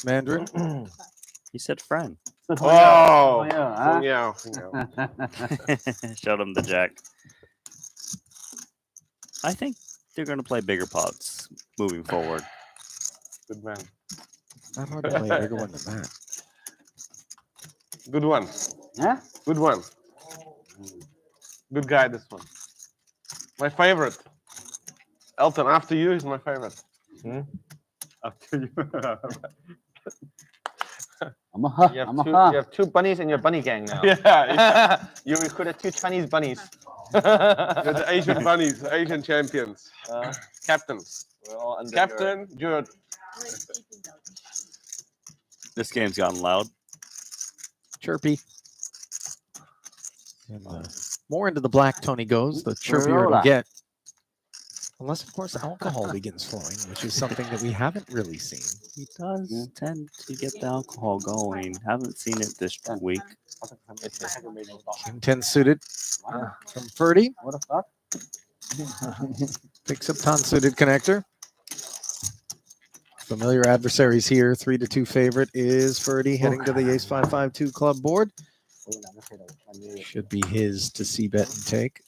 Mandarin. He said friend. Oh, showed him the jack. I think they're going to play bigger pots moving forward. Good man. Not hard to play a bigger one than that. Good one. Yeah? Good one. Good guy, this one. My favorite. Elton, after you, is my favorite. After you. You have two bunnies in your bunny gang now. Yeah. You recruited 2 Chinese bunnies. You're the Asian bunnies, Asian champions. Captains. We're all under Captain, you're... This game's gotten loud. Chirpy. And more into the black Tony goes, the chirpier it'll get. Unless, of course, alcohol begins flowing, which is something that we haven't really seen. He does tend to get the alcohol going. Haven't seen it this week. King 10 suited from Ferdy. What the fuck? Picks up Tan suited connector. Familiar adversaries here. 3-2 favorite is Ferdy heading to the Ace 5-5-2 club board. Should be his to see bet and take.